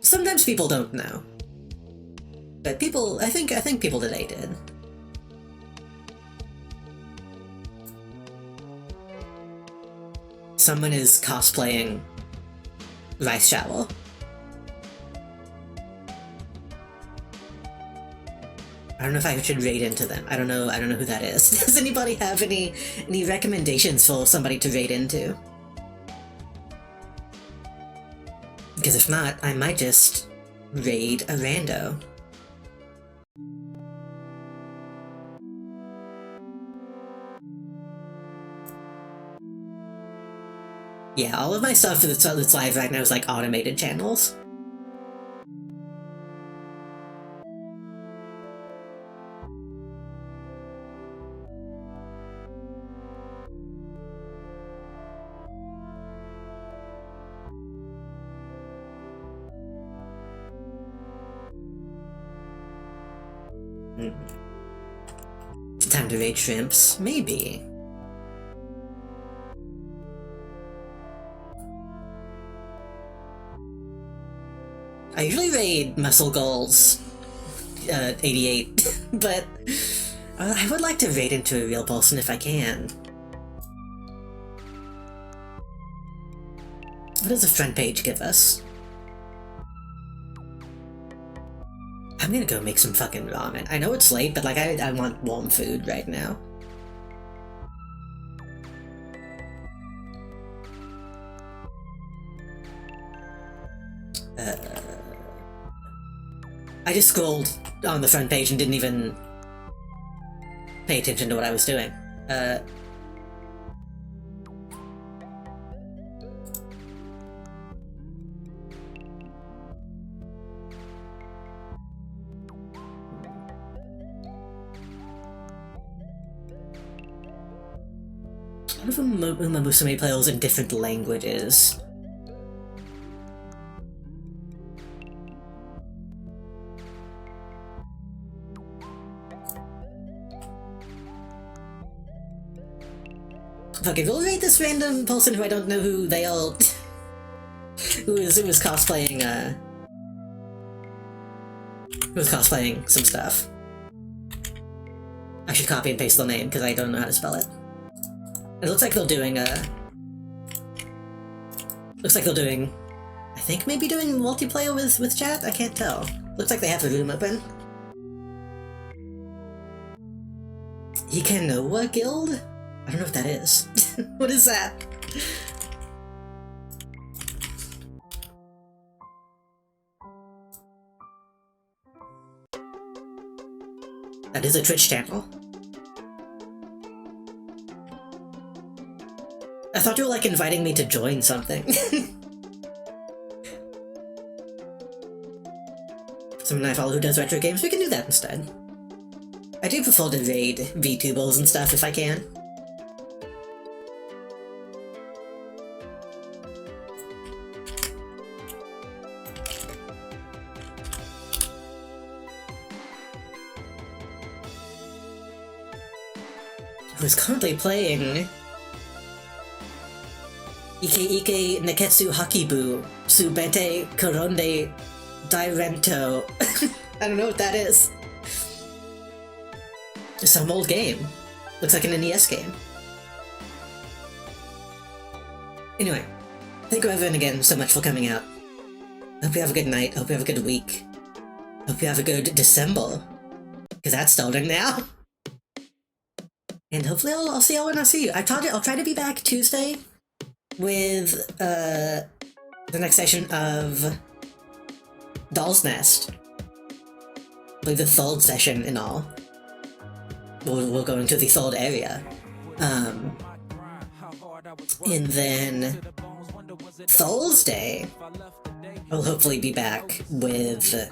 Sometimes people don't know. But I think people today did. Someone is cosplaying Rice Shower. I don't know if I should raid into them. I don't know who that is. Does anybody have any recommendations for somebody to raid into? Because if not, I might just raid a rando. Yeah, all of my stuff that's live right now is like automated channels. Time to raid shrimps? Maybe. I usually raid Muscle Gulls 88, but I would like to raid into a real person if I can. What does the front page give us? I'm gonna go make some fucking ramen. I know it's late, but like I want warm food right now. I just scrolled on the front page and didn't even pay attention to what I was doing. What if Umamusume plays in different languages? Okay, we'll rate this random person who I don't know who they all... who was cosplaying, who was cosplaying some stuff. I should copy and paste the name, because I don't know how to spell it. It looks like they're doing, looks like they're doing... I think maybe doing multiplayer with chat? I can't tell. Looks like they have the room open. Ikenoa Guild? I don't know what that is. What is that? That is a Twitch channel. I thought you were like inviting me to join something. Someone I follow who does retro games, we can do that instead. I do prefer to raid VTubers and stuff if I can. Who's currently playing Ike Neketsu Hakibu Subete Koronde Dairento. I don't know what that is. Some old game. Looks like an NES game. Anyway, thank you everyone again so much for coming out. Hope you have a good night, hope you have a good week. Hope you have a good December. Because that's starting now. And hopefully I'll see y'all when I see you. I told you I'll try to be back Tuesday with the next session of Doll's Nest. I believe the third session in all. We'll go into the third area. And then Thursday, I'll hopefully be back with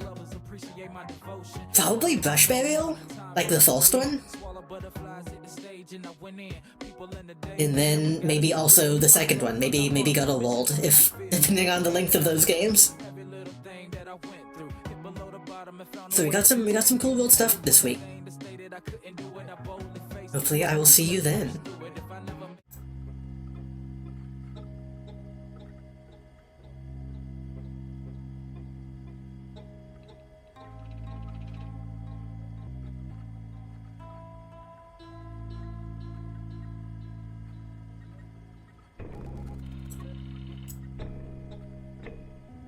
probably Brush Burial, like the first one. And then maybe also the second one, maybe God of War, if depending on the length of those games. So we got some cool world stuff this week. Hopefully I will see you then.